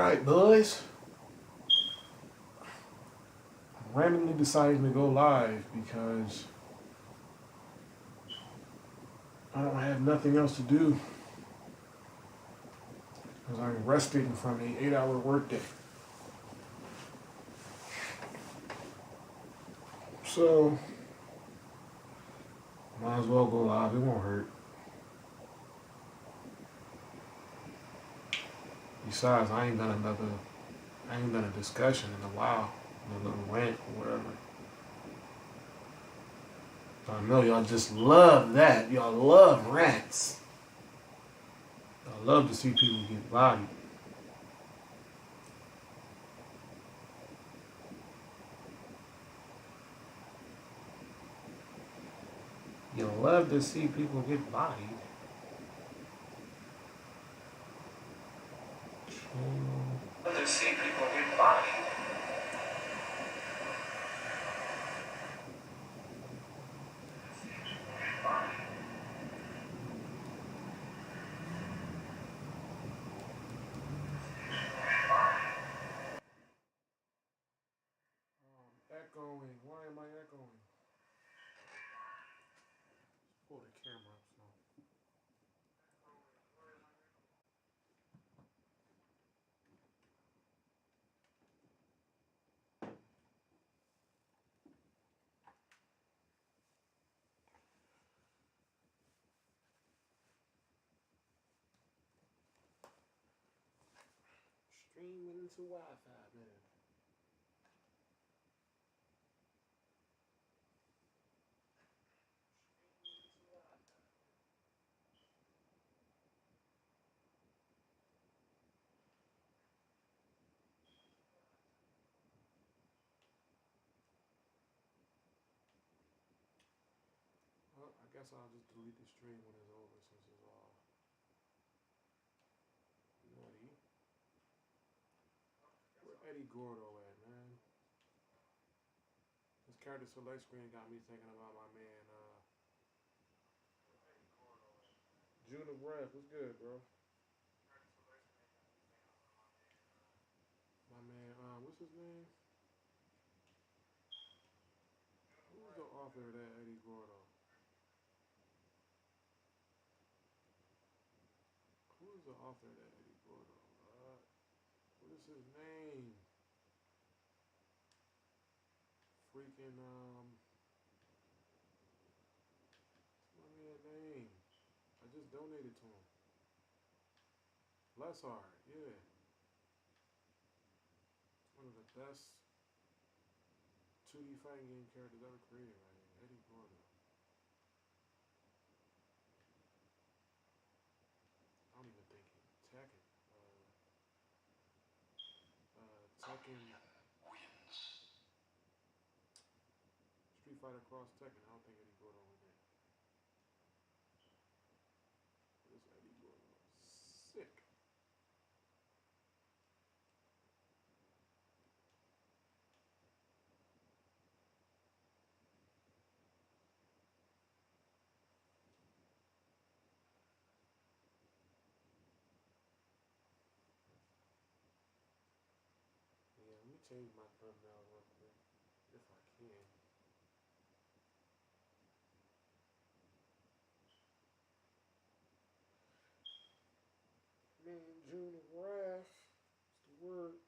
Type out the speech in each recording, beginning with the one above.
Alright, boys. I randomly decided to go live because I don't have nothing else to do. Because I'm resting from an 8-hour workday. So, might as well go live. It won't hurt. Besides, I ain't done a discussion in a while. A little rant or whatever. I know y'all just love that. Y'all love rants. Y'all love to see people get bodied. You love to see people get bodied. Love to see people get bodied. Echoing. Why am I echoing? Pull the camera up so. Streaming into Wi-Fi, man. Well, I guess I'll just delete the stream when it's over since it's all nutty. Where Eddie Gordo at, man? This character select screen got me thinking about my man, June of Wrath. What's good, bro? My man, what's his name? Who's the author of that Eddie Gordo? Who is the author of that Eddie Gordo? What is his name? Freaking, what's my man name? I just donated to him. Lessard, yeah. One of the best 2D fighting game characters ever created, right? Eddie Gordo. I don't even think he Tekken. Tekken. Street Fighter Cross Tekken. I don't think Eddie Gordo in there. What is Eddie Gordo? Sick. Yeah, let me change my thumbnail real quick. If I can. Man, June of Wrath. What's the word?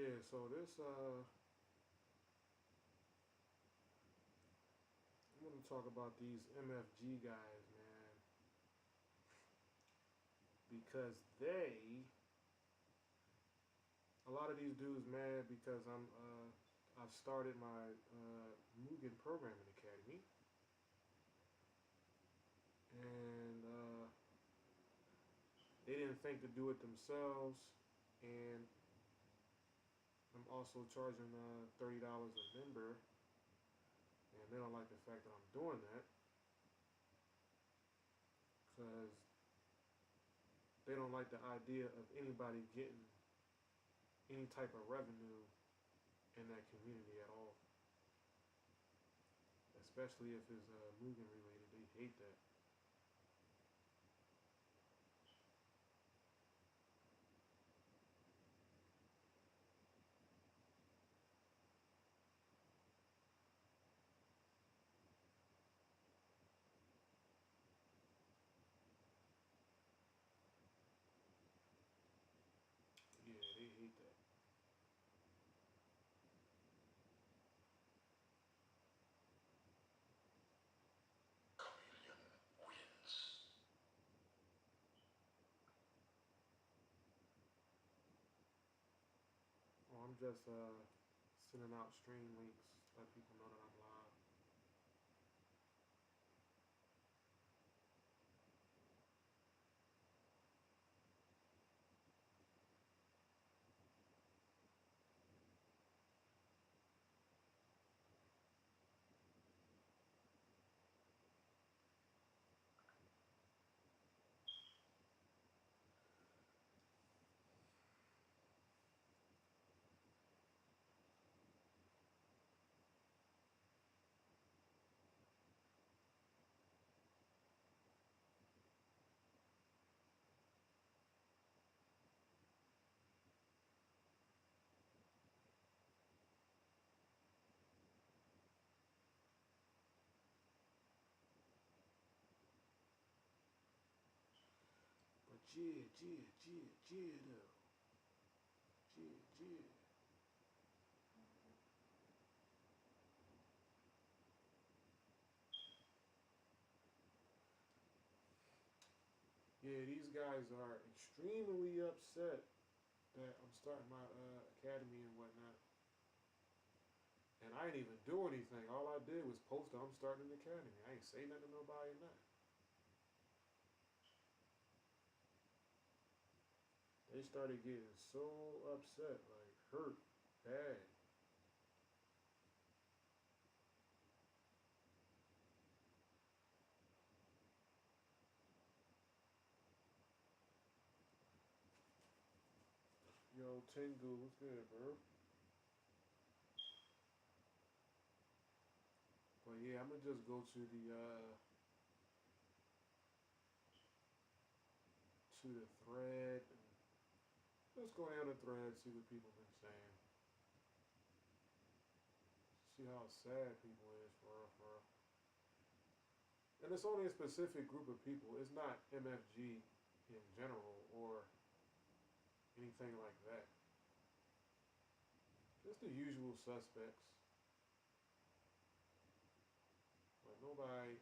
Yeah, so this I'm gonna talk about these MFG guys, man, because a lot of these dudes mad because I've started my Mugen programming academy, and they didn't think to do it themselves, and I'm also charging $30 a member, and they don't like the fact that I'm doing that because they don't like the idea of anybody getting any type of revenue in that community at all, especially if it's Mugen related. They hate that. Yeah, they hate that. Well, I'm just sending out stream links, let people know that I'm live. But yeah though. Yeah. Yeah, these guys are extremely upset that I'm starting my academy and whatnot. And I didn't even do anything. All I did was post I'm starting an academy. I ain't say nothing to nobody, nothing. They started getting so upset, like hurt, bad. Yo, Tengu, what's good, bro? But yeah, I'm gonna just go to the thread. And let's go down the thread, see what people been saying. See how sad people is for real, for real. And it's only a specific group of people. It's not MFG in general or anything like that. Just the usual suspects. But nobody,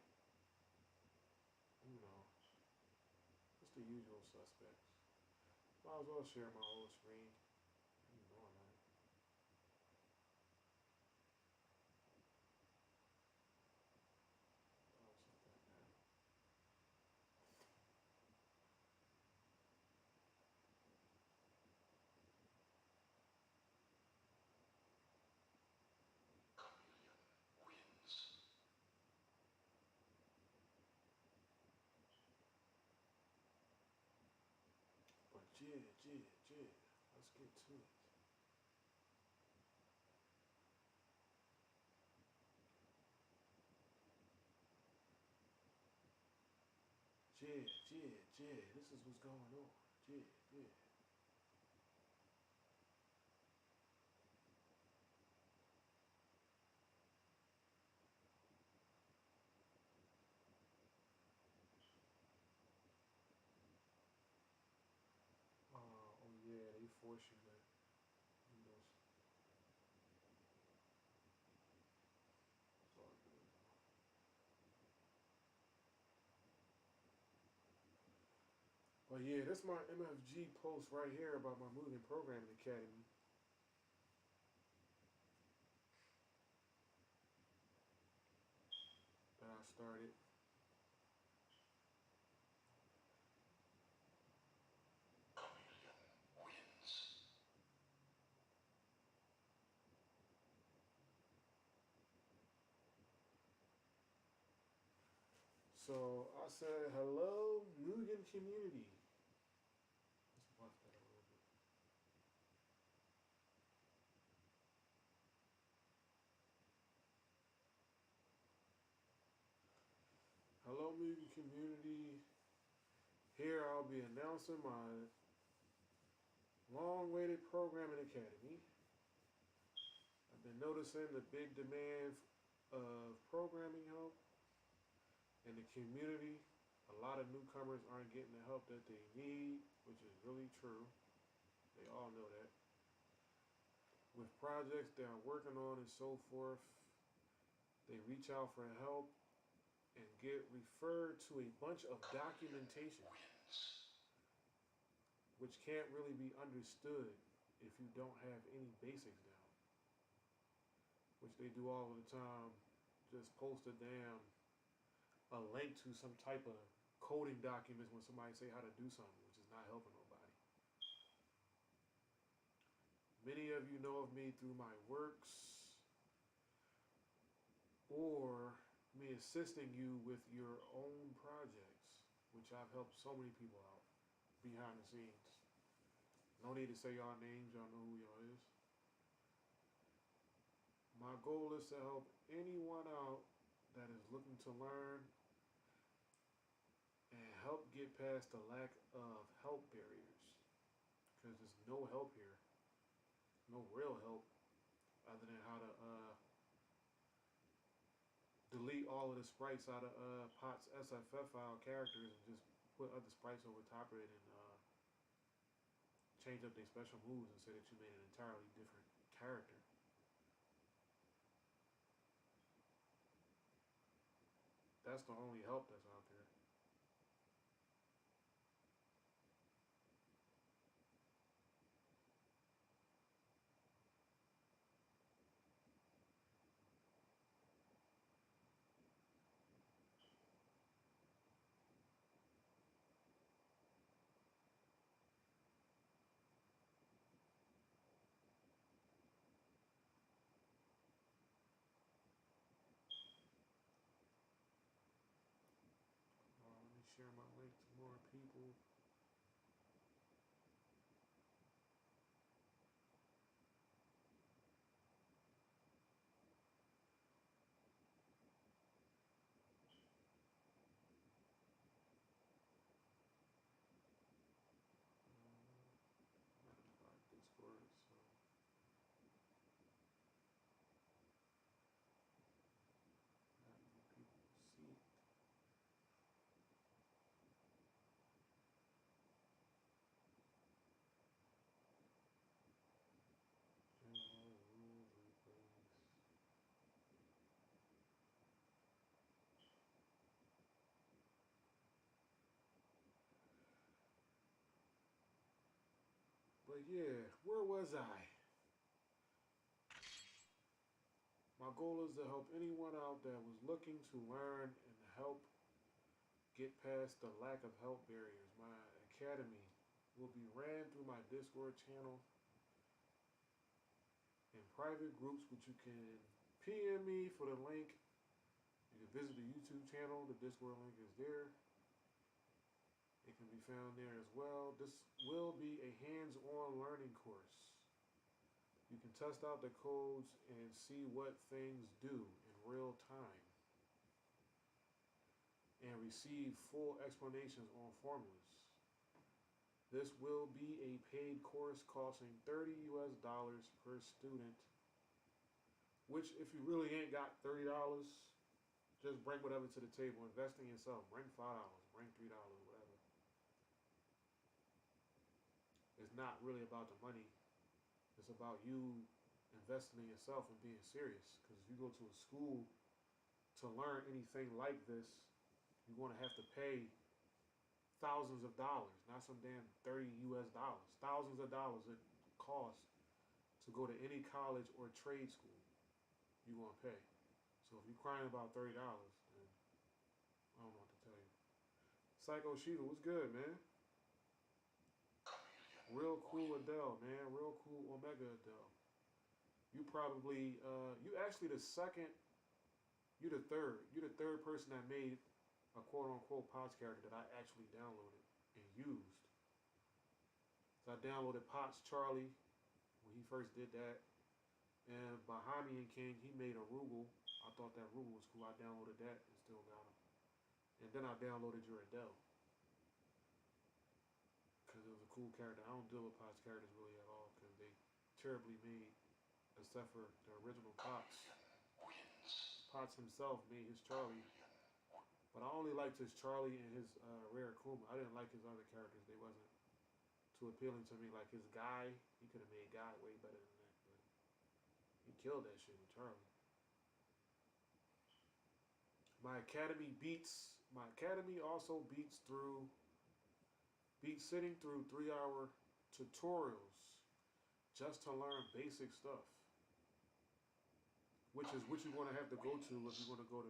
you know, just the usual suspects. Might as well share my whole screen. What you doing, man? Oh, something like that. But yeah. Let's get to it. Yeah. This is what's going on. Yeah. Oh yeah, they force you to, But yeah, that's my MFG post right here about my Mugen Programming Academy that I started. So I said, hello, Mugen community. Let's watch that a little bit. Hello, Mugen community. Here I'll be announcing my long-awaited programming academy. I've been noticing the big demand of programming help in the community. A lot of newcomers aren't getting the help that they need, which is really true. They all know that. With projects they're working on and so forth, they reach out for help and get referred to a bunch of documentation, which can't really be understood if you don't have any basics down, which they do all the time. Just post a link to some type of coding documents when somebody say how to do something, which is not helping nobody. Many of you know of me through my works or me assisting you with your own projects, which I've helped so many people out behind the scenes. No need to say y'all names, y'all know who y'all is. My goal is to help anyone out that is looking to learn and help get past the lack of help barriers. Because there's no help here, no real help, other than how to delete all of the sprites out of Pot's SFF file characters and just put other sprites over top of it and change up their special moves and say that you made an entirely different character. That's the only help that's out there. Let me share my link to more people. Discord, so not many people see it. General rules, replays. But yeah, where was I? My goal is to help anyone out that was looking to learn and help get past the lack of help barriers. My academy will be ran through my Discord channel in private groups, which you can PM me for the link. You can visit the YouTube channel. The Discord link is there. It can be found there as well. This will be a hands-on learning course. You can test out the codes and see what things do in real time and receive full explanations on formulas. This will be a paid course costing $30 US per student, which if you really ain't got $30, just bring whatever to the table. Invest in yourself. Bring $5, bring $3, whatever. It's not really about the money. It's about you investing in yourself and being serious. Because if you go to a school to learn anything like this, you're going to have to pay thousands of dollars, not some damn 30 US dollars. Thousands of dollars it costs to go to any college or trade school you want to pay. So if you're crying about $30, then I don't know what to tell you. Psycho Shiva, what's good, man? Real cool Adele, man. Real cool Omega Adele. You probably, you actually the second, you the third. You the third person that made a quote unquote POTS character that I actually downloaded and used. So I downloaded POTS Charlie when he first did that. And Bahamian King, he made a Rugal. I thought that Rugal was cool. I downloaded that and still got him. And then I downloaded your Adele. Because it was a cool character. I don't deal with POTS characters really at all because they terribly made, except for the original POTS. POTS himself made his Charlie. But I only liked his Charlie and his Rare Kuma. I didn't like his other characters. They wasn't too appealing to me. Like his Guy, he could have made Guy way better than that. But he killed that shit with Charlie. My academy also beats sitting through 3-hour tutorials just to learn basic stuff. Which is what you're going to have to go to if you're going to go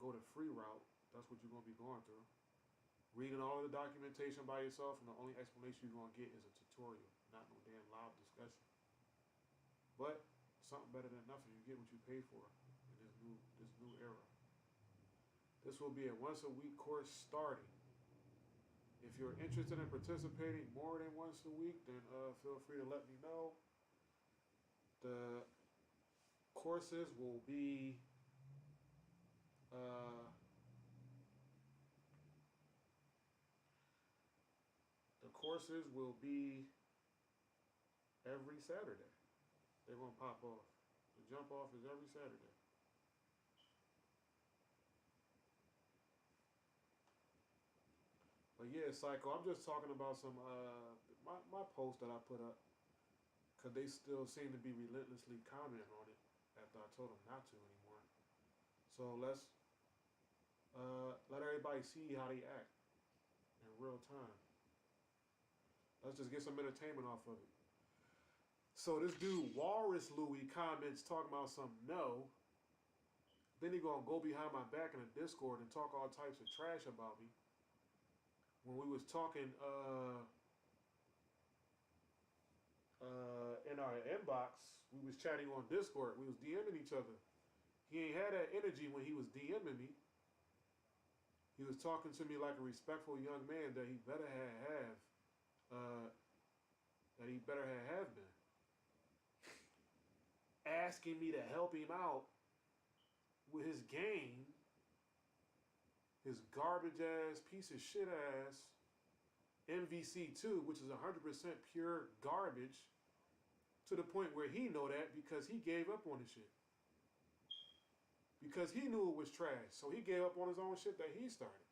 the free route. That's what you're going to be going through. Reading all of the documentation by yourself, and the only explanation you're going to get is a tutorial, not no damn live discussion. But something better than nothing. You get what you pay for in this new era. This will be a once-a-week course starting. If you're interested in participating more than once a week, then feel free to let me know. The courses will be every Saturday. They're going to pop off. The jump off is every Saturday. But yeah, Psycho, I'm just talking about some, my post that I put up, because they still seem to be relentlessly commenting on it after I told them not to anymore. So let's let everybody see how they act in real time. Let's just get some entertainment off of it. So this dude, Walrus Louie, comments talking about some no. Then he gonna go behind my back in the Discord and talk all types of trash about me. When we was talking in our inbox, we was chatting on Discord. We was DMing each other. He ain't had that energy when he was DMing me. He was talking to me like a respectful young man that he better have been. Asking me to help him out with his game, his garbage ass, piece of shit ass MVC2, which is 100% pure garbage, to the point where he know that because he gave up on the shit. Because he knew it was trash, so he gave up on his own shit that he started.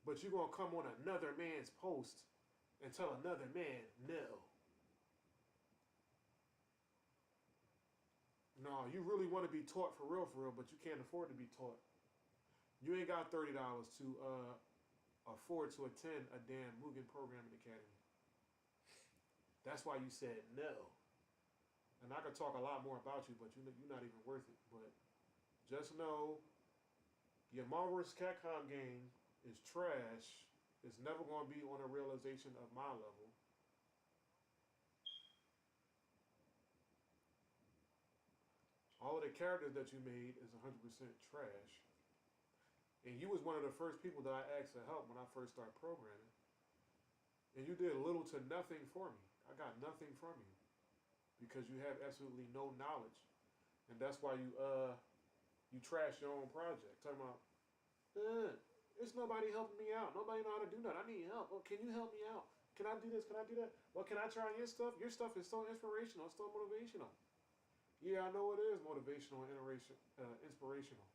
But you gonna come on another man's post and tell another man no. No, you really want to be taught for real, but you can't afford to be taught. You ain't got $30 to afford to attend a damn Mugen programming academy. That's why you said no. And I could talk a lot more about you, but you're not even worth it. But just know your Marvel vs. Capcom game is trash. It's never going to be on a realization of my level. All of the characters that you made is 100% trash. And you was one of the first people that I asked to help when I first started programming. And you did little to nothing for me. I got nothing from you. Because you have absolutely no knowledge. And that's why you trash your own project. Talking about, there's nobody helping me out. Nobody know how to do that. I need help. Oh, can you help me out? Can I do this? Can I do that? Well, can I try your stuff? Your stuff is so inspirational. It's so motivational. Yeah, I know it is motivational and inspirational.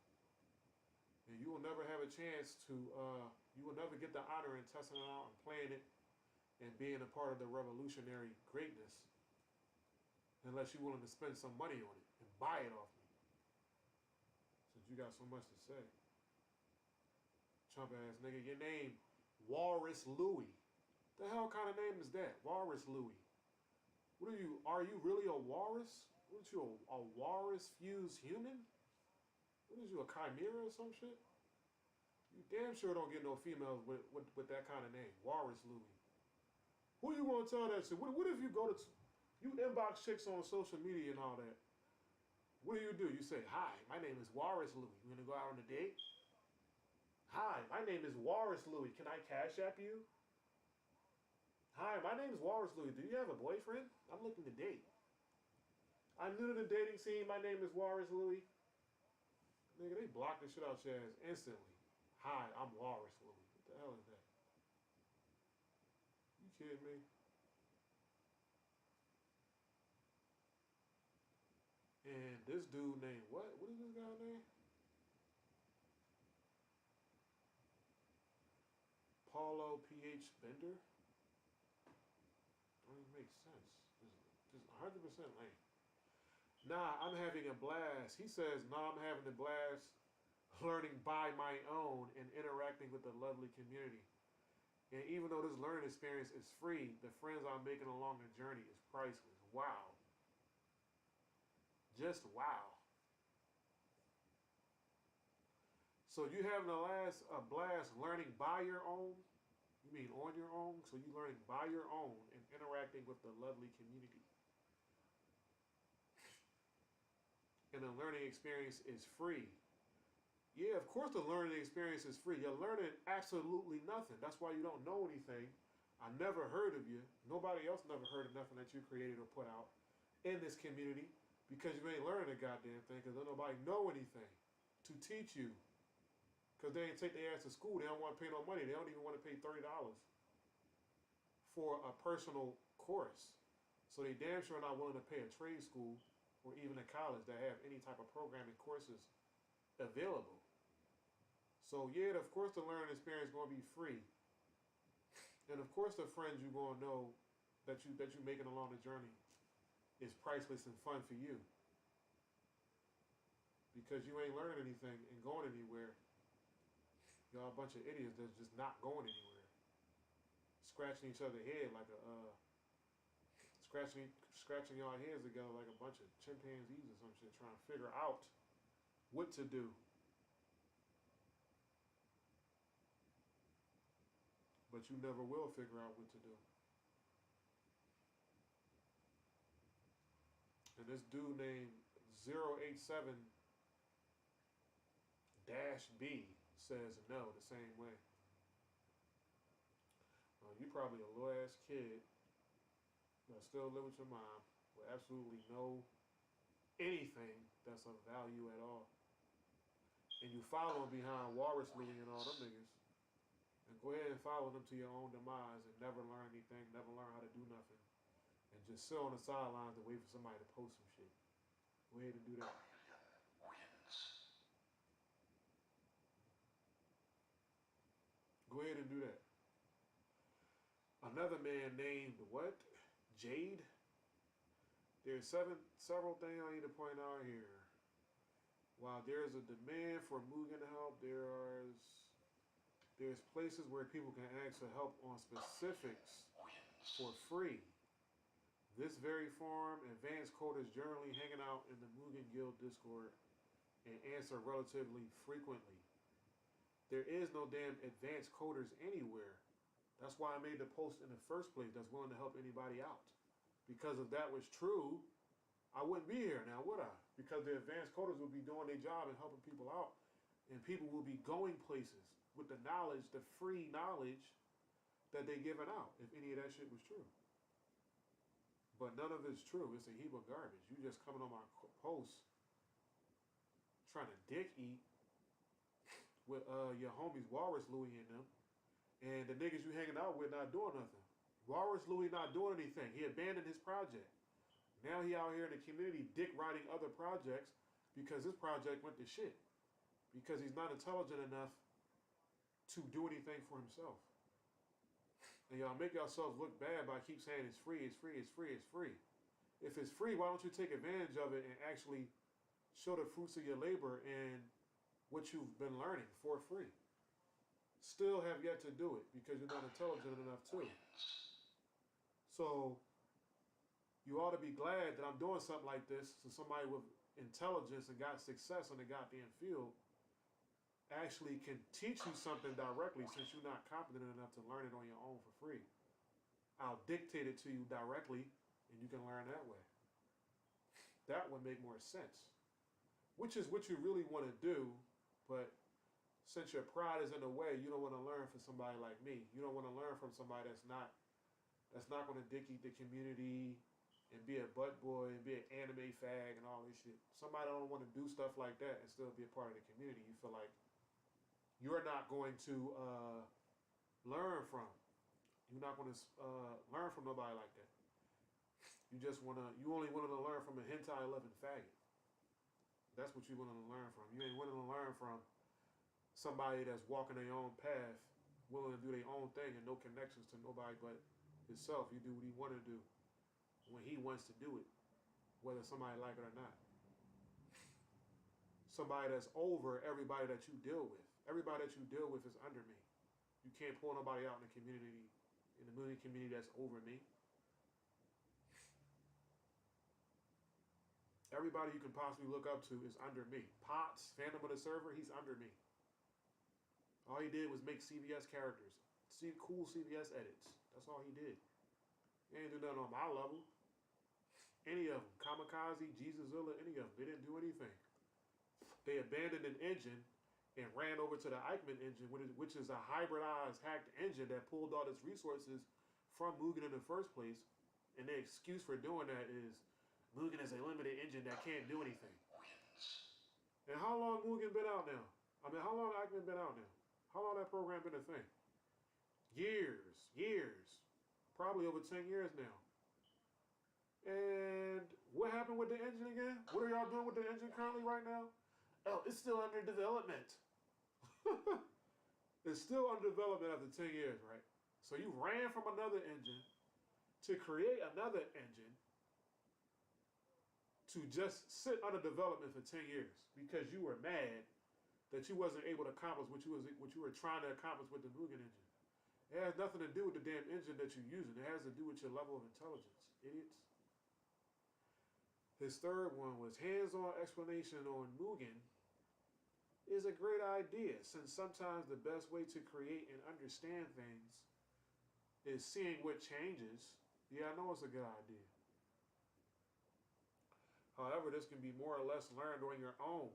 And you will never have a chance to, you will never get the honor in testing it out and playing it and being a part of the revolutionary greatness unless you're willing to spend some money on it and buy it off me. Since you got so much to say. Chump ass nigga, your name, Walrus Louie. The hell kind of name is that? Walrus Louie. What are you? Are you really a walrus? What are you, a walrus fused human? What is you, a chimera or some shit? You damn sure don't get no females with that kind of name. Walrus Louie. Who you want to tell that to? What if you go to, you inbox chicks on social media and all that? What do? You say, hi, my name is Walrus Louie. You want to go out on a date? Hi, my name is Walrus Louie. Can I cash app you? Hi, my name is Walrus Louie. Do you have a boyfriend? I'm looking to date. I'm new to the dating scene. My name is Walrus Louie. Nigga, they blocked the shit out your ass instantly. Hi, I'm Walrus Louie. What the hell is that? You kidding me? And this dude named what? What is this guy name? Paulo PH Bender? Don't even make sense. Just 100% lame. Nah, I'm having a blast. He says, nah, I'm having a blast learning by my own and interacting with the lovely community. And even though this learning experience is free, the friends I'm making along the journey is priceless. Wow. Just wow. So you having a blast learning by your own? You mean on your own? So you learning by your own and interacting with the lovely community. And the learning experience is free. Yeah, of course the learning experience is free. You're learning absolutely nothing. That's why you don't know anything. I never heard of you. Nobody else never heard of nothing that you created or put out in this community because you ain't learning a goddamn thing because don't nobody know anything to teach you. Because they ain't take their ass to school. They don't want to pay no money. They don't even want to pay $30 for a personal course. So they damn sure not willing to pay a trade school or even a college that have any type of programming courses available. So yeah, of course the learning experience is going to be free. And of course the friends you're going to know that you're making along the journey is priceless and fun for you. Because you ain't learning anything and going anywhere. Y'all a bunch of idiots that's just not going anywhere. Scratching each other's head like a scratching y'all heads together like a bunch of chimpanzees or some shit, trying to figure out what to do. But you never will figure out what to do. And this dude named 087-B says no the same way. You probably a little ass kid that still live with your mom with absolutely no anything that's of value at all. And you following behind Walrus Louie and all them niggas. And go ahead and follow them to your own demise and never learn anything, never learn how to do nothing. And just sit on the sidelines and wait for somebody to post some shit. Go ahead and do that. Go ahead and do that. Another man named what? Jade? There's several things I need to point out here. While there's a demand for Mugen help, there's places where people can ask for help on specifics for free. This very forum, advanced coders generally hanging out in the Mugen Guild Discord and answer relatively frequently. There is no damn advanced coders anywhere. That's why I made the post in the first place that's willing to help anybody out. Because if that was true, I wouldn't be here now, would I? Because the advanced coders would be doing their job and helping people out. And people will be going places with the knowledge, the free knowledge that they're giving out, if any of that shit was true. But none of it's true. It's a heap of garbage. You just coming on my post trying to dick eat with your homies Walrus Louie and them, and the niggas you hanging out with not doing nothing. Walrus Louie not doing anything. He abandoned his project. Now he out here in the community dick riding other projects because his project went to shit. Because he's not intelligent enough to do anything for himself. And y'all make yourselves look bad by keep saying it's free, it's free, it's free, it's free. If it's free, why don't you take advantage of it and actually show the fruits of your labor and what you've been learning for free? still have yet to do it because you're not intelligent enough to. So you ought to be glad that I'm doing something like this so somebody with intelligence and got success in the goddamn field actually can teach you something directly since you're not competent enough to learn it on your own for free. I'll dictate it to you directly and you can learn that way. That would make more sense. Which is what you really want to do, but since your pride is in the way, you don't want to learn from somebody like me. You don't want to learn from somebody that's not going to dick eat the community and be a butt boy and be an anime fag and all this shit. Somebody don't want to do stuff like that and still be a part of the community. You feel like you're not going to learn from. You're not going to learn from nobody like that. You only wanted to learn from a hentai loving faggot. That's what you wanted to learn from. You ain't willing to learn from somebody that's walking their own path, willing to do their own thing and no connections to nobody but himself. You do what he want to do when he wants to do it, whether somebody like it or not. Somebody that's over everybody that you deal with. Everybody that you deal with is under me. You can't pull nobody out in the movie community that's over me. Everybody you can possibly look up to is under me. Potts, Phantom of the Server, he's under me. All he did was make CVS characters. See cool CVS edits. That's all he did. He ain't do nothing on my level. Any of them. Kamikaze, Jesuszilla, any of them. They didn't do anything. They abandoned an engine and ran over to the Eichmann engine, which is a hybridized, hacked engine that pulled all its resources from Mugen in the first place. And the excuse for doing that is Mugen is a limited engine that can't do anything. And how long Mugen been out now? I mean, how long Eichmann been out now? How long that program been a thing? Years. Probably over 10 years now. And what happened with the engine again? What are y'all doing with the engine currently right now? Oh, it's still under development. It's still under development after 10 years, right? So you ran from another engine to create another engine to just sit under development for 10 years because you were mad that you wasn't able to accomplish what you were trying to accomplish with the Mugen engine. It has nothing to do with the damn engine that you're using. It has to do with your level of intelligence, idiots. His third one was hands-on explanation on Mugen is a great idea, since sometimes the best way to create and understand things is seeing what changes. Yeah, I know it's a good idea. However, this can be more or less learned on your own.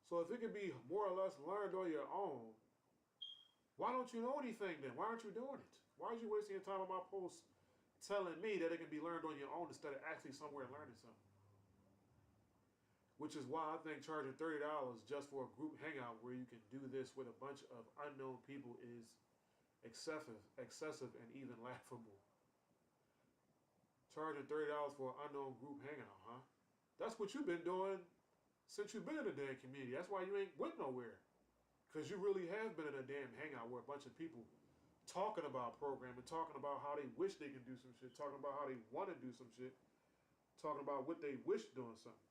So if it can be more or less learned on your own, why don't you know anything then? Why aren't you doing it? Why are you wasting your time on my posts telling me that it can be learned on your own instead of actually somewhere learning something? Which is why I think charging $30 just for a group hangout where you can do this with a bunch of unknown people is excessive and even laughable. Charging $30 for an unknown group hangout, huh? That's what you've been doing since you've been in the damn community. That's why you ain't went nowhere. Because you really have been in a damn hangout where a bunch of people talking about programming, talking about how they wish they could do some shit, talking about how they want to do some shit, talking about what they wish doing something.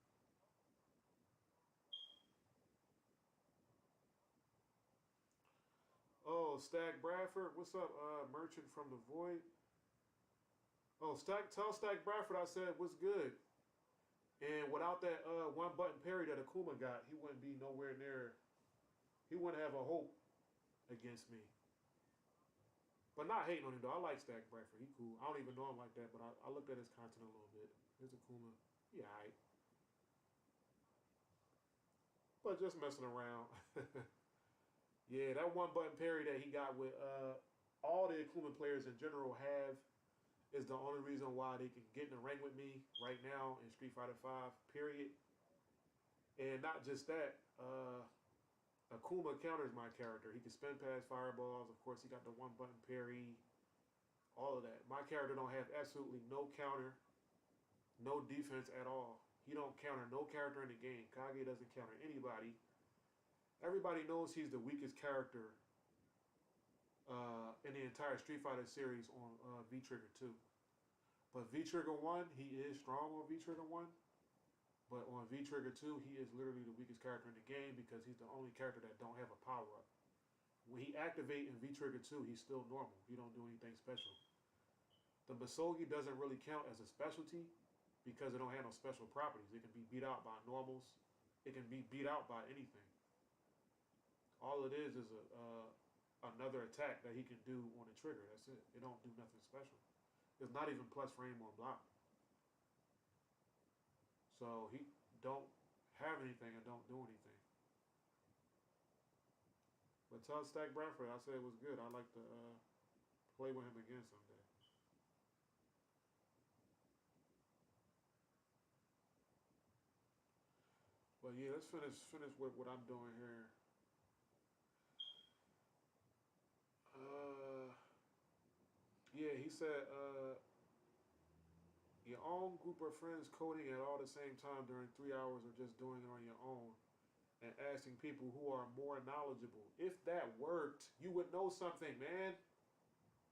Oh, Stack Bradford, what's up, Merchant from the Void? Oh, tell Stack Bradford I said what's good. And without that one button parry that Akuma got, he wouldn't be nowhere near. He wouldn't have a hope against me. But not hating on him though. I like Stack Bradford. He cool. I don't even know him like that, but I looked at his content a little bit. Here's Akuma. Yeah, alright. But just messing around. Yeah, that one button parry that he got with all the Akuma players in general have is the only reason why they can get in the ring with me right now in Street Fighter V, period. And not just that, Akuma counters my character. He can spin past fireballs. Of course, he got the one button parry, all of that. My character don't have absolutely no counter, no defense at all. He don't counter no character in the game. Kage doesn't counter anybody. Everybody knows he's the weakest character in the entire Street Fighter series on V-Trigger 2. But V-Trigger 1, he is strong on V-Trigger 1. But on V-Trigger 2, he is literally the weakest character in the game because he's the only character that don't have a power-up. When he activate in V-Trigger 2, he's still normal. He don't do anything special. The Masogi doesn't really count as a specialty because it don't have no special properties. It can be beat out by normals. It can be beat out by anything. All it is another attack that he can do on the trigger. That's it. It don't do nothing special. It's not even plus frame or block. So he don't have anything and don't do anything. But tell Stack Bradford, I said it was good. I'd like to play with him again someday. But yeah, let's finish with what I'm doing here. Yeah, he said your own group of friends coding at all the same time during 3 hours or just doing it on your own and asking people who are more knowledgeable. If that worked, you would know something, man.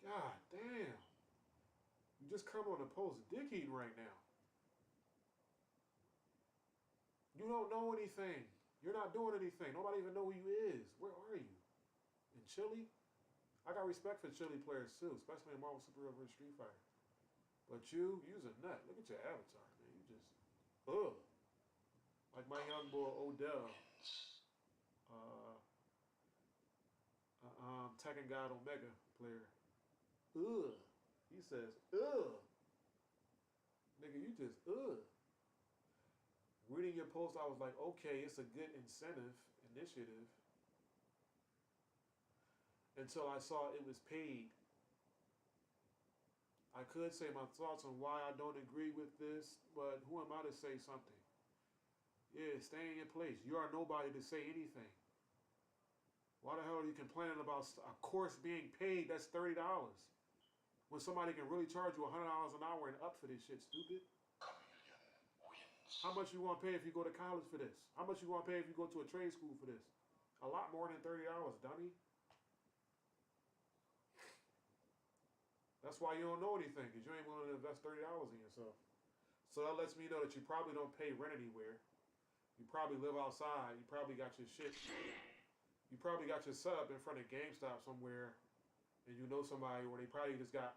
God damn. You just come on the post dick eating right now. You don't know anything. You're not doing anything. Nobody even know who you is. Where are you? In Chile? I got respect for Chile players too, especially in Marvel Super Rivalry Street Fighter. But you's a nut. Look at your avatar, man. You just, ugh. Like my young boy Odell. Tekken God Omega player. Ugh. He says, ugh. Nigga, you just, ugh. Reading your post, I was like, okay, it's a good initiative. Until I saw it was paid. I could say my thoughts on why I don't agree with this, but who am I to say something? Yeah, stay in your place. You are nobody to say anything. Why the hell are you complaining about a course being paid that's $30? When somebody can really charge you $100 an hour and up for this shit, stupid? How much you want to pay if you go to college for this? How much you want to pay if you go to a trade school for this? A lot more than $30, dummy. That's why you don't know anything, because you ain't willing to invest $30 in yourself. So that lets me know that you probably don't pay rent anywhere. You probably live outside. You probably got your shit. You probably got your setup in front of GameStop somewhere, and you know somebody, or they probably just got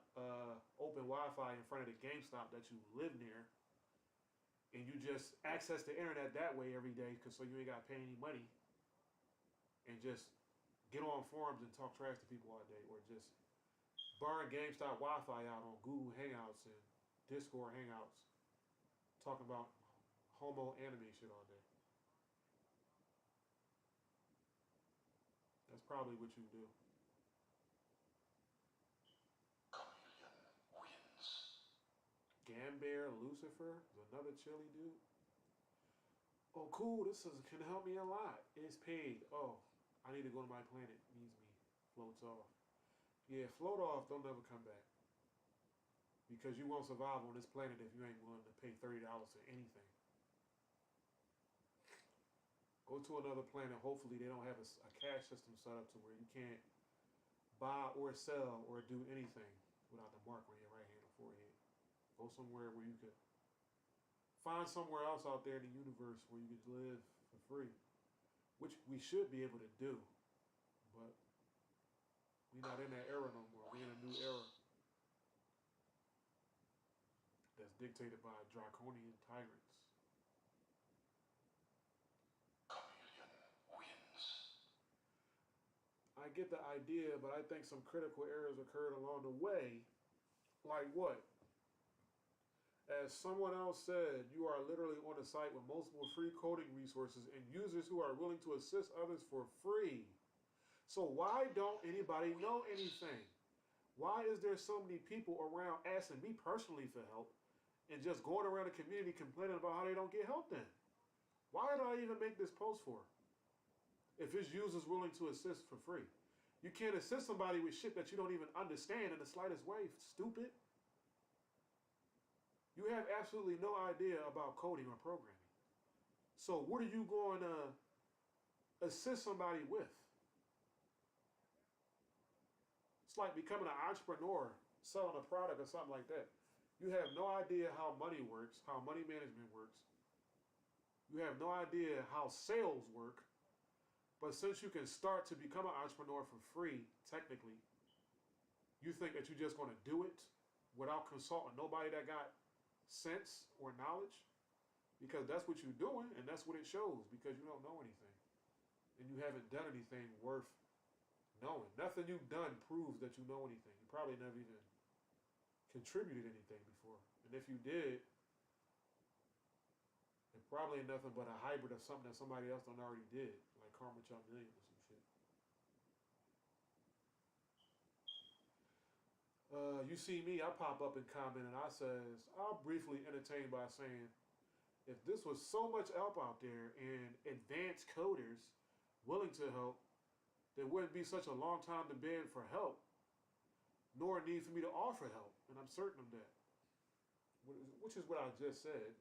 open Wi-Fi in front of the GameStop that you live near, and you just access the internet that way every day, because so you ain't got to pay any money, and just get on forums and talk trash to people all day, or just burn GameStop Wi-Fi out on Google Hangouts and Discord Hangouts, talking about homo anime shit all day. That's probably what you do. Gambear Lucifer is another chili dude. Oh, cool. Can help me a lot. It's paid. Oh, I need to go to my planet. Needs me. Floats off. Yeah, float off. Don't never come back. Because you won't survive on this planet if you ain't willing to pay $30 for anything. Go to another planet. Hopefully they don't have a cash system set up to where you can't buy or sell or do anything without the mark on your right hand or forehead. Go somewhere where you could find somewhere else out there in the universe where you could live for free, which we should be able to do, but we're not in that era no more. We're in a new era that's dictated by draconian tyrants. I get the idea, but I think some critical errors occurred along the way. Like what? As someone else said, you are literally on a site with multiple free coding resources and users who are willing to assist others for free. So why don't anybody know anything? Why is there so many people around asking me personally for help and just going around the community complaining about how they don't get help then? Why did I even make this post for? If his users willing to assist for free. You can't assist somebody with shit that you don't even understand in the slightest way, stupid. You have absolutely no idea about coding or programming. So what are you going to assist somebody with? It's like becoming an entrepreneur, selling a product or something like that. You have no idea how money works, how money management works. You have no idea how sales work. But since you can start to become an entrepreneur for free, technically, you think that you're just going to do it without consulting nobody that got sense or knowledge? Because that's what you're doing, and that's what it shows, because you don't know anything. And you haven't done anything worth knowing. Nothing you've done proves that you know anything. You probably never even contributed anything before. And if you did, it probably ain't nothing but a hybrid of something that somebody else done already did, like Karma Chop Million or some shit. You see me, I pop up and comment, and I says, I'll briefly entertain by saying, if this was so much help out there and advanced coders willing to help, there wouldn't be such a long time to beg for help, nor a need for me to offer help. And I'm certain of that, which is what I just said.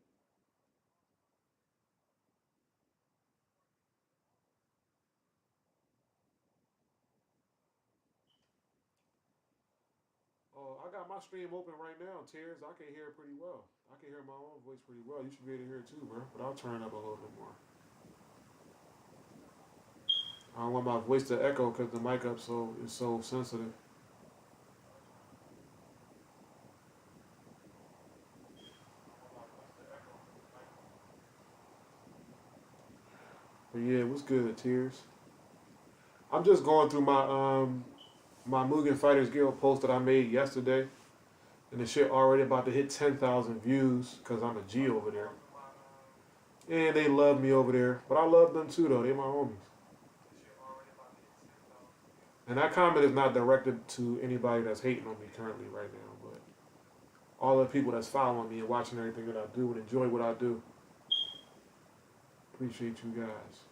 Oh, I got my stream open right now, Tears. I can hear it pretty well. I can hear my own voice pretty well. You should be able to hear it too, bro. But I'll turn it up a little bit more. I don't want my voice to echo because the mic up so it's so sensitive. But yeah, what's good, Tears? I'm just going through my Mugen Fighters Guild post that I made yesterday, and the shit already about to hit 10,000 views because I'm a G over there, and they love me over there. But I love them too, though. They my homies. And that comment is not directed to anybody that's hating on me currently right now, but all the people that's following me and watching everything that I do and enjoy what I do. Appreciate you guys.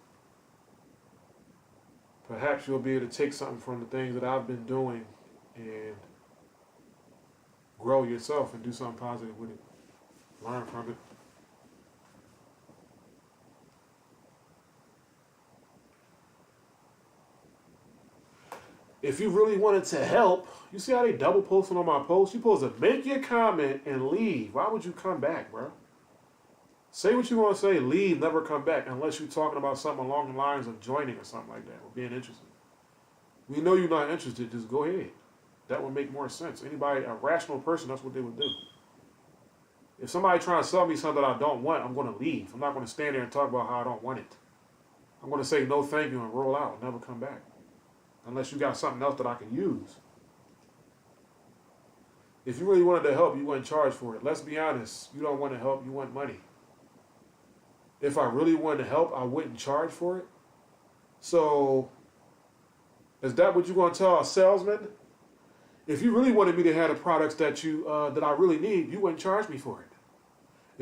Perhaps you'll be able to take something from the things that I've been doing and grow yourself and do something positive with it. Learn from it. If you really wanted to help, you see how they double posting on my post? You're supposed to make your comment and leave. Why would you come back, bro? Say what you want to say, leave, never come back, unless you're talking about something along the lines of joining or something like that, or being interested. We know you're not interested, just go ahead. That would make more sense. Anybody, a rational person, that's what they would do. If somebody trying to sell me something that I don't want, I'm going to leave. I'm not going to stand there and talk about how I don't want it. I'm going to say no thank you and roll out and never come back. Unless you got something else that I can use. If you really wanted to help, you wouldn't charge for it. Let's be honest. You don't want to help, you want money. If I really wanted to help, I wouldn't charge for it. So, is that what you're going to tell a salesman? If you really wanted me to have the products that that I really need, you wouldn't charge me for it.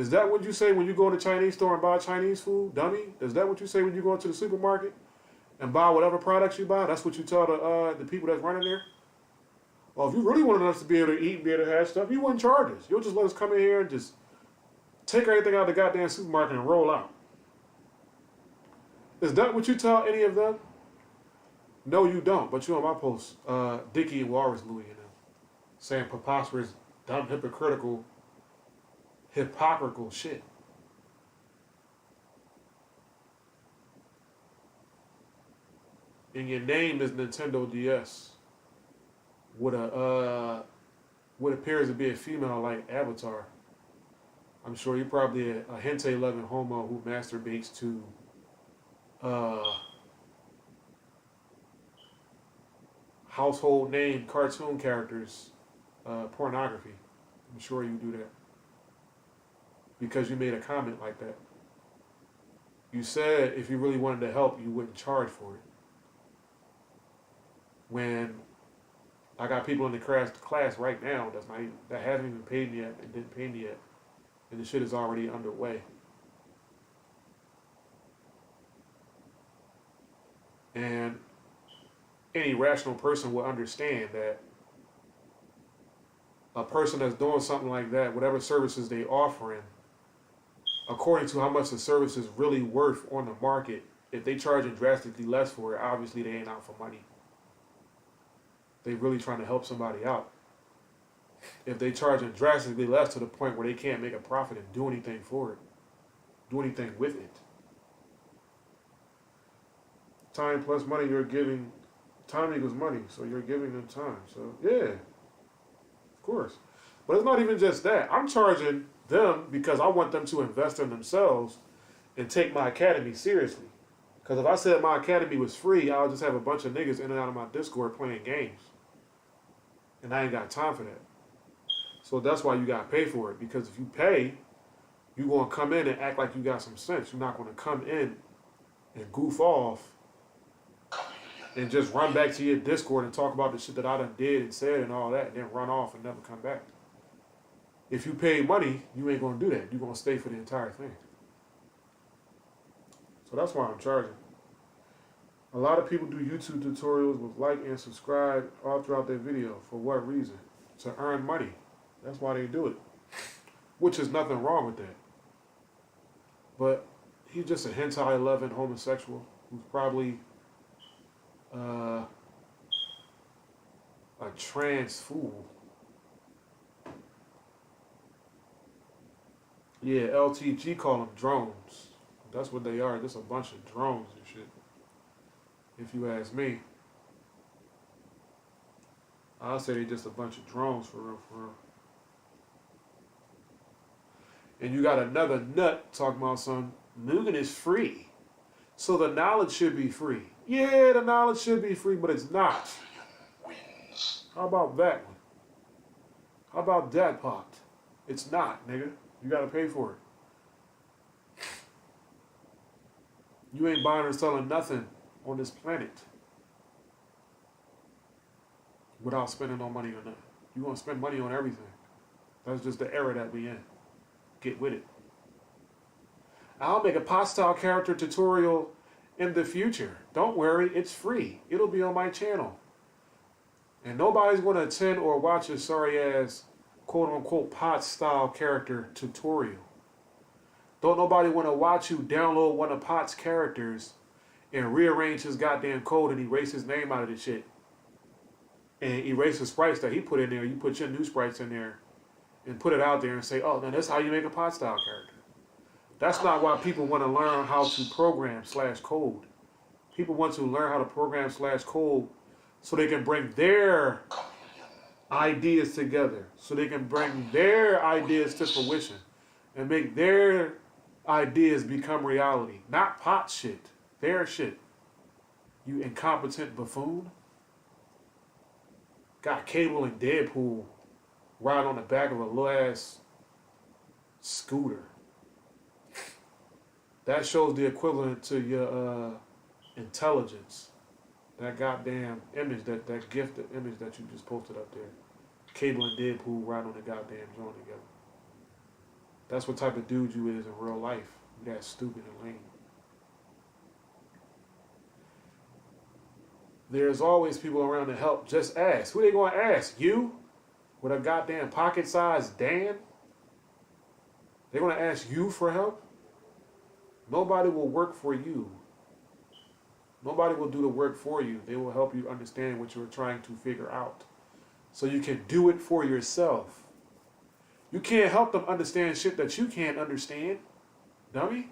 Is that what you say when you go to the Chinese store and buy Chinese food, dummy? Is that what you say when you go into the supermarket and buy whatever products you buy? That's what you tell the people that's running there? Well, if you really wanted us to be able to eat and be able to have stuff, you wouldn't charge us. You'll just let us come in here and just take everything out of the goddamn supermarket and roll out. Is that what you tell any of them? No, you don't. But you on my post, Dickie and Walrus Louie, saying preposterous, dumb, hypocritical shit. And your name is Nintendo DS with what appears to be a female-like avatar. I'm sure you're probably a hentai-loving homo who masturbates to household name cartoon characters, pornography. I'm sure you do that because you made a comment like that. You said if you really wanted to help, you wouldn't charge for it. When I got people in the class right now that haven't even paid me yet and didn't pay me yet, and the shit is already underway. And any rational person will understand that a person that's doing something like that, whatever services they offering, according to how much the service is really worth on the market, if they charging drastically less for it, obviously they ain't out for money. They really trying to help somebody out. If they charging drastically less to the point where they can't make a profit and do anything for it, do anything with it. Time plus money, you're giving, time equals money, so you're giving them time. So, yeah, of course. But it's not even just that. I'm charging them because I want them to invest in themselves and take my academy seriously. Because if I said my academy was free, I would just have a bunch of niggas in and out of my Discord playing games. And I ain't got time for that. So that's why you got to pay for it. Because if you pay, you're going to come in and act like you got some sense. You're not going to come in and goof off and just run back to your Discord and talk about the shit that I done did and said and all that, and then run off and never come back. If you pay money, you ain't going to do that. You're going to stay for the entire thing. So that's why I'm charging. A lot of people do YouTube tutorials with like and subscribe all throughout their video. For what reason? To earn money. That's why they do it. Which is nothing wrong with that. But he's just a hentai-loving homosexual who's probably a trans fool. Yeah, LTG call them drones. That's what they are. Just a bunch of drones and shit. If you ask me. I'll say they just a bunch of drones for real, for real. And you got another nut talking about some Mugen is free. So the knowledge should be free. Yeah, the knowledge should be free, but it's not. How about that one? How about that pot? It's not, nigga. You gotta pay for it. You ain't buying or selling nothing on this planet without spending no money on nothing. You gonna spend money on everything. That's just the era that we in. Get with it. I'll make a pot style character tutorial in the future. Don't worry, it's free. It'll be on my channel. And nobody's going to attend or watch a sorry ass quote unquote pot style character tutorial. Don't nobody want to watch you download one of Pot's characters and rearrange his goddamn code and erase his name out of the shit. And erase the sprites that he put in there. You put your new sprites in there and put it out there and say, oh, now that's how you make a pot style character. That's not why people want to learn how to program / code. People want to learn how to program / code so they can bring their ideas together. So they can bring their ideas to fruition and make their ideas become reality. Not pot shit. Their shit. You incompetent buffoon. Got Cable and Deadpool riding on the back of a little ass scooter. That shows the equivalent to your intelligence. That goddamn image, that gifted image that you just posted up there. Cable and Deadpool riding on the goddamn joint together. That's what type of dude you is in real life. You that stupid and lame. There's always people around to help. Just ask. Who they going to ask? You? With a goddamn pocket-sized Dan? They're going to ask you for help? Nobody will work for you. Nobody will do the work for you. They will help you understand what you're trying to figure out. So you can do it for yourself. You can't help them understand shit that you can't understand. Dummy.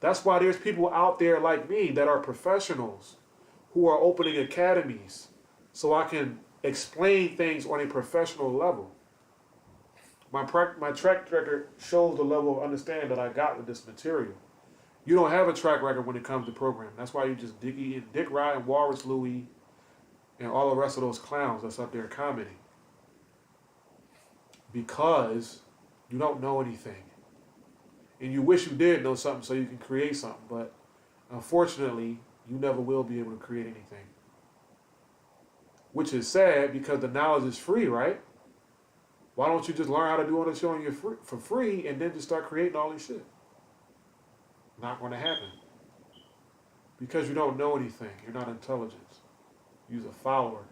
That's why there's people out there like me that are professionals who are opening academies so I can explain things on a professional level. My track record shows the level of understanding that I got with this material. You don't have a track record when it comes to programming. That's why you just Dick Ryan, Walrus Louie, and all the rest of those clowns that's up there commenting. Because you don't know anything. And you wish you did know something so you can create something. But unfortunately, you never will be able to create anything. Which is sad because the knowledge is free, right? Why don't you just learn how to do all this shit on your for free and then just start creating all this shit? Not going to happen. Because you don't know anything. You're not intelligent. You're a follower.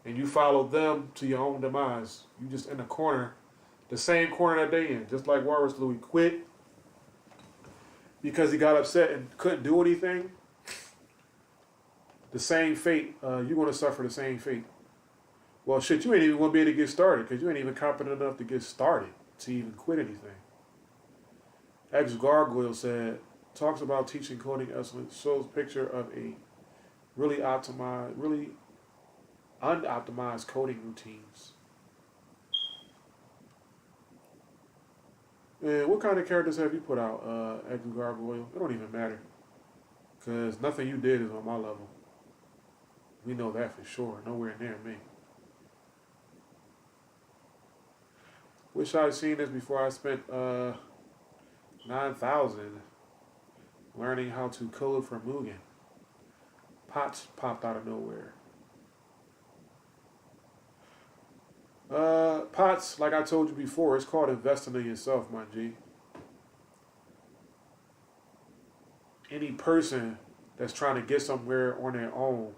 And you follow them to your own demise. You just in a corner, the same corner that they in. Just like Walrus Louis quit because he got upset and couldn't do anything. The same fate. You're going to suffer the same fate. Well, shit, you ain't even going to be able to get started because you ain't even competent enough to get started to even quit anything. Ex-Gargoyle said, talks about teaching coding excellence, shows picture of a really optimized, really unoptimized coding routines. And what kind of characters have you put out, Edgar Gargoyle? It don't even matter. Because nothing you did is on my level. We know that for sure. Nowhere near me. Wish I'd seen this before I spent 9,000 learning how to code for Mugen. Pots popped out of nowhere. Pots, like I told you before, it's called investing in yourself, my G. Any person that's trying to get somewhere on their own,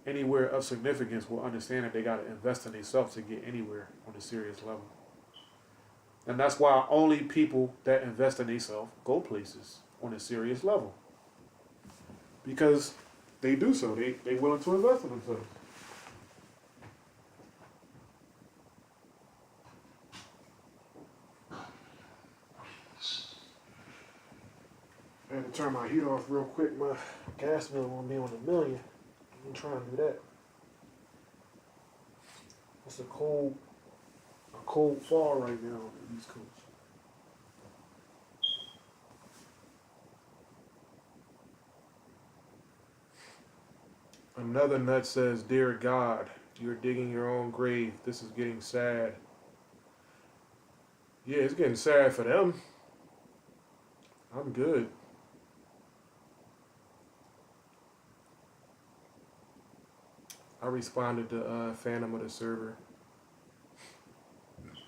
anywhere of significance, will understand that they got to invest in themselves to get anywhere on a serious level. And that's why only people that invest in themselves go places on a serious level. Because they do so. They willing to invest in themselves. I had to turn my heat off real quick. My gas bill won't be on $1 million. I'm trying to do that. It's a cold fall right now on the East Coast. Another nut says, "Dear God, you're digging your own grave. This is getting sad." Yeah, it's getting sad for them. I'm good. I responded to Phantom of the Server.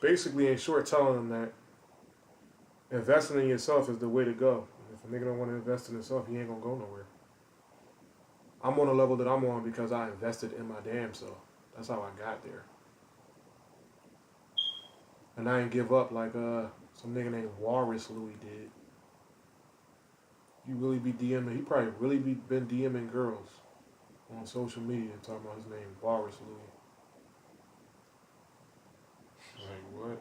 Basically, in short, telling them that investing in yourself is the way to go. If a nigga don't want to invest in himself, he ain't gonna go nowhere. I'm on the level that I'm on because I invested in my damn self. That's how I got there. And I ain't give up like some nigga named Walrus Louis did. You really be DMing, he probably really been DMing girls on social media talking about his name, Walrus Louis. Like, what?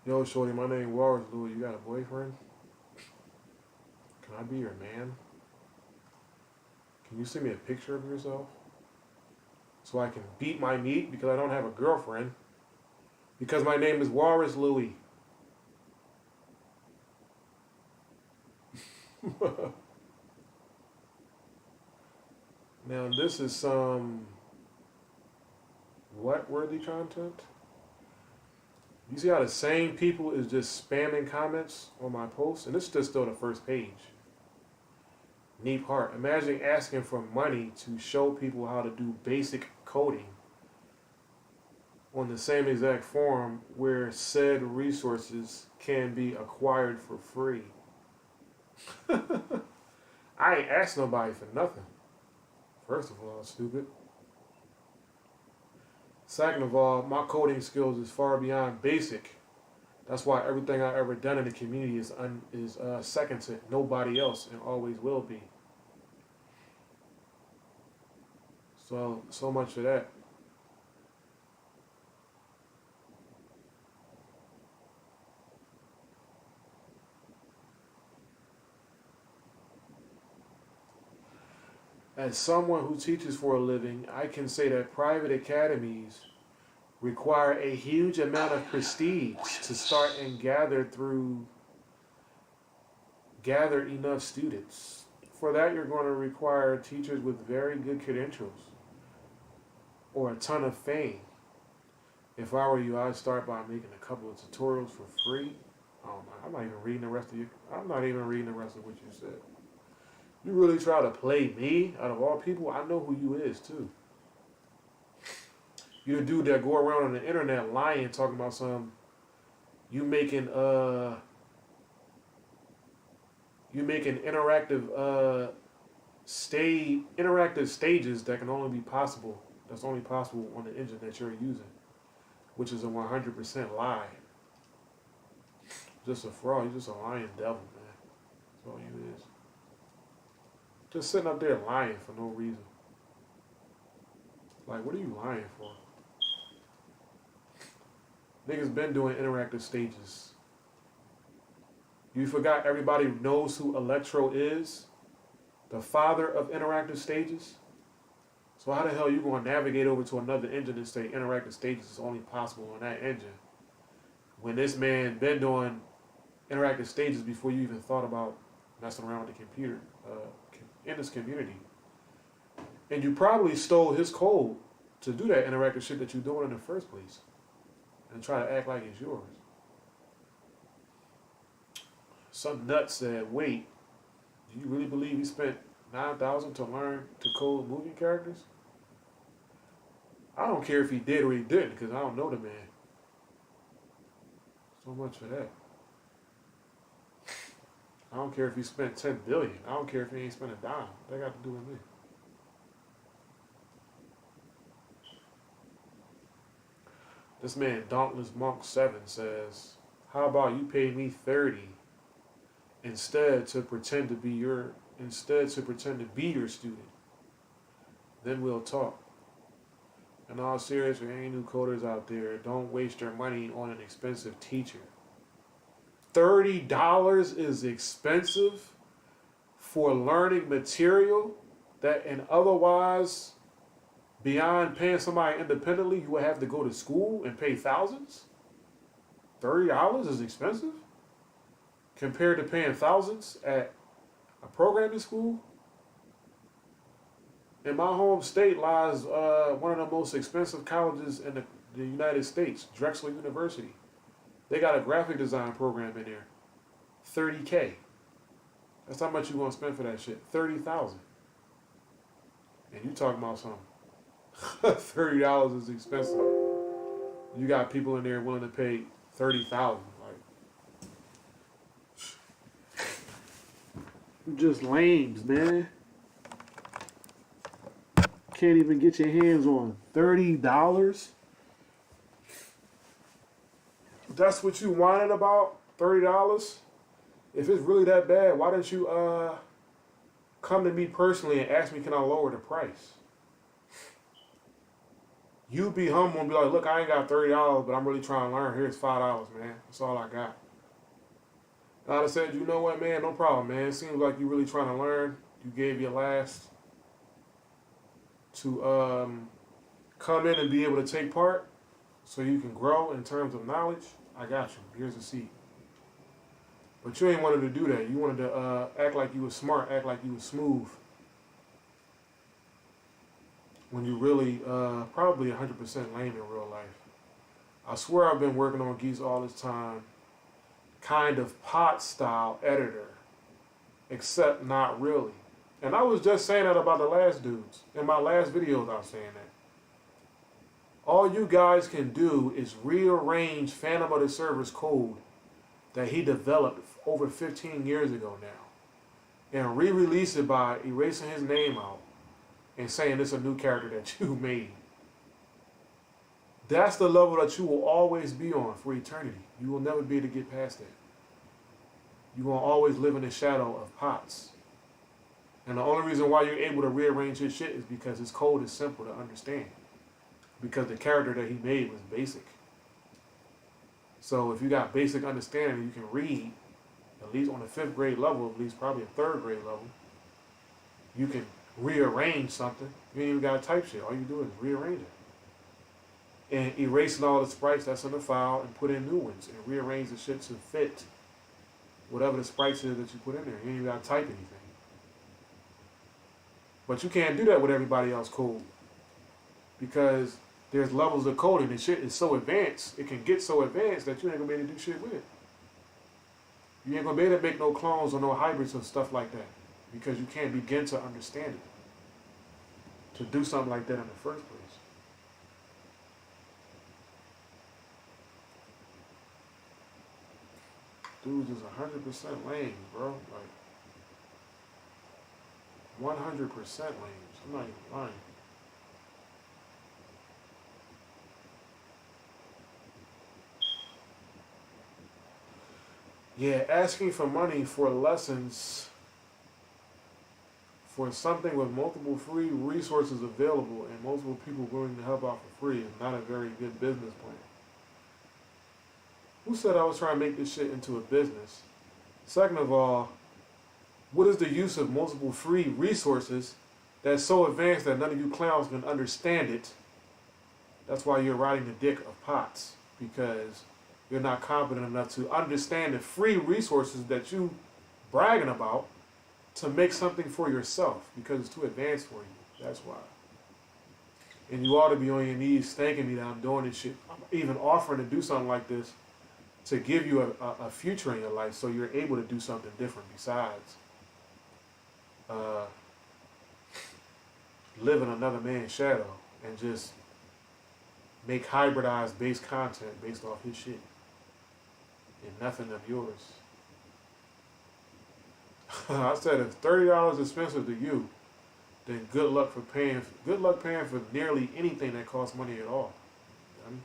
Yo, shorty, my name Walrus Louis. You got a boyfriend? Can I be your man? Can you send me a picture of yourself? So I can beat my meat because I don't have a girlfriend. Because my name is Walrus Louis. Now this is some what worthy content? You see how the same people is just spamming comments on my posts? And this is just still the first page. Neep Heart. Imagine asking for money to show people how to do basic coding on the same exact forum where said resources can be acquired for free. I ain't asked nobody for nothing. First of all, stupid. Second of all, my coding skills is far beyond basic. That's why everything I've ever done in the community is second to nobody else and always will be. So much for that. As someone who teaches for a living, I can say that private academies require a huge amount of prestige to start and gather enough students. For that, you're going to require teachers with very good credentials or a ton of fame. If I were you, I'd start by making a couple of tutorials for free. Oh my, I'm not even reading the rest of what you said. You really try to play me out of all people? I know who you is too. You the dude that go around on the internet lying, talking about you making interactive stages that can only be possible. That's only possible on the engine that you're using, which is a 100% lie. Just a fraud. You're just a lying devil, man. That's all you is. Just sitting up there lying for no reason. Like, what are you lying for? Niggas been doing interactive stages. You forgot everybody knows who Electro is? The father of interactive stages? So how the hell you going to navigate over to another engine and say interactive stages is only possible on that engine? When this man been doing interactive stages before you even thought about messing around with the computer in this community. And you probably stole his code to do that interactive shit that you're doing in the first place. And try to act like it's yours. Some nut said, wait, do you really believe he spent $9,000 to learn to code Mugen characters? I don't care if he did or he didn't, because I don't know the man. So much for that. I don't care if he spent $10 billion. I don't care if he ain't spent a dime. That got to do with me. This man, Dauntless Monk 7, says, how about you pay me 30 instead to pretend to be your student? Then we'll talk. In all seriousness, any new coders out there, don't waste your money on an expensive teacher. $30 is expensive for learning material that, and otherwise, beyond paying somebody independently, you would have to go to school and pay thousands? $30 is expensive compared to paying thousands at a programming school? In my home state lies one of the most expensive colleges in the United States, Drexel University. They got a graphic design program in there. $30K. That's how much you gonna spend for that shit. $30,000. And you talking about something. $30 is expensive. You got people in there willing to pay $30,000. Like, just lames, man. Can't even get your hands on $30. That's what you whining about? $30? If it's really that bad, why didn't you come to me personally and ask me, can I lower the price? You be humble and be like, look, I ain't got $30, but I'm really trying to learn. Here's $5, man. That's all I got. And I'd have said, you know what, man, no problem, man. It seems like you really trying to learn. You gave your last to come in and be able to take part so you can grow in terms of knowledge. I got you. Here's a seat. But you ain't wanted to do that. You wanted to act like you was smart, act like you was smooth. When you really probably 100% lame in real life. I swear I've been working on Geese all this time. Kind of pot style editor. Except not really. And I was just saying that about the last dudes. In my last videos I was saying that. All you guys can do is rearrange Phantom of the Server's code that he developed over 15 years ago now. And re-release it by erasing his name out and saying it's a new character that you made. That's the level that you will always be on for eternity. You will never be able to get past that. You're going to always live in the shadow of Potts. And the only reason why you're able to rearrange his shit is because his code is simple to understand. Because the character that he made was basic. So if you got basic understanding, you can read, at least on a 5th grade level, at least probably a 3rd grade level, you can rearrange something. You ain't even got to type shit. All you do is rearrange it. And erasing all the sprites that's in the file and put in new ones. And rearrange the shit to fit whatever the sprites is that you put in there. You ain't even got to type anything. But you can't do that with everybody else's code. Because there's levels of coding and shit is so advanced, it can get so advanced that you ain't gonna be able to do shit with it. You ain't gonna be able to make no clones or no hybrids or stuff like that. Because you can't begin to understand it. To do something like that in the first place. Dudes is 100% lame, bro. Like 100% lame. I'm not even lying. Yeah, asking for money for lessons for something with multiple free resources available and multiple people willing to help out for free is not a very good business plan. Who said I was trying to make this shit into a business? Second of all, what is the use of multiple free resources that's so advanced that none of you clowns can understand it? That's why you're riding the dick of pots, because you're not competent enough to understand the free resources that you bragging about to make something for yourself, because it's too advanced for you. That's why. And you ought to be on your knees thanking me that I'm doing this shit. I'm even offering to do something like this to give you a future in your life so you're able to do something different besides live in another man's shadow and just make hybridized based content based off his shit and nothing of yours. I said if $30 is expensive to you, then good luck paying for nearly anything that costs money at all. I mean,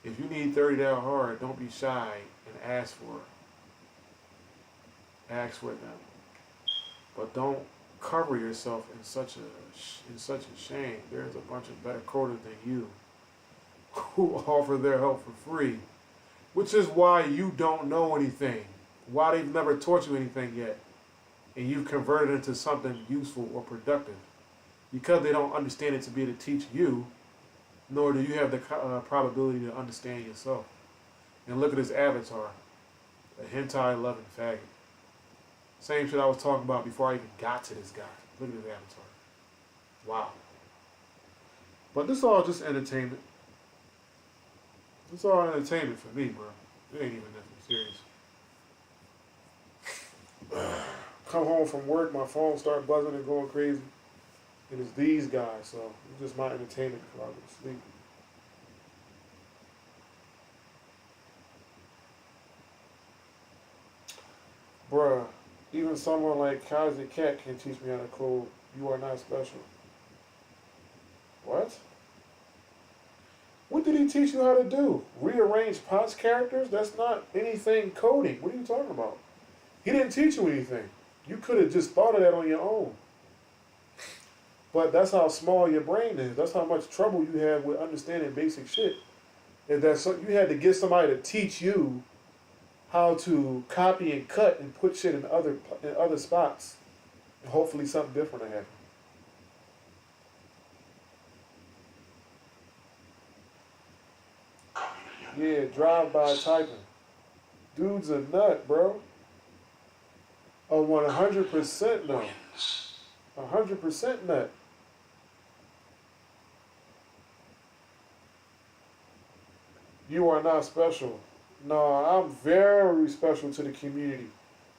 if you need 30 that hard, don't be shy and ask for it. Ask for it now. But don't cover yourself in such a shame. There's a bunch of better coders than you who offer their help for free, which is why you don't know anything, why they've never taught you anything yet, and you've converted it into something useful or productive, because they don't understand it to be able to teach you, nor do you have the probability to understand yourself. And look at his avatar, a hentai-loving faggot. Same shit I was talking about before I even got to this guy. Look at his avatar. Wow. But this is all just entertainment. This is all entertainment for me, bro. It ain't even nothing serious. Come home from work, my phone start buzzing and going crazy. And it's these guys, so it's just my entertainment before I go to sleep. Bruh, even someone like Kazi Cat can teach me how to code. You are not special. What? What did he teach you how to do? Rearrange Pot's characters? That's not anything coding. What are you talking about? He didn't teach you anything. You could have just thought of that on your own. But that's how small your brain is. That's how much trouble you have with understanding basic shit. Is that so you had to get somebody to teach you how to copy and cut and put shit in other spots, and hopefully something different will happen. Yeah, drive-by typing. Dude's a nut, bro. A 100% nut. 100% nut. You are not special. No, I'm very special to the community.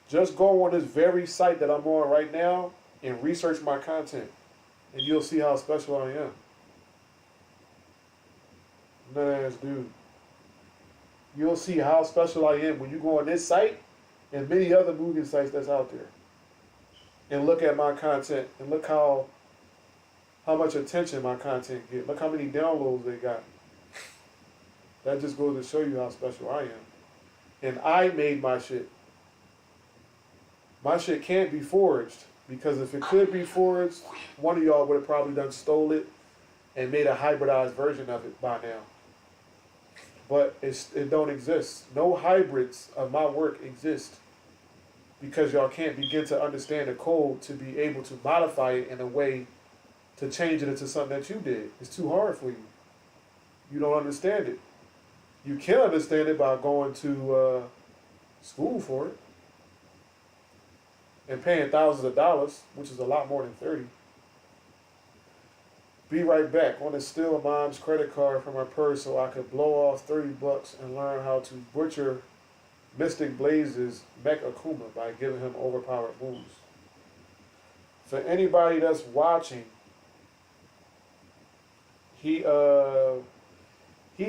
Just go on this very site that I'm on right now and research my content, and you'll see how special I am. Nut-ass dude. You'll see how special I am when you go on this site and many other Mugen sites that's out there, and look at my content and look how much attention my content get. Look how many downloads they got. That just goes to show you how special I am. And I made my shit. My shit can't be forged, because if it could be forged, one of y'all would have probably done stole it and made a hybridized version of it by now. But it don't exist. No hybrids of my work exist, because y'all can't begin to understand the code to be able to modify it in a way to change it into something that you did. It's too hard for you. You don't understand it. You can understand it by going to school for it and paying thousands of dollars, which is a lot more than 30. Be right back. I want to steal a mom's credit card from her purse so I could blow off 30 bucks and learn how to butcher Mystic Blaze's Mech Akuma by giving him overpowered moves. For anybody that's watching, he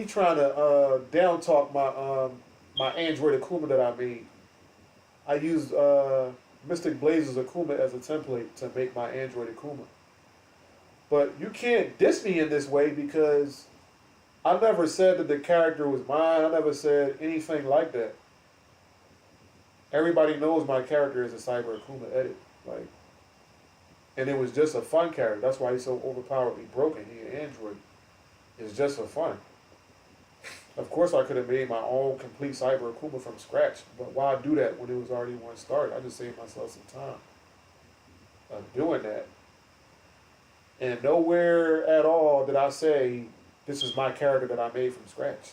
trying to down talk my Android Akuma that I made. I used Mystic Blaze's Akuma as a template to make my Android Akuma. But you can't diss me in this way, because I never said that the character was mine. I never said anything like that. Everybody knows my character is a Cyber Akuma edit. And it was just a fun character. That's why he's so overpoweredly broken. He an android. It's just for fun. Of course, I could have made my own complete Cyber Akuma from scratch, but why do that when it was already one started? I just saved myself some time of doing that. And nowhere at all did I say, this is my character that I made from scratch.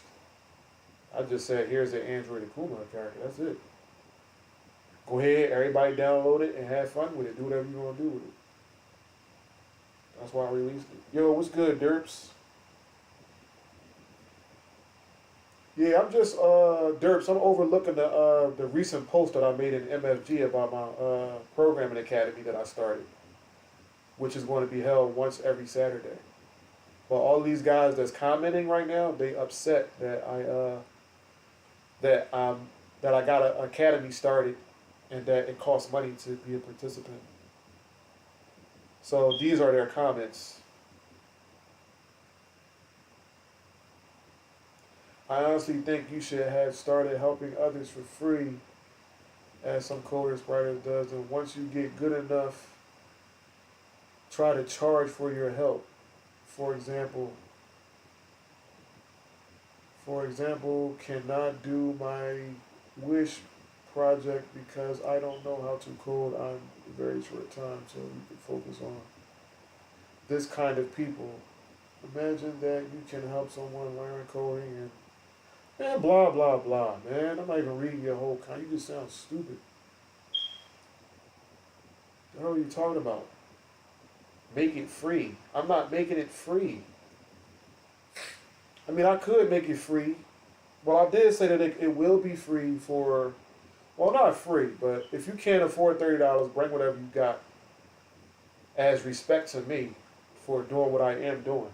I just said, here's the Android Akuma character. That's it. Go ahead, everybody download it and have fun with it. Do whatever you want to do with it. That's why I released it. Yo, what's good, Derps? Yeah, I'm just Derps. I'm overlooking the recent post that I made in MFG about my programming academy that I started, which is going to be held once every Saturday. But all these guys that's commenting right now, they upset that I got an academy started and that it costs money to be a participant. So these are their comments. I honestly think you should have started helping others for free, as some coders writers does, and once you get good enough, try to charge for your help. For example, cannot do my wish project because I don't know how to code on a very short time, so you can focus on this kind of people. Imagine that you can help someone learn coding and man, blah, blah, blah, man. I'm not even reading your whole You just sound stupid. What the hell are you talking about? Make it free. I'm not making it free. I mean, I could make it free. Well, I did say that it will be free for, well, not free, but if you can't afford $30, bring whatever you got as respect to me for doing what I am doing.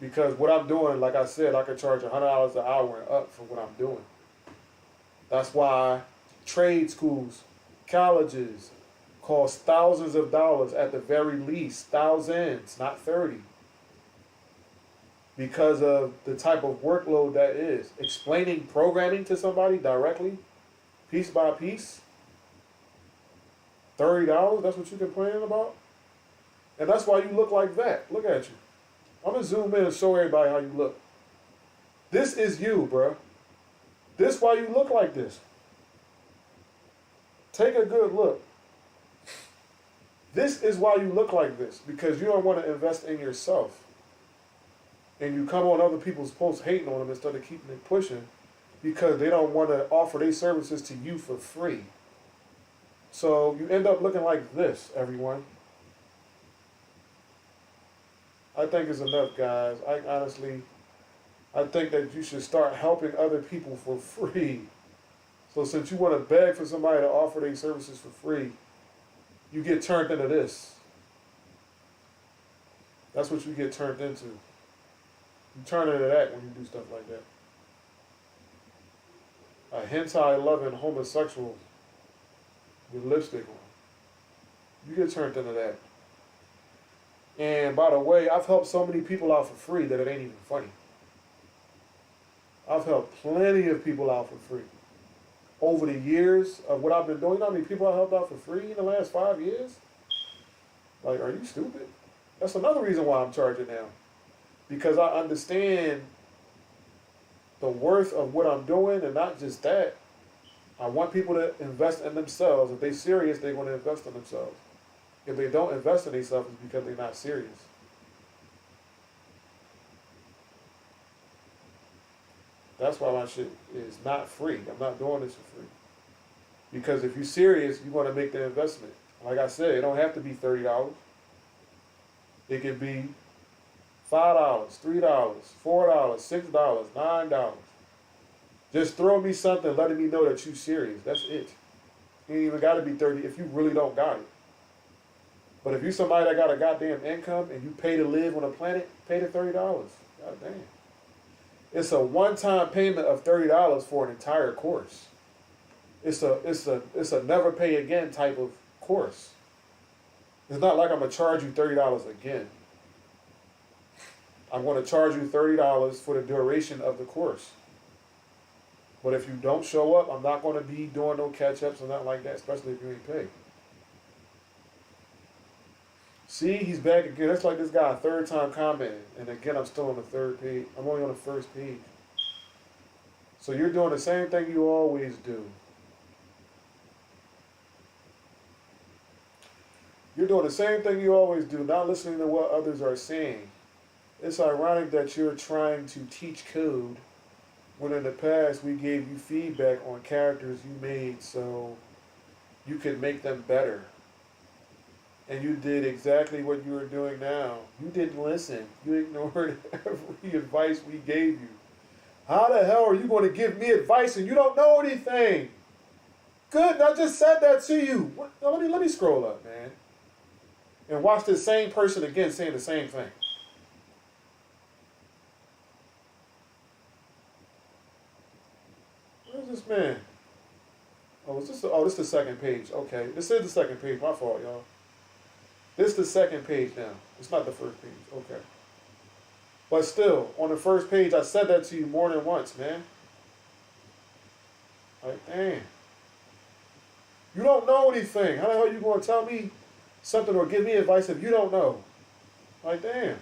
Because what I'm doing, like I said, I could charge $100 an hour and up for what I'm doing. That's why trade schools, colleges cost thousands of dollars at the very least, thousands, not 30. Because of the type of workload that is. Explaining programming to somebody directly, piece by piece, $30, that's what you're complaining about? And that's why you look like that. Look at you. I'm going to zoom in and show everybody how you look. This is you, bro. This is why you look like this. Take a good look. This is why you look like this. Because you don't want to invest in yourself. And you come on other people's posts hating on them instead of keeping it pushing because they don't want to offer their services to you for free. So you end up looking like this, everyone. I think it's enough, guys. I think that you should start helping other people for free. So since you want to beg for somebody to offer their services for free, you get turned into this. That's what you get turned into. You turn into that when you do stuff like that. A hentai-loving homosexual with lipstick on. You get turned into that. And by the way, I've helped so many people out for free that it ain't even funny. I've helped plenty of people out for free. Over the years of what I've been doing, you know how many people I helped out for free in the last 5 years? Like, are you stupid? That's another reason why I'm charging now. Because I understand the worth of what I'm doing, and not just that. I want people to invest in themselves. If they're serious, they're going to invest in themselves. If they don't invest in themselves, it's because they're not serious. That's why my shit is not free. I'm not doing this for free. Because if you're serious, you want to make the investment. Like I said, it don't have to be $30. It could be $5, $3, $4, $6, $9. Just throw me something letting me know that you're serious. That's it. You ain't even got to be 30 if you really don't got it. But if you somebody that got a goddamn income and you pay to live on a planet, pay the $30. God damn. It's a one-time payment of $30 for an entire course. It's a never pay again type of course. It's not like I'm gonna charge you $30 again. I'm going to charge you $30 for the duration of the course. But if you don't show up, I'm not going to be doing no catch-ups or nothing like that, especially if you ain't paid. See, he's back again. That's like this guy a third time commenting. And again, I'm still on the third page. I'm only on the first page. So you're doing the same thing you always do. You're doing the same thing you always do, not listening to what others are saying. It's ironic that you're trying to teach code when in the past we gave you feedback on characters you made so you could make them better. And you did exactly what you are doing now. You didn't listen. You ignored every advice we gave you. How the hell are you going to give me advice and you don't know anything? Good, I just said that to you. What? Now, let me scroll up, man. And watch this same person again saying the same thing. Where's this man? Oh, this is the second page. Okay, this is the second page. My fault, y'all. This is the second page now. It's not the first page. Okay. But still, on the first page, I said that to you more than once, man. Like, damn. You don't know anything. How the hell are you going to tell me something or give me advice if you don't know? Like, damn.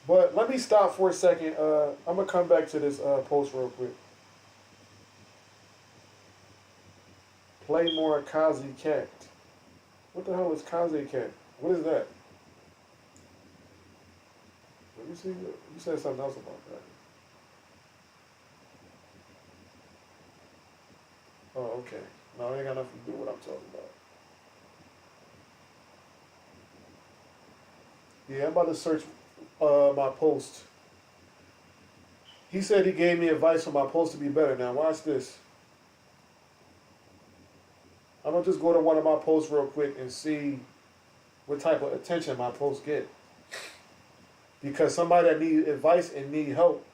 But let me stop for a second. I'm going to come back to this post real quick. Play more Kazi Cat. What the hell is Kazi Cat? What is that? Let me see. You said something else about that. Oh, okay. No, it ain't got nothing to do with what I'm talking about. Yeah, I'm about to search my post. He said he gave me advice for my post to be better. Now, watch this. I'm going to just go to one of my posts real quick and see what type of attention my posts get. Because somebody that needs advice and need help,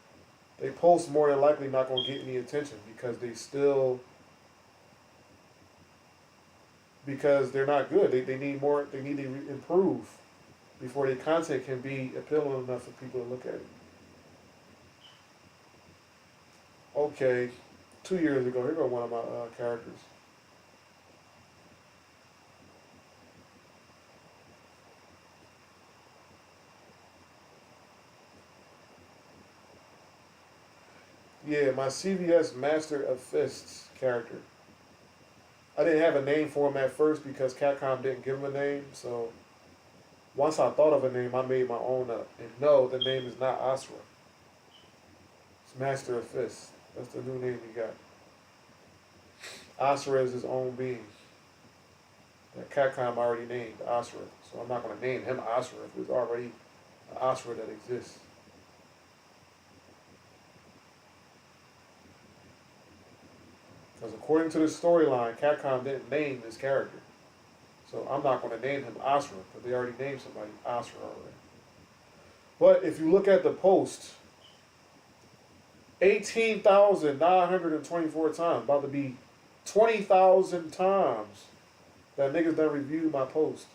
they post more than likely not going to get any attention because because they're not good. They need more, they need to improve before their content can be appealing enough for people to look at it. Okay, 2 years ago, here goes one of my characters. Yeah, my CVS Master of Fists character. I didn't have a name for him at first because Capcom didn't give him a name. So once I thought of a name, I made my own up. And no, the name is not Asura. It's Master of Fists. That's the new name he got. Asura is his own being. That Capcom already named Asura. So I'm not going to name him Asura if there's already an Asura that exists. Because according to the storyline, Capcom didn't name this character. So I'm not going to name him Asura, because they already named somebody Asura already. But if you look at the post, 18,924 times, about to be 20,000 times that niggas done reviewed my post.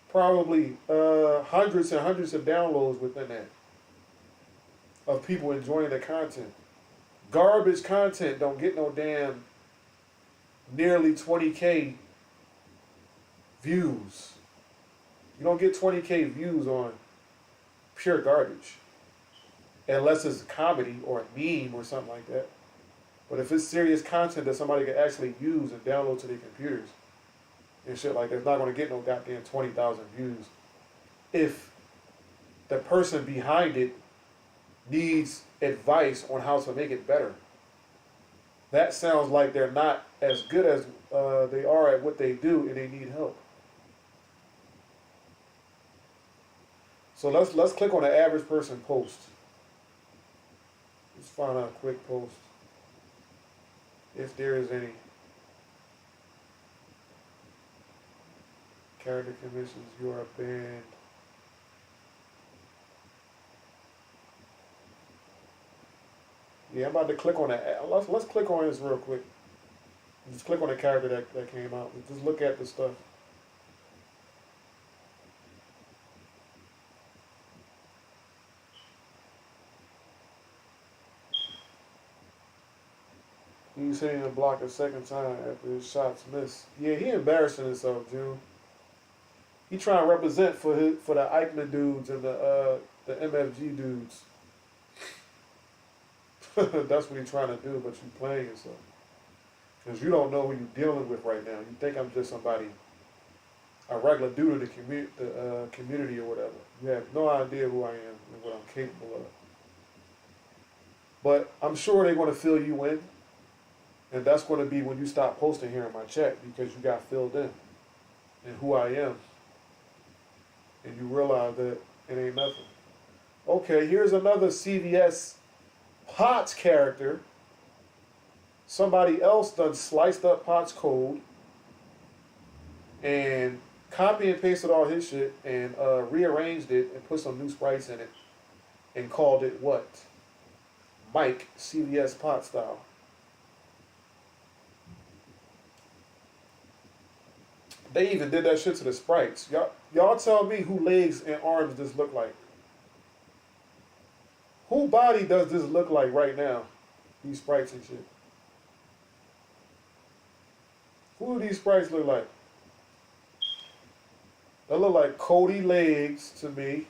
Probably hundreds and hundreds of downloads within that of people enjoying the content. Garbage content don't get no damn nearly 20K views. You don't get 20K views on pure garbage. Unless it's a comedy or a meme or something like that. But if it's serious content that somebody can actually use and download to their computers and shit like that, it's not going to get no goddamn 20,000 views. If the person behind it needs advice on how to make it better. That sounds like they're not as good as they are at what they do and they need help. So let's click on the average person post. Let's find out a quick post. If there is any. Character commissions, you are banned. Yeah, I'm about to click on that. Let's click on this real quick. Just click on the character that came out. Just look at the stuff. He's hitting the block a second time after his shots miss. Yeah, he embarrassing himself, June. He trying to represent for the Eichmann dudes and the MFG dudes. That's what he's trying to do, but you playing yourself. Because you don't know who you're dealing with right now. You think I'm just somebody, a regular dude in the community or whatever. You have no idea who I am and what I'm capable of. But I'm sure they're going to fill you in. And that's going to be when you stop posting here in my chat because you got filled in. And who I am. And you realize that it ain't nothing. Okay, here's another CVS Potts character. Somebody else done sliced up Potts' code and copy and pasted all his shit and rearranged it and put some new sprites in it and called it what? Mike CVS Pot style. They even did that shit to the sprites. Y'all tell me who legs and arms this look like. Who body does this look like right now? These sprites and shit. Who do these sprites look like? They look like Cody legs to me.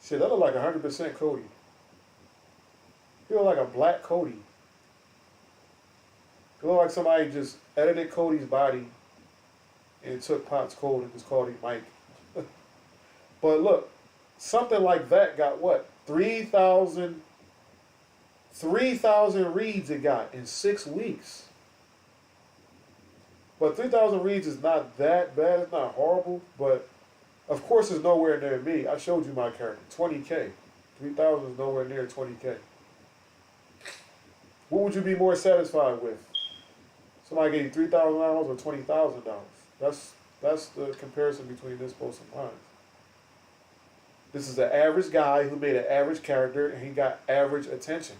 Shit, that look like 100% Cody. He look like a black Cody. It look like somebody just edited Cody's body and took Potts' code and just called him Mike. But look, something like that got what? 3,000 reads it got in 6 weeks. But 3,000 reads is not that bad. It's not horrible. But, of course, it's nowhere near me. I showed you my character. 20K. 3,000 is nowhere near 20K. What would you be more satisfied with? Somebody gave you $3,000 or $20,000? That's the comparison between this post and mine. This is an average guy who made an average character and he got average attention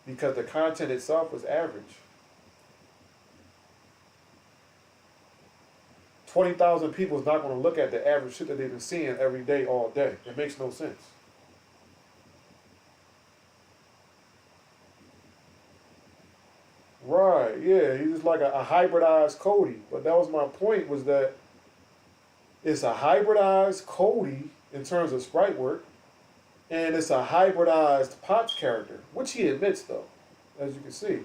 because the content itself was average. 20,000 people is not going to look at the average shit that they've been seeing every day, all day. It makes no sense. Right, yeah, he's just like a hybridized Cody. But that was my point, was that it's a hybridized Cody in terms of sprite work, and it's a hybridized Potts character, which he admits though, as you can see.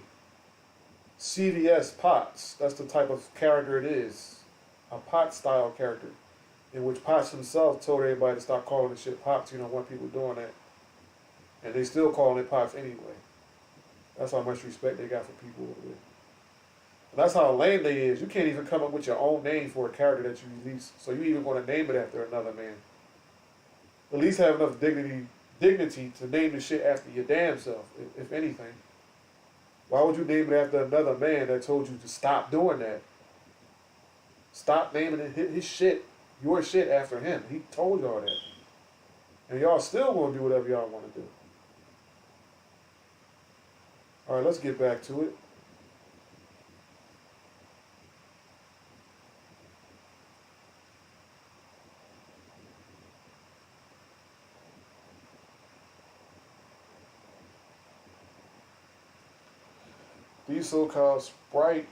CVS Potts, that's the type of character it is. A Potts style character, in which Potts himself told everybody to stop calling the shit Potts. You don't want people doing that. And they still calling it Potts anyway. That's how much respect they got for people over there. And that's how lame they is. You can't even come up with your own name for a character that you release. So you even want to name it after another man. At least have enough dignity to name the shit after your damn self, if anything. Why would you name it after another man that told you to stop doing that? Stop naming his shit, your shit, after him. He told y'all that. And y'all still gonna do whatever y'all want to do. All right, let's get back to it. These so-called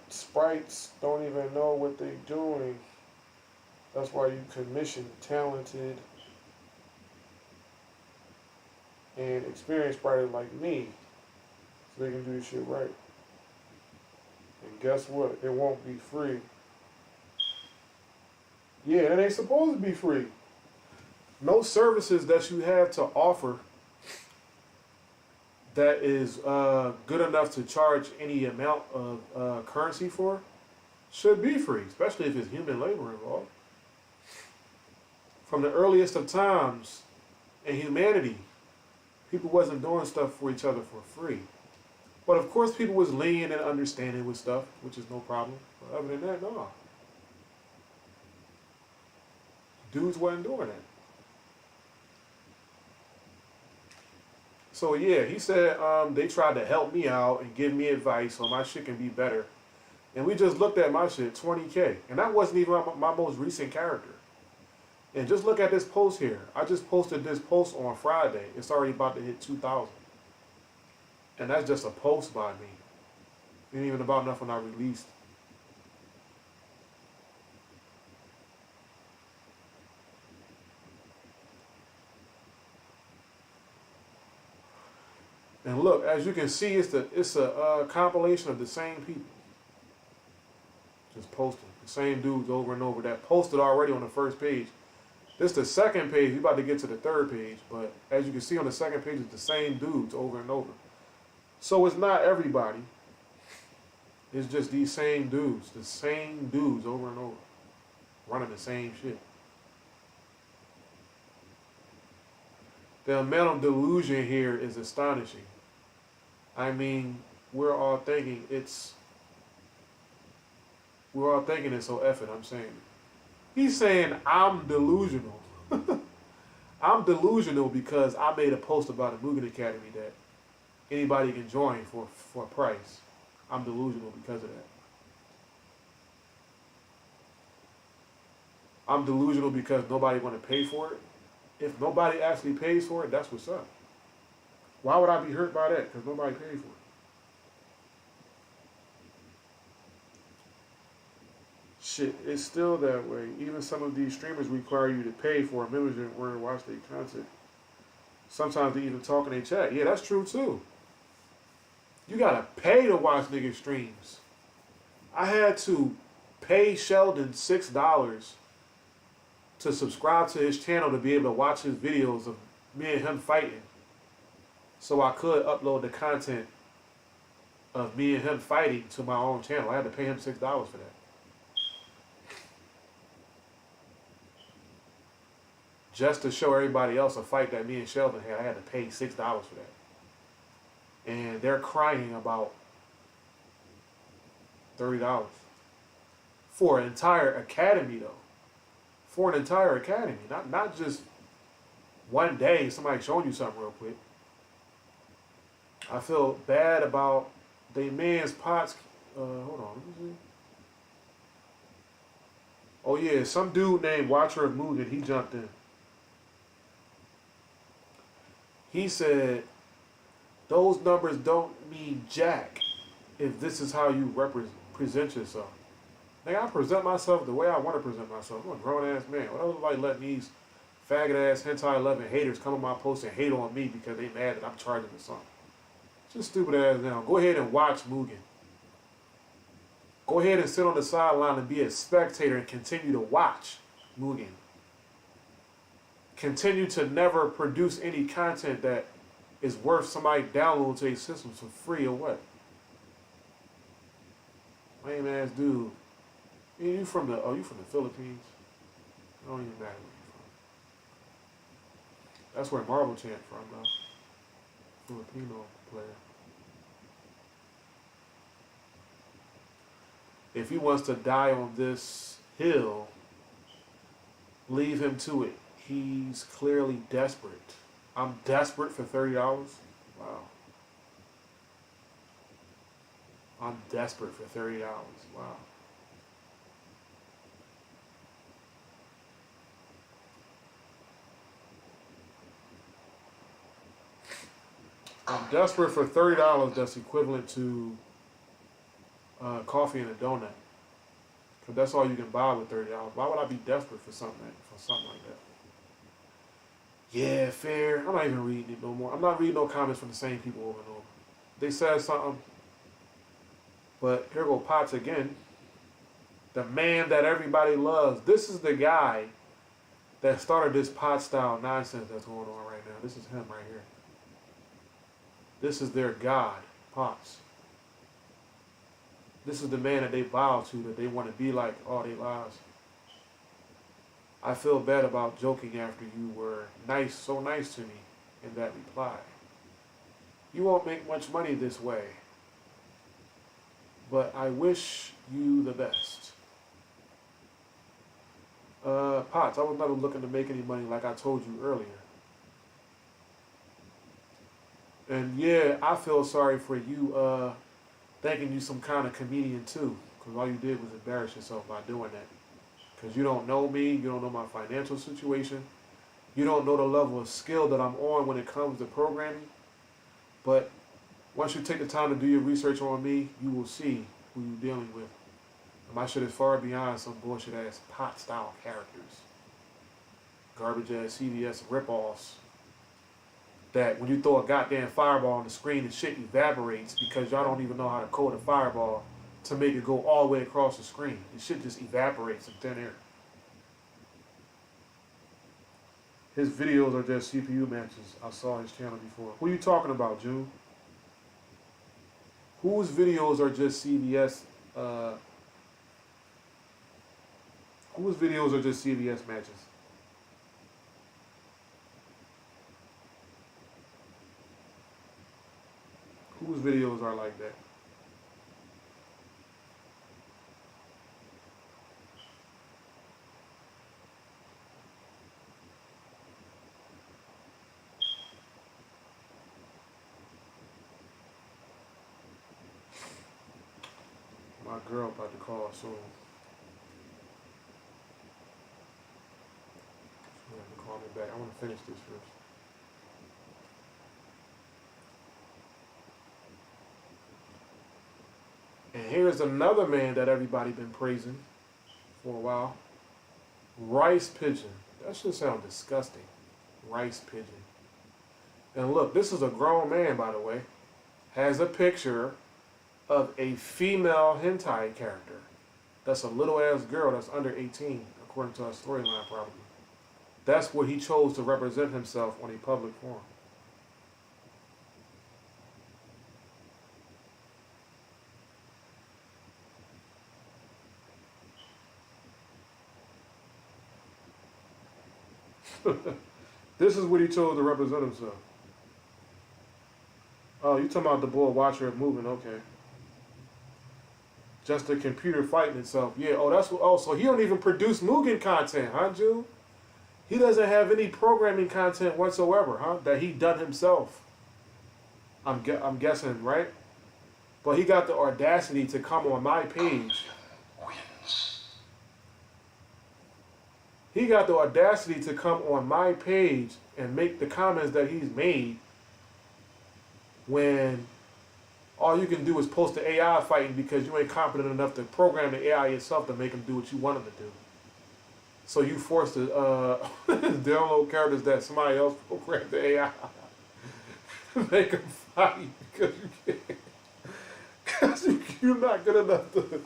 sprites don't even know what they're doing. That's why you commission talented and experienced writers like me, so they can do this shit right. And guess what? It won't be free. Yeah, it ain't supposed to be free. No services that you have to offer that is good enough to charge any amount of currency for should be free, especially if it's human labor involved. From the earliest of times in humanity, people wasn't doing stuff for each other for free. But of course people was lenient and understanding with stuff, which is no problem. But other than that, no. Dudes wasn't doing that. So yeah, he said they tried to help me out and give me advice so my shit can be better. And we just looked at my shit, 20K. And that wasn't even my most recent character. And just look at this post here. I just posted this post on Friday. It's already about to hit 2,000. And that's just a post by me. It ain't even about enough when I released. And look, as you can see, it's a compilation of the same people just posting. The same dudes over and over that posted already on the first page. This is the second page. We're about to get to the third page. But as you can see on the second page, it's the same dudes over and over. So it's not everybody. It's just these same dudes. The same dudes over and over. Running the same shit. The amount of delusion here is astonishing. I mean, we're all thinking it's so effing. I'm saying it. He's saying I'm delusional. I'm delusional because I made a post about the Mugen Academy that anybody can join for a price. I'm delusional because of that. I'm delusional because nobody want to pay for it. If nobody actually pays for it, that's what's up. Why would I be hurt by that? Because nobody paid for it. Shit, it's still that way. Even some of these streamers require you to pay for a membership in order to watch their content. Sometimes they even talk in their chat. Yeah, that's true too. You gotta pay to watch niggas' streams. I had to pay Sheldon $6 to subscribe to his channel to be able to watch his videos of me and him fighting. So I could upload the content of me and him fighting to my own channel. I had to pay him $6 for that. Just to show everybody else a fight that me and Sheldon had, I had to pay $6 for that. And they're crying about $30. For an entire academy though. For an entire academy. Not just one day somebody showing you something real quick. I feel bad about the man's pots. Hold on, let me see. Oh yeah, some dude named Watcher of Mugen, he jumped in. He said, those numbers don't mean jack if this is how you present yourself. Nigga, I present myself the way I want to present myself. I'm a grown-ass man. What else like letting these faggot-ass hentai loving haters come on my post and hate on me because they mad that I'm charging for something? Just stupid ass now. Go ahead and watch Mugen. Go ahead and sit on the sideline and be a spectator and continue to watch Mugen. Continue to never produce any content that is worth somebody downloading to a system for free or what? Lame ass dude. You from the Philippines? It don't even matter where you're from. That's where Marvel Chant from though. Filipino player. If he wants to die on this hill, leave him to it. He's clearly desperate. I'm desperate for $30? Wow. I'm desperate for $30. Wow. I'm desperate for $30 that's equivalent to coffee and a donut. Because that's all you can buy with $30. Why would I be desperate for something like that? Yeah, fair. I'm not even reading it no more. I'm not reading no comments from the same people over and over. They said something. But here go Potts again. The man that everybody loves. This is the guy that started this pot style nonsense that's going on right now. This is him right here. This is their god, Potts. This is the man that they bow to, that they want to be like all their lives. I feel bad about joking after you were nice, so nice to me in that reply. You won't make much money this way, but I wish you the best. Potts, I was never looking to make any money like I told you earlier. And yeah, I feel sorry for you thinking you some kind of comedian too, because all you did was embarrass yourself by doing that. Because you don't know me, you don't know my financial situation, you don't know the level of skill that I'm on when it comes to programming. But Once you take the time to do your research on me, you will see who you're dealing with. My shit is far beyond some bullshit ass pot style characters. Garbage ass CVS ripoffs. That when you throw a goddamn fireball on the screen, the shit evaporates because y'all don't even know how to code a fireball to make it go all the way across the screen. The shit just evaporates in thin air. His videos are just CPU matches. I saw his channel before. Who are you talking about, June? Whose videos are just CVS? Whose videos are just CVS matches? Whose videos are like that? My girl about to call soon. She'll have to call me back. I want to finish this first. And here's another man that everybody been praising for a while. Rice pigeon. That should sound disgusting. Rice pigeon. And look, this is a grown man, by the way. Has a picture of a female hentai character. That's a little ass girl that's under 18, according to our storyline probably. That's what he chose to represent himself on a public forum. This is what he chose to represent himself. Oh, you talking about the boy watcher of Mugen, okay. Just the computer fighting itself. Yeah, oh, that's what, oh, so he don't even produce Mugen content, huh, Jude? He doesn't have any programming content whatsoever, huh? That he done himself. I'm guessing, right? But he got the audacity to come on my page. He got the audacity to come on my page and make the comments that he's made when all you can do is post the AI fighting because you ain't competent enough to program the AI yourself to make him do what you want him to do. So you forced to download characters that somebody else programmed the AI. Make him fight because you can't. Because you're not good enough to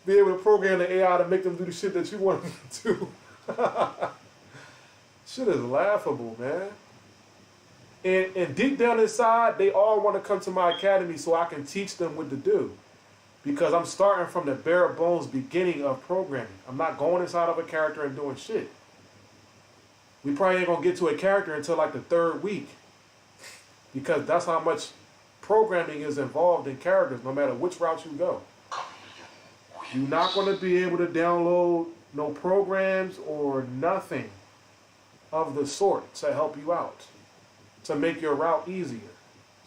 be able to program the AI to make them do the shit that you want them to do. Shit is laughable, man. And deep down inside, they all want to come to my academy so I can teach them what to do. Because I'm starting from the bare bones beginning of programming. I'm not going inside of a character and doing shit. We probably ain't going to get to a character until like the 3rd week. Because that's how much programming is involved in characters, no matter which route you go. You're not going to be able to download no programs or nothing of the sort to help you out, to make your route easier.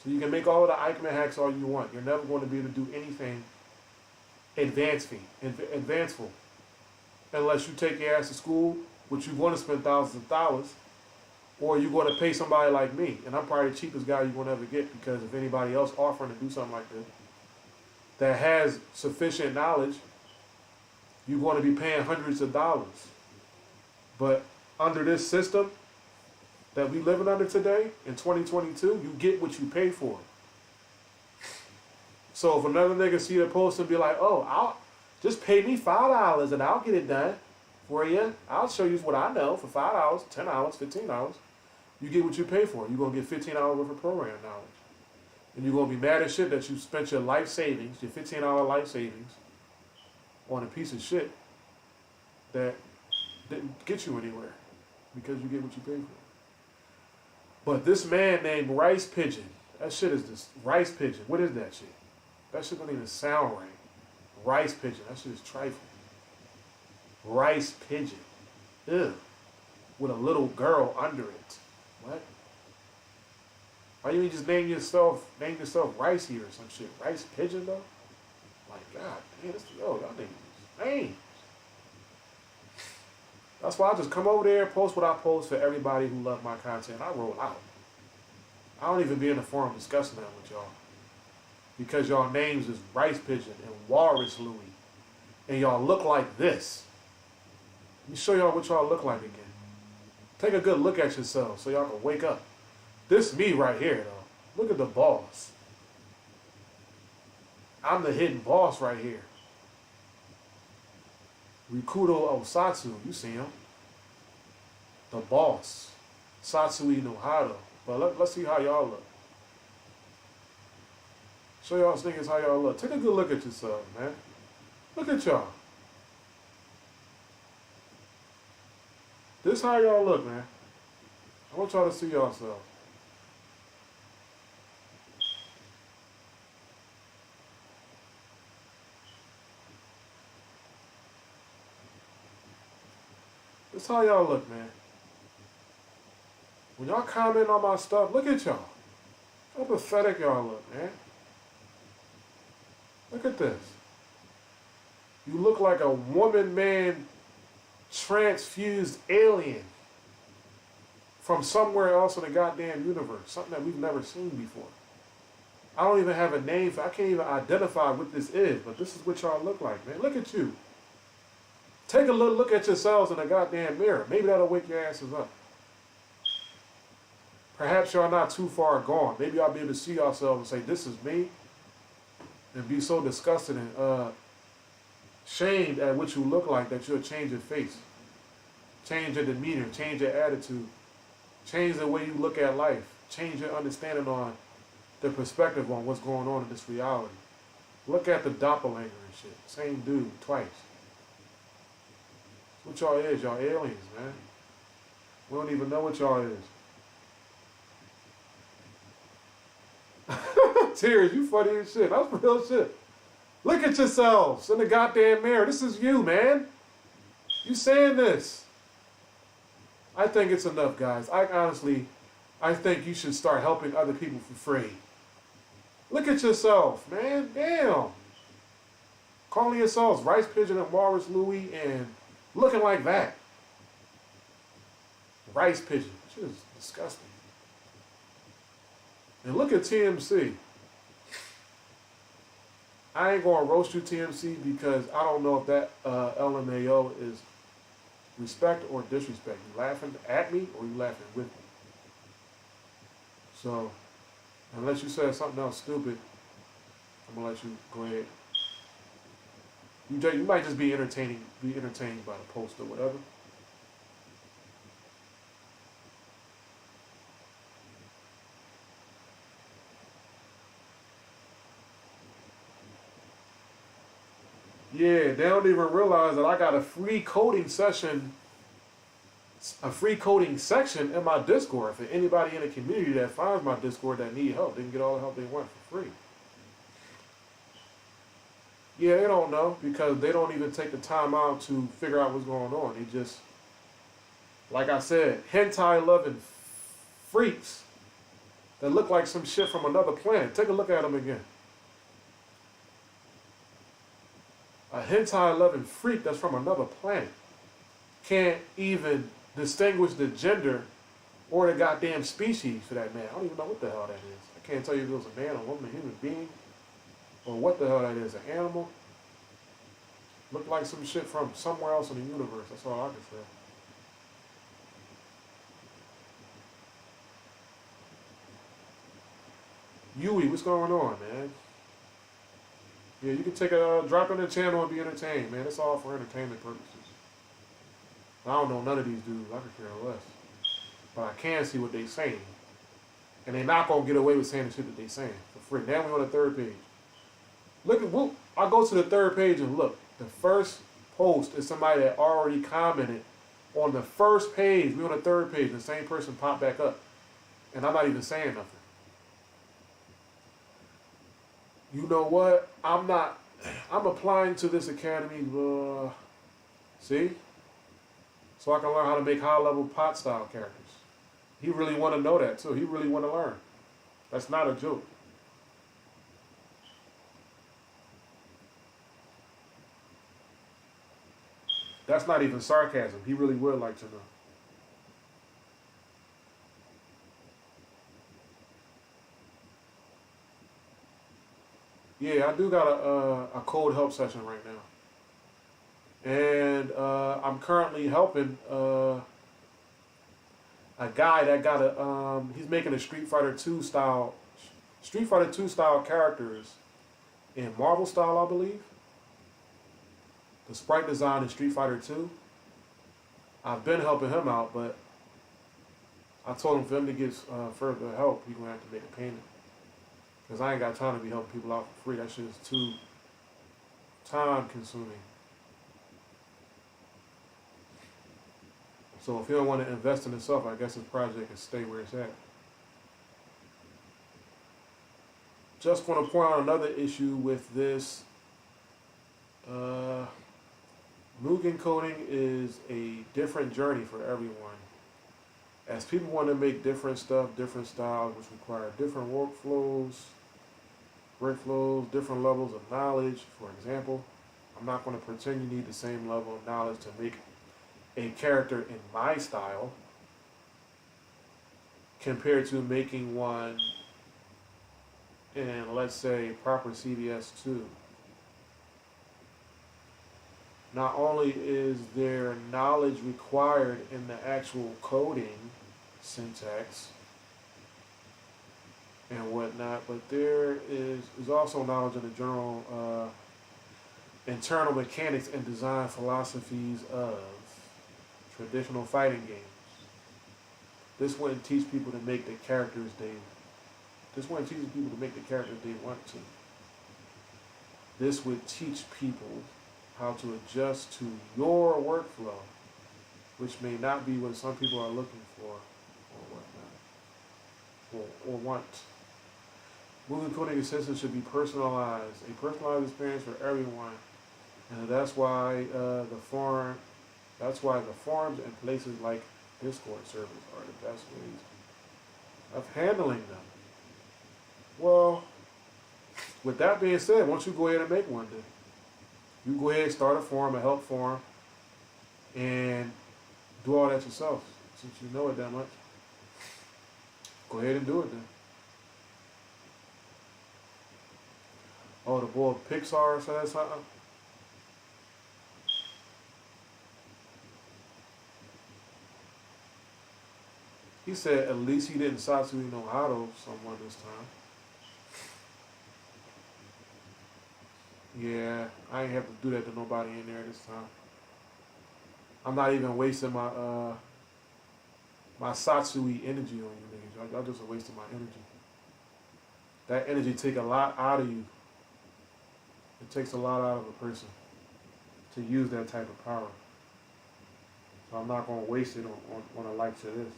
So you can make all of the Eichmann hacks all you want. You're never going to be able to do anything advanceful unless you take your ass to school, which you're going to spend thousands of dollars, or you're going to pay somebody like me. And I'm probably the cheapest guy you're going to ever get, because if anybody else offering to do something like this that has sufficient knowledge, you're going to be paying hundreds of dollars. But under this system that we living under today, in 2022, you get what you pay for. So if another nigga see the post and be like, oh, I'll just pay me $5 and I'll get it done for you. I'll show you what I know for $5, $10, $15. You get what you pay for. You're going to get 15 hours worth of program knowledge. And you're going to be mad as shit that you spent your life savings, your 15-hour life savings, on a piece of shit that didn't get you anywhere because you get what you pay for. But this man named Rice Pigeon, that shit is this Rice Pigeon. What is that shit? That shit don't even sound right. Rice Pigeon, that shit is trifling. Rice Pigeon. Ew. With a little girl under it. What? Why you just name yourself Ricey or some shit? Rice Pigeon though? Like, God damn, y'all niggas names. That's why I just come over there, post what I post for everybody who love my content. I roll out. I don't even be in the forum discussing that with y'all. because y'all names is Rice Pigeon and Walrus Louie. And y'all look like this. Let me show y'all what y'all look like again. Take a good look at yourselves so y'all can wake up. This me right here, though. Look at the boss. I'm the hidden boss right here. Rikudo Osatsu, you see him. The boss. Satsui no Hado. But let's see how y'all look. Show y'all niggas how y'all look. Take a good look at yourselves, man. Look at y'all. This how y'all look, man. I want y'all to see yourselves. This how y'all look, man. When y'all comment on my stuff, look at y'all. How pathetic y'all look, man. Look at this. You look like a woman-man transfused alien from somewhere else in the goddamn universe. Something that we've never seen before. I don't even have a name for I can't even identify what this is, but this is what y'all look like, man. Look at you. Take a little look at yourselves in the goddamn mirror. Maybe that'll wake your asses up. Perhaps y'all not too far gone. Maybe y'all be able to see yourselves and say, this is me. And be so disgusted and shamed at what you look like that you'll change your face. Change your demeanor. Change your attitude. Change the way you look at life. Change your understanding on the perspective on what's going on in this reality. Look at the doppelganger and shit. Same dude, twice. What y'all is, y'all aliens, man. We don't even know what y'all is. Tears, you funny as shit. That's real shit. Look at yourselves in the goddamn mirror. This is you, man. You saying this. I think it's enough, guys. I think you should start helping other people for free. Look at yourself, man. Damn. Calling yourselves Rice Pigeon and Walrus Louie and looking like that. Rice Pigeon. Shit is disgusting. And look at TMC. I ain't going to roast you, TMC, because I don't know if that LMAO is respect or disrespect. You laughing at me or you laughing with me? So, unless you said something else stupid, I'm going to let you go ahead. You might just be entertained by the post or whatever. Yeah, they don't even realize that I got a free coding section, a free coding section in my Discord for anybody in the community that finds my Discord that need help. They can get all the help they want for free. Yeah, they don't know because they don't even take the time out to figure out what's going on. They just, like I said, hentai-loving freaks that look like some shit from another planet. Take a look at them again. A hentai-loving freak that's from another planet can't even distinguish the gender or the goddamn species for that man. I don't even know what the hell that is. I can't tell you if it was a man, a woman, a human being, or what the hell that is, an animal. Looked like some shit from somewhere else in the universe. That's all I can say. Yui, what's going on, man? Yeah, you can take a drop in the channel and be entertained, man. It's all for entertainment purposes. I don't know none of these dudes. I could care less. But I can see what they saying. And they're not going to get away with saying the shit that they saying for free. Now we're on the third page. Look at, whoop, I go to the third page and look. The first post is somebody that already commented on the first page. We're on the third page. The same person popped back up. And I'm not even saying nothing. You know what? I'm applying to this academy, see? So I can learn how to make high-level pot style characters. He really want to know that, too. He really want to learn. That's not a joke. That's not even sarcasm. He really would like to know. Yeah, I do got a code help session right now, and I'm currently helping a guy that got a he's making a Street Fighter 2 style characters in Marvel style, I believe. The sprite design in Street Fighter 2. I've been helping him out, but I told him for him to get further help, he's gonna have to make a payment. Because I ain't got time to be helping people out for free. That shit is too time consuming. So if he don't want to invest in himself, I guess his project can stay where it's at. Just want to point out another issue with this. Mugen coding is a different journey for everyone. As people want to make different stuff, different styles, which require different workflows, different levels of knowledge. For example, I'm not going to pretend you need the same level of knowledge to make a character in my style compared to making one in, let's say, proper CVS 2. Not only is there knowledge required in the actual coding syntax and whatnot, but there is also knowledge in the general internal mechanics and design philosophies of traditional fighting games. This wouldn't teach people to make the characters This wouldn't teach people to make the characters they want to. This would teach people how to adjust to your workflow, which may not be what some people are looking for or whatnot, or want. Moving coding assistance should be personalized, a personalized experience for everyone, and that's why the forums and places like Discord servers are the best ways of handling them. Well, with that being said, why don't you go ahead and make one then? You go ahead and start a forum, a help forum, and do all that yourself, since you know it that much. Go ahead and do it then. Oh, the boy Pixar said something? He said at least he didn't Satsui no Hado someone this time. Yeah, I ain't have to do that to nobody in there this time. I'm not even wasting my Satsui energy on you niggas. Y'all just wasting my energy. That energy take a lot out of you. It takes a lot out of a person to use that type of power. So I'm not going to waste it on a like to this.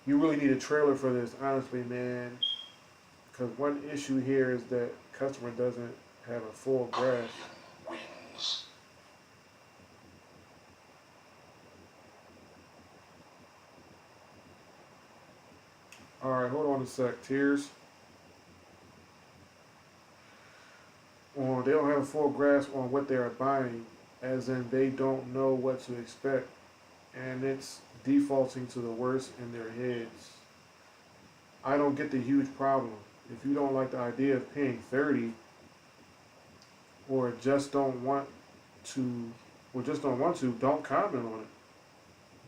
You really need a trailer for this, honestly, man. Because one issue here is that customer doesn't have a full grasp. Alright, hold on a sec. Tears. Or they don't have a full grasp on what they are buying, as in they don't know what to expect. And it's defaulting to the worst in their heads. I don't get the huge problem. If you don't like the idea of paying 30 or just don't want to, don't comment on it.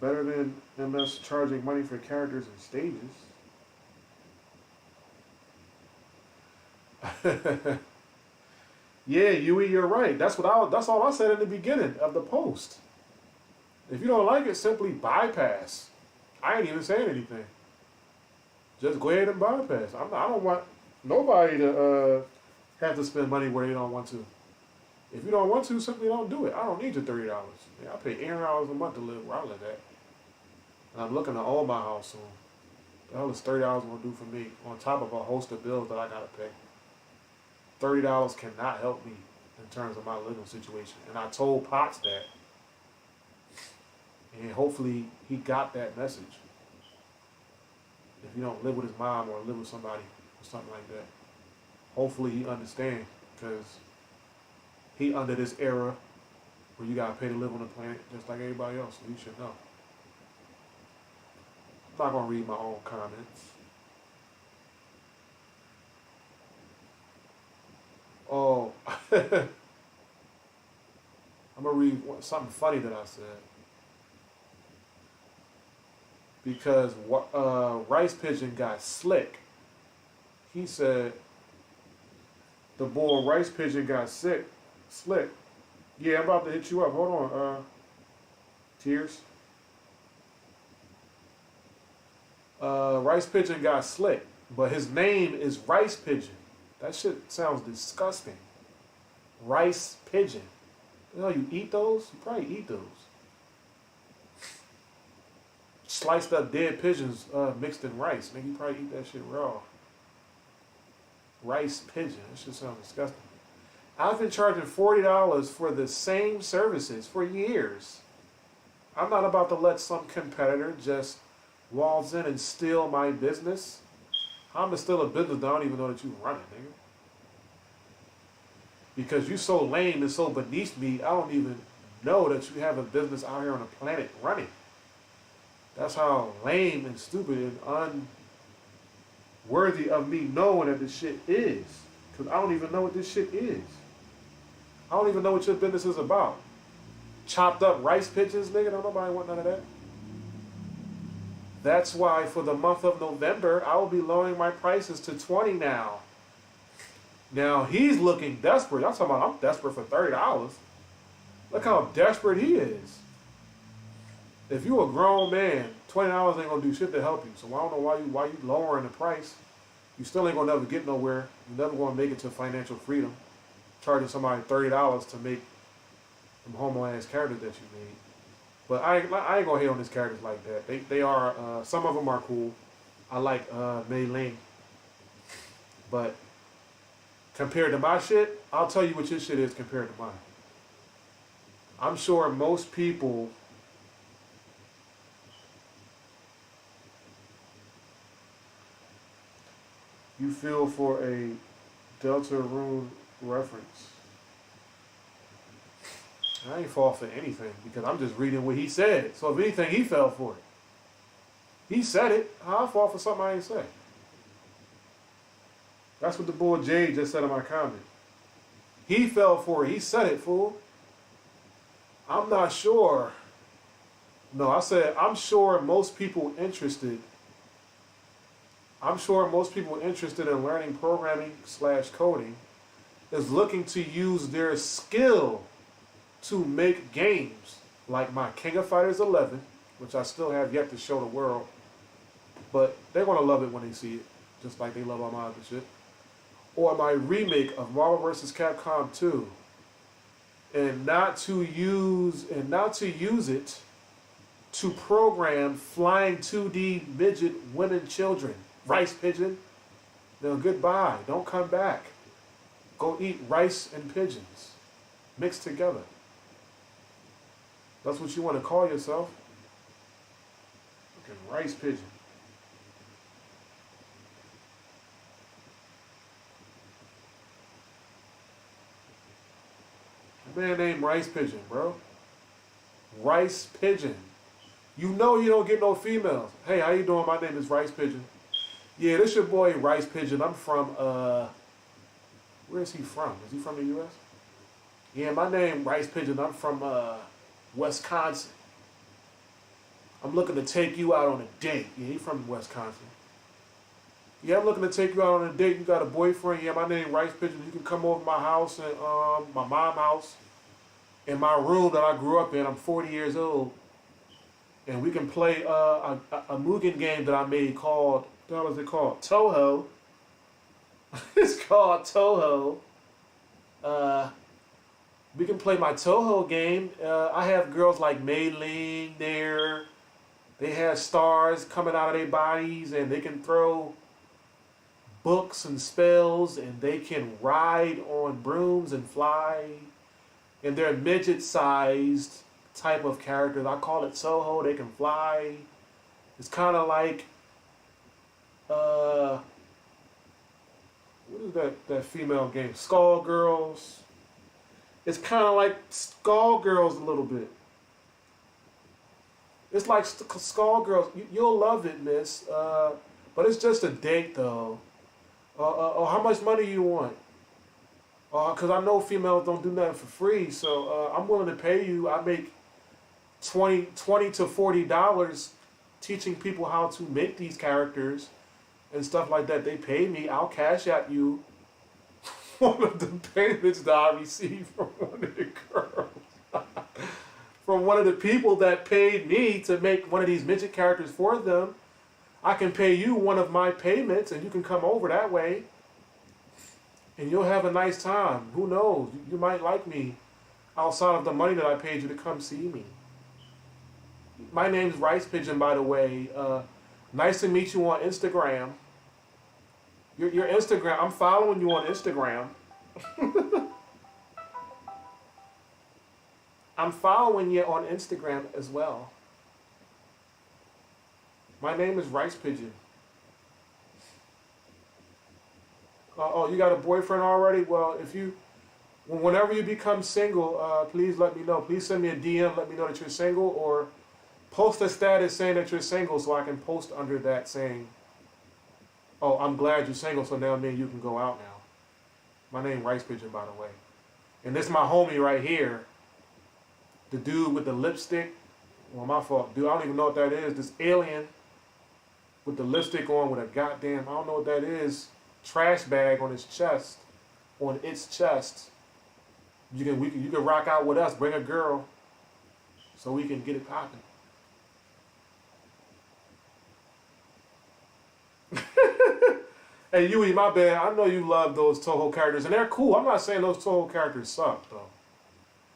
Better than us charging money for characters and stages. Yeah, Yui, you're right. That's all I said in the beginning of the post. If you don't like it, simply bypass. I ain't even saying anything. Just go ahead and bypass. I don't want nobody to have to spend money where they don't want to. If you don't want to, simply don't do it. I don't need your $30. Yeah, I pay $800 a month to live where I live at. And I'm looking to own my house soon. The hell is $30 going to do for me on top of a host of bills that I got to pay? $30 cannot help me in terms of my living situation. And I told Potts that. And hopefully he got that message. If you don't live with his mom or live with somebody or something like that. Hopefully he understands, because he under this era where you gotta pay to live on the planet just like everybody else, so you should know. I'm not gonna read my own comments. Oh, I'm gonna read something funny that I said because Rice Pigeon got slick. He said the boy Rice Pigeon got slick. Yeah, I'm about to hit you up. Hold on, Tears. Rice Pigeon got slick, but his name is Rice Pigeon. That shit sounds disgusting. Rice Pigeon. You know, you eat those? You probably eat those. Sliced up dead pigeons mixed in rice. Nigga, you probably eat that shit raw. Rice Pigeon. That shit sounds disgusting. I've been charging $40 for the same services for years. I'm not about to let some competitor just waltz in and steal my business. I'm still a business that I don't even know that you run it, nigga. Because you so lame and so beneath me, I don't even know that you have a business out here on the planet running. That's how lame and stupid and unworthy of me knowing that this shit is. Because I don't even know what this shit is. I don't even know what your business is about. Chopped up rice pigeons, nigga. Don't nobody want none of that. That's why for the month of November, I will be lowering my prices to $20 now. Now, he's looking desperate. I'm talking about I'm desperate for $30. Look how desperate he is. If you a grown man, $20 ain't gonna do shit to help you. So I don't know why you lowering the price. You still ain't gonna never get nowhere. You never gonna make it to financial freedom. Charging somebody $30 to make them homo ass characters that you made. But I ain't gonna hate on these characters like that. They are some of them are cool. I like Mei Ling. But compared to my shit, I'll tell you what your shit is compared to mine. I'm sure most people you feel for a Delta Rune reference. I ain't fall for anything because I'm just reading what he said. So if anything, he fell for it. He said it. How I fall for something I ain't say? That's what the boy Jay just said in my comment. He fell for it. He said it, fool. I'm not sure. No, I said I'm sure most people interested. I'm sure most people interested in learning programming/coding is looking to use their skill to make games like my King of Fighters 11, which I still have yet to show the world, but they're gonna love it when they see it, just like they love all my other shit. Or my remake of Marvel vs. Capcom 2, and not to use it to program flying 2D midget women children. Rice Pigeon. Now goodbye. Don't come back. Go eat rice and pigeons mixed together. That's what you want to call yourself? Fucking rice pigeon. A man named Rice Pigeon, bro. Rice Pigeon. You know you don't get no females. Hey, how you doing? My name is Rice Pigeon. Yeah, this your boy Rice Pigeon. I'm from, where is he from? Is he from the U.S.? Yeah, my name Rice Pigeon. I'm from, Wisconsin. I'm looking to take you out on a date. Yeah, he from Wisconsin. Yeah, I'm looking to take you out on a date. You got a boyfriend? Yeah, my name Rice Pigeon. You can come over to my house and my mom's house, in my room that I grew up in. I'm 40 years old, and we can play a Mugen game that I made called. What was it called? Toho. It's called Toho. We can play my Toho game. I have girls like Mei Ling there. They have stars coming out of their bodies, and they can throw books and spells, and they can ride on brooms and fly. And they're midget-sized type of characters. I call it Soho. They can fly. It's kind of like, what is that female game? Skullgirls. It's kind of like Skullgirls a little bit. It's like Skullgirls. You'll love it, miss. But it's just a date, though. Oh, how much money you want? Because I know females don't do nothing for free, so I'm willing to pay you. I make $20 to $40 teaching people how to make these characters and stuff like that. They pay me. I'll cash out you one of the payments that I received from one of the girls. From one of the people that paid me to make one of these midget characters for them. I can pay you one of my payments and you can come over that way. And you'll have a nice time. Who knows? You might like me outside of the money that I paid you to come see me. My name's Rice Pigeon, by the way. Nice to meet you on Instagram. Your Instagram, I'm following you on Instagram. I'm following you on Instagram as well. My name is Rice Pigeon. Oh, you got a boyfriend already? Well, whenever you become single, please let me know. Please send me a DM, let me know that you're single, or post a status saying that you're single so I can post under that saying, oh, I'm glad you're single, so now me and you can go out now. My name Rice Pigeon, by the way. And this is my homie right here. The dude with the lipstick. Well, my fault. Dude, I don't even know what that is. This alien with the lipstick on with a goddamn, I don't know what that is, trash bag on his chest. On its chest. You can rock out with us. Bring a girl so we can get it popping. Hey, Yui, my bad. I know you love those Toho characters, and they're cool. I'm not saying those Toho characters suck, though.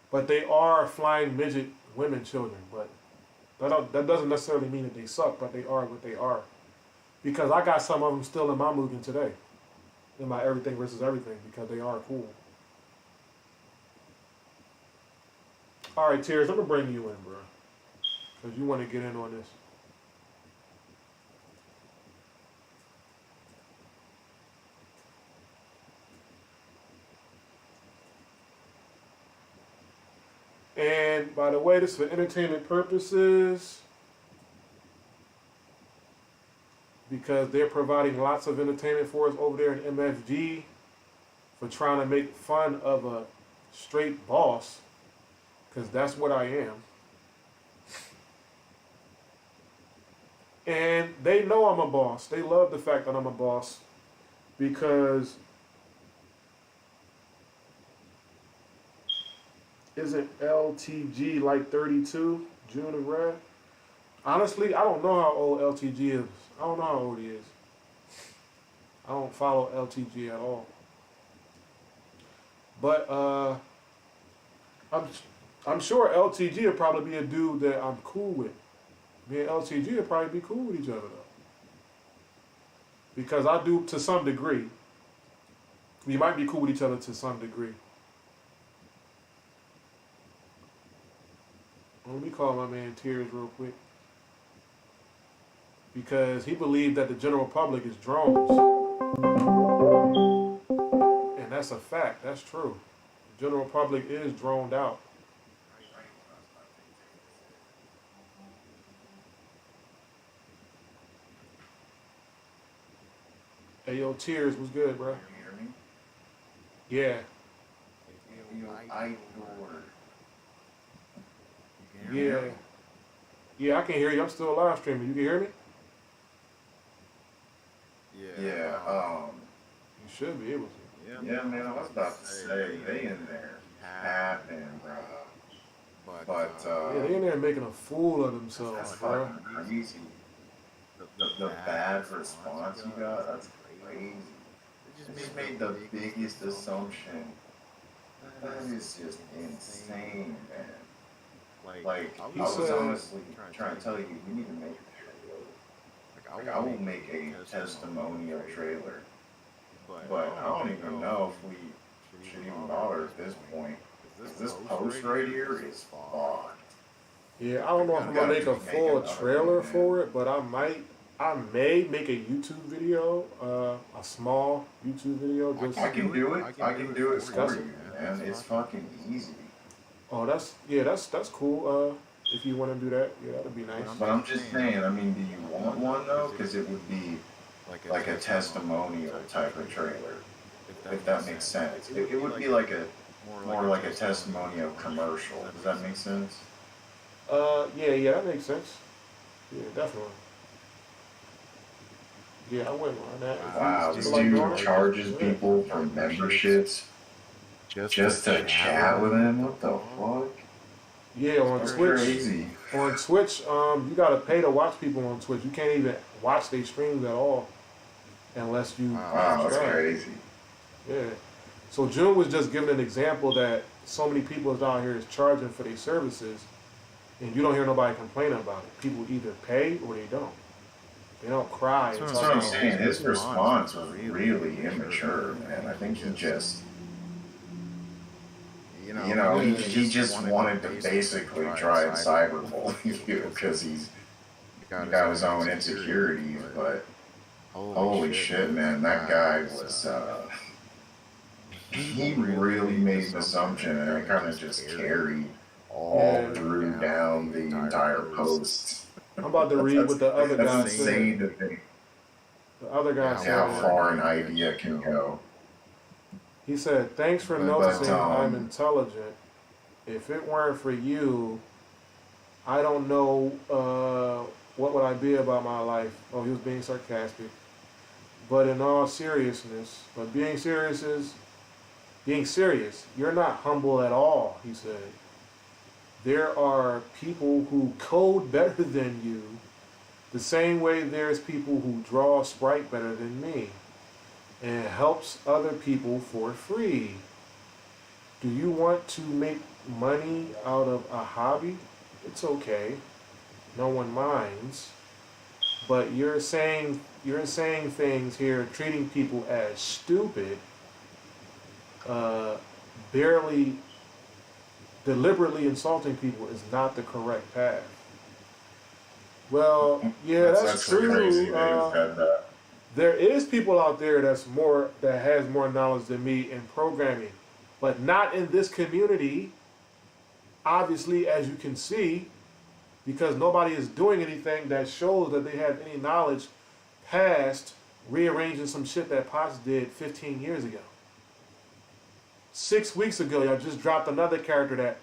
But they are flying midget women children. But that doesn't necessarily mean that they suck, but they are what they are. Because I got some of them still in my Mugen today. In my Everything versus Everything, because they are cool. Alright, Tears, I'm going to bring you in, bro. Because you want to get in on this. And by the way, this is for entertainment purposes. Because they're providing lots of entertainment for us over there in MFG for trying to make fun of a straight boss. Because that's what I am. And they know I'm a boss. They love the fact that I'm a boss. Because isn't LTG like 32? June of Red? Honestly, I don't know how old LTG is. I don't know how old he is. I don't follow LTG at all. But I'm sure LTG would probably be a dude that I'm cool with. Me and LTG would probably be cool with each other though. Because I do to some degree. We might be cool with each other to some degree. Let me call my man Tears real quick. Because he believed that the general public is drones. And that's a fact. That's true. The general public is droned out. Hey, yo, Tears, what's good, bro? You hear me? Yeah. Yeah. Me? Yeah, I can hear you. I'm still live streaming. You can hear me? Yeah. You should be able to. Yeah, man. I was about to say they in there capping, bro. But Yeah, they in there making a fool of themselves, that's bro. fucking crazy. The bad response you got, that's crazy. They just made the biggest assumption. That is just insane, man. Like, I was honestly trying to tell you, you need to make a trailer. Like, I will make a testimonial trailer. But I don't even know if we should even bother at this point. Because this post right here is fucked. Yeah, I don't know if I'm gonna make a full trailer for it, but I may make a YouTube video, a small YouTube video. Just I can do it. I can do it for you, man. It's fucking easy. Oh, that's cool. If you want to do that, yeah, that'd be nice. But I'm just saying, I mean, do you want one though? Because it would be like a testimonial type of trailer. if that makes sense. It would be like a more like a testimonial commercial. Does that make sense? Yeah, that makes sense. Yeah, definitely. Yeah, I wouldn't mind that. Wow, If this people like doing dude it, charges yeah. people for memberships just to chat with him. What the fuck? Yeah, on That's Twitch. crazy. On Twitch, you gotta pay to watch people on Twitch. You can't even watch their streams at all unless you Wow, that's subscribe. crazy. Yeah. So June was just giving an example that so many people out here is charging for their services, and you don't hear nobody complaining about it. People either pay or they don't. They don't cry. That's what I'm saying. His response was really immature, man. I think he just, he just wanted to basically try and cyberbully you because he got his own insecurities. But holy shit, man, that guy was, he really made an assumption, and it kind of just carried all through down the entire post. I'm about to read what the other guy That's said. insane to think. The other guy said How far an idea can go. He said, "Thanks for noticing I'm intelligent. If it weren't for you, I don't know what would I be about my life." Oh, he was being sarcastic. But in all seriousness, being serious, you're not humble at all, he said. There are people who code better than you, the same way there's people who draw Sprite better than me, and helps other people for free. Do you want to make money out of a hobby? It's okay. No one minds. But you're saying things here, treating people as stupid, barely deliberately insulting people is not the correct path. Well, yeah, that's true. Crazy that he said that. There is people out there that has more knowledge than me in programming, but not in this community. Obviously, as you can see, because nobody is doing anything that shows that they have any knowledge past rearranging some shit that Potts did 15 years ago. 6 weeks ago, y'all just dropped another character that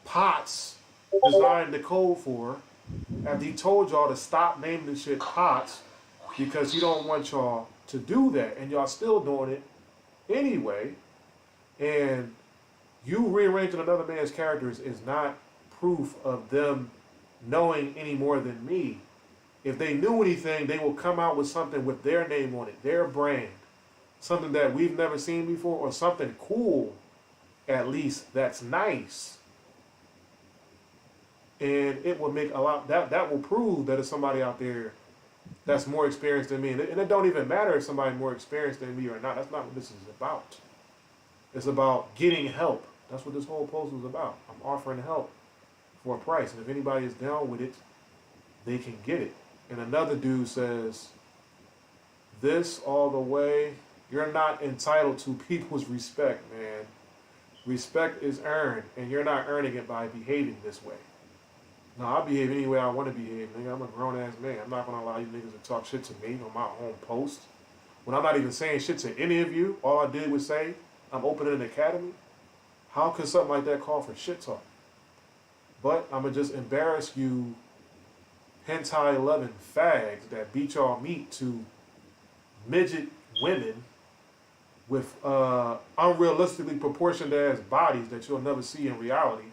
Potts designed the code for, after he told y'all to stop naming the shit Potts because he don't want y'all to do that, and y'all still doing it anyway. And you rearranging another man's characters is not proof of them knowing any more than me. If they knew anything, they will come out with something with their name on it, their brand, something that we've never seen before, or something cool, at least, that's nice. And it will make a lot, that will prove that it's somebody out there that's more experienced than me. And it don't even matter if somebody's more experienced than me or not. That's not what this is about. It's about getting help. That's what this whole post was about. I'm offering help for a price. And if anybody is down with it, they can get it. And another dude says, this all the way, you're not entitled to people's respect, man. Respect is earned, and you're not earning it by behaving this way. No, I behave any way I want to behave, nigga. I'm a grown-ass man. I'm not going to allow you niggas to talk shit to me on my own post. When I'm not even saying shit to any of you, all I did was say, I'm opening an academy. How could something like that call for shit talk? But I'm going to just embarrass you hentai-loving fags that beat y'all meat to midget women with unrealistically proportioned ass bodies that you'll never see in reality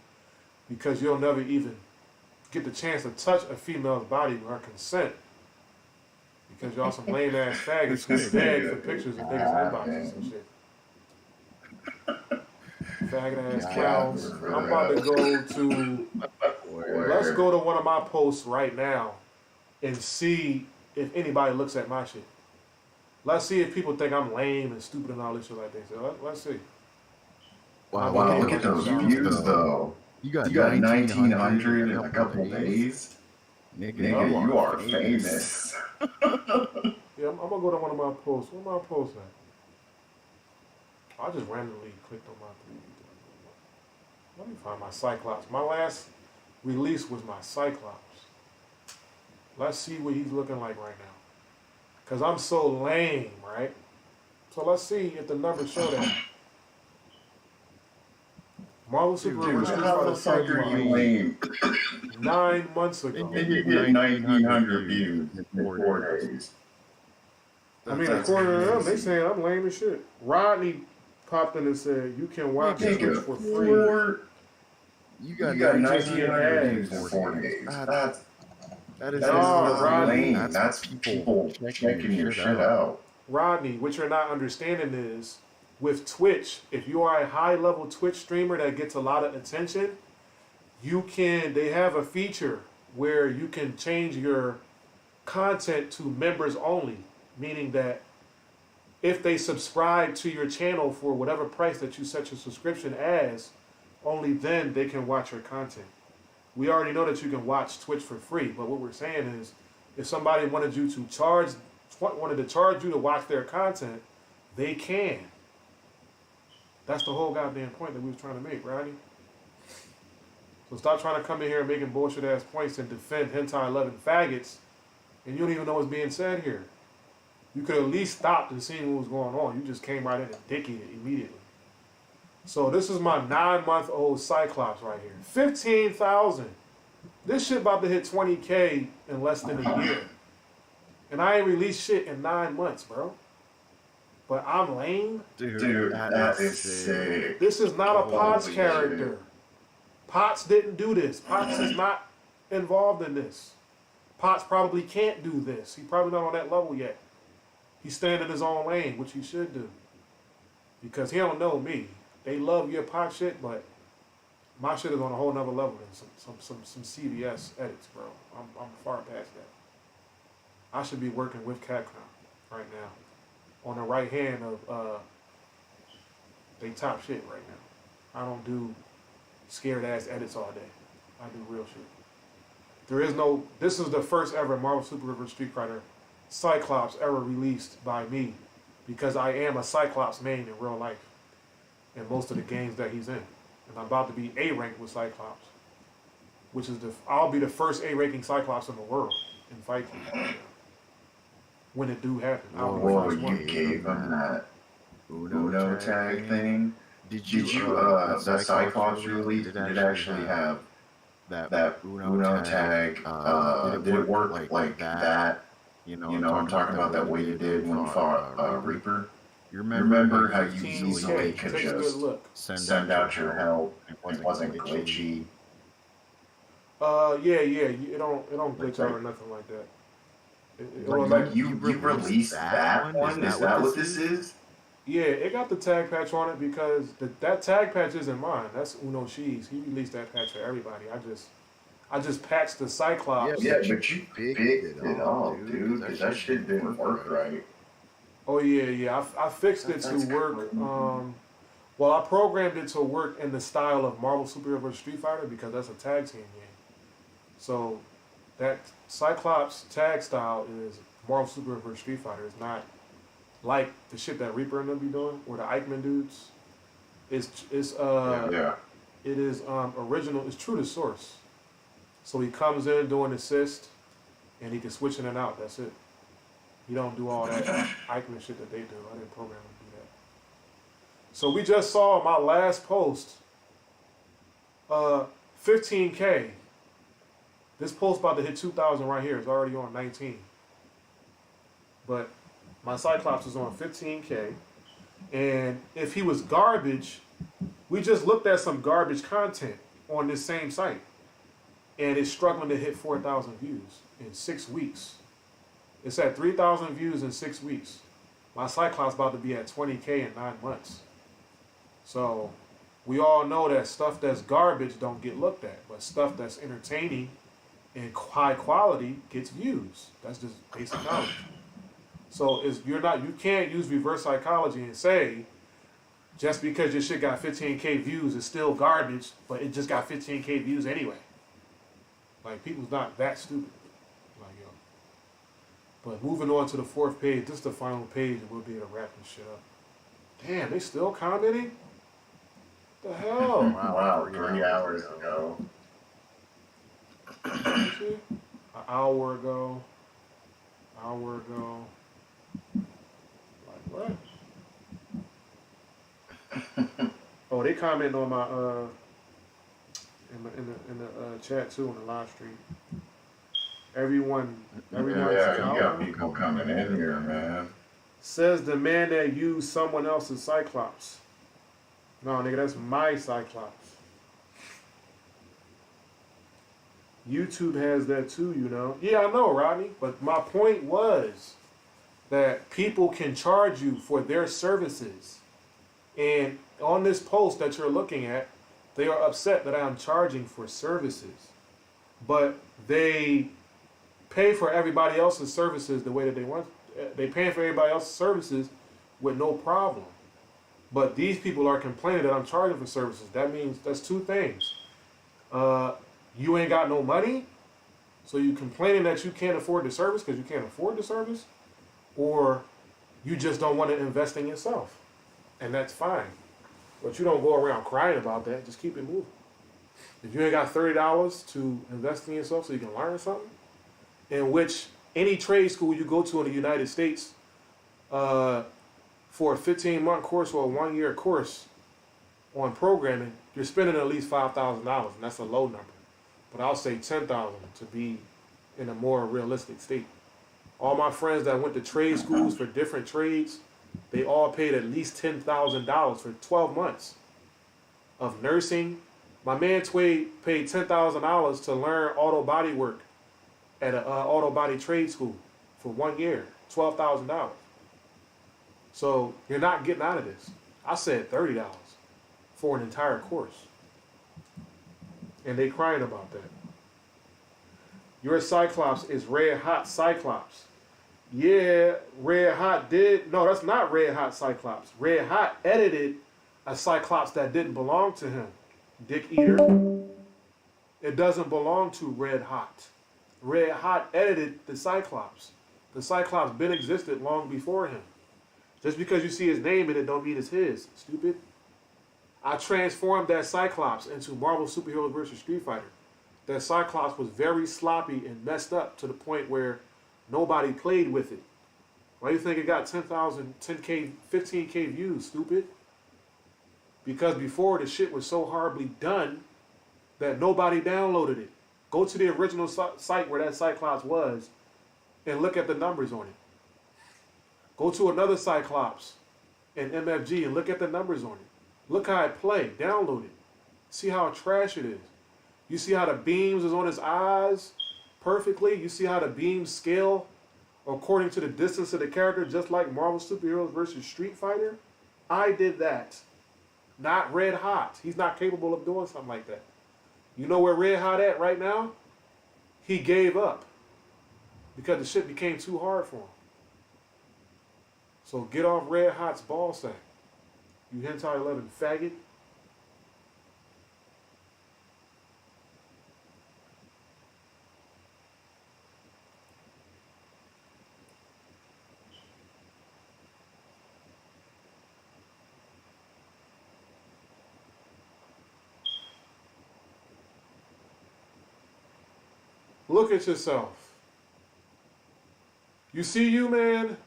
because you'll never even get the chance to touch a female's body with her consent because y'all some lame ass faggots who beg for pictures of niggas' inboxes and shit. Faggot ass clowns. I'm about to go to. Let's go to one of my posts right now and see if anybody looks at my shit. Let's see if people think I'm lame and stupid and all this shit like that. So let's see. Wow, look at those views though. You got 1,900 in a couple days. Nigga, you are famous. Yeah, I'm gonna go to one of my posts. Where my posts at? I just randomly clicked on my 3D. Let me find my Cyclops. My last release was my Cyclops. Let's see what he's looking like right now. Because I'm so lame, right? So let's see if the numbers show that. Marvel Super Dude, River Street how Fighter the fuck are you lame? 9 months And ago. you get 1,900 views in 4 days. I mean, That's according to them, they crazy. saying I'm lame as shit. Rodney popped in and said you can watch Twitch for free. You got 1,900 views in 4 days. That is Rodney. lame. That's people checking your shit out. Rodney, what you're not understanding is with Twitch, if you are a high level Twitch streamer that gets a lot of attention, they have a feature where you can change your content to members only, meaning that if they subscribe to your channel for whatever price that you set your subscription as, only then they can watch your content. We already know that you can watch Twitch for free, but what we're saying is if somebody wanted to charge you to watch their content, they can. That's the whole goddamn point that we was trying to make, Rodney. So stop trying to come in here and making bullshit ass points and defend hentai loving faggots, and you don't even know what's being said here. You could at least stopped and seen what was going on. You just came right in and dickied it immediately. So this is my 9-month-old Cyclops right here. 15,000. This shit about to hit 20K in less than a year. And I ain't released shit in 9 months, bro. But I'm lame? Dude, that is sick. This is not a Potts character. Potts didn't do this. Potts is not involved in this. Potts probably can't do this. He's probably not on that level yet. He's staying in his own lane, which he should do. Because he don't know me. They love your pot shit, but my shit is on a whole nother level than some CVS edits, bro. I'm far past that. I should be working with Capcom right now. On the right hand of they top shit right now. I don't do scared ass edits all day. I do real shit. This is the first ever Marvel Super River Street Fighter Cyclops ever released by me, because I am a Cyclops main in real life in most of the games that he's in. And I'm about to be A ranked with Cyclops, which is I'll be the first A ranking Cyclops in the world in fight games. When it do happen, I'll be the first one. You gave him that Uno tag thing? Did you the Cyclops release, did it actually have that Uno tag? Did it work like that? You know, I'm talking about that way you did when you fought Reaper. You remember how you easily could just send out your help and it wasn't glitchy? Yeah. It don't glitch out or nothing like that. Like you released that one? Is that what this is? Yeah, it got the tag patch on it because that tag patch isn't mine. That's Uno Shi's. He released that patch for everybody. I just patched the Cyclops. Yeah, but you picked it all, dude, because that shit didn't work right. Oh yeah. I fixed it to work. Well, I programmed it to work in the style of Marvel Super vs. Street Fighter because that's a tag team game. So that Cyclops tag style is Marvel Super vs. Street Fighter. It's not like the shit that Reaper and them be doing, or the Eichmann dudes. It is original. It's true to source. So he comes in doing assist, and he can switch in and out. That's it. He don't do all that Eichmann shit that they do. I didn't program him to do that. So we just saw my last post. 15K. This post about to hit 2,000 right here. It's already on 19. But my Cyclops is on 15K. And if he was garbage, we just looked at some garbage content on this same site. And it's struggling to hit 4,000 views in 6 weeks. It's at 3,000 views in 6 weeks. My Cyclops about to be at 20K in 9 months. So we all know that stuff that's garbage don't get looked at, but stuff that's entertaining and high quality gets views. That's just basic knowledge. So you can't use reverse psychology and say just because your shit got 15K views it's still garbage, but it just got 15K views anyway. Like, people's not that stupid. Like, yo. But moving on to the 4th page, this is the final page, and we'll be able to wrap this shit up. Damn, they still commenting? What the hell? Wow, 3 hours ago. An hour ago. Like, what? Oh, they comment on my in the chat too on the live stream. Everyone, Yeah, you got people coming in here, man. Says the man that used someone else's Cyclops. No, nigga, that's my Cyclops. YouTube has that too, you know. Yeah, I know, Rodney. But my point was that people can charge you for their services. And on this post that you're looking at, they are upset that I'm charging for services. But they pay for everybody else's services the way that they want. They pay for everybody else's services with no problem. But these people are complaining that I'm charging for services. That means that's two things. You ain't got no money, so you complaining that you can't afford the service because you can't afford the service, or you just don't want to invest in yourself. And that's fine. But you don't go around crying about that. Just keep it moving. If you ain't got $30 to invest in yourself so you can learn something, in which any trade school you go to in the United States for a 15-month course or a 1-year course on programming, you're spending at least $5,000, and that's a low number. But I'll say $10,000 to be in a more realistic state. All my friends that went to trade schools for different trades, they all paid at least $10,000 for 12 months of nursing. My man Twade paid $10,000 to learn auto body work at an auto body trade school for 1 year, $12,000. So you're not getting out of this. I said $30 for an entire course. And they crying about that. Your Cyclops is Red Hot Cyclops. Yeah, Red Hot did. No, that's not Red Hot Cyclops. Red Hot edited a Cyclops that didn't belong to him. Dick Eater. It doesn't belong to Red Hot. Red Hot edited the Cyclops. The Cyclops been existed long before him. Just because you see his name in it don't mean it's his. Stupid. I transformed that Cyclops into Marvel Superheroes vs. Street Fighter. That Cyclops was very sloppy and messed up to the point where nobody played with it. Why do you think it got 10,000, 10K, 15K views, stupid? Because before the shit was so horribly done that nobody downloaded it. Go to the original site where that Cyclops was and look at the numbers on it. Go to another Cyclops in MFG and look at the numbers on it. Look how it played. Download it. See how trash it is. You see how the beams is on his eyes perfectly. You see how the beams scale according to the distance of the character, just like Marvel Superheroes versus Street Fighter. I did that. Not Red Hot. He's not capable of doing something like that. You know where Red Hot at right now? He gave up because the shit became too hard for him. So get off Red Hot's ball sack. You hentai 11 faggot. Look at yourself. You see you, man?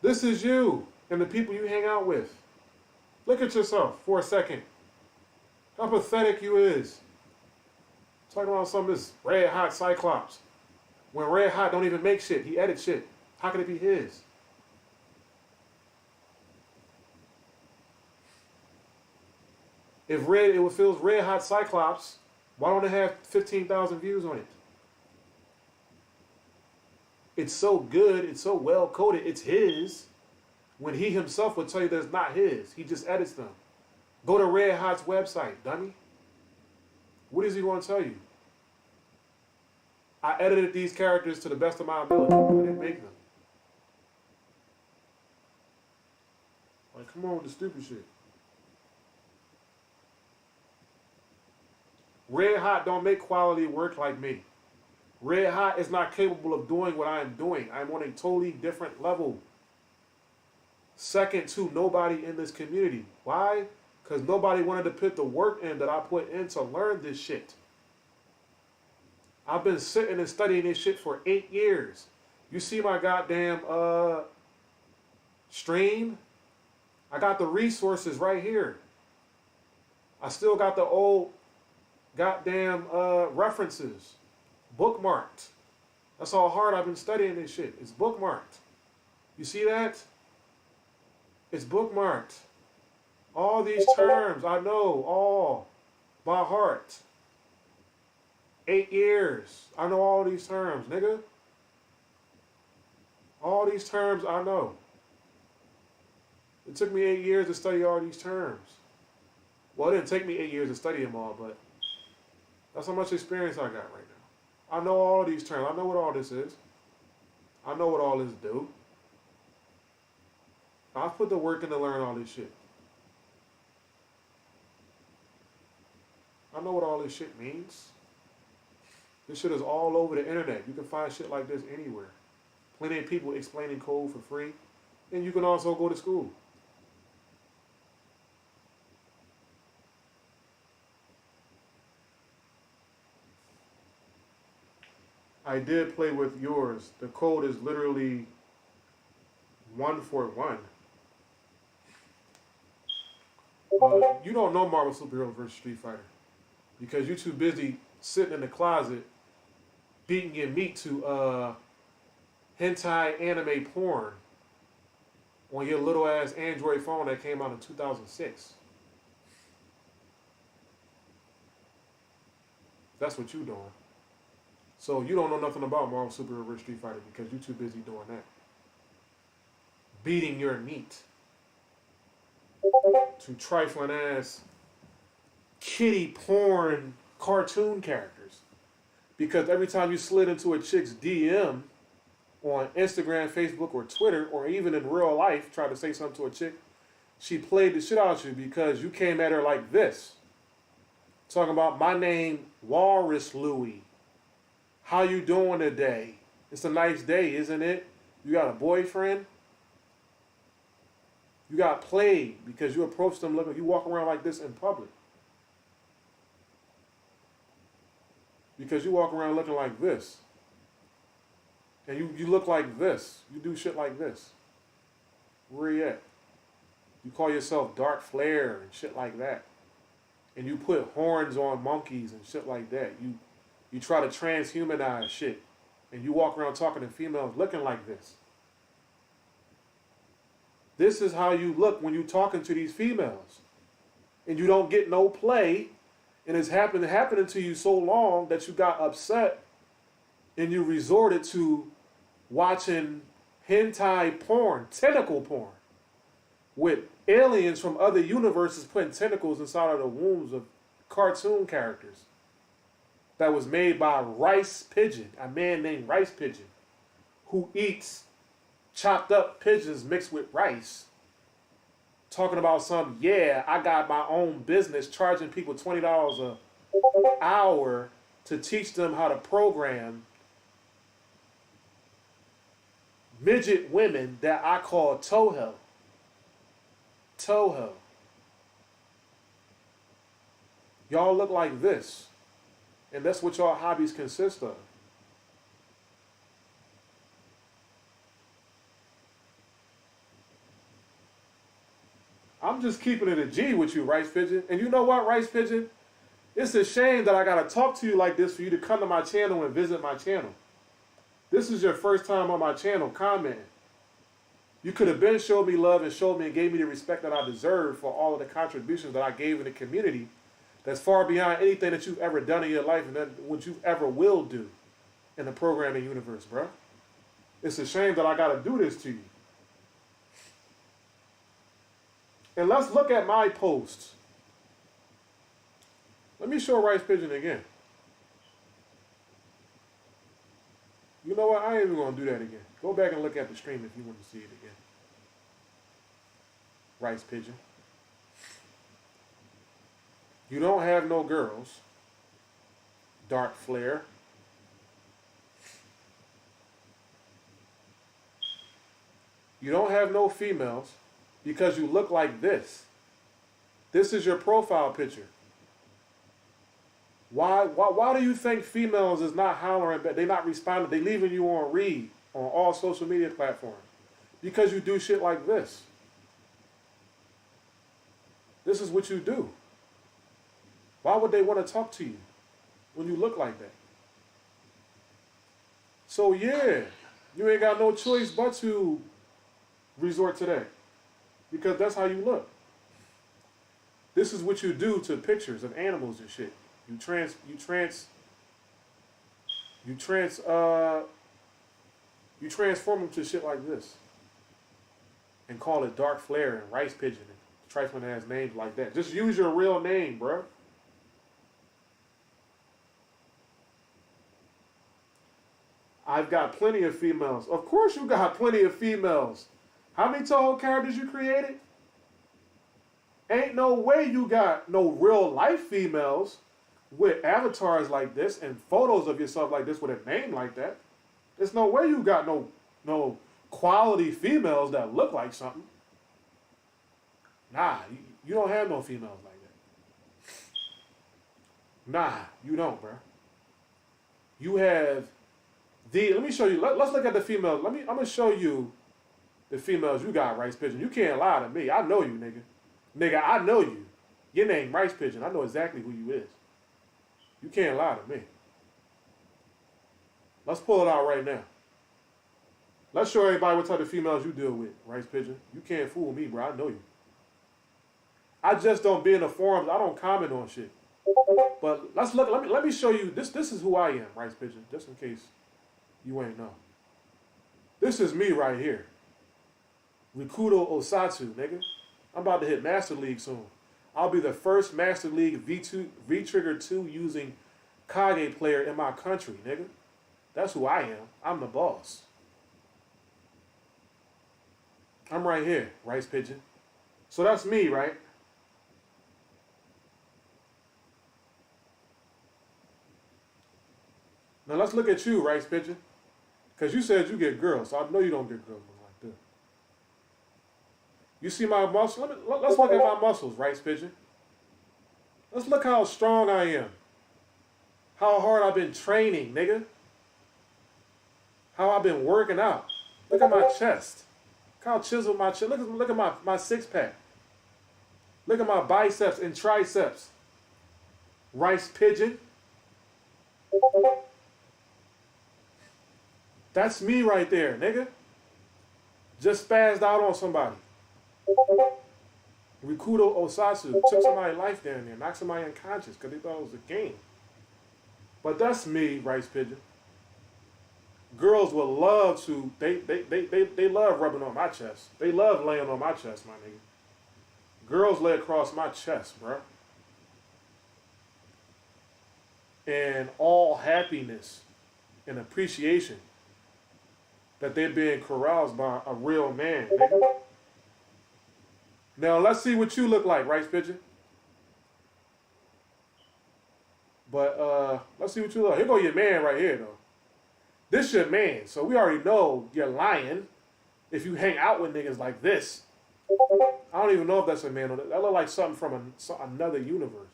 This is you and the people you hang out with. Look at yourself for a second. How pathetic you is. Talking about some of this Red Hot Cyclops. When Red Hot don't even make shit. He edits shit. How can it be his? If it feels Red Hot Cyclops, why don't it have 15,000 views on it? It's so good, it's so well coded, it's his. When he himself would tell you that it's not his. He just edits them. Go to Red Hot's website, dummy. What is he going to tell you? I edited these characters to the best of my ability. I didn't make them. Like, come on with the stupid shit. Red Hot don't make quality work like me. Red Hot is not capable of doing what I am doing. I'm on a totally different level. Second to nobody in this community. Why? Because nobody wanted to put the work in that I put in to learn this shit. I've been sitting and studying this shit for 8 years. You see my goddamn stream? I got the resources right here. I still got the old goddamn references bookmarked. That's how hard I've been studying this shit. It's bookmarked. You see that? It's bookmarked. All these terms I know all by heart. 8 years. I know all these terms, nigga. All these terms I know. It took me 8 years to study all these terms. Well, it didn't take me 8 years to study them all, but that's how much experience I got right now. I know all these terms. I know what all this is. I know what all this do. I've put the work in to learn all this shit. I know what all this shit means. This shit is all over the internet. You can find shit like this anywhere. Plenty of people explaining code for free. And you can also go to school. I did play with yours. The code is literally 141. You don't know Marvel Superheroes vs. Street Fighter because you're too busy sitting in the closet beating your meat to hentai anime porn on your little ass Android phone that came out in 2006. That's what you doing. So you don't know nothing about Marvel Superheroes vs. Street Fighter because you're too busy doing that. Beating your meat to trifling ass kitty porn cartoon characters. Because every time you slid into a chick's DM on Instagram, Facebook, or Twitter, or even in real life, tried to say something to a chick, she played the shit out of you because you came at her like this. Talking about, my name, Walrus Louie. How you doing today? It's a nice day, isn't it? You got a boyfriend? You got played because you approached them looking, you walk around like this in public. Because you walk around looking like this. And you look like this. You do shit like this. Where you at? You call yourself Dark Flare and shit like that. And you put horns on monkeys and shit like that. You try to transhumanize shit. And you walk around talking to females looking like this. This is how you look when you're talking to these females. And you don't get no play. And it's happening to you so long that you got upset. And you resorted to watching hentai porn, tentacle porn. With aliens from other universes putting tentacles inside of the wombs of cartoon characters. That was made by Rice Pigeon, a man named Rice Pigeon, who eats chopped up pigeons mixed with rice. Talking about I got my own business charging people $20 an hour to teach them how to program midget women that I call Toho. Toho. Y'all look like this. And that's what y'all hobbies consist of. I'm just keeping it a G with you, Rice Pigeon. And you know what, Rice Pigeon? It's a shame that I gotta talk to you like this for you to come to my channel and visit my channel. This is your first time on my channel commenting. You could have been showed me love and showed me and gave me the respect that I deserve for all of the contributions that I gave in the community. That's far beyond anything that you've ever done in your life and what you ever will do in the programming universe, bro. It's a shame that I gotta do this to you. And let's look at my posts. Let me show Rice Pigeon again. You know what? I ain't even going to do that again. Go back and look at the stream if you want to see it again. Rice Pigeon. You don't have no girls. Dark Flare. You don't have no females because you look like this. This is your profile picture. Why do you think females is not hollering back? They're not responding. They leaving you on read on all social media platforms. Because you do shit like this. This is what you do. Why would they want to talk to you when you look like that? So yeah, you ain't got no choice but to resort to that. Because that's how you look. This is what you do to pictures of animals and shit. You transform them to shit like this. And call it dark flare and rice pigeon and trifling has names like that. Just use your real name, bro. I've got plenty of females. Of course you got plenty of females. How many Toho characters you created? Ain't no way you got no real life females with avatars like this and photos of yourself like this with a name like that. There's no way you got no quality females that look like something. Nah, you don't have no females like that. Nah, you don't, bro. You have let me show you. Let's look at the females. I'm gonna show you the females you got, Rice Pigeon. You can't lie to me. I know you, nigga. Nigga, I know you. Your name Rice Pigeon. I know exactly who you is. You can't lie to me. Let's pull it out right now. Let's show everybody what type of females you deal with, Rice Pigeon. You can't fool me, bro. I know you. I just don't be in the forums. I don't comment on shit. But let's look. Let me show you. This is who I am, Rice Pigeon. Just in case you ain't know. This is me right here. Rikudo Osatsu, nigga. I'm about to hit Master League soon. I'll be the first Master League V-Trigger 2 using Kage player in my country, nigga. That's who I am. I'm the boss. I'm right here, Rice Pigeon. So that's me, right? Now let's look at you, Rice Pigeon. Because you said you get girls, so I know you don't get girls like that. You see my muscles? Let's look at my muscles, Rice Pigeon. Let's look how strong I am. How hard I've been training, nigga. How I've been working out. Look at my chest. Look how chiseled my chest. Look at my six-pack. Look at my biceps and triceps. Rice Pigeon. That's me right there, nigga. Just spazzed out on somebody. Rikudo Osatsu took somebody's life down there, knocked somebody unconscious because they thought it was a game. But that's me, Rice Pigeon. Girls will love to, they love rubbing on my chest. They love laying on my chest, my nigga. Girls lay across my chest, bro. And all happiness and appreciation that they're being caroused by a real man, nigga. Now, let's see what you look like, Rice Pigeon. But, let's see what you look like. Here go your man right here, though. This your man, so we already know you're lying if you hang out with niggas like this. I don't even know if that's a man. That look like something from another universe.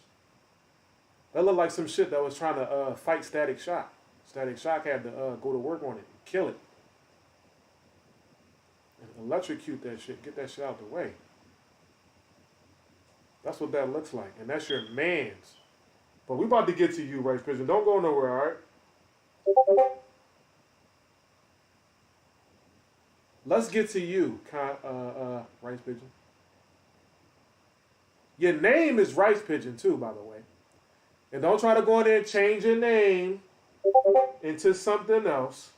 That look like some shit that was trying to fight Static Shock. Static Shock had to go to work on it and kill it. And electrocute that shit, get that shit out the way. That's what that looks like. And that's your man's. But we about to get to you, Rice Pigeon. Don't go nowhere, all right? Let's get to you, Rice Pigeon. Your name is Rice Pigeon, too, by the way. And don't try to go in there and change your name into something else.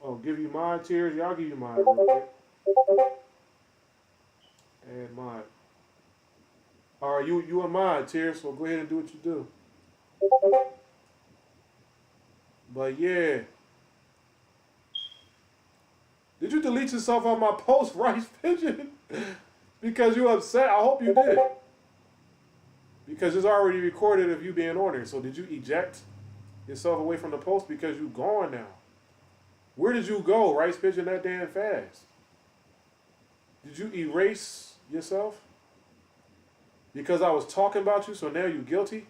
Oh, give you mine, Tears. Y'all give you mine real quick. And mine. All right, you and mine, Tears, so go ahead and do what you do. But yeah. Did you delete yourself on my post, Rice Pigeon? Because you upset? I hope you did. Because it's already recorded of you being on there. So did you eject yourself away from the post because you gone now? Where did you go, Rice Pigeon, that damn fast? Did you erase yourself? Because I was talking about you, so now you guilty?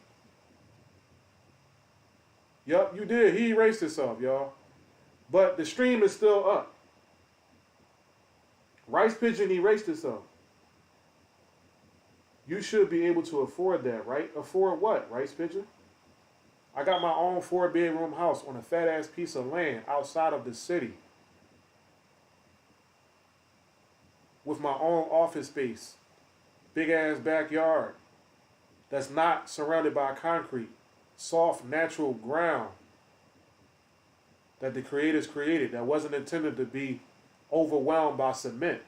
Yup, you did. He erased himself, y'all. But the stream is still up. Rice Pigeon erased itself. You should be able to afford that, right? Afford what, Rice Pigeon? I got my own 4-bedroom house on a fat ass piece of land outside of the city with my own office space, big ass backyard that's not surrounded by concrete, soft, natural ground that the creators created that wasn't intended to be overwhelmed by cement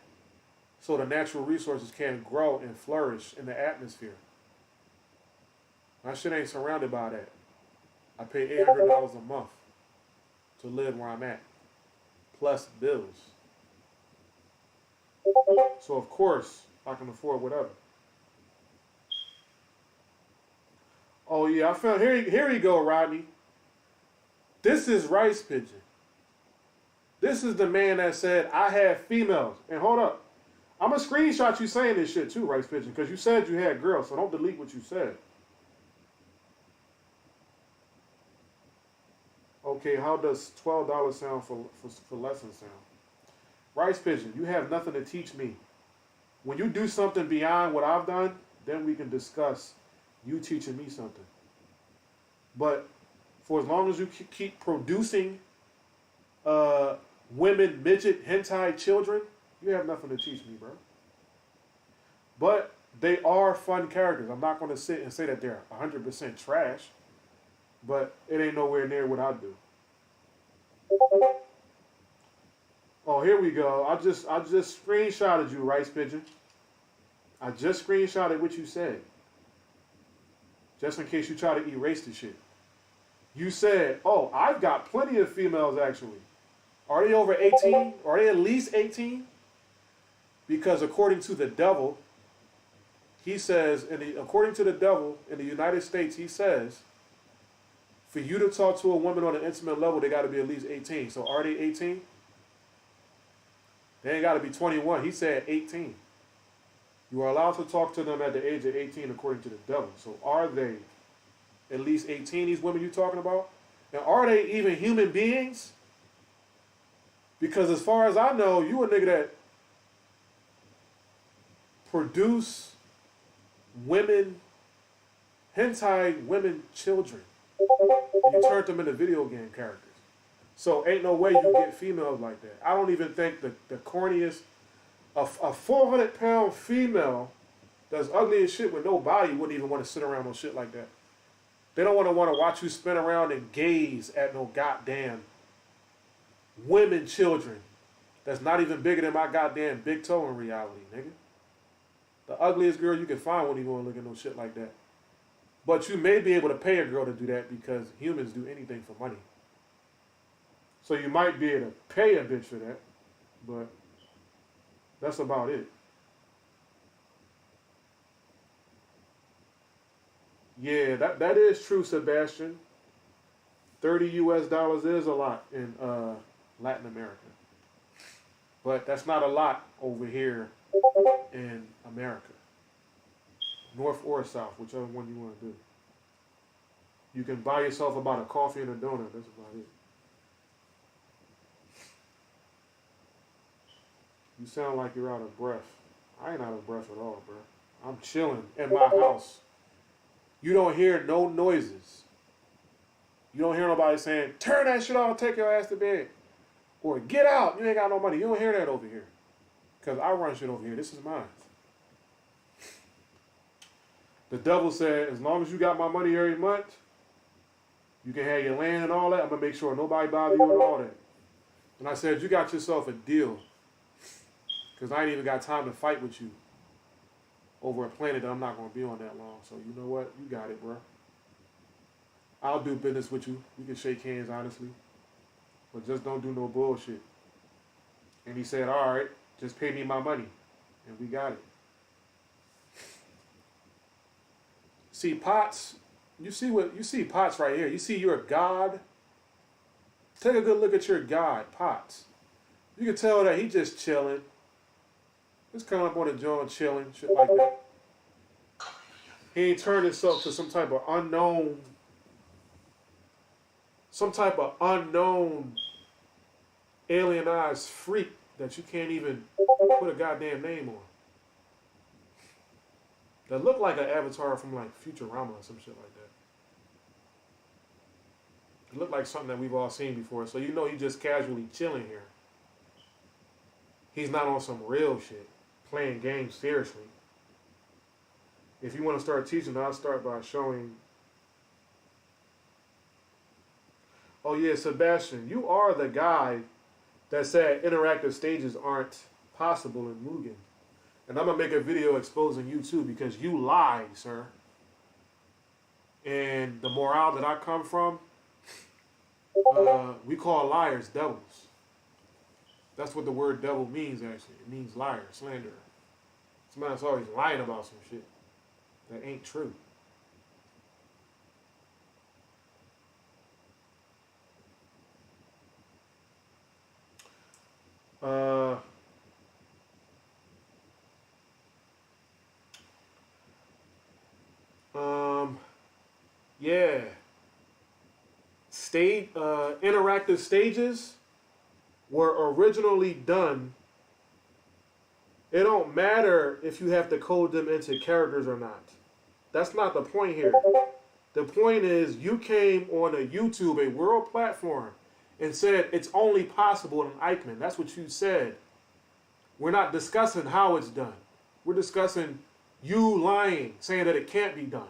so the natural resources can grow and flourish in the atmosphere. My shit ain't surrounded by that. I pay $800 a month to live where I'm at, plus bills. So of course I can afford whatever. Oh yeah, I found here you go, Rodney. This is Rice Pigeon. This is the man that said I have females. And hold up, I'm gonna screenshot you saying this shit too, Rice Pigeon, because you said you had girls, so don't delete what you said. Okay, how does $12 sound for lessons sound? Rice Pigeon, you have nothing to teach me. When you do something beyond what I've done, then we can discuss you teaching me something. But for as long as you keep producing women, midget, hentai children, you have nothing to teach me, bro. But they are fun characters. I'm not going to sit and say that they're 100% trash, but it ain't nowhere near what I do. Oh, here we go. I just screenshotted you, Rice Pigeon. I just screenshotted what you said. Just in case you try to erase the shit. You said, oh, I've got plenty of females actually. Are they over 18? Are they at least 18? Because according to the devil, he says, according to the devil in the United States, he says, for you to talk to a woman on an intimate level, they got to be at least 18. So are they 18? They ain't got to be 21. He said 18. You are allowed to talk to them at the age of 18 according to the devil. So are they at least 18, these women you're talking about? And are they even human beings? Because as far as I know, you a nigga that produce women, hentai women children. And you turned them into video game characters. So ain't no way you get females like that. I don't even think the corniest, a 400-pound female that's ugly as shit with no body wouldn't even want to sit around on shit like that. They don't want to watch you spin around and gaze at no goddamn women children that's not even bigger than my goddamn big toe in reality, nigga. The ugliest girl you can find wouldn't even want to look at no shit like that. But you may be able to pay a girl to do that because humans do anything for money. So you might be able to pay a bitch for that, but that's about it. Yeah, that is true, Sebastian. $30 US is a lot in Latin America. But that's not a lot over here in America. North or south, whichever one you want to do. You can buy yourself about a coffee and a donut. That's about it. You sound like you're out of breath. I ain't out of breath at all, bro. I'm chilling in my house. You don't hear no noises. You don't hear nobody saying, turn that shit off, take your ass to bed. Or get out, you ain't got no money. You don't hear that over here. Because I run shit over here. This is mine. The devil said, as long as you got my money every month, you can have your land and all that. I'm going to make sure nobody bother you and all that. And I said, you got yourself a deal. Because I ain't even got time to fight with you over a planet that I'm not going to be on that long. So you know what? You got it, bro. I'll do business with you. We can shake hands, honestly. But just don't do no bullshit. And he said, all right, just pay me my money. And we got it. See, Potts, you see Potts right here. You see your God? Take a good look at your God, Potts. You can tell that he just chilling. Just coming up on a joint, chilling, shit like that. He ain't turned himself to some type of unknown alienized freak that you can't even put a goddamn name on. That look like an avatar from like Futurama or some shit like that. It looked like something that we've all seen before, so you know he's just casually chilling here. He's not on some real shit, playing games seriously. If you want to start teaching, I'll start by showing. Oh yeah, Sebastian, you are the guy that said interactive stages aren't possible in Mugen. And I'm going to make a video exposing you too, because you lie, sir. And the morale that I come from, we call liars devils. That's what the word devil means, actually. It means liar, slanderer. Somebody that's always lying about some shit that ain't true. Yeah. Interactive stages were originally done. It don't matter if you have to code them into characters or not. That's not the point here. The point is you came on a YouTube, a world platform, and said it's only possible in Eichmann. That's what you said. We're not discussing how it's done. We're discussing you lying, saying that it can't be done.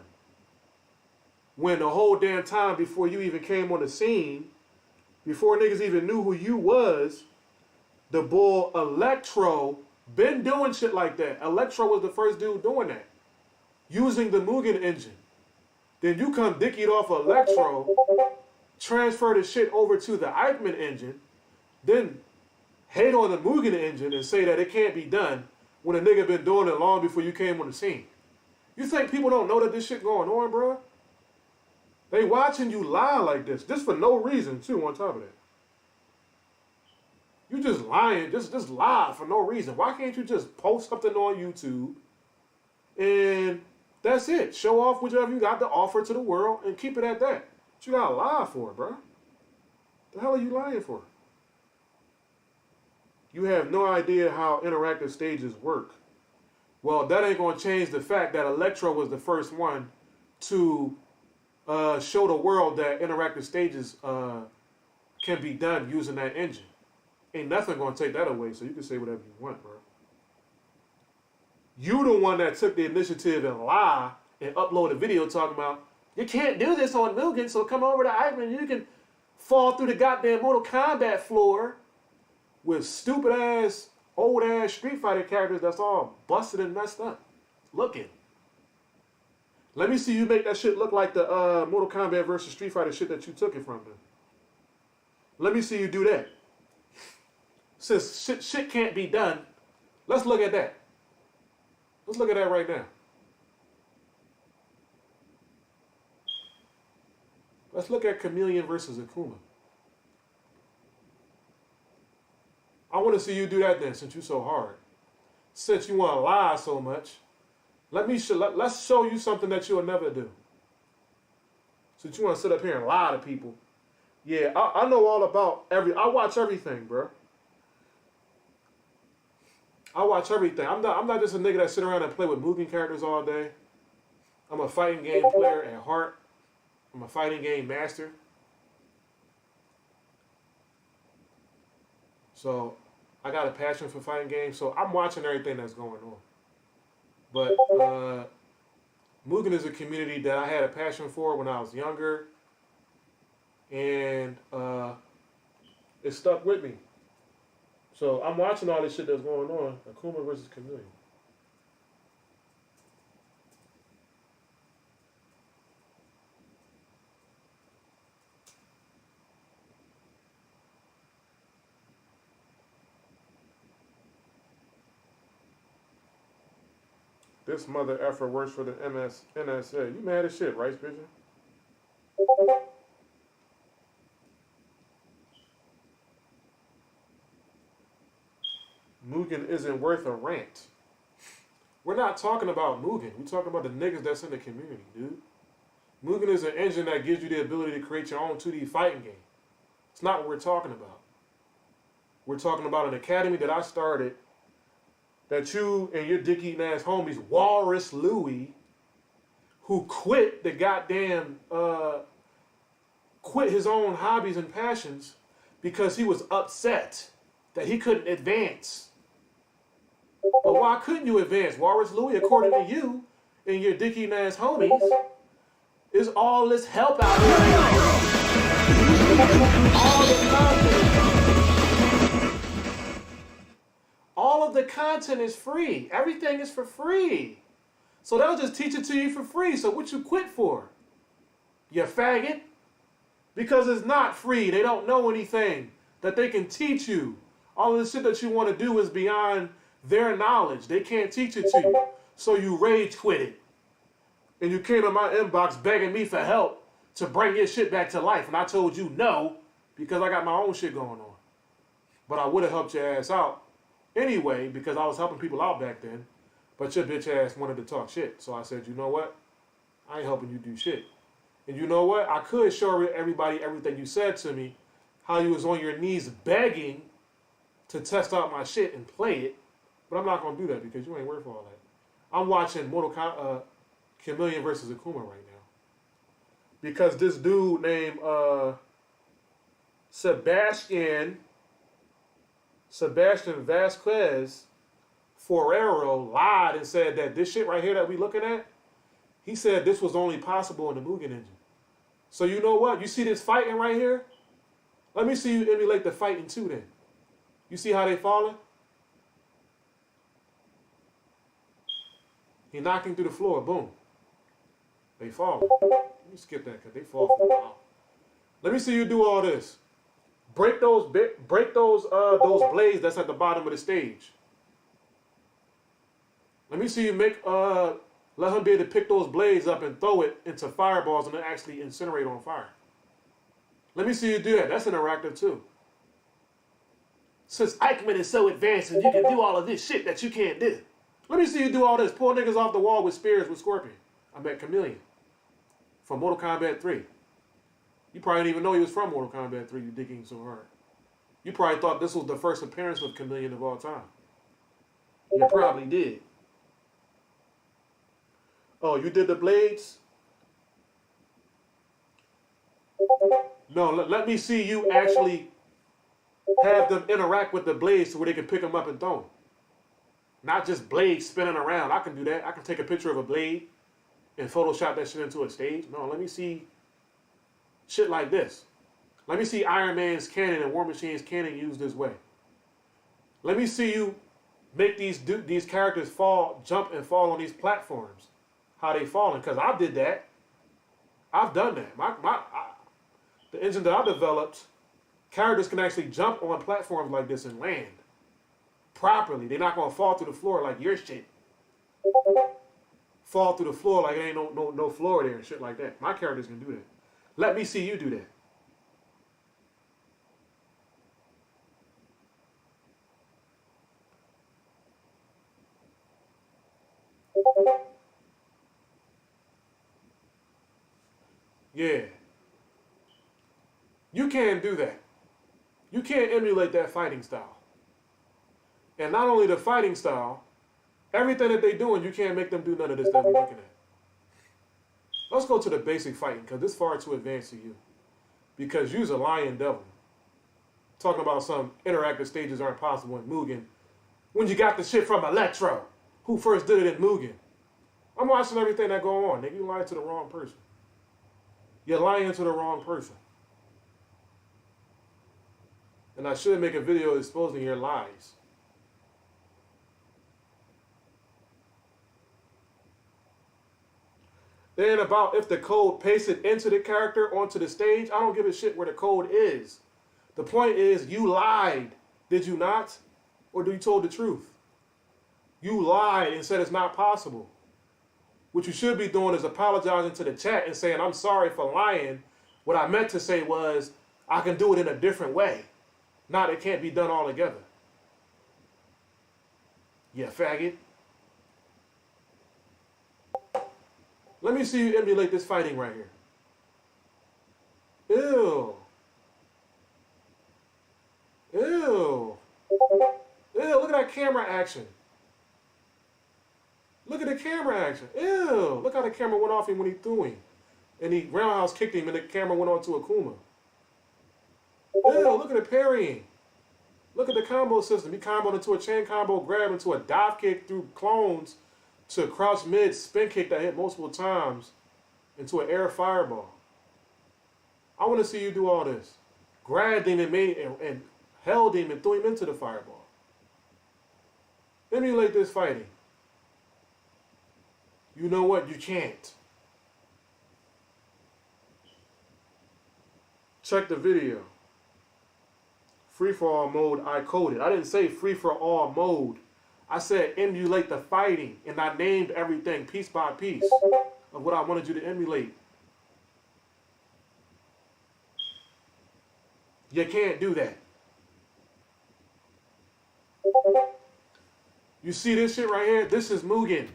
When the whole damn time before you even came on the scene, before niggas even knew who you was, the bull Electro been doing shit like that. Electro was the first dude doing that, using the Mugen engine. Then you come dick it off Electro, transfer the shit over to the Eichmann engine, then hate on the Mugen engine and say that it can't be done when a nigga been doing it long before you came on the scene. You think people don't know that this shit going on, bro? They watching you lie like this, just for no reason, too, on top of that. You just lying, just lie for no reason. Why can't you just post something on YouTube and that's it? Show off whatever you got to offer to the world and keep it at that. What you gotta lie for, bro? The hell are you lying for? You have no idea how interactive stages work. Well, that ain't gonna change the fact that Electro was the first one to show the world that interactive stages can be done using that engine. Ain't nothing gonna take that away, so you can say whatever you want, bro. You the one that took the initiative and lie and upload a video talking about, you can't do this on Mugen, so come over to Eichmann, you can fall through the goddamn Mortal Kombat floor with stupid ass, old ass Street Fighter characters that's all busted and messed up looking. Let me see you make that shit look like the Mortal Kombat versus Street Fighter shit that you took it from them. Let me see you do that. Since shit can't be done, let's look at that. Let's look at that right now. Let's look at Chameleon versus Akuma. I want to see you do that then, since you're so hard. Since you want to lie so much, let's show you something that you'll never do. Since you want to sit up here and lie to people. Yeah, I know all about I watch everything, bro. I watch everything. I'm not just a nigga that sit around and play with Mugen characters all day. I'm a fighting game player at heart. I'm a fighting game master. So I got a passion for fighting games. So I'm watching everything that's going on. But Mugen is a community that I had a passion for when I was younger. And it stuck with me. So I'm watching all this shit that's going on. Akuma versus Chameleon. This mother effer works for the NSA. You mad as shit, Rice Pigeon? Mugen isn't worth a rant. We're not talking about Mugen. We're talking about the niggas that's in the community, dude. Mugen is an engine that gives you the ability to create your own 2D fighting game. It's not what we're talking about. We're talking about an academy that I started that you and your dick-eating ass homies, Walrus Louie, who quit the goddamn, quit his own hobbies and passions because he was upset that he couldn't advance. But why couldn't you advance? Walrus Louie, according to you and your dick-eating ass homies, is all this help out here. All of the content is free. Everything is for free. So they'll just teach it to you for free. So what you quit for? You faggot? Because it's not free. They don't know anything that they can teach you. All of the shit that you want to do is beyond their knowledge. They can't teach it to you. So you rage quit it. And you came to my inbox begging me for help to bring your shit back to life. And I told you no, because I got my own shit going on. But I would have helped your ass out anyway, because I was helping people out back then. But your bitch ass wanted to talk shit. So I said, you know what? I ain't helping you do shit. And you know what? I could show everybody everything you said to me, how you was on your knees begging to test out my shit and play it. But I'm not going to do that because you ain't worth all that. I'm watching Chameleon versus Akuma right now. Because this dude named Sebastian Vasquez Forero lied and said that this shit right here that we looking at, he said this was only possible in the Mugen engine. So you know what? You see this fighting right here? Let me see you emulate the fighting too then. You see how they falling? He knocking through the floor, boom. They fall. Let me skip that because they fall from a while. Let me see you do all this. Break those blades that's at the bottom of the stage. Let me see you let him be able to pick those blades up and throw it into fireballs and then actually incinerate on fire. Let me see you do that. That's interactive too. Since Eichmann is so advanced and you can do all of this shit that you can't do. Let me see you do all this. Pull niggas off the wall with spears with Scorpion. I met Chameleon from Mortal Kombat 3. You probably didn't even know he was from Mortal Kombat 3, you digging so hard. You probably thought this was the first appearance of Chameleon of all time. You probably did. Oh, you did the blades? No, let me see you actually have them interact with the blades so where they can pick them up and throw them. Not just blades spinning around. I can do that. I can take a picture of a blade and Photoshop that shit into a stage. No, let me see shit like this. Let me see Iron Man's cannon and War Machine's cannon used this way. Let me see you make these characters jump and fall on these platforms. How they falling, because I did that. I've done that. The engine that I developed, characters can actually jump on platforms like this and land properly. They're not gonna fall through the floor like your shit. Fall through the floor like it ain't no floor there and shit like that. My characters can do that. Let me see you do that. Yeah. You can't do that. You can't emulate that fighting style. And not only the fighting style, everything that they're doing, you can't make them do none of this that we're looking at. Let's go to the basic fighting, because this is far too advanced for you. Because you's a lion devil. Talking about some interactive stages aren't possible in Mugen. When you got the shit from Electro, who first did it in Mugen. I'm watching everything that go on. Nigga, you lying to the wrong person. You're lying to the wrong person. And I should make a video exposing your lies. Then about if the code pasted into the character onto the stage, I don't give a shit where the code is. The point is, you lied, did you not? Or you told the truth? You lied and said it's not possible. What you should be doing is apologizing to the chat and saying, I'm sorry for lying. What I meant to say was, I can do it in a different way. Not it can't be done all together. Yeah, faggot. Let me see you emulate this fighting right here. Ew. Ew. camera action. Look at the camera action. Ew. Look how the camera went off him when he threw him. And he roundhouse kicked him and the camera went on to Akuma. Ew, look at the parrying. Look at the combo system. He comboed into a chain combo, grab into a dive kick through clones to a crouch mid spin kick that hit multiple times into an air fireball. I want to see you do all this. Grabbed him and held him and threw him into the fireball. Emulate this fighting. You know what? You can't. Check the video. Free-for-all mode, I coded. I didn't say free-for-all mode. I said emulate the fighting, and I named everything piece by piece of what I wanted you to emulate. You can't do that. You see this shit right here? This is Mugen.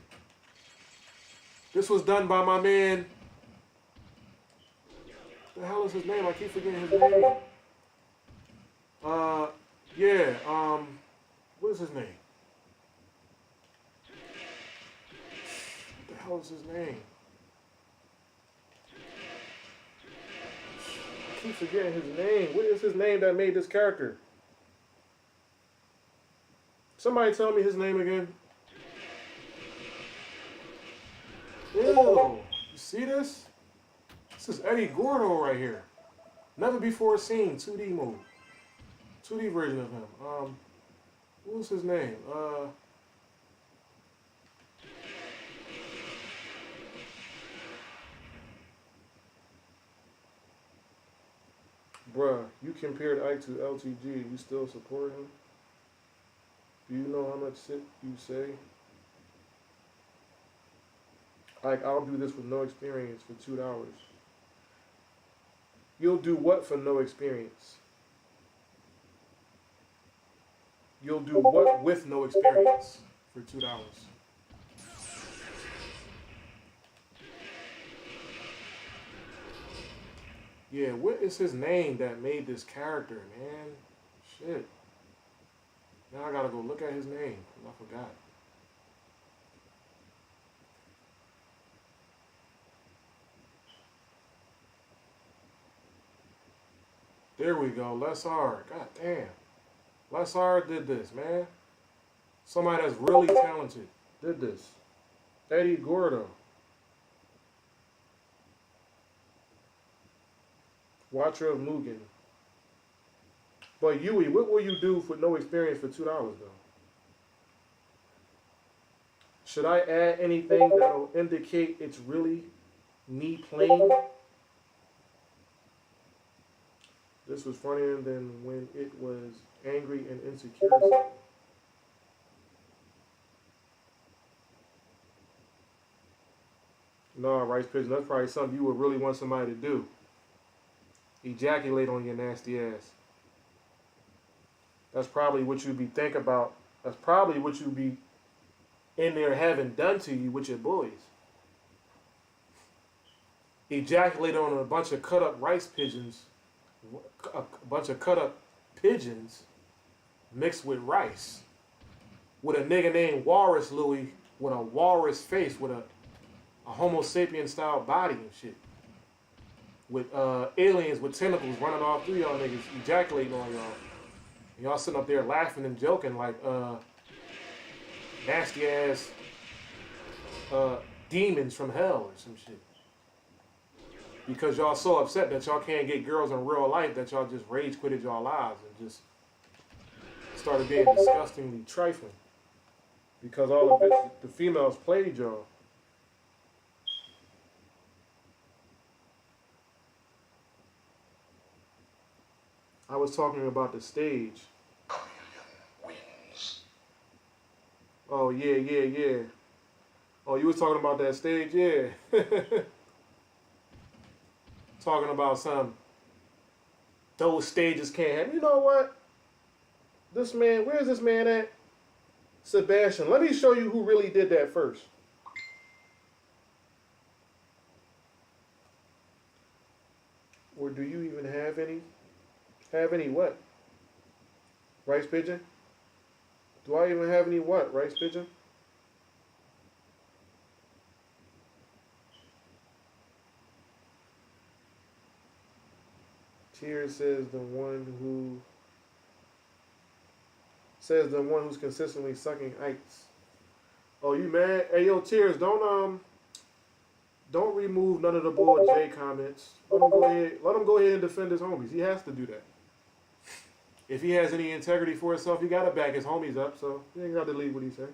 This was done by my man. What the hell is his name? I keep forgetting his name. What is his name? What the hell is his name? I keep forgetting his name. What is his name that made this character? Somebody tell me his name again. Ew, you see this? This is Eddie Gordo right here. Never before seen 2D mode. 2D version of him. What was his name? Bruh, you compared Ike to LTG. You still support him? Do you know how much shit you say? Ike, I'll do this with no experience for $2. You'll do what for no experience? You'll do what with no experience for $2? Yeah, what is his name that made this character, man? Shit. Now I gotta go look at his name. I forgot. There we go. Lessard. God damn. Lessard did this, man. Somebody that's really talented did this. Eddie Gordo. Watcher of Mugen. But Yui, what will you do for no experience for $2 though? Should I add anything that'll indicate it's really me playing? This was funnier than when it was angry and insecure. No, Rice Pigeon, that's probably something you would really want somebody to do. Ejaculate on your nasty ass. That's probably what you be thinking about. That's probably what you be in there having done to you with your boys. Ejaculate on a bunch of cut up rice pigeons, a bunch of cut up pigeons mixed with rice. With a nigga named Walrus Louis with a walrus face with a Homo sapien style body and shit. With aliens with tentacles running all through y'all niggas, ejaculating on y'all. And y'all sitting up there laughing and joking like nasty ass demons from hell or some shit. Because y'all so upset that y'all can't get girls in real life that y'all just rage quitted y'all lives and just started being disgustingly trifling. Because all the bitches, the females played y'all. I was talking about the stage. Oh, yeah. Oh, you was talking about that stage? Yeah. Talking about those stages can't happen. You know what? This man, where's this man at? Sebastian. Let me show you who really did that first. Or do you even have any? Have any what? Rice Pigeon? Do I even have any what, rice pigeon? Tears says the one who's consistently sucking ice. Oh, you mad? Hey, yo, Tears, don't remove none of the boy J comments. Let him go ahead. Let him go ahead and defend his homies. He has to do that. If he has any integrity for himself, he gotta back his homies up. So he ain't got to delete what he said.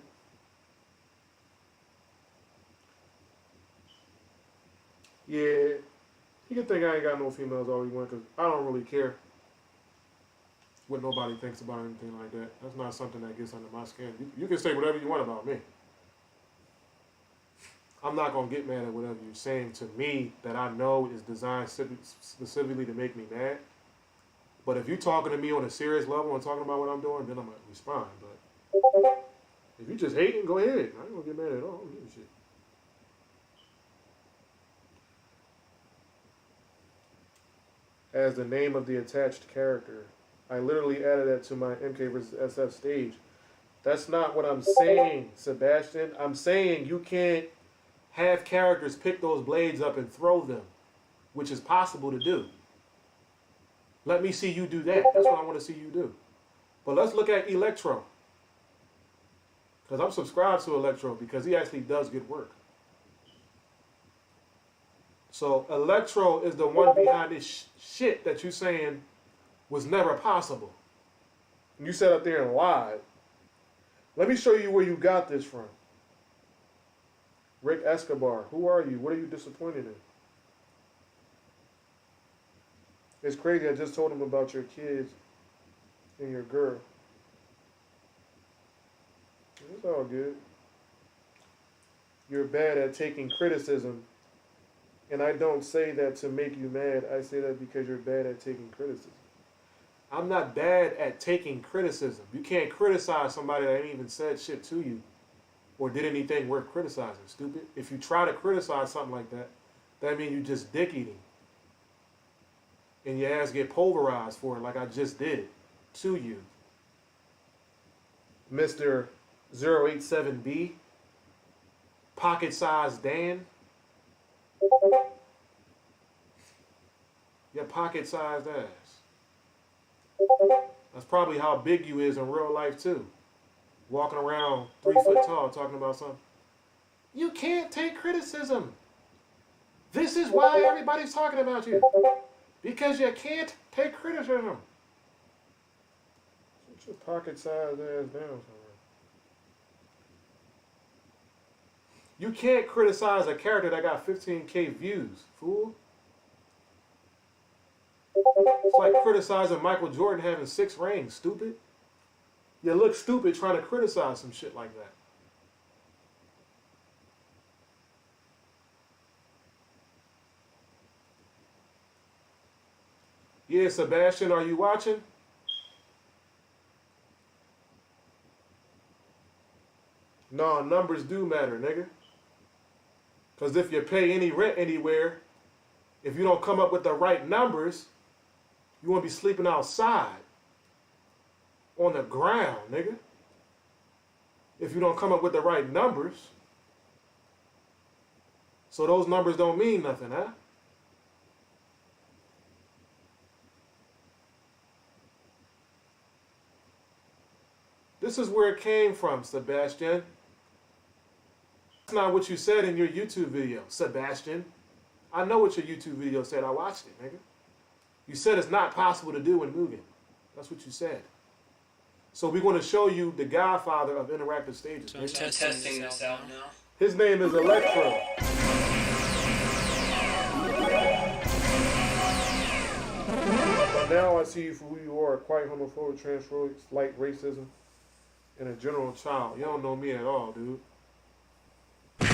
Yeah, he can think I ain't got no females all he want because I don't really care what nobody thinks about anything like that. That's not something that gets under my skin. You can say whatever you want about me. I'm not going to get mad at whatever you're saying to me that I know is designed specifically to make me mad. But if you're talking to me on a serious level and talking about what I'm doing, then I'm going to respond. But if you just hating, go ahead. I ain't going to get mad at all. I don't give a shit. As the name of the attached character. I literally added that to my MK vs. SF stage. That's not what I'm saying, Sebastian. I'm saying you can't have characters pick those blades up and throw them, which is possible to do. Let me see you do that. That's what I want to see you do. But let's look at Electro. Because I'm subscribed to Electro because he actually does good work. So Electro is the one behind this shit that you're saying was never possible. And you sat up there and lied. Let me show you where you got this from. Rick Escobar, who are you? What are you disappointed in? It's crazy, I just told him about your kids and your girl. It's all good. You're bad at taking criticism. And I don't say that to make you mad. I say that because you're bad at taking criticism. I'm not bad at taking criticism. You can't criticize somebody that ain't even said shit to you or did anything worth criticizing, stupid. If you try to criticize something like that, that means you just dick eating. And your ass get pulverized for it like I just did to you. Mr. 087B, pocket-sized Dan. Your pocket-sized ass. That's probably how big you is in real life too. Walking around 3 foot tall talking about something. You can't take criticism. This is why everybody's talking about you. Because you can't take criticism. Put your pocket-sized ass down somewhere. You can't criticize a character that got 15K views, fool. It's like criticizing Michael Jordan having 6 rings, stupid. You look stupid trying to criticize some shit like that. Yeah, Sebastian, are you watching? No, numbers do matter, nigga. Because if you pay any rent anywhere, if you don't come up with the right numbers, you won't be sleeping outside. On the ground, nigga. If you don't come up with the right numbers. So those numbers don't mean nothing, huh? This is where it came from, Sebastian. That's not what you said in your YouTube video, Sebastian. I know what your YouTube video said. I watched it, nigga. You said it's not possible to do in Mugen. That's what you said. So we're going to show you the godfather of interactive stages. So I'm testing this out now. His name is Electro. But now I see you for who you are, quite homophobic, transphobic, slight racism, and a general child. You don't know me at all, dude. You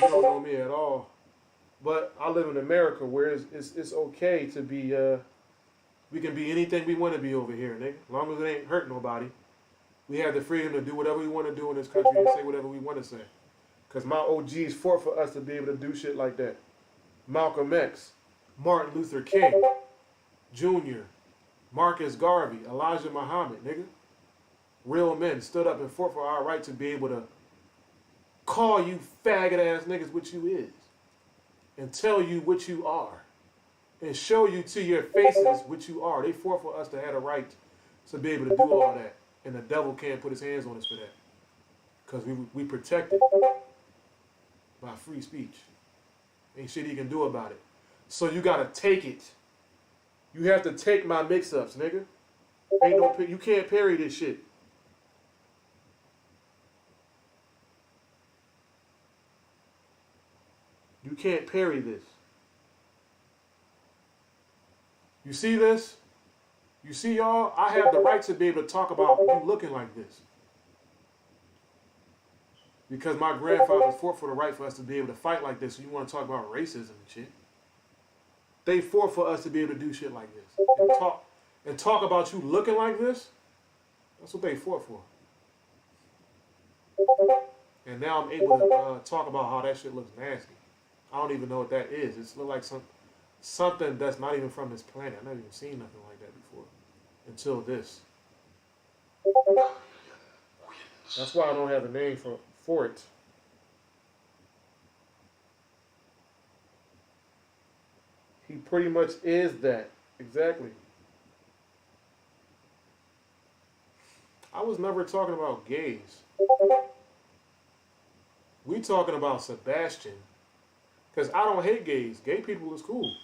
don't know me at all. But I live in America where it's okay to be, we can be anything we want to be over here, nigga. As long as it ain't hurt nobody. We have the freedom to do whatever we want to do in this country and say whatever we want to say. Because my OGs fought for us to be able to do shit like that. Malcolm X, Martin Luther King, Jr., Marcus Garvey, Elijah Muhammad, nigga. real men stood up and fought for our right to be able to call you faggot ass niggas what you is and tell you what you are and show you to your faces what you are. They fought for us to have a right to be able to do all that. And the devil can't put his hands on us for that. Because we protected by free speech. Ain't shit he can do about it. So you gotta take it. You have to take my mix-ups, nigga. Ain't no, you can't parry this shit. You can't parry this. You see this? You see y'all? I have the right to be able to talk about you looking like this. Because my grandfather fought for the right for us to be able to fight like this. So you want to talk about racism and shit? They fought for us to be able to do shit like this. And talk about you looking like this? That's what they fought for. And now I'm able to talk about how that shit looks nasty. I don't even know what that is. It looks like something that's not even from this planet. I've never even seen nothing like that before. Until this. That's why I don't have a name for it. He pretty much is that. Exactly. I was never talking about gays. We talking about Sebastian. Because I don't hate gays. Gay people is cool.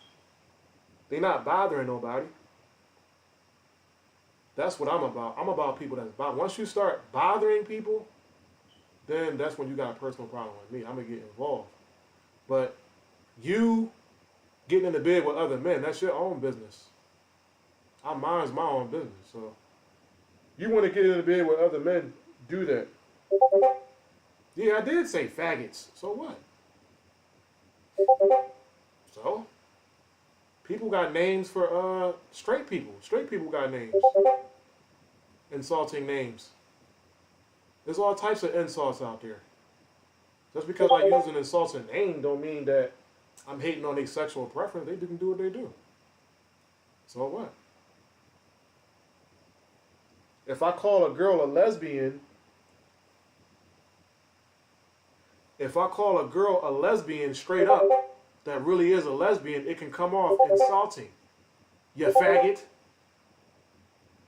They not bothering nobody. That's what I'm about. I'm about people that's bothering. Once you start bothering people, then that's when you got a personal problem with me. I'm going to get involved. But you getting into bed with other men, that's your own business. Mine's my own business. So you want to get into bed with other men, do that. Yeah, I did say faggots. So what? So people got names for straight people. Straight people got names. Insulting names. There's all types of insults out there. Just because I use an insulting name don't mean that I'm hating on their sexual preference. They can do what they do. So what? If I call a girl a lesbian, straight up, that really is a lesbian, it can come off insulting. You faggot.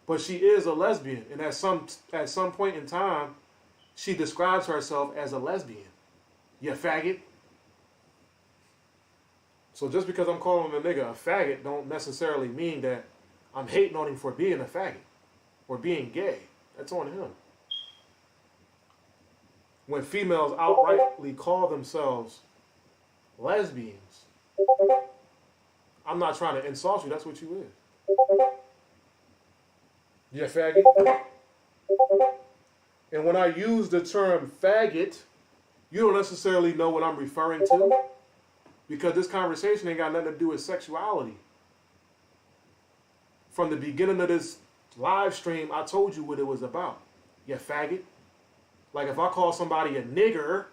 But she is a lesbian, and at some point in time, she describes herself as a lesbian. You faggot. So just because I'm calling a nigga a faggot don't necessarily mean that I'm hating on him for being a faggot or being gay. That's on him. When females outrightly call themselves lesbians, I'm not trying to insult you. That's what you is. You faggot. And when I use the term faggot, you don't necessarily know what I'm referring to because this conversation ain't got nothing to do with sexuality. From the beginning of this live stream, I told you what it was about. You faggot. Like if I call somebody a nigger,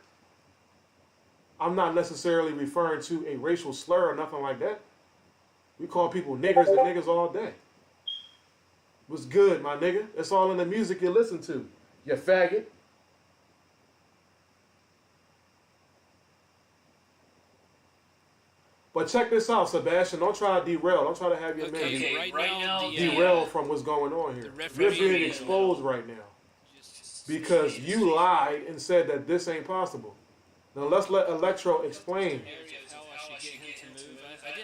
I'm not necessarily referring to a racial slur or nothing like that. We call people niggers and niggas all day. What's good, my nigga? It's all in the music you listen to. You faggot. But check this out, Sebastian. Don't try to derail. Don't try to have your man derail from what's going on here. You're being exposed right now because you lied and said that this ain't possible. Now let's let Electro explain.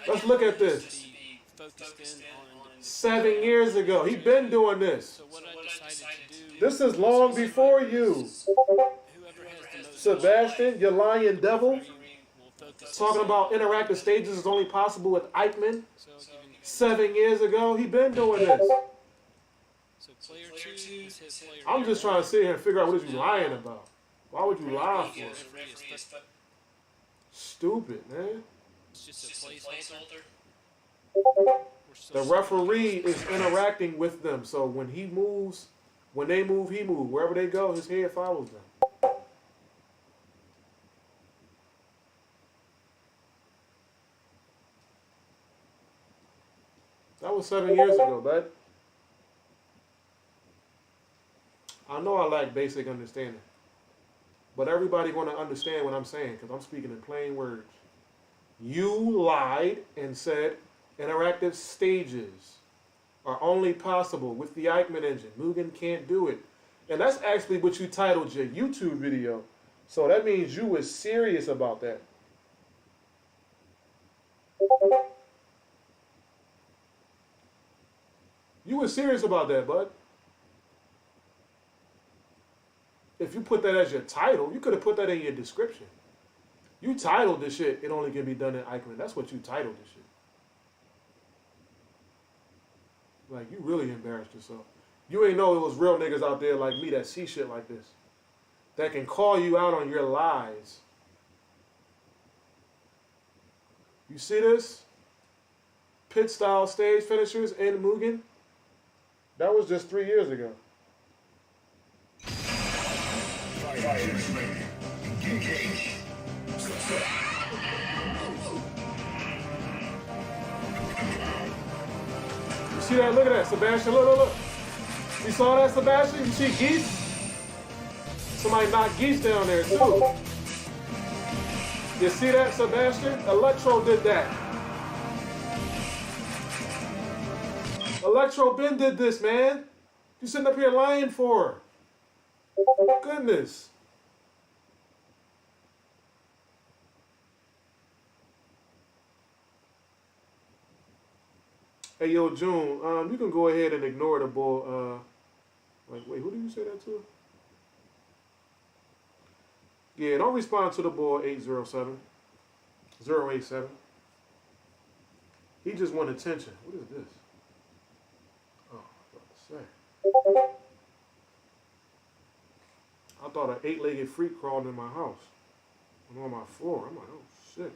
Let's look at this. 7 years ago. He been doing this. This is long before you. Sebastian, you lying devil. Talking about interactive stages is only possible with Eichmann. 7 years ago. He been doing this. I'm just trying to sit here and figure out what is you lying about. Why would you lie for? Stupid, man. It's just a placeholder. The referee is interacting with them, so when he moves, when they move, he moves. Wherever they go, his head follows them. That was 7 years ago, bud. know I lack basic understanding. But everybody going to understand what I'm saying because I'm speaking in plain words. You lied and said interactive stages are only possible with the Eichmann engine. Mugen can't do it. And that's actually what you titled your YouTube video. So that means you were serious about that. You were serious about that, bud. If you put that as your title, you could have put that in your description. You titled this shit, it only can be done in Eichmann. That's what you titled this shit. Like, you really embarrassed yourself. You ain't know it was real niggas out there like me that see shit like this. That can call you out on your lies. You see this? Pit style stage finishers in Mugen? That was just 3 years ago. You see that? Look at that, Sebastian. Look, look, look. You saw that, Sebastian? You see Geese? Somebody knocked Geese down there, too. You see that, Sebastian? Electro did that. Electro Ben did this, man. You sitting up here lying for? Goodness. Hey, yo, June, you can go ahead and ignore the bull. Wait, who did you say that to? Yeah, don't respond to the bull 807. 087. He just want attention. What is this? Oh, I was about to say. I thought an 8-legged freak crawled in my house. I'm on my floor. I'm like, oh, shit.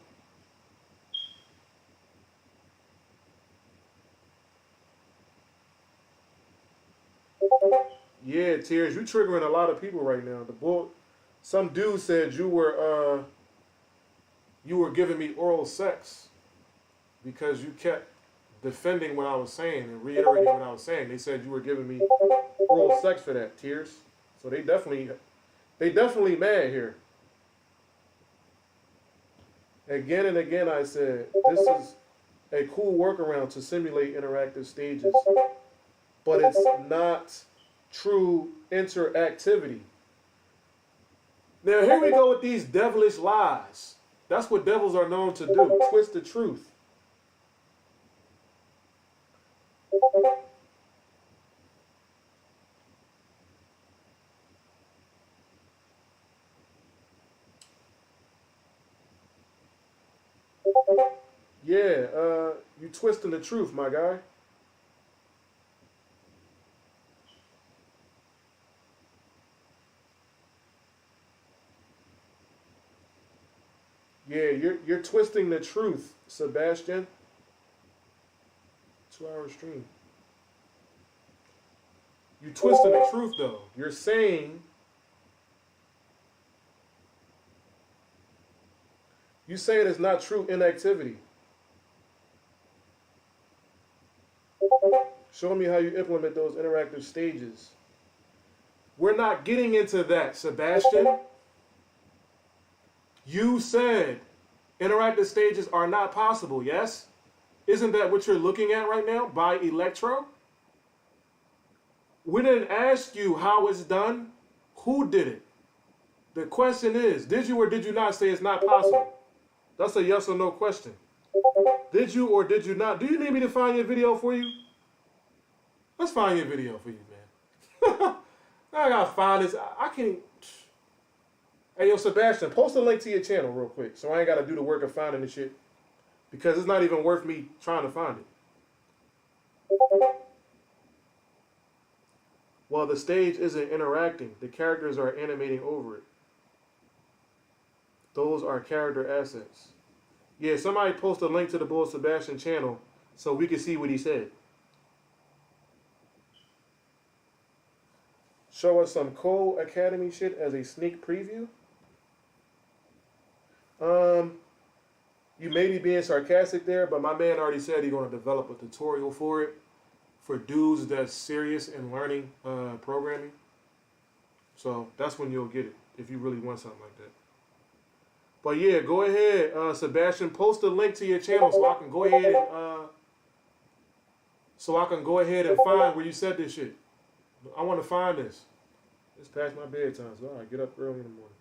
Yeah, Tears, you triggering a lot of people right now. The bull, some dude said you were giving me oral sex because you kept defending what I was saying and reiterating what I was saying. They said you were giving me oral sex for that, Tears. So they definitely mad here. Again and again I said, this is a cool workaround to simulate interactive stages, but it's not true interactivity. Now here we go with these devilish lies. That's what devils are known to do, twist the truth. Yeah, you twisting the truth, my guy. Yeah, you're twisting the truth, Sebastian. 2-hour stream. You twisting the truth though. You're saying it's not true inactivity. Show me how you implement those interactive stages. We're not getting into that, Sebastian. You said interactive stages are not possible, yes? Isn't that what you're looking at right now by Electro? We didn't ask you how it's done. Who did it? The question is, did you or did you not say it's not possible? That's a yes or no question. Did you or did you not? Do you need me to find your video for you? Let's find your video for you, man. I gotta find this. I can't. Hey, yo, Sebastian, post a link to your channel real quick so I ain't gotta do the work of finding the shit. Because it's not even worth me trying to find it. While the stage isn't interacting, the characters are animating over it. Those are character assets. Yeah, somebody post a link to the Bull Sebastian channel so we can see what he said. Show us some Code Academy shit as a sneak preview. You may be being sarcastic there, but my man already said he's going to develop a tutorial for it for dudes that's serious in learning programming. So that's when you'll get it if you really want something like that. But yeah, go ahead, Sebastian. Post a link to your channel so I can go ahead and find where you said this shit. I want to find this. It's past my bedtime, so I get up early in the morning.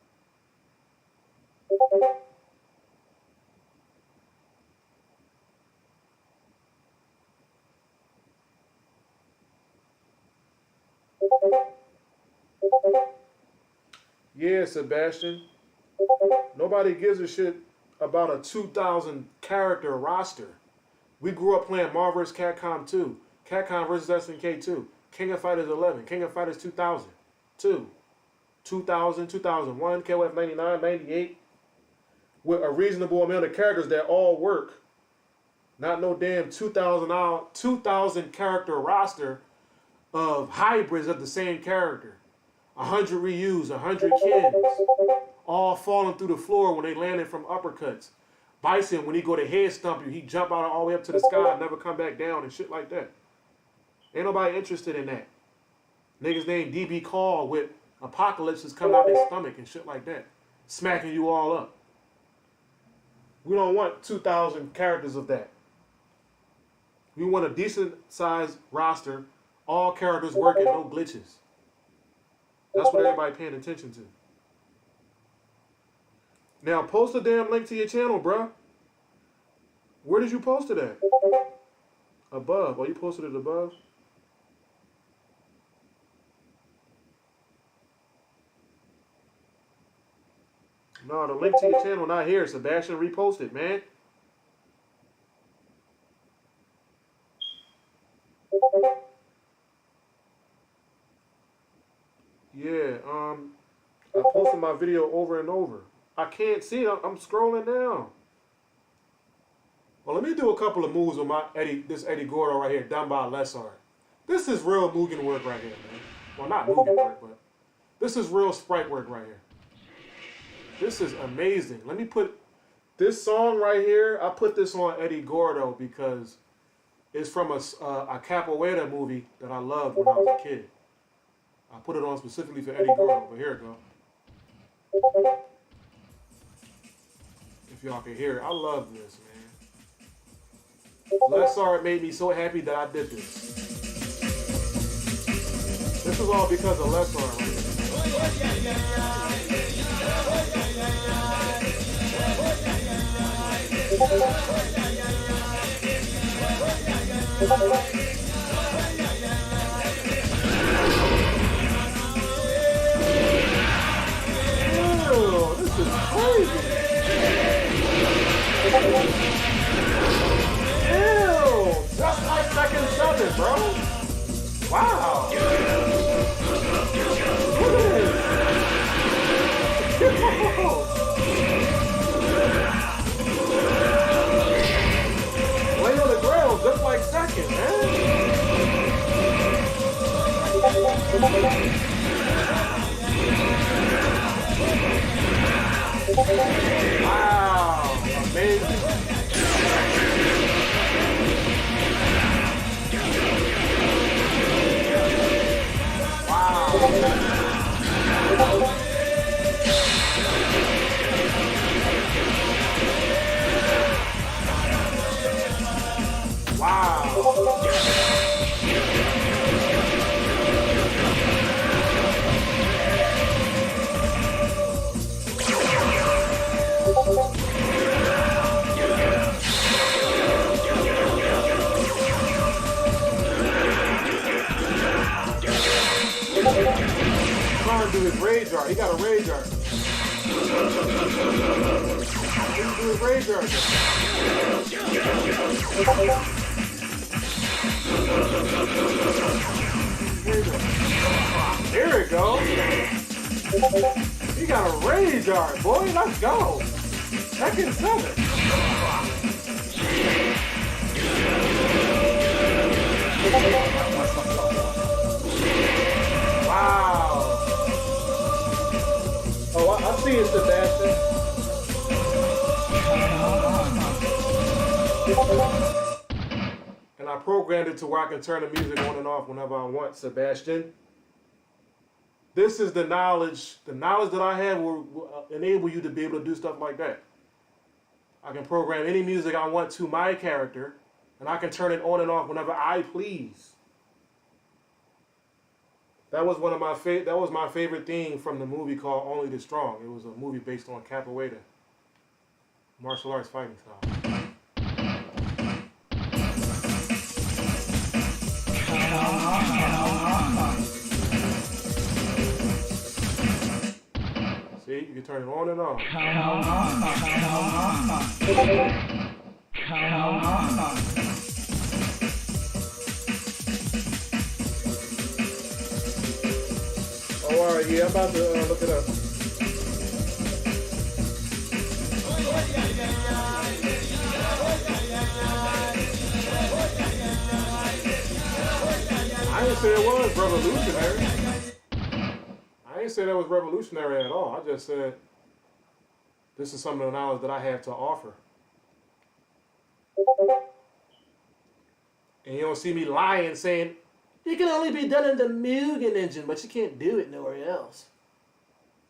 Yeah, Sebastian. Nobody gives a shit about a 2,000 character roster. We grew up playing Marvel vs. Capcom 2, Capcom vs. SNK 2, King of Fighters 11, King of Fighters 2000, 2, 2000, 2001, KOF 99, 98, with a reasonable amount of characters that all work. Not no damn 2,000 character roster of hybrids of the same character. 100 Ryus, 100 Kens, all falling through the floor when they landed from uppercuts. Bison, when he go to head stump you, he jump out all the way up to the sky and never come back down and shit like that. Ain't nobody interested in that. Niggas named DB Call with apocalypses coming out their stomach and shit like that. Smacking you all up. We don't want 2,000 characters of that. We want a decent sized roster, all characters working, no glitches. That's what everybody paying attention to. Now post a damn link to your channel, bruh. Where did you post it at? Above. Oh, you posted it above? No, the link to your channel not here. Sebastian reposted, man. Yeah, I posted my video over and over. I can't see it. I'm scrolling down. Well, let me do a couple of moves with this Eddie Gordo right here, done by Lessard. This is real Mugen work right here, man. Well, not Mugen work, but this is real sprite work right here. This is amazing. Let me put this song right here. I put this on Eddie Gordo because it's from a Capoeira movie that I loved when I was a kid. I put it on specifically for Eddie Gordo, but here it go. If y'all can hear it, I love this, man. Lessard made me so happy that I did this. This is all because of Lessard right This is crazy. Ew, just like second seven, bro. Wow. Look at this. Lay on the ground, just like second, man. Wow, amazing. Wow. Trying to do his rage art. He got a rage art. He can do his rage art. There it goes. He got a rage art, boy. Let's go. Second seven. Wow. Oh, I see it, Sebastian. And I programmed it to where I can turn the music on and off whenever I want, Sebastian. This is the knowledge. The knowledge that I have will enable you to be able to do stuff like that. I can program any music I want to my character, and I can turn it on and off whenever I please. That was one of my that was my favorite theme from the movie called Only the Strong. It was a movie based on capoeira, martial arts fighting style. See, you can turn it on and off. Oh, all right, yeah, I'm about to look it up. I didn't say it was revolutionary. I didn't say that was revolutionary at all. I just said this is some of the knowledge that I have to offer. And you don't see me lying saying, it can only be done in the Mugen engine, but you can't do it nowhere else.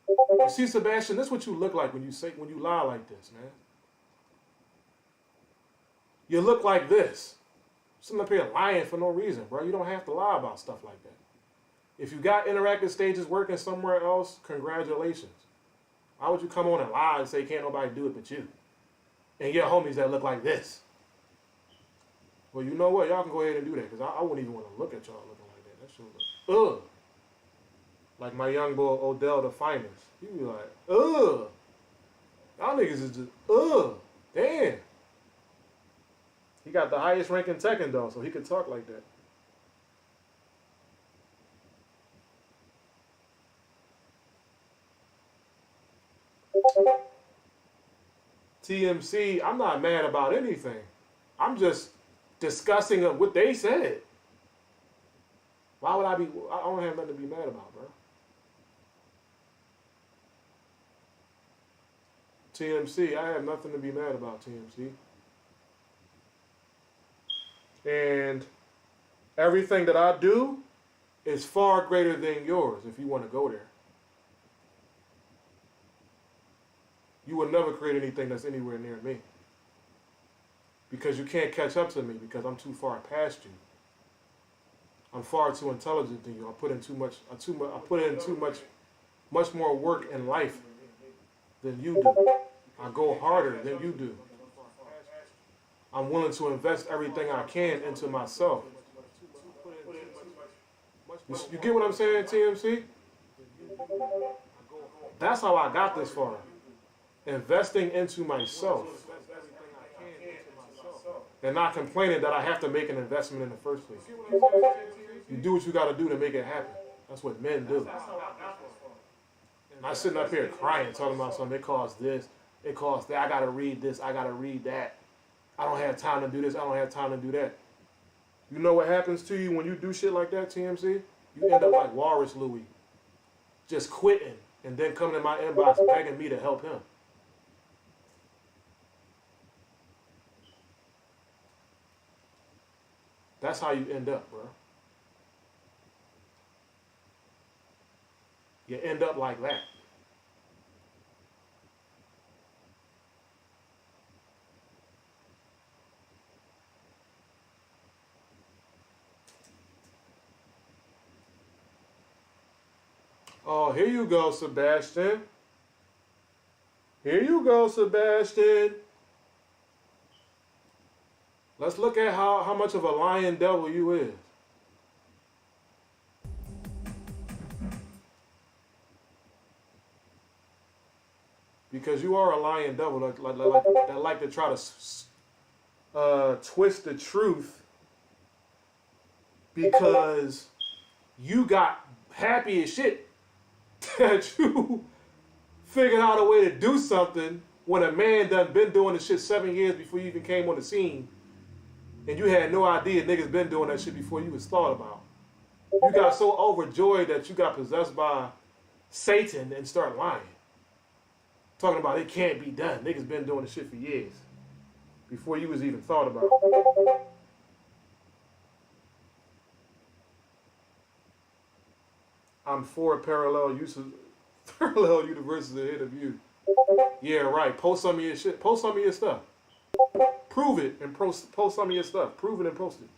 You see, Sebastian, this is what you look like when you lie like this, man. You look like this. Sitting up here lying for no reason, bro. You don't have to lie about stuff like that. If you got interactive stages working somewhere else, congratulations. Why would you come on and lie and say can't nobody do it but you? And your homies that look like this. Well, you know what? Y'all can go ahead and do that, because I wouldn't even want to look at y'all looking like that. That shit look, ugh. Like my young boy Odell the Finest. He be like, ugh. Y'all niggas is just, ugh. Damn. He got the highest rank in Tekken, though, so he could talk like that. TMC, I'm not mad about anything. I'm just discussing what they said. Why would I be? I don't have nothing to be mad about, bro. TMC, I have nothing to be mad about, TMC. And everything that I do is far greater than yours if you want to go there. You will never create anything that's anywhere near me. Because you can't catch up to me because I'm too far past you. I'm far too intelligent than you. I put in much more work in life than you do. I go harder than you do. I'm willing to invest everything I can into myself. You get what I'm saying, TMC? That's how I got this far. Investing into myself. And not complaining that I have to make an investment in the first place. You do what you got to do to make it happen. That's what men do. And I'm sitting up here crying, talking about something. It costs this, it costs that. I got to read this, I got to read that. I don't have time to do this, I don't have time to do that. You know what happens to you when you do shit like that, TMC? You end up like Walrus Louis. Just quitting and then coming in my inbox begging me to help him. That's how you end up, bro. You end up like that. Oh, here you go, Sebastian. Here you go, Sebastian. Let's look at how much of a lion devil you is. Because you are a lion devil that like to try to twist the truth because you got happy as shit that you figured out a way to do something when a man done been doing the shit 7 years before you even came on the scene. And you had no idea niggas been doing that shit before you was thought about. You got so overjoyed that you got possessed by Satan and start lying. Talking about it can't be done. Niggas been doing the shit for years. Before you was even thought about. I'm for parallel parallel universes ahead of you. Yeah, right. Post some of your shit. Post some of your stuff. Prove it and post some of your stuff. Prove it and post it.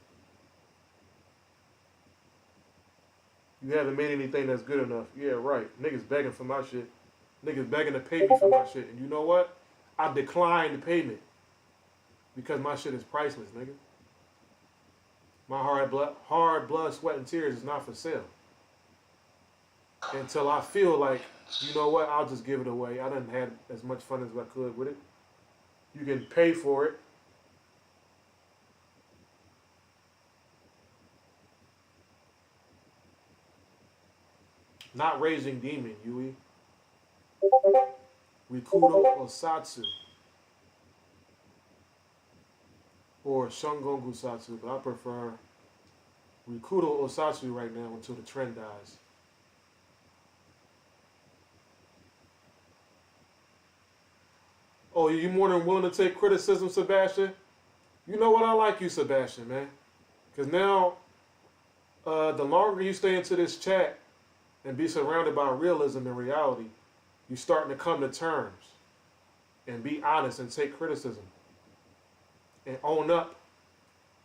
You haven't made anything that's good enough. Yeah, right. Niggas begging for my shit. Niggas begging to pay me for my shit. And you know what? I decline the payment. Because my shit is priceless, nigga. My hard blood, sweat, and tears is not for sale. Until I feel like, you know what, I'll just give it away. I done had as much fun as I could with it. You can pay for it. Not Raising Demon, Yui. Rikudo Osatsu. Or Shungongu Satsu, but I prefer Rikudo Osatsu right now until the trend dies. Oh, you more than willing to take criticism, Sebastian? You know what? I like you, Sebastian, man. Because now, the longer you stay into this chat and be surrounded by realism and reality, you're starting to come to terms and be honest and take criticism and own up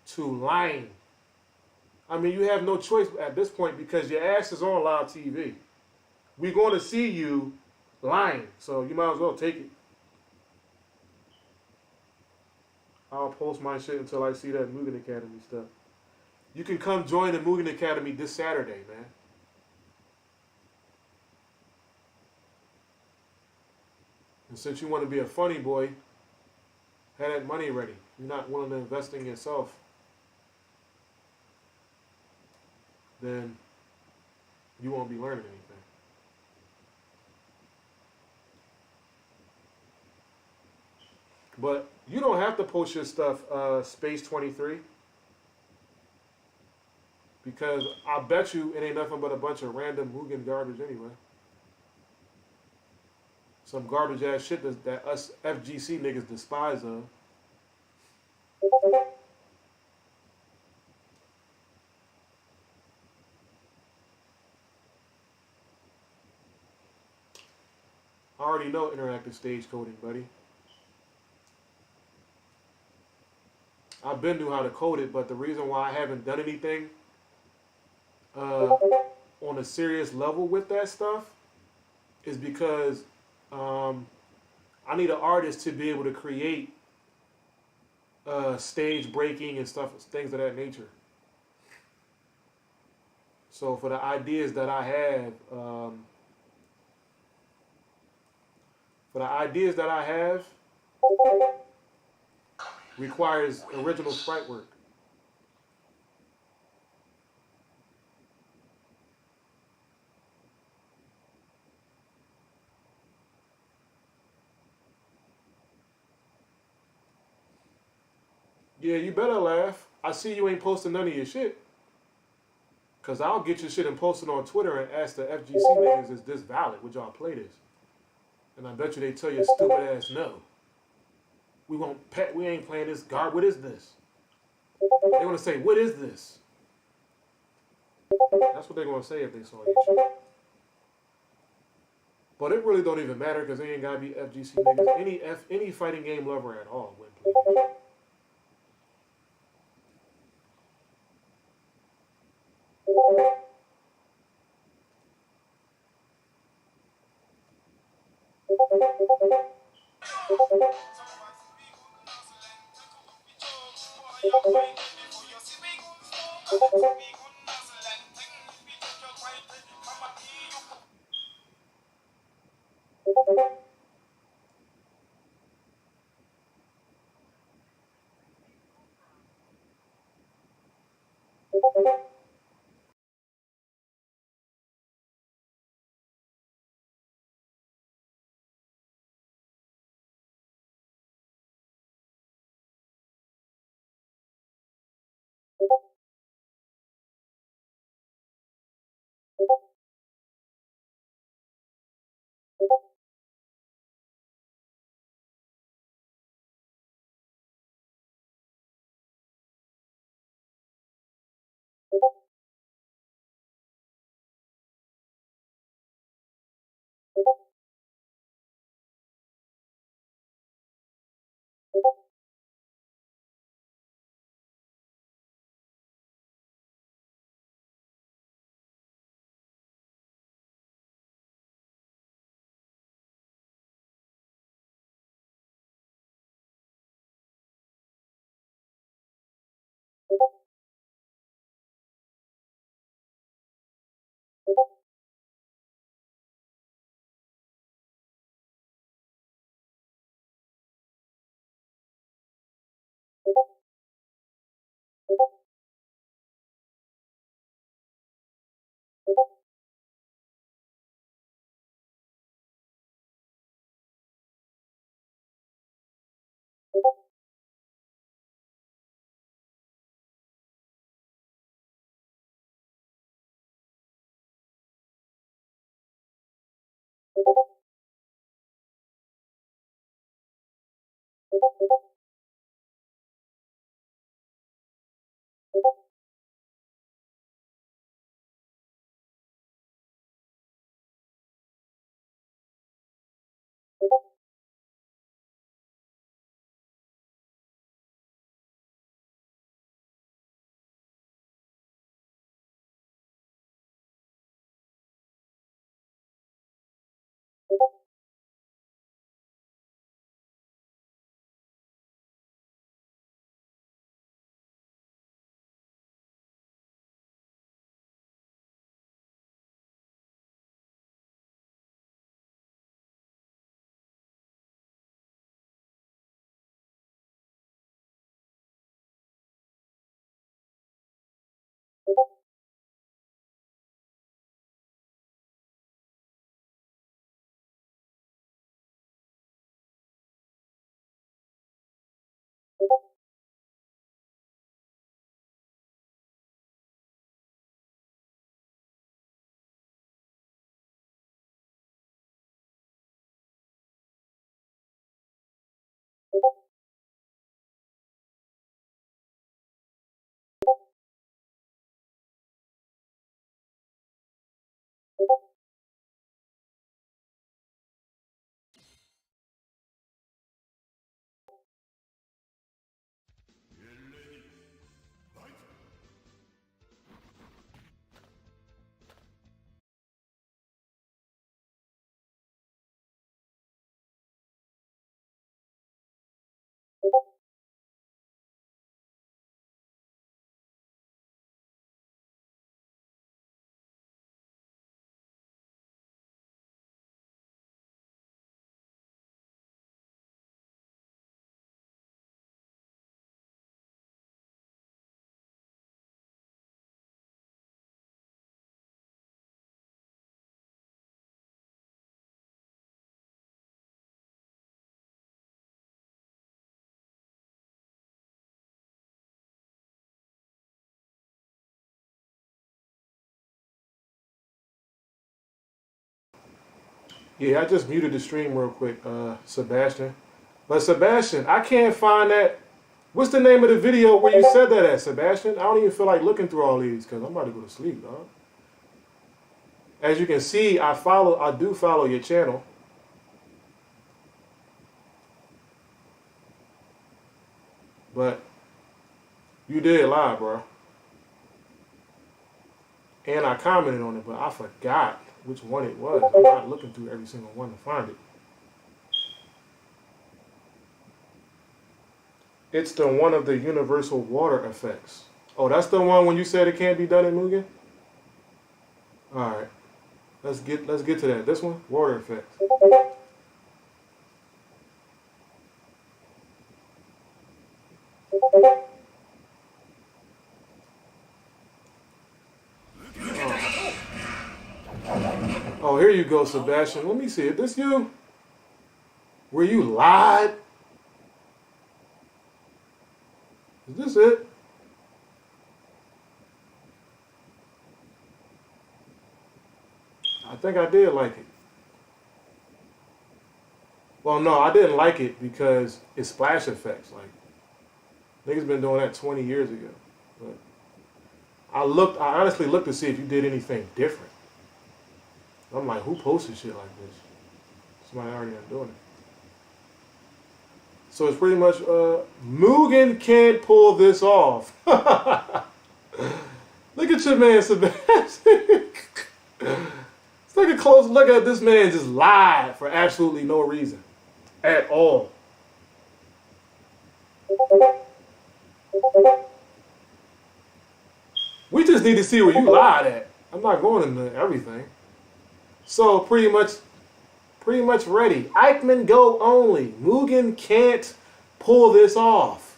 to lying. I mean, you have no choice at this point because your ass is on live TV. We're going to see you lying, so you might as well take it. I'll post my shit until I see that Mugen Academy stuff. You can come join the Mugen Academy this Saturday, man. And since you want to be a funny boy, have that money ready. You're not willing to invest in yourself, then you won't be learning anything. But you don't have to post your stuff, Space 23, because I bet you it ain't nothing but a bunch of random Mugen garbage anyway. Some garbage ass shit that us FGC niggas despise of. I already know interactive stage coding, buddy. I've been knew how to code it, but the reason why I haven't done anything on a serious level with that stuff is because I need an artist to be able to create stage breaking and stuff, things of that nature. So for the ideas that I have, requires original sprite work. Yeah, you better laugh. I see you ain't posting none of your shit. Cause I'll get your shit and post it on Twitter and ask the FGC niggas, is this valid? Would y'all play this? And I bet you they tell your stupid ass no. We ain't playing this garbage. What is this? They wanna say, what is this? That's what they're gonna say if they saw your shit. But it really don't even matter because they ain't gotta be FGC niggas. Any fighting game lover at all wouldn't play this shit. Yeah, I just muted the stream real quick, Sebastian. But Sebastian, I can't find that. What's the name of the video where you said that at, Sebastian? I don't even feel like looking through all these because I'm about to go to sleep, dog. As you can see, I do follow your channel. But you did lie, bro. And I commented on it, but I forgot which one it was. I'm not looking through every single one to find it. It's the one of the universal water effects. Oh, that's the one when you said it can't be done in Mugen? Alright. Let's get to that. This one? Water effects. Oh, here you go, Sebastian. Let me see. Is this you? Where you lied? Is this it? I think I did like it. Well, no, I didn't like it because it's splash effects. Like, niggas been doing that 20 years ago. But I honestly looked to see if you did anything different. I'm like, who posted shit like this? Somebody already done doing it. So it's pretty much, Mugen can't pull this off. Look at your man, Sebastian. Let's take a close look at this man just lied for absolutely no reason at all. We just need to see where you lied at. I'm not going into everything. So pretty much ready. Eichmann go only. Mugen can't pull this off.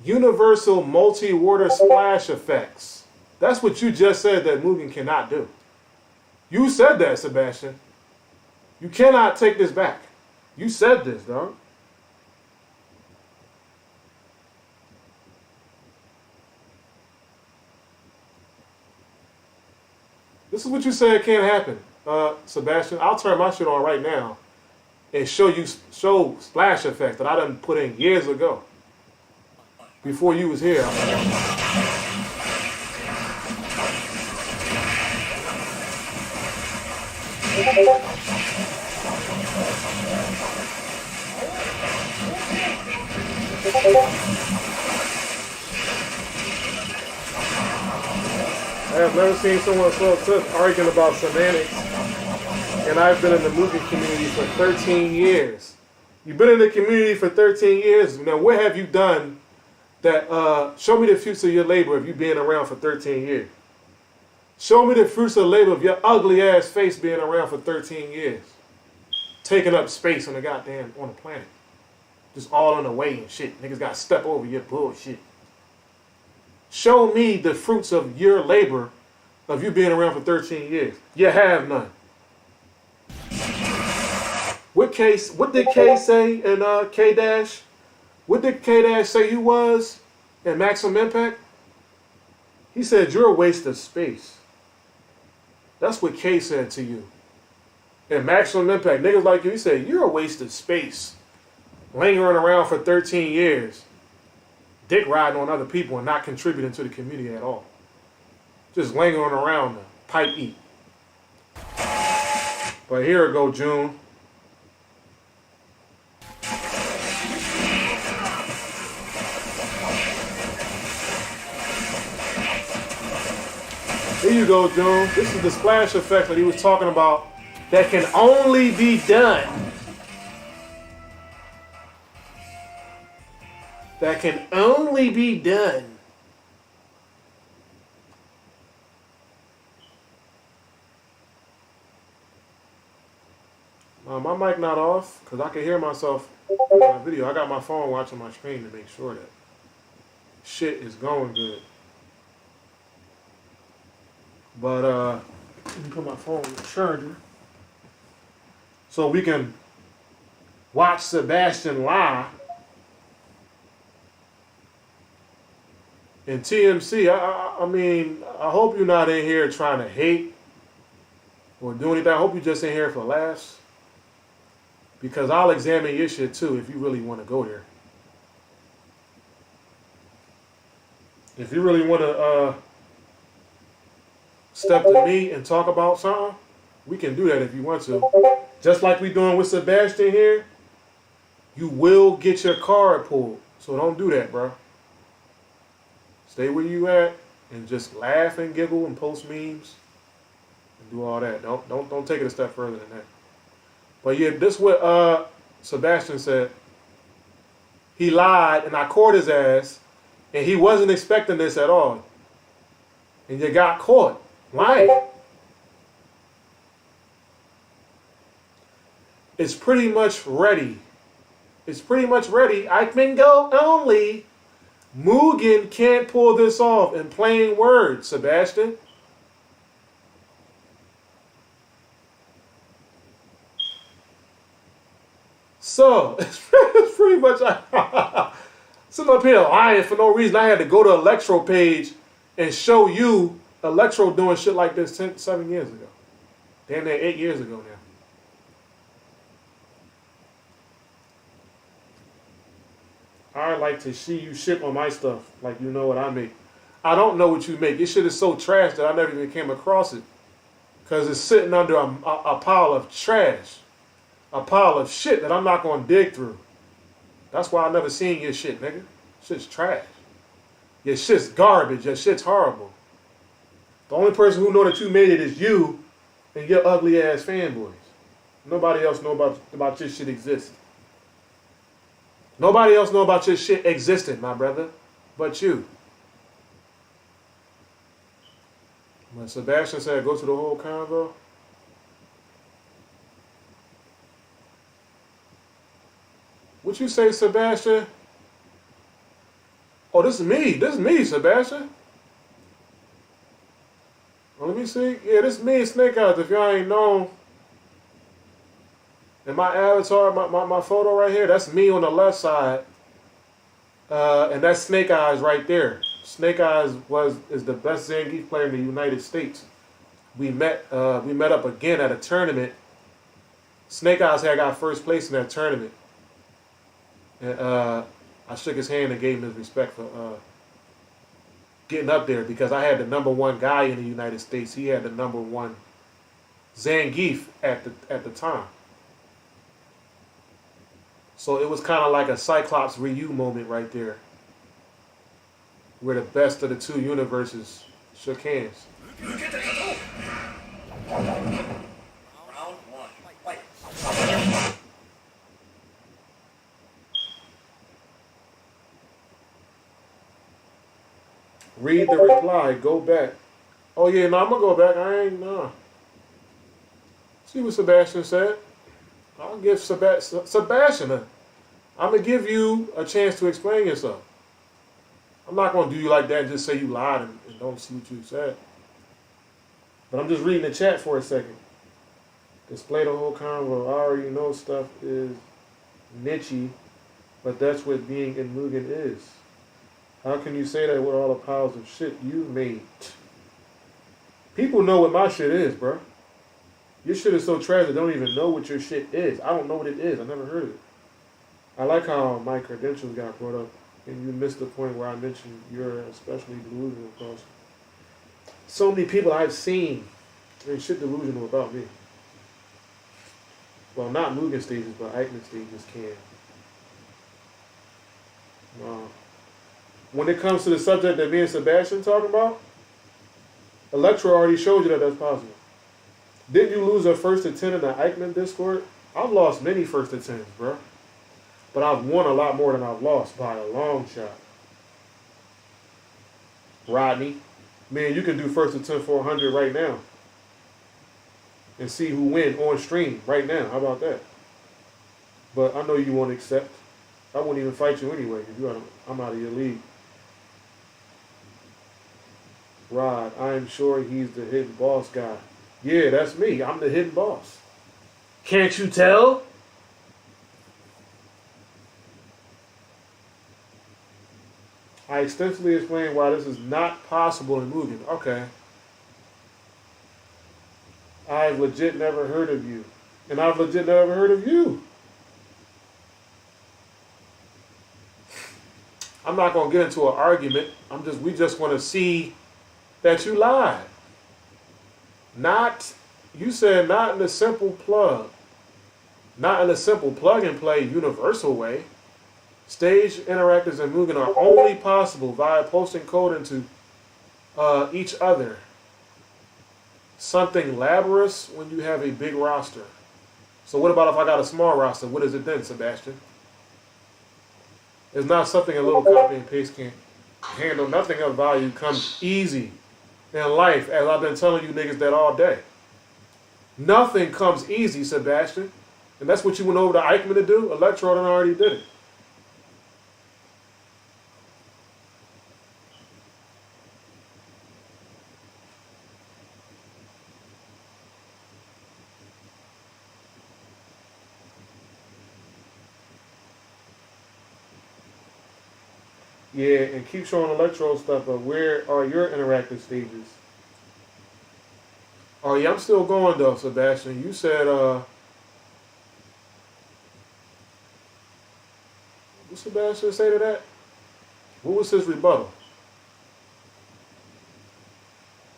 Universal multi-water splash effects. That's what you just said that Mugen cannot do. You said that, Sebastian. You cannot take this back. You said this, dog. This is what you said can't happen, Sebastian. I'll turn my shit on right now and show splash effects that I done put in years ago. Before you was here. I have never seen someone so upset arguing about semantics, and I've been in the Mugen community for 13 years. You've been in the community for 13 years. Now, what have you done that, show me the fruits of your labor of you being around for 13 years. Show me the fruits of the labor of your ugly ass face being around for 13 years. Taking up space on the planet. Just all in the way and shit. Niggas got to step over your bullshit. Show me the fruits of your labor of you being around for 13 years. You have none. What did K say in K-Dash? What did K-Dash say you was in Maximum Impact? He said you're a waste of space. That's what K said to you. In Maximum Impact, niggas like you, he said you're a waste of space. Lingering around for 13 years. Dick riding on other people and not contributing to the community at all. Just lingering around to pipe eat. But here it go, June. Here you go, June. This is the splash effect that he was talking about that can only be done. That can only be done. My mic not off because I can hear myself in my video. I got my phone watching my screen to make sure that shit is going good. But let me put my phone on the charger so we can watch Sebastian lie. And TMC, I mean, I hope you're not in here trying to hate or do anything. I hope you're just in here for laughs. Because I'll examine your shit too if you really want to go there. If you really want to step to me and talk about something, we can do that if you want to. Just like we doing with Sebastian here, you will get your card pulled. So don't do that, bro. Stay where you at and just laugh and giggle and post memes and do all that. Don't take it a step further than that. But yeah, this is what Sebastian said. He lied and I caught his ass, and he wasn't expecting this at all. And you got caught lying. It's pretty much ready. It's pretty much ready. I can go only. Mugen can't pull this off in plain words, Sebastian. So, it's pretty much sitting up here lying for no reason. I had to go to Electro page and show you Electro doing shit like this 7 years ago. Damn near 8 years ago now. I like to see you ship on my stuff like you know what I make. I don't know what you make. Your shit is so trash that I never even came across it. Because it's sitting under a pile of trash. A pile of shit that I'm not going to dig through. That's why I never seen your shit, nigga. Shit's trash. Your shit's garbage. Your shit's horrible. The only person who know that you made it is you and your ugly ass fanboys. Nobody else know about your shit existing. Nobody else know about your shit existing, my brother, but you. When Sebastian said go to the whole convo, what you say, Sebastian? Oh, this is me. This is me, Sebastian. Well, let me see. Yeah, this is me, Snake Eyes. If y'all ain't known, and my avatar, my photo right here, that's me on the left side. And that's Snake Eyes right there. Snake Eyes is the best Zangief player in the United States. We met up again at a tournament. Snake Eyes had got first place in that tournament. And I shook his hand and gave him his respect for getting up there because I had the #1 guy in the United States. He had the #1 Zangief at the time. So it was kind of like a Cyclops Ryu moment right there, where the best of the two universes shook hands. Round 1. Fight. Read the reply. Go back. Oh yeah, no, I'm gonna go back. I ain't nah. See what Sebastian said. I'll give Sebastian I'm gonna give you a chance to explain yourself. I'm not gonna do you like that and just say you lied and don't see what you said. But I'm just reading the chat for a second. Display the whole convo. I already know stuff is niche, but that's what being in Mugen is. How can you say that with all the piles of shit you made? People know what my shit is, bro. Your shit is so trash, I don't even know what your shit is. I don't know what it is. I never heard of it. I like how my credentials got brought up, and you missed the point where I mentioned you're especially delusional person. So many people I've seen ain't shit delusional about me. Well, not Mugen stages, but Eichmann stages can. When it comes to the subject that me and Sebastian talking about, Electro already showed you that that's possible. Didn't you lose a first to 10 in the Eichmann Discord? I've lost many first to 10s, bro. But I've won a lot more than I've lost by a long shot. Rodney, man, you can do first to 10 for 100 right now. And see who win on stream right now. How about that? But I know you won't accept. I wouldn't even fight you anyway because I'm out of your league. Rod, I'm sure he's the hidden boss guy. Yeah, that's me. I'm the hidden boss. Can't you tell? I extensively explained why this is not possible in Mugen. Okay. I I've legit never heard of you. And I've legit never heard of you. I'm not going to get into an argument. We just want to see that you lied. You said not in a simple plug. Not in a simple plug and play universal way. Stage interactors in Mugen are only possible via posting code into each other. Something laborious when you have a big roster. So what about if I got a small roster? What is it then, Sebastian? It's not something a little copy and paste can handle. Nothing of value comes easy in life, as I've been telling you niggas that all day. Nothing comes easy, Sebastian. And that's what you went over to Eichmann to do? Electrode already did it. Yeah, and keep showing Electrode stuff, but where are your interactive stages? Oh yeah, I'm still going though, Sebastian. You said, what Sebastian say to that? What was his rebuttal?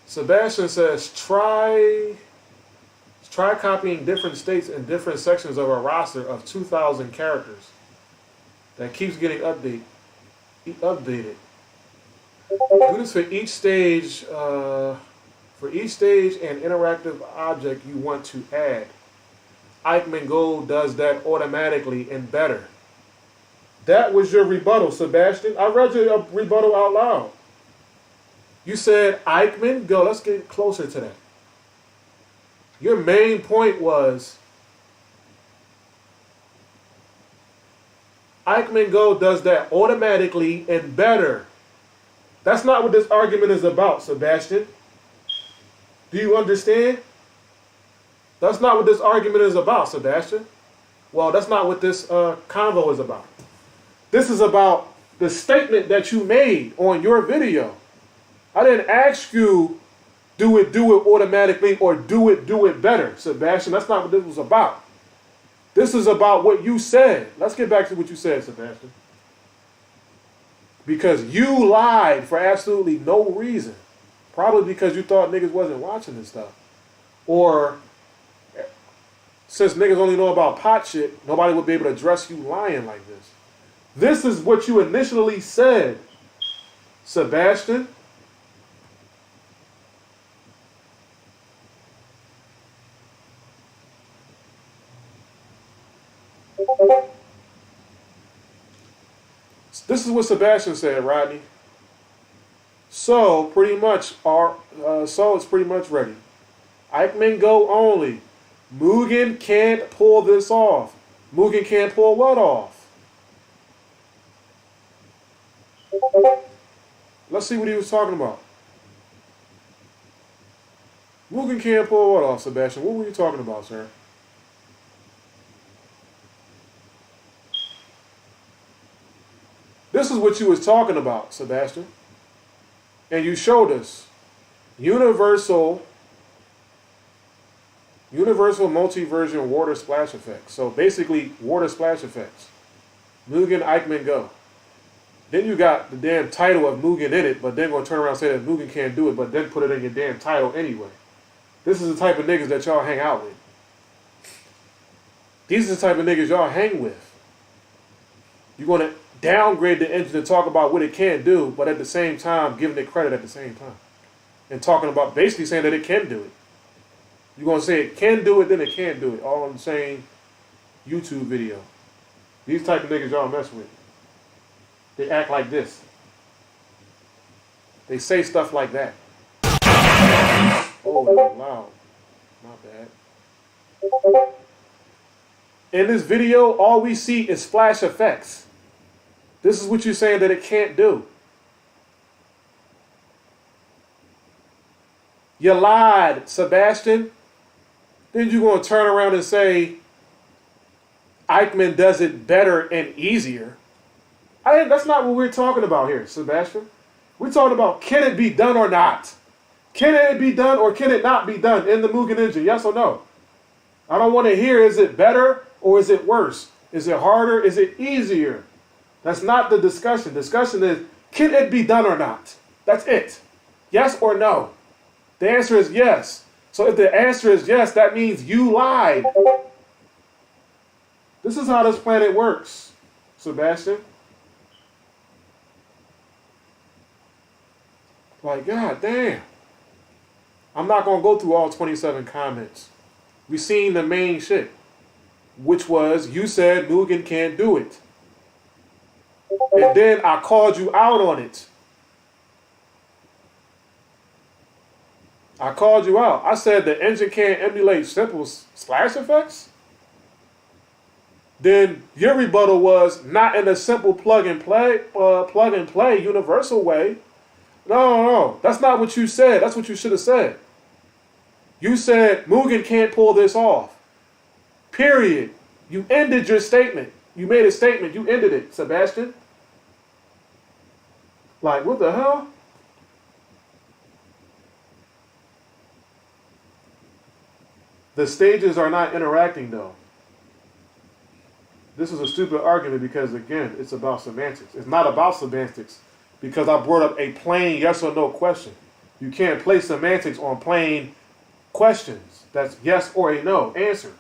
Sebastian says, try copying different states and different sections of a roster of 2,000 characters that keeps getting updated. Do this for each stage. For each stage and interactive object you want to add. Eichmann Gold does that automatically and better. That was your rebuttal, Sebastian. I read your rebuttal out loud. You said Eichmann Go. Let's get closer to that. Your main point was Eichmann Go does that automatically and better. That's not what this argument is about, Sebastian. Do you understand? That's not what this argument is about, Sebastian. Well, that's not what this convo is about. This is about the statement that you made on your video. I didn't ask you, do it automatically or do it better, Sebastian. That's not what this was about. This is about what you said. Let's get back to what you said, Sebastian. Because you lied for absolutely no reason. Probably because you thought niggas wasn't watching this stuff. Or since niggas only know about pot shit, nobody would be able to address you lying like this. This is what you initially said, Sebastian. This is what Sebastian said, Rodney. So pretty much it's pretty much ready. Eichmann Go only. Mugen can't pull this off. Mugen can't pull what off? Let's see what he was talking about. Mugen can't pull what off, Sebastian? What were you talking about, sir? This is what you was talking about, Sebastian. And you showed us universal multi-version water splash effects. So basically, water splash effects. Mugen, Eichmann Go. Then you got the damn title of Mugen in it, but then gonna turn around and say that Mugen can't do it, but then put it in your damn title anyway. This is the type of niggas that y'all hang out with. These are the type of niggas y'all hang with. You're gonna downgrade the engine to talk about what it can do, but at the same time, giving it credit at the same time. And talking about, basically saying that it can do it. You're going to say it can do it, then it can't do it. All in the same YouTube video. These type of niggas y'all mess with. They act like this. They say stuff like that. Oh, loud. My bad. In this video, all we see is splash effects. This is what you're saying that it can't do. You lied, Sebastian. Then you're going to turn around and say Eichmann does it better and easier. That's not what we're talking about here, Sebastian. We're talking about, can it be done or not? Can it be done or can it not be done in the Mugen engine? Yes or no? I don't want to hear, is it better or is it worse? Is it harder? Is it easier? That's not the discussion. Discussion is, can it be done or not? That's it. Yes or no? The answer is yes. So if the answer is yes, that means you lied. This is how this planet works, Sebastian. Like, God damn. I'm not going to go through all 27 comments. We seen the main shit, which was you said Mugen can't do it. And then I called you out on it. I called you out. I said the engine can't emulate simple splash effects. Then your rebuttal was not in a simple plug and play universal way. No. That's not what you said. That's what you should have said. You said Mugen can't pull this off. Period. You ended your statement. You made a statement. You ended it, Sebastian. Like, what the hell? The stages are not interacting, though. This is a stupid argument because, again, it's about semantics. It's not about semantics because I brought up a plain yes or no question. You can't place semantics on plain questions. That's yes or a no answer.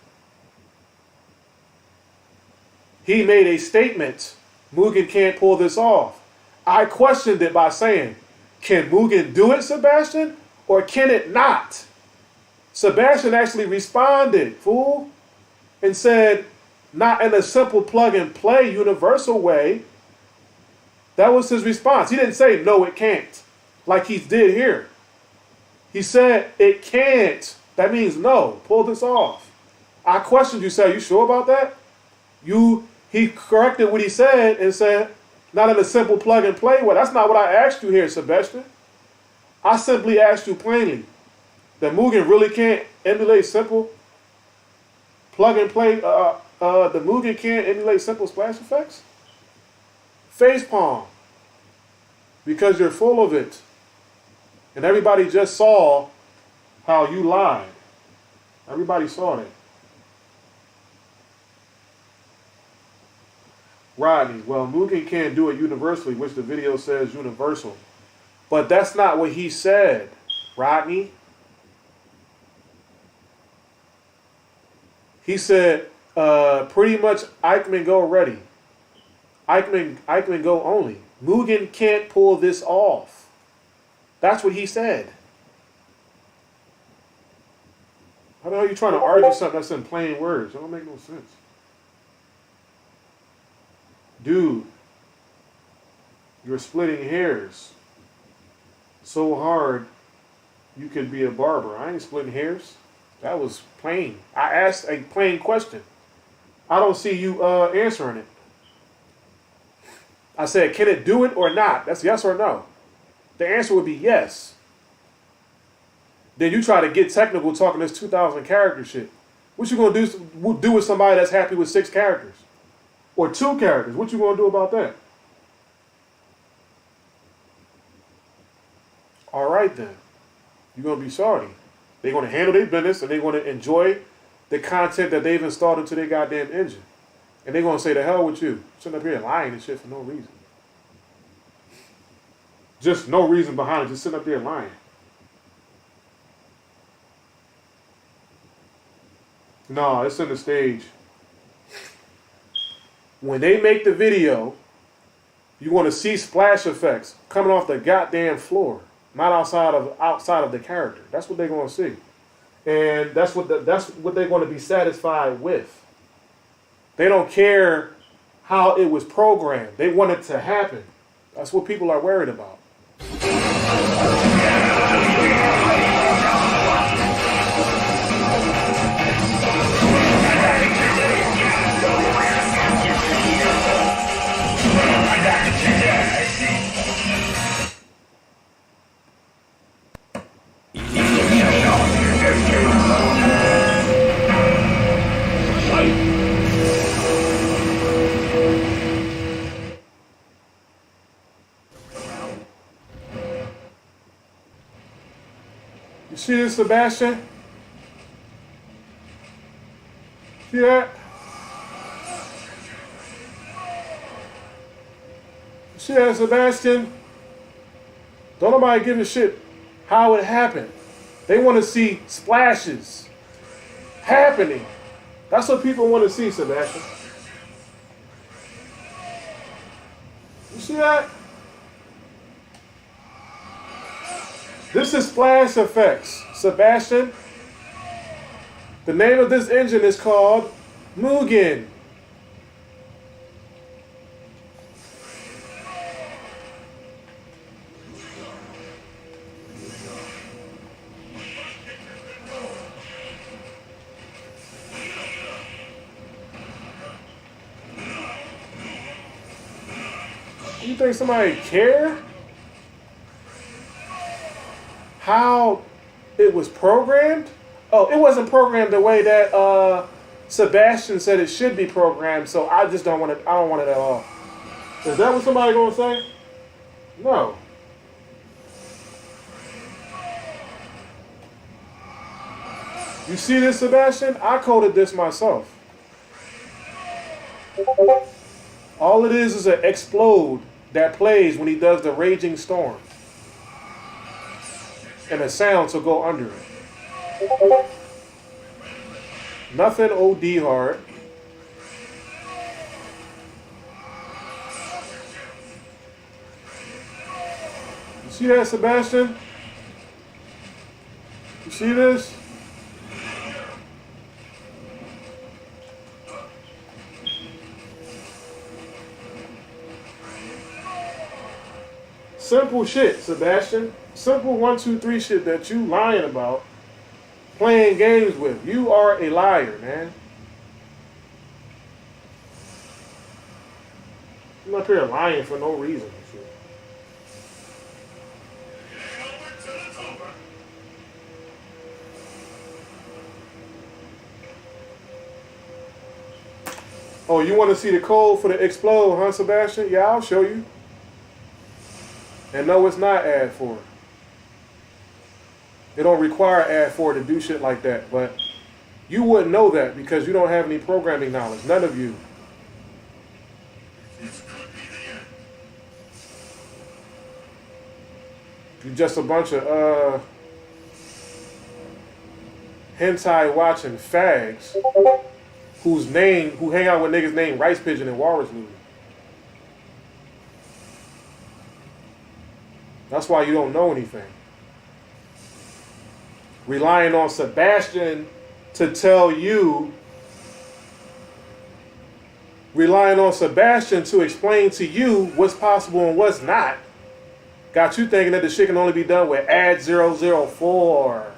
He made a statement, Mugen can't pull this off. I questioned it by saying, can Mugen do it, Sebastian, or can it not? Sebastian actually responded, fool, and said, not in a simple plug and play universal way. That was his response. He didn't say, no, it can't, like he did here. He said, it can't. That means no, pull this off. I questioned you, said, are you sure about that? He corrected what he said and said, not in a simple plug and play way. That's not what I asked you here, Sebastian. I simply asked you plainly that Mugen really can't emulate simple plug and play. The Mugen can't emulate simple splash effects. Facepalm. Because you're full of it. And everybody just saw how you lied. Everybody saw that. Rodney, well, Mugen can't do it universally, which the video says universal. But that's not what he said, Rodney. He said, pretty much Eichmann go ready. Eichmann go only. Mugen can't pull this off. That's what he said. How the hell are you trying to argue something that's in plain words? That don't make no sense. Dude, you're splitting hairs so hard you could be a barber. I ain't splitting hairs. That was plain. I asked a plain question. I don't see you answering it. I said, can it do it or not? That's yes or no. The answer would be yes. Then you try to get technical talking this 2,000 character shit. What you gonna do with somebody that's happy with 6 characters? Or 2 characters? What you gonna do about that? All right then. You're gonna be sorry. They're gonna handle their business and they're gonna enjoy the content that they've installed into their goddamn engine. And they're gonna say, the hell with you. Sitting up here lying and shit for no reason. Just no reason behind it, just sitting up there lying. No, it's in the stage. When they make the video, you want to see splash effects coming off the goddamn floor, not outside of the character. That's what they're going to see, and that's what they're going to be satisfied with. They don't care how it was programmed. They want it to happen. That's what people are worried about. see this, Sebastian? See that? See that, Sebastian? Don't nobody give a shit how it happened. They want to see splashes happening. That's what people want to see, Sebastian. You see that? This is splash effects, Sebastian. The name of this engine is called Mugen. You think somebody care how it was programmed? Oh, it wasn't programmed the way that Sebastian said it should be programmed, so I just don't want it. I don't want it at all. Is that what somebody gonna say? No. You see this, Sebastian? I coded this myself. All it is an explode that plays when he does the raging storm. And a sound to go under it. Nothing OD hard. You see that, Sebastian? You see this? Simple shit, Sebastian. Simple 1, 2, 3 shit that you lying about, playing games with. You are a liar, man. I'm up here lying for no reason. Shit. Oh, you want to see the code for the explode, huh, Sebastian? Yeah, I'll show you. And no, it's not add for. It don't require add for to do shit like that, but you wouldn't know that because you don't have any programming knowledge. None of you. You're just a bunch of hentai watching fags who hang out with niggas named Rice Pigeon and Walrus Louie. That's why you don't know anything. Relying on Sebastian to tell you, relying on Sebastian to explain to you what's possible and what's not, got you thinking that the shit can only be done with add 004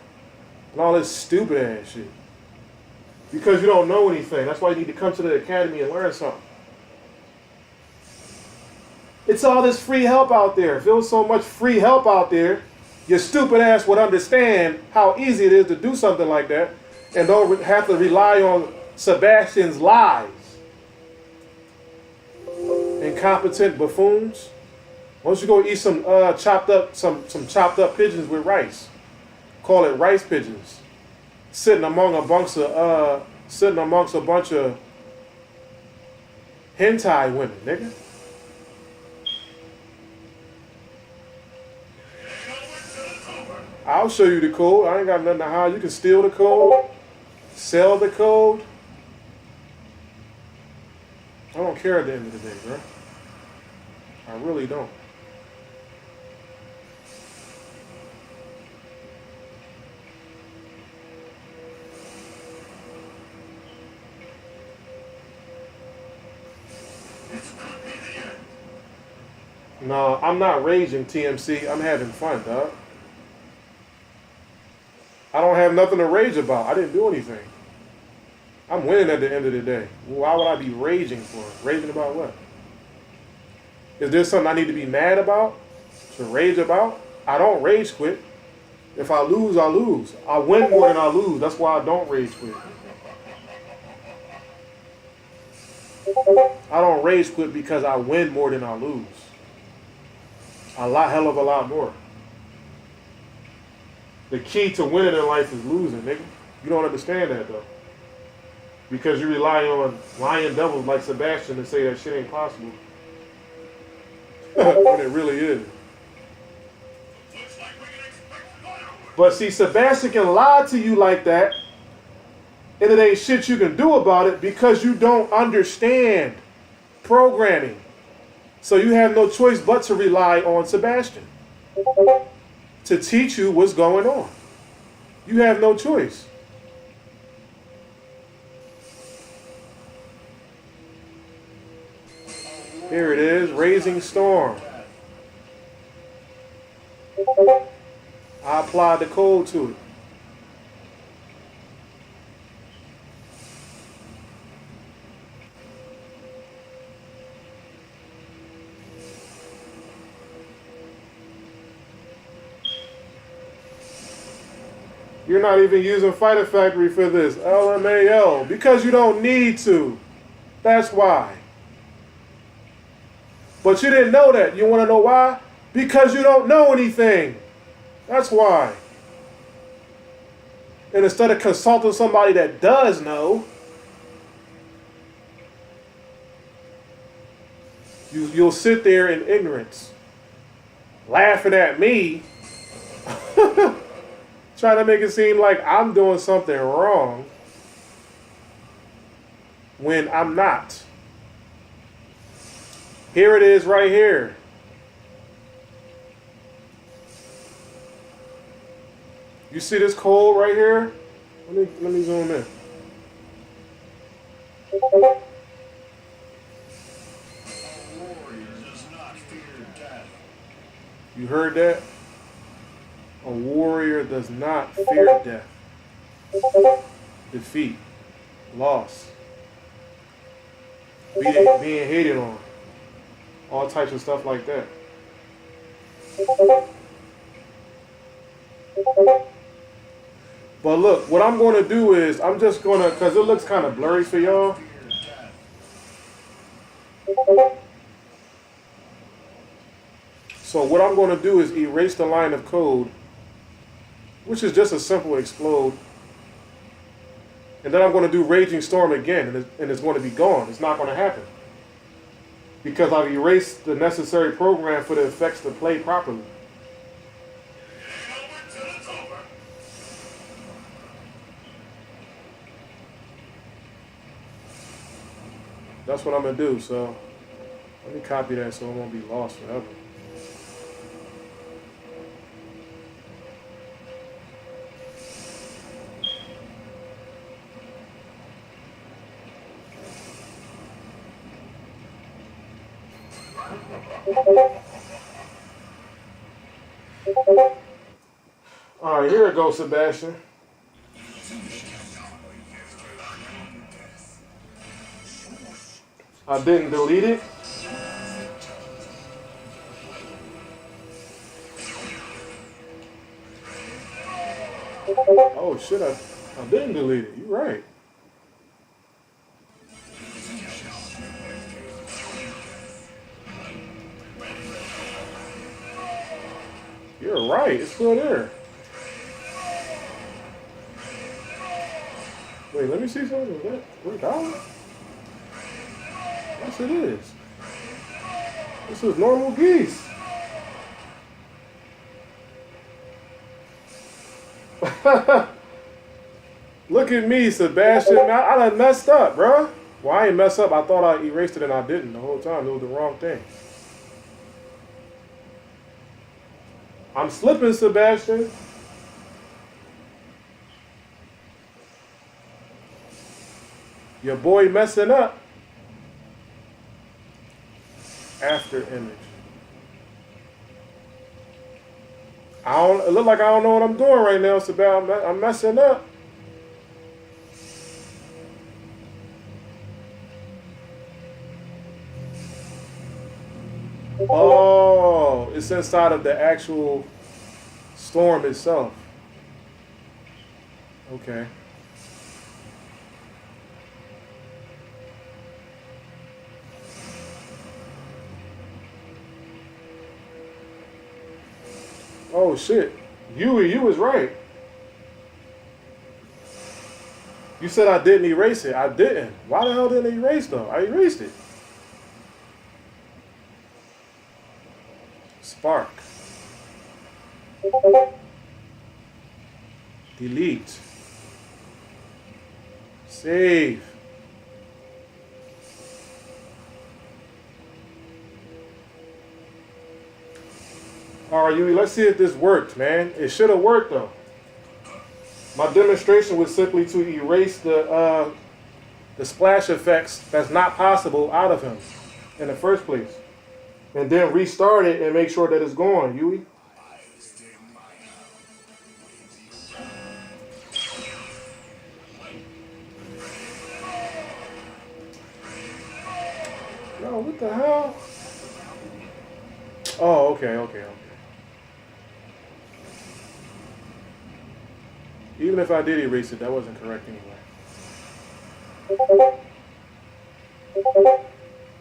and all this stupid ass shit. Because you don't know anything. That's why you need to come to the academy and learn something. It's all this free help out there. If there was so much free help out there, your stupid ass would understand how easy it is to do something like that and don't have to rely on Sebastian's lies. Incompetent buffoons. Why don't you go eat some chopped up pigeons with rice? Call it rice pigeons. Sitting amongst a bunch of hentai women, nigga. I'll show you the code. I ain't got nothing to hide. You can steal the code, sell the code. I don't care at the end of the day, bro. I really don't. No, I'm not raging, TMC. I'm having fun, dog. I don't have nothing to rage about. I didn't do anything. I'm winning at the end of the day. Why would I be raging for? Raging about what? Is there something I need to be mad about? To rage about? I don't rage quit. If I lose, I lose. I win more than I lose. That's why I don't rage quit. I don't rage quit because I win more than I lose. Hell of a lot more. The key to winning in life is losing, nigga. You don't understand that though. Because you rely on lying devils like Sebastian to say that shit ain't possible. When it really is. But see, Sebastian can lie to you like that, and it ain't shit you can do about it because you don't understand programming. So you have no choice but to rely on Sebastian to teach you what's going on. You have no choice. Here it is, Raising Storm. I applied the code to it. You're not even using Fighter Factory for this, LMAO, because you don't need to. That's why. But you didn't know that. You want to know why? Because you don't know anything. That's why. And instead of consulting somebody that does know, you'll sit there in ignorance, laughing at me, trying to make it seem like I'm doing something wrong when I'm not. Here it is right here. You see this code right here? Let me zoom in. You heard that? A warrior does not fear death. Defeat. Loss. Being hated on. All types of stuff like that. But look, what I'm going to do is, I'm just going to, because it looks kind of blurry for y'all. So what I'm going to do is erase the line of code, which is just a simple explode. And then I'm going to do Raging Storm again, and it's going to be gone. It's not going to happen. Because I've erased the necessary program for the effects to play properly. That's what I'm going to do, so let me copy that so it won't be lost forever. All right, here it goes, Sebastian. I didn't delete it. Oh shit, I didn't delete it. You're right. You're right, it's still there. Wait, let me see something. Is that $3? Yes, it is. This is normal geese. Look at me, Sebastian. I done messed up, bro. Well, I ain't messed up. I thought I erased it and I didn't the whole time. It was the wrong thing. I'm slipping, Sebastian. Your boy messing up. After image. It look like I don't know what I'm doing right now, Sebastian. I'm messing up. Oh, it's inside of the actual storm itself. Okay. Oh shit. You was right. You said I didn't erase it. I didn't. Why the hell didn't I erase though? I erased it. Spark. Delete. Save. All right, Yui, let's see if this worked, man. It should have worked though. My demonstration was simply to erase the splash effects that's not possible out of him in the first place. And then restart it and make sure that it's gone, Yui. Yo, what the hell? Oh, okay. Even if I did erase it, that wasn't correct anyway.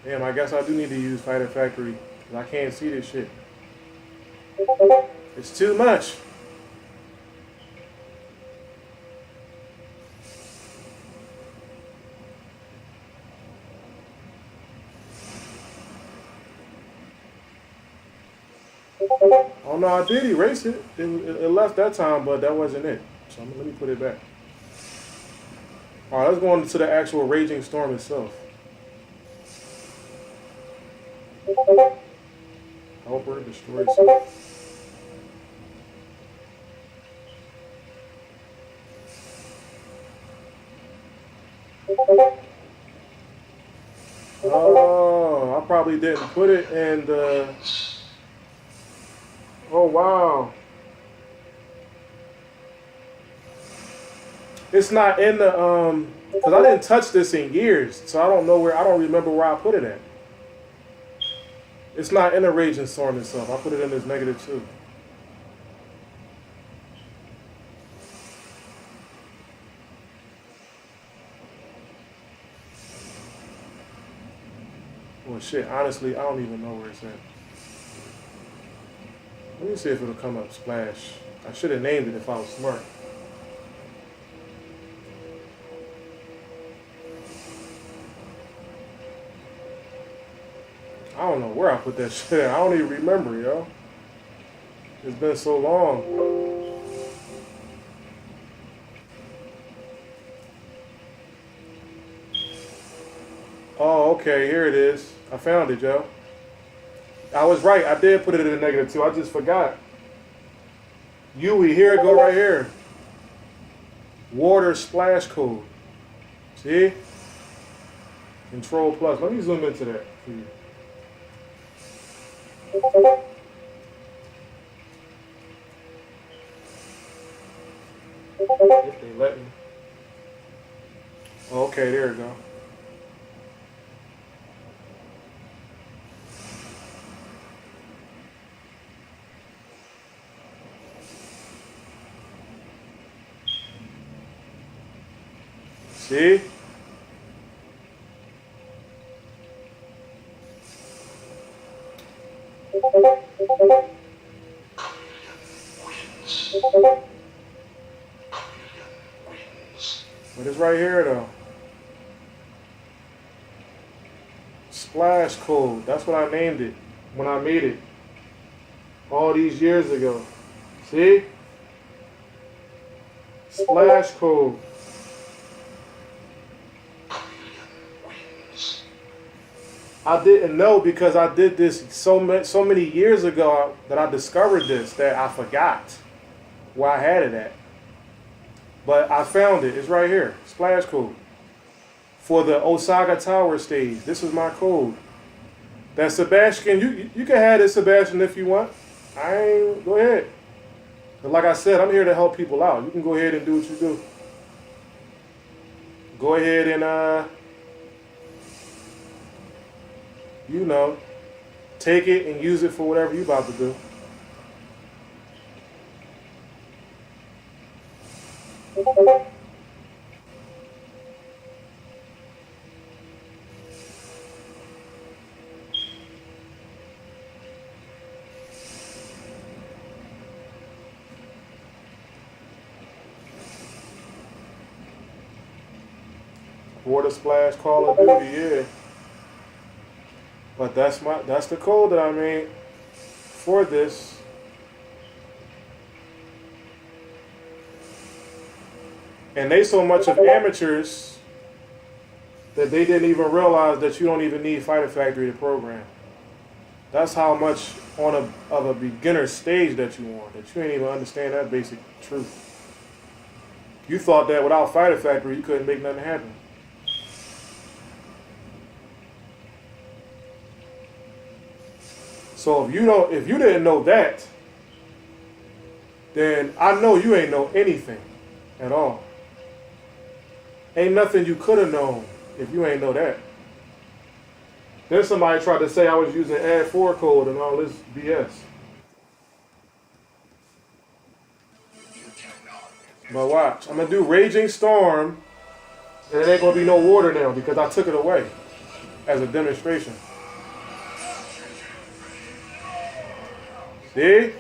Damn, I guess I do need to use Fighter Factory, because I can't see this shit. It's too much. Oh no, I did erase it. It left that time, but that wasn't it. So let me put it back. All right, let's go on to the actual Raging Storm itself. Helper, destroy itself. Oh, I probably didn't put it in the... Oh, wow. It's not in the, because I didn't touch this in years, so I don't remember where I put it at. It's not in the Raging Storm itself. I put it in this -2. Well, shit, honestly, I don't even know where it's at. Let me see if it'll come up Splash. I should have named it if I was smart. I don't know where I put that shit at. I don't even remember, yo. It's been so long. Oh, okay, here it is. I found it, yo. I was right. I did put it in the -2. I just forgot. Yui, here it go right here. Water splash code. See? Control plus. Let me zoom into that for you. If they let me. Okay, there we go. See? But it's right here though. Splash code. That's what I named it when I made it all these years ago. See? Splash code. I didn't know because I did this so many years ago that I discovered this that I forgot where I had it at. But I found it. It's right here. Splash code. For the Osaga Tower stage. This is my code. That Sebastian, you can have this, Sebastian, if you want. Go ahead. But like I said, I'm here to help people out. You can go ahead and do what you do. Go ahead and you know, take it and use it for whatever you're about to do. Water splash, Call of Duty, yeah. But that's the code that I made for this. And they so much of amateurs that they didn't even realize that you don't even need Fighter Factory to program. That's how much of a beginner stage that you on, that you ain't even understand that basic truth. You thought that without Fighter Factory you couldn't make nothing happen. So if you didn't know that, then I know you ain't know anything at all. Ain't nothing you could have known if you ain't know that. Then somebody tried to say I was using add4 code and all this BS. But watch, I'm gonna do Raging Storm, and it ain't gonna be no water now because I took it away as a demonstration. See?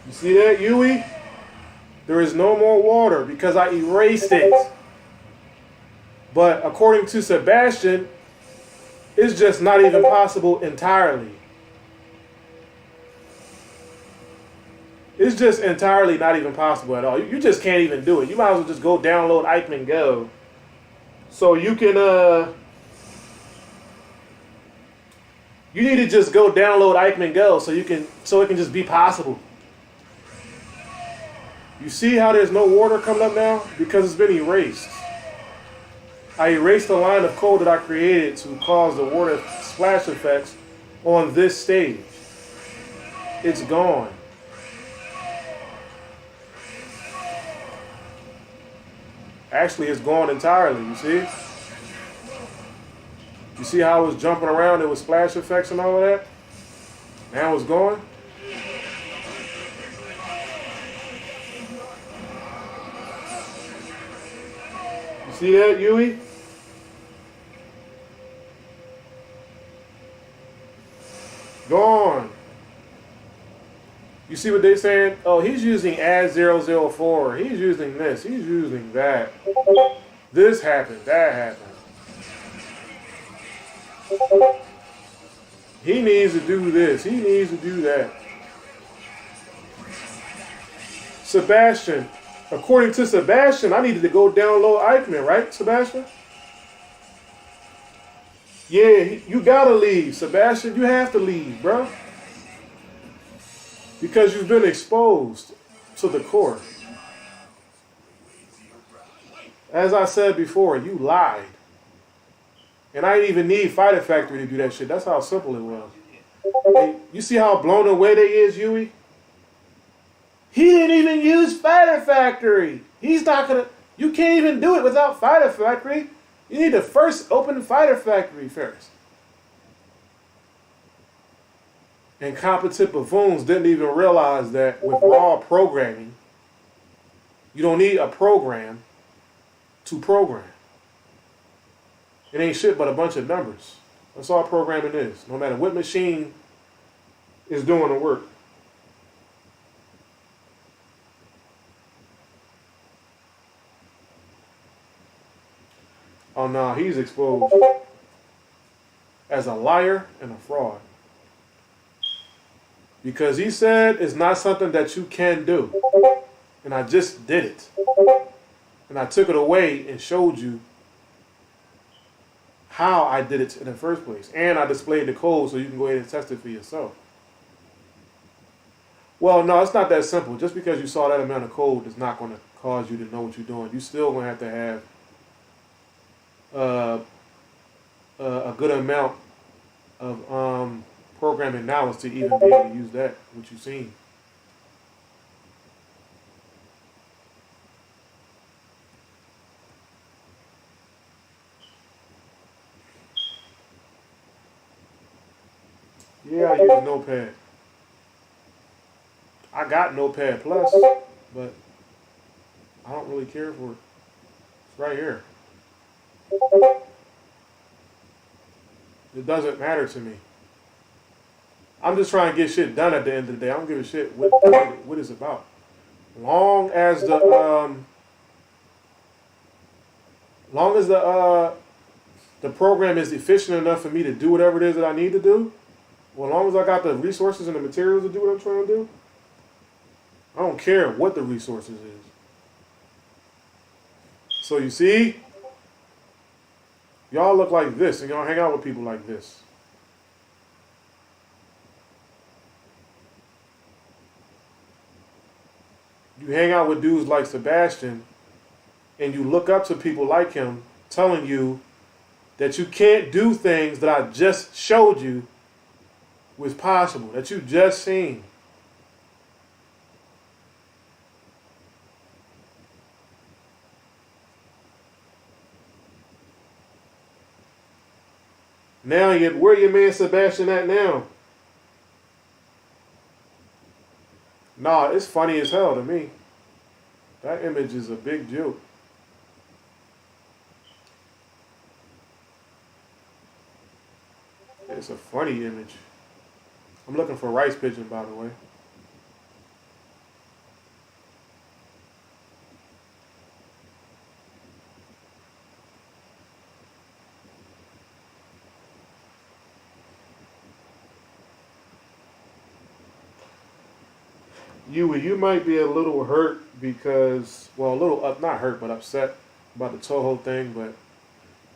You see that, Yui? There is no more water because I erased it. But according to Sebastian, it's just not even possible entirely. It's just entirely not even possible at all. You just can't even do it. You might as well just go download Eichmann Go. So you can, you need to just go download Eichmann Go so it can just be possible. You see how there's no water coming up now? Because it's been erased. I erased the line of code that I created to cause the water splash effects on this stage. It's gone. Actually, it's gone entirely, you see? You see how it was jumping around? There was splash effects and all of that? Now it's gone. You see that, Yui? Gone. You see what they're saying? Oh, he's using add004. He's using this. He's using that. This happened. That happened. He needs to do this. He needs to do that. Sebastian. According to Sebastian, I needed to go download Eichmann, right, Sebastian? Yeah, you gotta leave, Sebastian. You have to leave, bro. Because you've been exposed to the core. As I said before, you lied. And I didn't even need Fighter Factory to do that shit. That's how simple it was. Hey, you see how blown away they is, Yui? He didn't even use Fighter Factory. He's not gonna... You can't even do it without Fighter Factory. You need to first open Fighter Factory first. Incompetent buffoons didn't even realize that with raw programming, you don't need a program to program. It ain't shit but a bunch of numbers. That's all programming is, no matter what machine is doing the work. Oh no, he's exposed as a liar and a fraud. Because he said it's not something that you can do. And I just did it. And I took it away and showed you how I did it in the first place. And I displayed the code so you can go ahead and test it for yourself. Well, no, it's not that simple. Just because you saw that amount of code is not going to cause you to know what you're doing. You're still going to have a good amount of programming knowledge to even be able to use that, what you've seen. Yeah, I use Notepad. I got Notepad Plus, but I don't really care for it. It's right here. It doesn't matter to me. I'm just trying to get shit done at the end of the day. I don't give a shit what it's about. Long as the program is efficient enough for me to do whatever it is that I need to do, well, as long as I got the resources and the materials to do what I'm trying to do, I don't care what the resources is. So you see, y'all look like this and y'all hang out with people like this. You hang out with dudes like Sebastian and you look up to people like him telling you that you can't do things that I just showed you was possible, that you just seen. Now, where your man Sebastian at now? Nah, it's funny as hell to me. That image is a big joke. It's a funny image. I'm looking for rice pigeon, by the way. You might be a little hurt because, well, a little not hurt, but upset about the Toho thing, but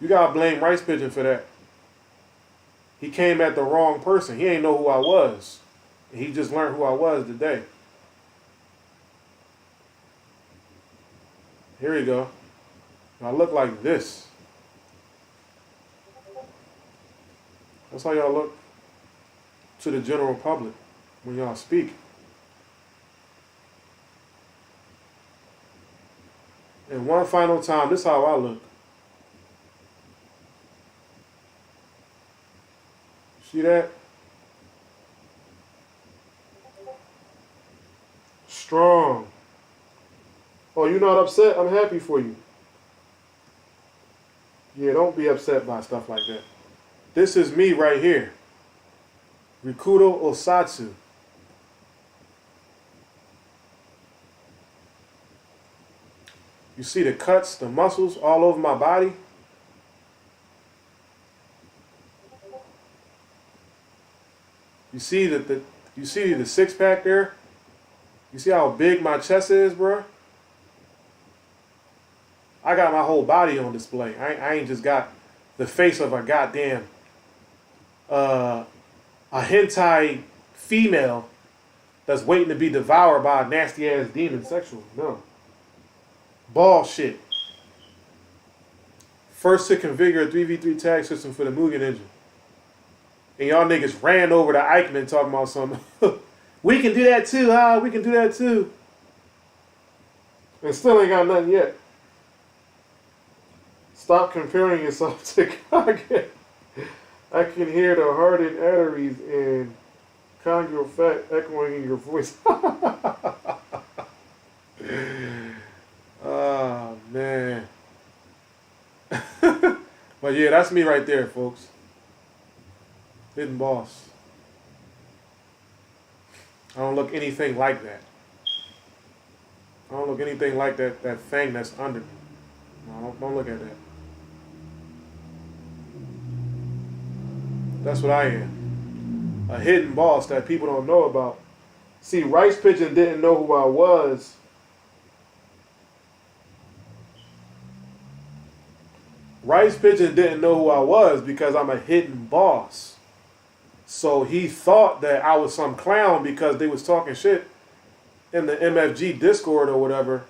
you gotta blame Rice Pigeon for that. He came at the wrong person. He ain't know who I was. He just learned who I was today. Here we go. I look like this. That's how y'all look to the general public when y'all speak. And one final time, this is how I look. See that? Strong. Oh, you're not upset? I'm happy for you. Yeah, don't be upset by stuff like that. This is me right here. Rikudo Osatsu. You see the cuts, the muscles all over my body? You see the six pack there? You see how big my chest is, bro? I got my whole body on display. I ain't just got the face of a goddamn a hentai female that's waiting to be devoured by a nasty ass demon sexual. No. Bullshit. First to configure a 3v3 tag system for the Mugen engine. And y'all niggas ran over to Eichmann talking about something. We can do that too, huh? We can do that too. And still ain't got nothing yet. Stop comparing yourself to Kage. I can hear the hardened arteries and congruent fat echoing in your voice. Oh, man. But yeah, that's me right there, folks. Hidden boss. I don't look anything like that. I don't look anything like that thing that's under me. No, don't look at that. That's what I am. A hidden boss that people don't know about. See, Rice Pigeon didn't know who I was. Rice Pigeon didn't know who I was because I'm a hidden boss. So he thought that I was some clown because they was talking shit in the MFG Discord or whatever,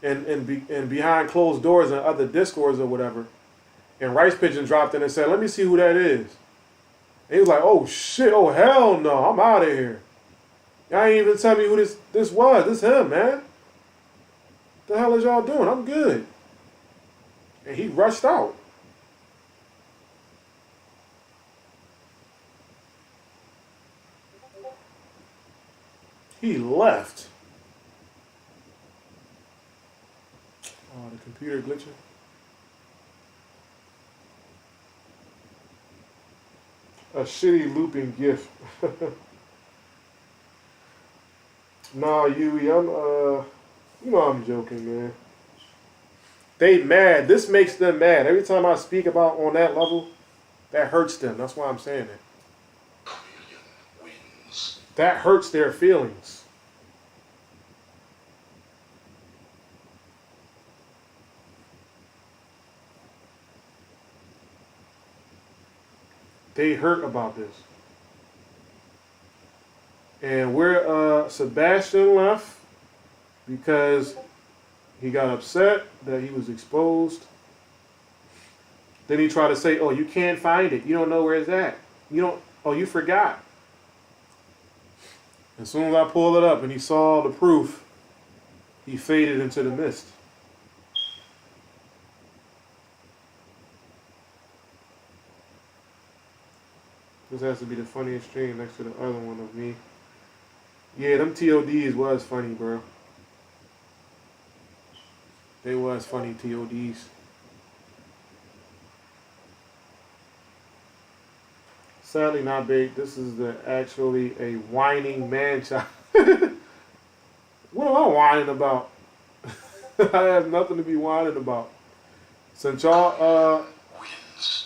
and behind closed doors and other Discords or whatever. And Rice Pigeon dropped in and said, "Let me see who that is." And he was like, "Oh shit, oh hell no, I'm out of here. Y'all ain't even tell me who this was. This him, man. The hell is y'all doing? I'm good." And he rushed out. He left. Oh, the computer glitching. A shitty looping GIF. Nah, Yui, You know I'm joking, man. They mad. This makes them mad. Every time I speak about on that level, that hurts them. That's why I'm saying it. That hurts their feelings. They hurt about this. And where Sebastian left because he got upset that he was exposed. Then he tried to say, oh, you can't find it. You don't know where it's at. You don't, oh, you forgot. As soon as I pulled it up and he saw the proof, he faded into the mist. This has to be the funniest stream next to the other one of me. Yeah, them TODs was funny, bro. They was funny TODs. Sadly not big. This is actually a whining man child. What am I whining about? I have nothing to be whining about. Since y'all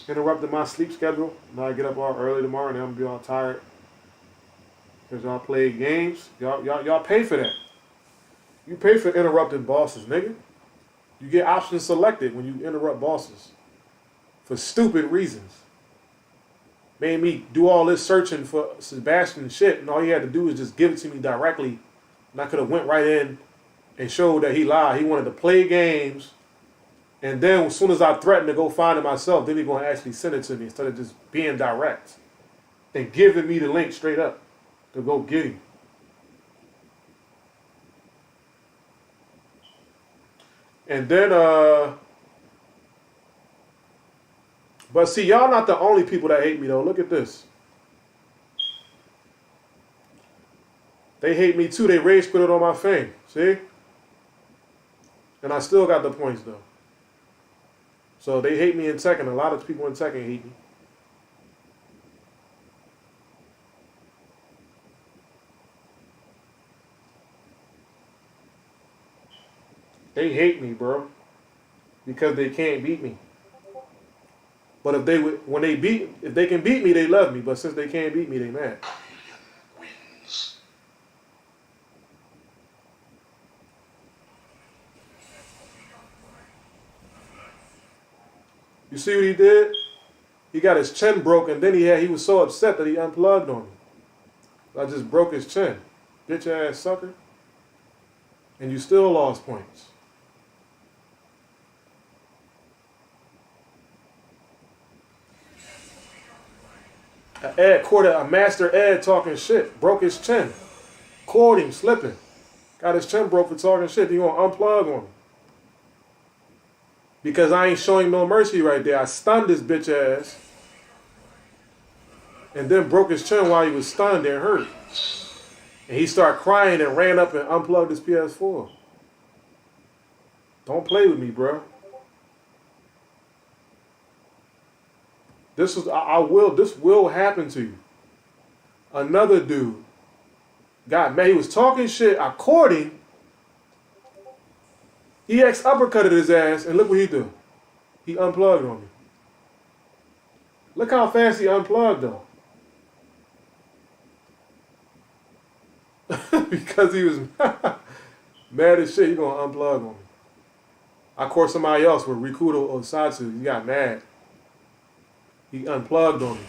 interrupted my sleep schedule, now I get up all early tomorrow and I'm gonna be all tired. Because y'all play games. Y'all pay for that. You pay for interrupting bosses, nigga. You get options selected when you interrupt bosses. For stupid reasons. Made me do all this searching for Sebastian shit, and all he had to do was just give it to me directly, and I could have went right in and showed that he lied. He wanted to play games, and then as soon as I threatened to go find it myself, then he going to actually send it to me instead of just being direct and giving me the link straight up to go get him. And then, but see, y'all not the only people that hate me, though. Look at this. They hate me, too. They rage quit it on my fame. See? And I still got the points, though. So they hate me in Tekken. A lot of people in Tekken hate me. They hate me, bro. Because they can't beat me. But if they can beat me, they love me. But since they can't beat me, they mad. You see what he did? He got his chin broken. Then he was so upset that he unplugged on me. I just broke his chin. Bitch ass sucker. And you still lost points. A Master Ed talking shit. Broke his chin. Caught him slipping. Got his chin broke for talking shit. He gonna unplug on him. Because I ain't showing no mercy right there. I stunned his bitch ass. And then broke his chin while he was stunned and hurt. And he started crying and ran up and unplugged his PS4. Don't play with me, bro. This will happen to you. Another dude got mad. He was talking shit. I caught him. He uppercutted his ass, and look what he do. He unplugged on me. Look how fast he unplugged, though. Because he was mad as shit, he gonna unplug on me. I caught somebody else with Rikudo Osatsu. He got mad. He unplugged on me.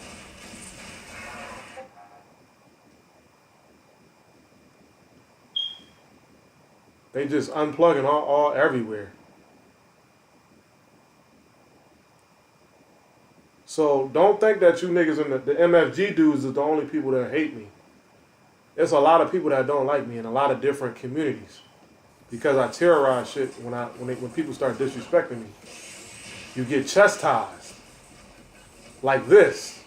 They just unplugging all everywhere. So don't think that you niggas in the MFG dudes is the only people that hate me. There's a lot of people that don't like me in a lot of different communities because I terrorize shit when people start disrespecting me. You get chastised. Like this.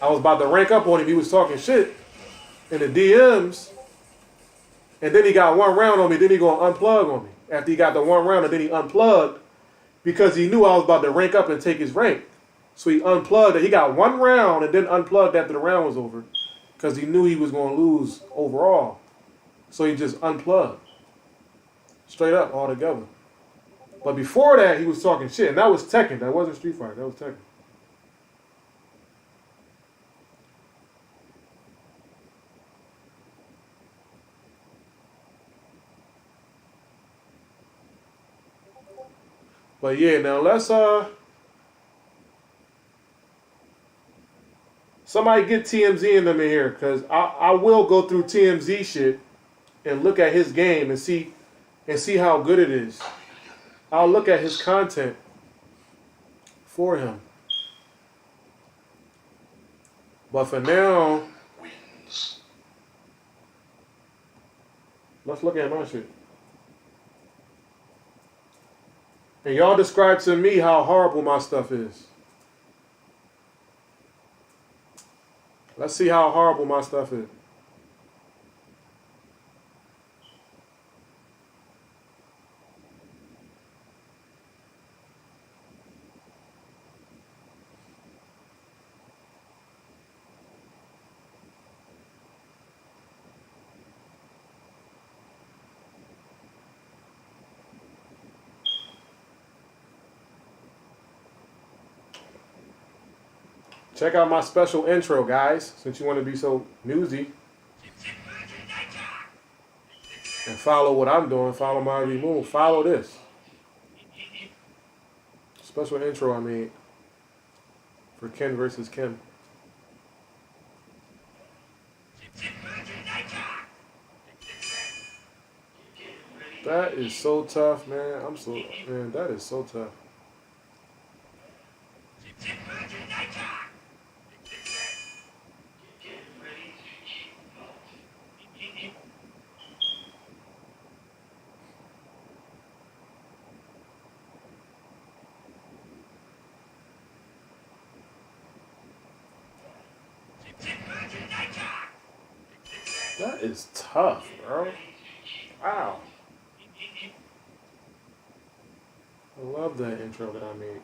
I was about to rank up on him. He was talking shit in the DMs. And then he got one round on me. Then he gonna unplug on me. After he got the one round and then he unplugged because he knew I was about to rank up and take his rank. So he unplugged. He got one round and then unplugged after the round was over because he knew he was going to lose overall. So he just unplugged. Straight up, all together. But before that, he was talking shit, and that was Tekken. That wasn't Street Fighter. That was Tekken. But yeah, now let's somebody get TMZ in them in here, cause I will go through TMZ shit and look at his game and see how good it is. I'll look at his content for him. But for now, let's look at my shit. And y'all describe to me how horrible my stuff is. Let's see how horrible my stuff is. Check out my special intro, guys, since you want to be so newsy. And follow what I'm doing. Follow my remove. Follow this. Special intro I made for Ken versus Kim. That is so tough, man. That is so tough. That is tough, bro. Wow. I love that intro that I made.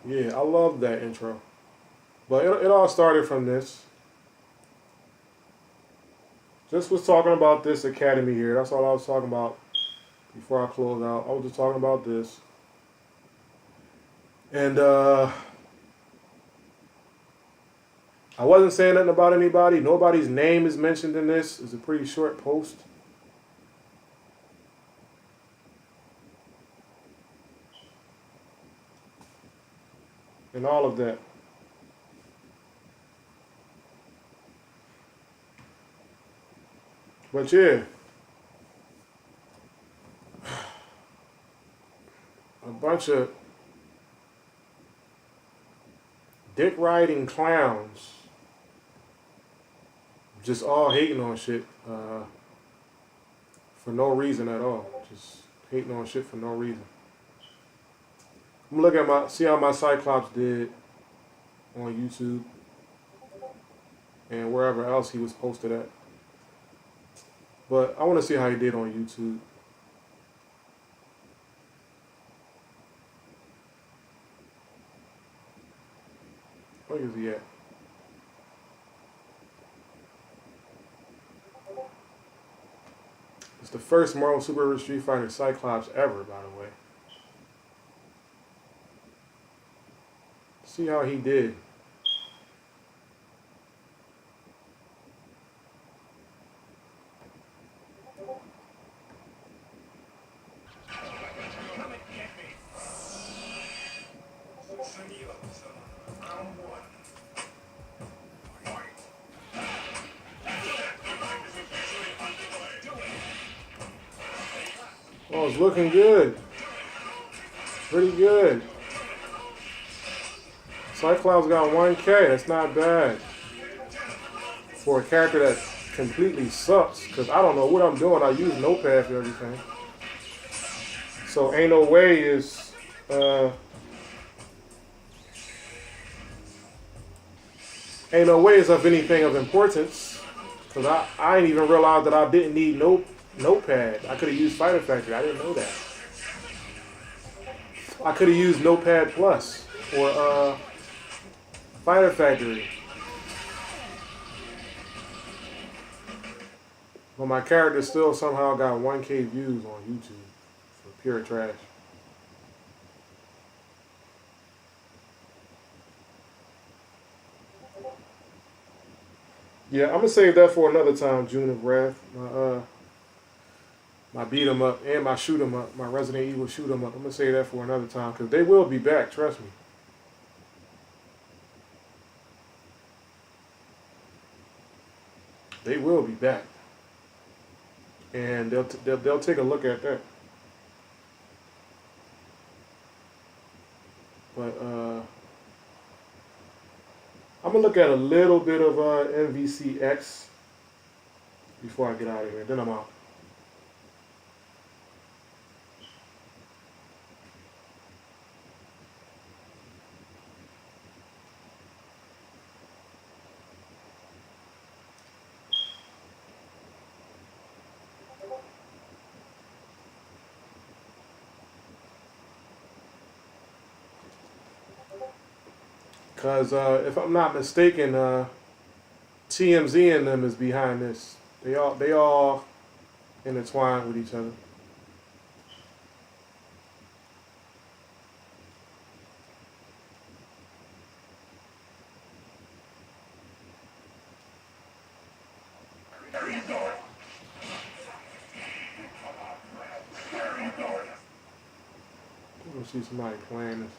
Yeah, I love that intro. But it all started from this. Just was talking about this academy here. That's all I was talking about before I close out. I was just talking about this. And I wasn't saying nothing about anybody. Nobody's name is mentioned in this. It's a pretty short post. And all of that. But yeah. A bunch of dick riding clowns. Just all hating on shit. For no reason at all. Just hating on shit for no reason. I'm gonna look at see how my Cyclops did on YouTube and wherever else he was posted at. But I want to see how he did on YouTube. Where is he at? It's the first Marvel Super Street Fighter Cyclops ever, by the way. See how he did. Oh, it's looking good. Pretty good. Cyclops got 1K. That's not bad. For a character that completely sucks. Because I don't know what I'm doing. I use Notepad for everything. So ain't no way is... ain't no way is of anything of importance. Because I didn't even realize that I didn't need Notepad. I could have used Fighter Factory. I didn't know that. I could have used Notepad Plus or Fighter Factory. But my character still somehow got 1K views on YouTube for pure trash. Yeah, I'm gonna save that for another time. June of Wrath, my beat 'em up and my shoot 'em up, my Resident Evil shoot 'em up. I'm gonna save that for another time because they will be back. Trust me. They will be back, and they'll take a look at that. But I'm gonna look at a little bit of MVCX before I get out of here. Then I'm out. Because if I'm not mistaken, TMZ and them is behind this. They all intertwined with each other. I'm gonna see somebody playing this.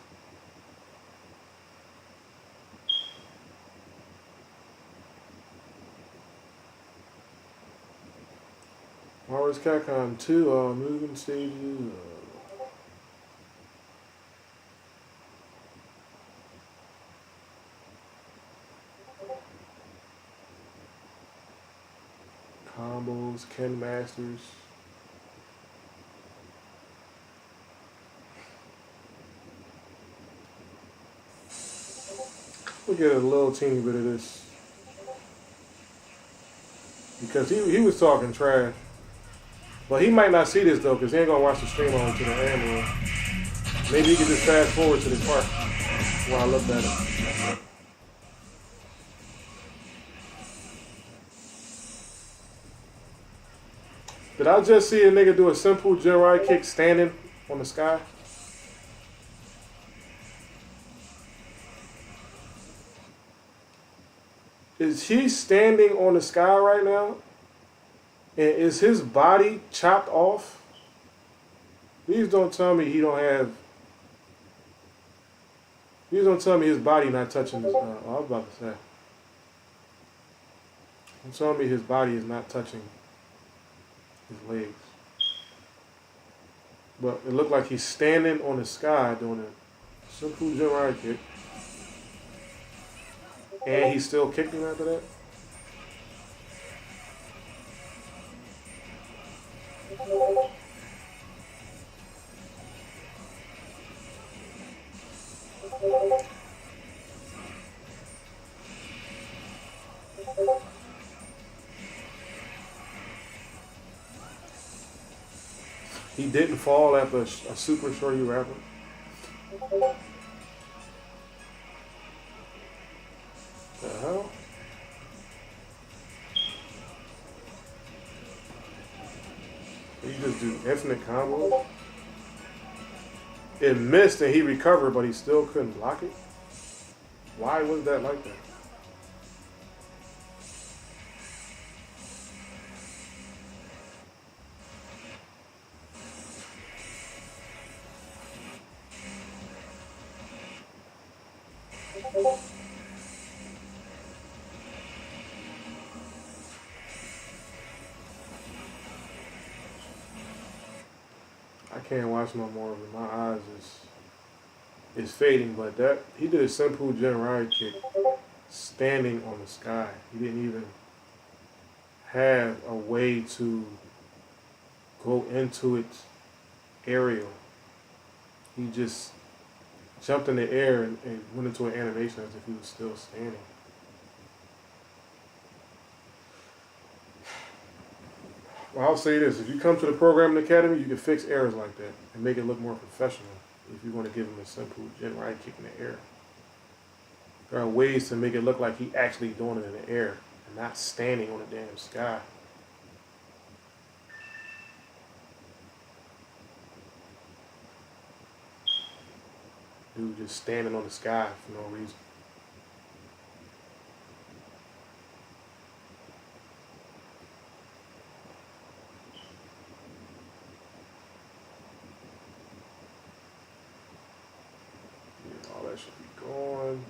Marvel's Capcom 2, Mugen stages. Combos, Ken Masters. We'll get a little teeny bit of this. Because he was talking trash. But he might not see this though, because he ain't gonna watch the stream on to the end. Maybe he can just fast forward to this part while I look at it. Did I just see a nigga do a simple Jirai kick standing on the sky? Is he standing on the sky right now? And is his body chopped off? Please don't tell me he don't have. Please don't tell me his body not touching his. I was about to say. Don't tell me his body is not touching his legs. But it looked like he's standing on the sky doing a simple Jirai kick. And he's still kicking after that. He didn't fall after a super shorty rapper. The hell? You just do infinite combo. It missed and he recovered, but he still couldn't block it. Why was that like that? I can't watch no more of it. My eyes is fading. But that he did a simple Jirai kick standing on the sky. He didn't even have a way to go into it aerial. He just jumped in the air and went into an animation as if he was still standing. Well, I'll say this. If you come to the Programming Academy, you can fix errors like that and make it look more professional if you want to give him a simple Jirai kick in the air. There are ways to make it look like he actually doing it in the air and not standing on the damn sky. Dude just standing on the sky for no reason. Yeah, all that should be gone.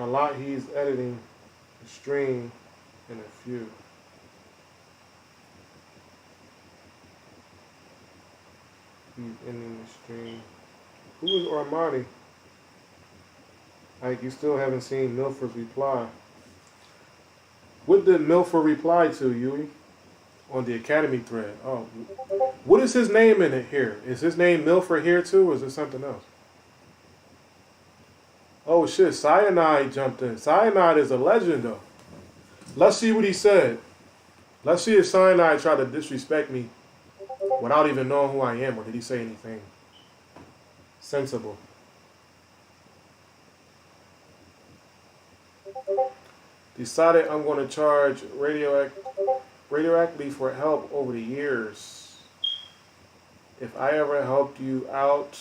A lot he's editing the stream in a few. He's ending the stream. Who is Armani? Like, you still haven't seen Milford's reply. What did Milford reply to, Yui? On the Academy thread. Oh, what is his name in it here? Is his name Milford here too, or is it something else? Oh shit, Cyanide jumped in. Cyanide is a legend though. Let's see what he said. Let's see if Cyanide tried to disrespect me without even knowing who I am, or did he say anything sensible? Decided I'm going to charge radioactively for help over the years. If I ever helped you out,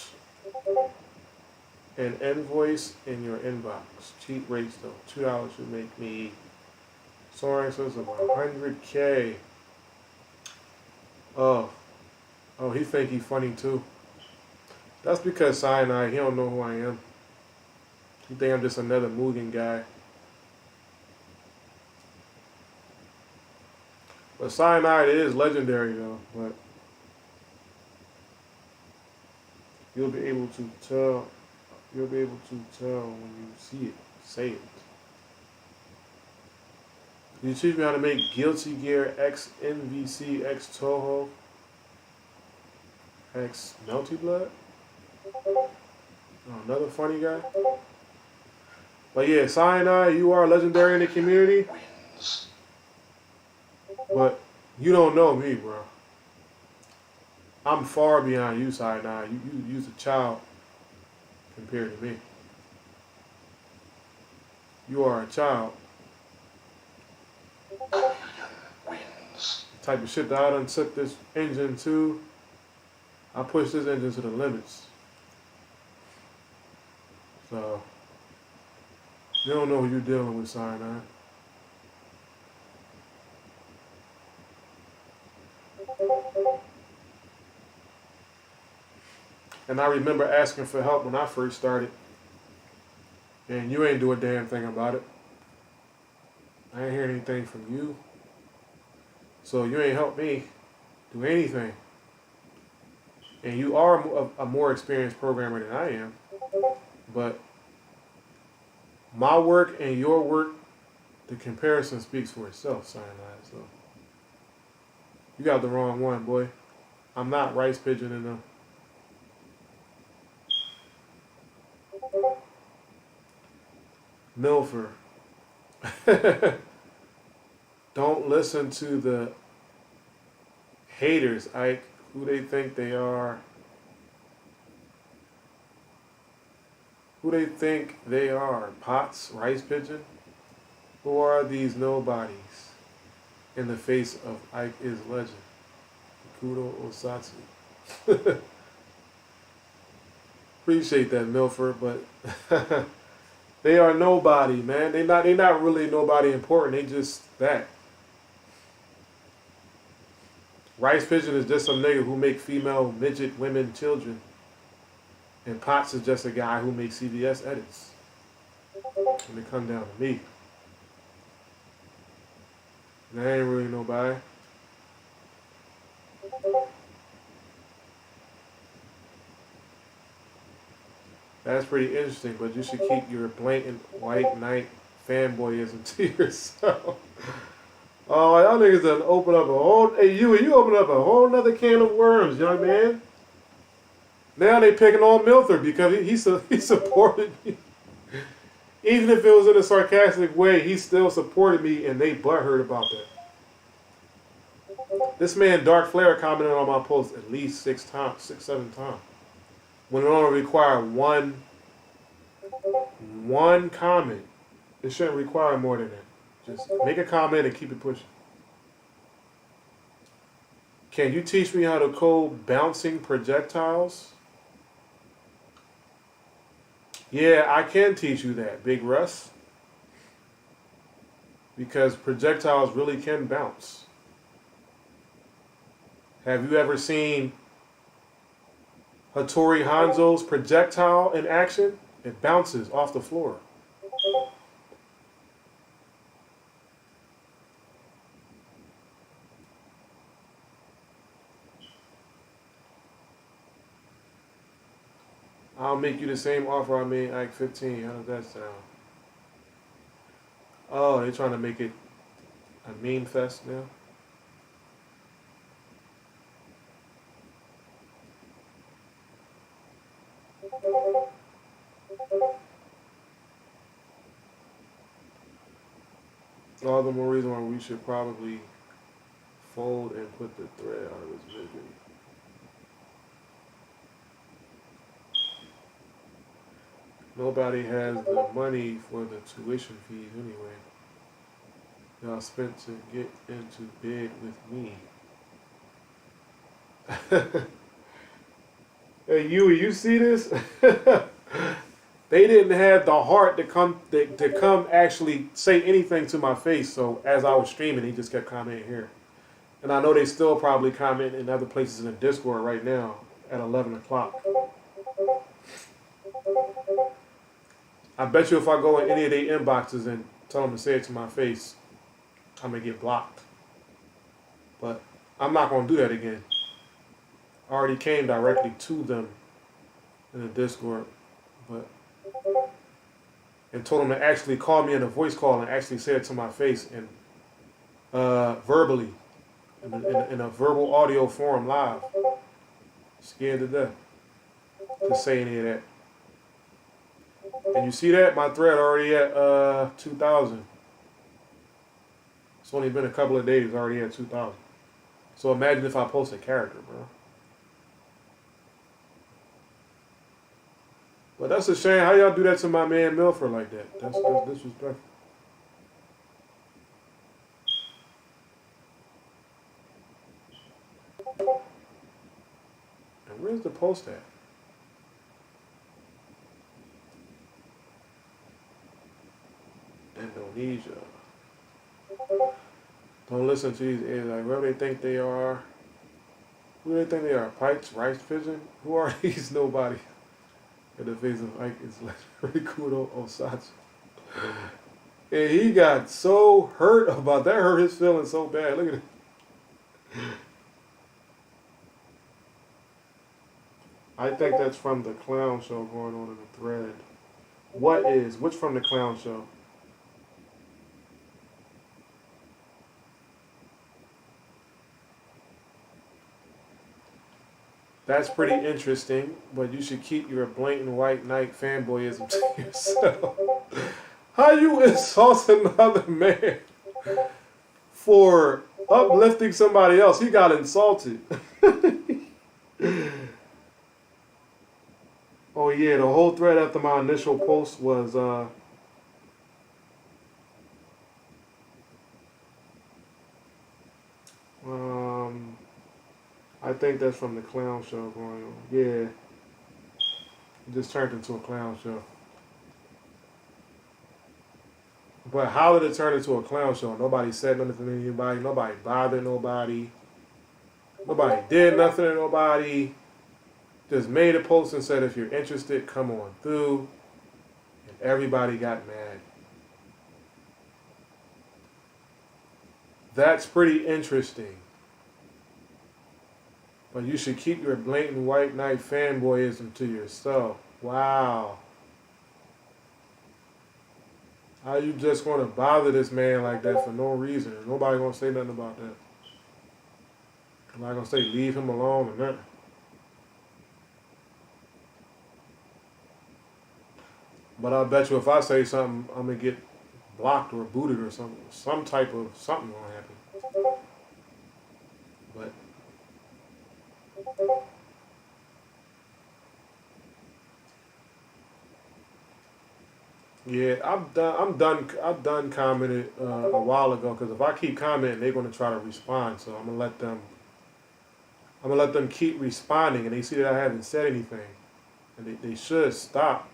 an invoice in your inbox. Cheap rates though. $2 would make me soaring says of 100K. Oh, he think he funny too. That's because Cyanide, he don't know who I am. He think I'm just another Mugen guy. But Cyanide is legendary though. But you'll be able to tell. You'll be able to tell when you see it. Say it. You teach me how to make Guilty Gear X NVC X Toho X Melty Blood. Oh, another funny guy. But yeah, Cyanide, you are legendary in the community. But you don't know me, bro. I'm far beyond you, Cyanide. You's a child compared to me. You are a child. The type of shit that I done took this engine to, I pushed this engine to the limits. So, you don't know who you're dealing with, Cyanide. And I remember asking for help when I first started. And you ain't do a damn thing about it. I ain't hear anything from you. So you ain't helped me do anything. And you are a more experienced programmer than I am. But my work and your work, the comparison speaks for itself, Cyanide. So you got the wrong one, boy. I'm not rice pigeon in them. Milford. Don't listen to the haters, Ike, who they think they are. Who they think they are. Potts, rice pigeon? Who are these nobodies in the face of Ike is legend? Kudo Osatsu. Appreciate that, Milford, but they are nobody, man. They not really nobody important. They just that. Rice Pigeon is just some nigga who make female midget women children. And Potts is just a guy who makes CVS edits. When it come down to me. And I ain't really nobody. That's pretty interesting, but you should keep your blatant white knight fanboyism to yourself. Oh, y'all niggas done open up a whole... Hey, you open up a whole nother can of worms, young man. Now they picking on Milford because he supported me. Even if it was in a sarcastic way, he still supported me and they butthurt about that. This man Dark Flare commented on my post at least 7 times. When it only require one comment, it shouldn't require more than that. Just make a comment and keep it pushing. Can you teach me how to code bouncing projectiles? Yeah, I can teach you that, Big Russ. Because projectiles really can bounce. Have you ever seen Hattori Hanzo's projectile in action? It bounces off the floor. I'll make you the same offer I made Ike 15. How does that sound? Oh, they're trying to make it a meme fest now? All the more reason why we should probably fold and put the thread out of his vision. Nobody has the money for the tuition fees anyway. Y'all spent to get into bed with me. Hey, you see this? They didn't have the heart to come actually say anything to my face. So as I was streaming, he just kept commenting here. And I know they still probably comment in other places in the Discord right now at 11 o'clock. I bet you if I go in any of their inboxes and tell them to say it to my face, I'm going to get blocked. But I'm not going to do that again. I already came directly to them in the Discord, and told them to actually call me in a voice call and actually say it to my face and verbally, in a verbal audio form live. Scared to death to say any of that. And you see that? My thread already at 2,000. It's only been a couple of days, already at 2,000. So imagine if I post a character, bro. But that's a shame. How y'all do that to my man Milford like that? That's disrespectful. And where's the post at? Indonesia. Don't listen to these idiots. Like, whoever they think they are. Who do they think they are? Pikes? Rice Pigeon? Who are these? Nobody. In the face of Ike is like Rikudo Osachi. And he got so hurt about that. Hurt his feelings so bad. Look at it. I think that's from the clown show going on in the thread. What is? Which from the clown show? That's pretty interesting, but you should keep your blatant white knight fanboyism to yourself. How you insult another man for uplifting somebody else? He got insulted. Oh yeah, the whole thread after my initial post was I think that's from the clown show going on. Yeah. It just turned into a clown show. But how did it turn into a clown show? Nobody said nothing to anybody. Nobody bothered nobody. Nobody did nothing to nobody. Just made a post and said, if you're interested, come on through. And everybody got mad. That's pretty interesting. But you should keep your blatant white knight fanboyism to yourself. Wow. How you just want to bother this man like that for no reason? Nobody gonna say nothing about that. Nobody gonna say leave him alone or nothing. But I bet you if I say something, I'm gonna get blocked or booted or something. Some type of something gonna happen. Yeah, I'm done commented a while ago because if I keep commenting, they're gonna try to respond. So I'm gonna let them. I'm gonna let them keep responding, and they see that I haven't said anything, and they should stop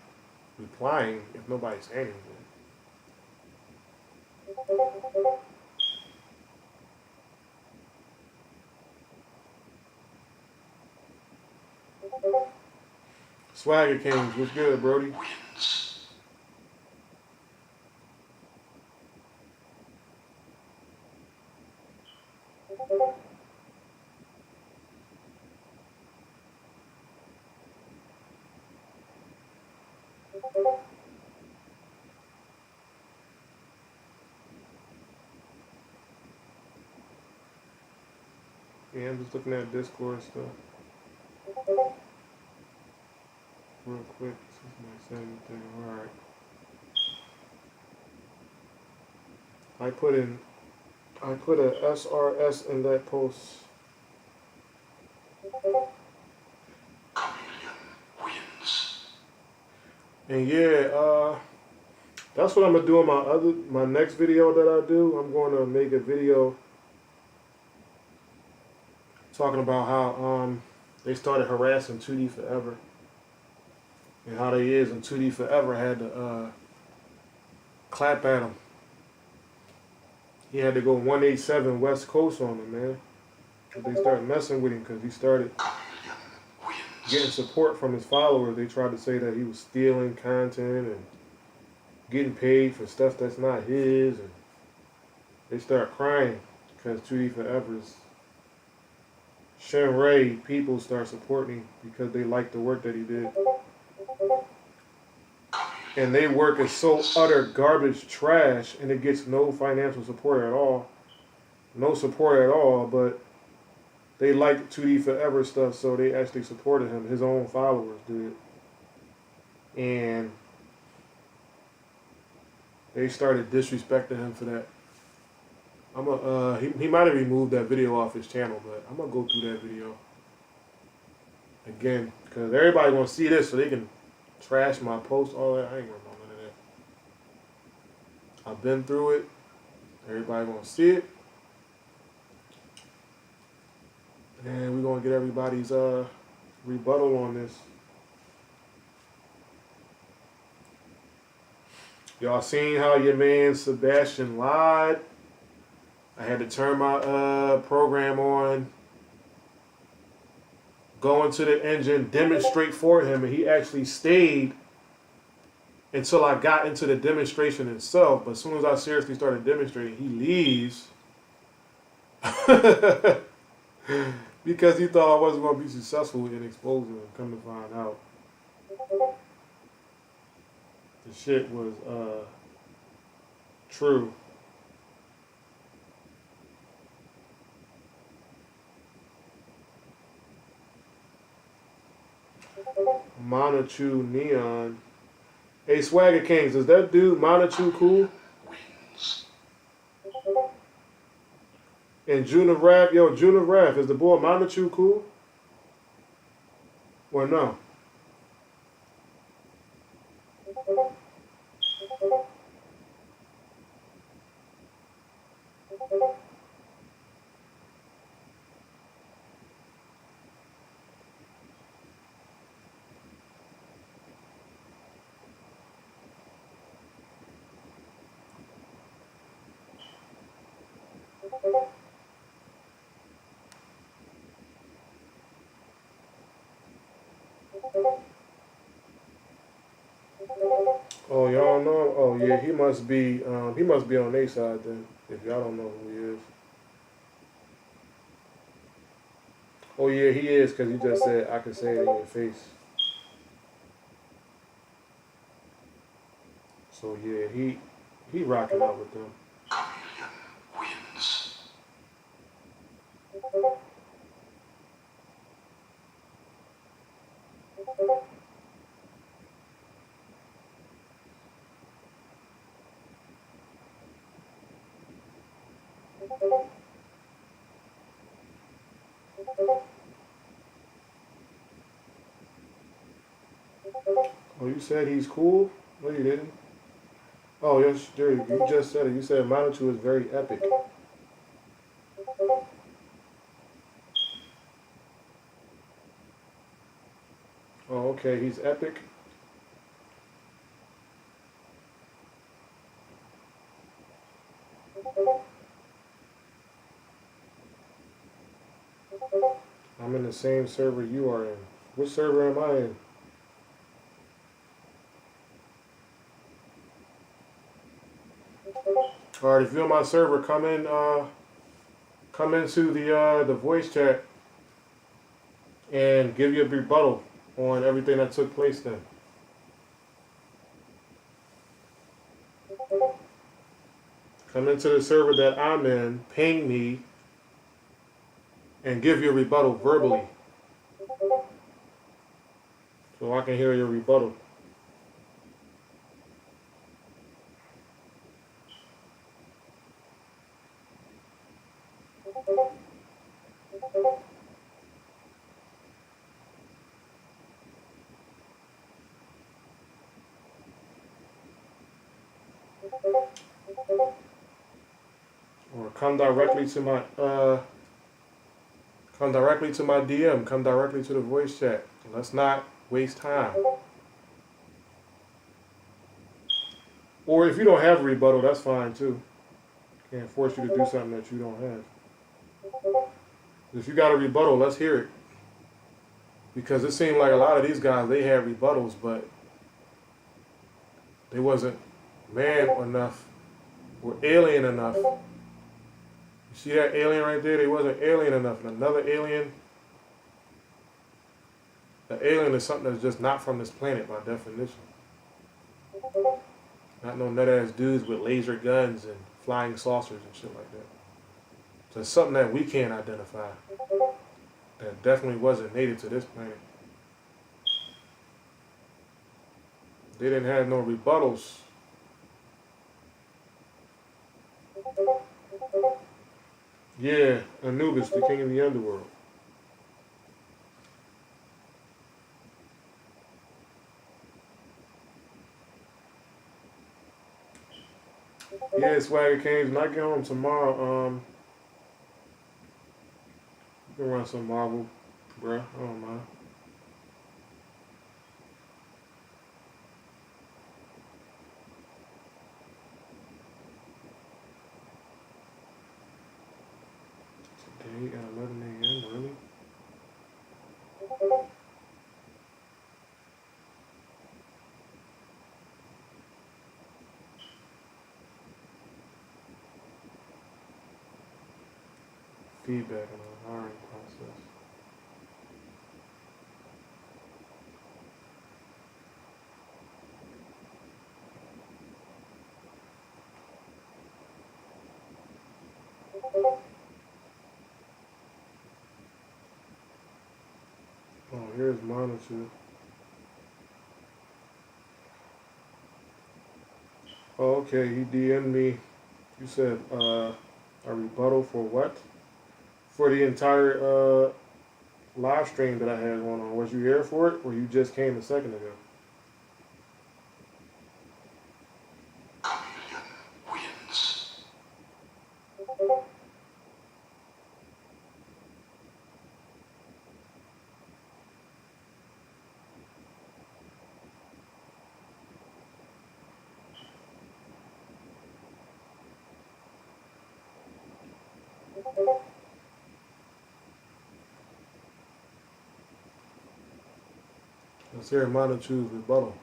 replying if nobody's saying anything. Swagger Kings, what's good, Brody? Yeah, I'm just looking at Discord stuff real quick. This is my 7th thing. All right. I put a SRS in that post. And yeah, that's what I'm gonna do in my next video that I do. I'm going to make a video talking about how they started harassing 2D Forever and how they is and 2D Forever had to clap at him. He had to go 187 West Coast on him, man. They started messing with him because he started getting support from his followers. They tried to say that he was stealing content and getting paid for stuff that's not his, and they start crying because 2D Forever's Shenray people start supporting him because they like the work that he did. And they work is so utter garbage trash, and it gets no financial support at all. No support at all, but they liked 2D Forever stuff, so they actually supported him. His own followers did. And they started disrespecting him for that. He might have removed that video off his channel, but I'm gonna go through that video again because everybody gonna see this, so they can trash my post, all that. I ain't gonna know none of that. I've been through it. Everybody gonna see it, and we're gonna get everybody's rebuttal on this. Y'all seen how your man Sebastian lied? I had to turn my program on, go into the engine, demonstrate for him, and he actually stayed until I got into the demonstration itself. But as soon as I seriously started demonstrating, he leaves because he thought I wasn't going to be successful in exposing him. Come to find out, the shit was true. Monachu Neon. Hey, Swagger Kings, is that dude Monachu cool? And Juna Rap, yo, Juna Rap, is the boy Monachu cool? Or no? Oh, y'all know? Oh, yeah, he must be on their side then, if y'all don't know who he is. Oh, yeah, he is, because he just said, I can say it in your face. So, yeah, he rocking out with them. Oh, you said he's cool? No, you didn't. Oh, yes, there you just said it. You said Manitou is very epic. Oh, okay, he's epic. I'm in the same server you are in. Which server am I in? All right, if you're on my server, come into the voice chat and give your rebuttal on everything that took place then. Come into the server that I'm in, ping me, and give your rebuttal verbally, so I can hear your rebuttal. Or come directly to my DM. Come directly to the voice chat. Let's not waste time. Or if you don't have a rebuttal, that's fine too. Can't force you to do something that you don't have. If you got a rebuttal, let's hear it. Because it seemed like a lot of these guys, they had rebuttals, but they wasn't man enough or alien enough. You see that alien right there? They wasn't alien enough. And another alien, an alien is something that's just not from this planet by definition. Not no nut ass dudes with laser guns and flying saucers and shit like that. So it's something that we can't identify. That definitely wasn't native to this planet. They didn't have no rebuttals. Yeah, Anubis, the king of the underworld. Yeah, Swagger Kings. When I get home tomorrow, you can run some Marvel, bruh. I don't mind. Today at 11 a.m. Really? Feedback on the hiring process. Oh, here's Monitor. Oh, okay. He DM'd me. You said a rebuttal for what? For the entire live stream that I had going on. Was you here for it, or you just came a second ago? Let's hear Monetization rebuttal.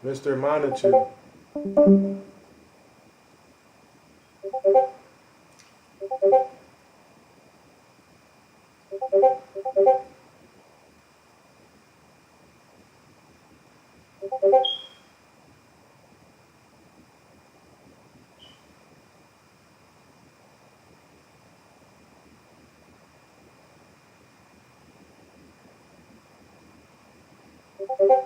Mr. Monetization. Yeah,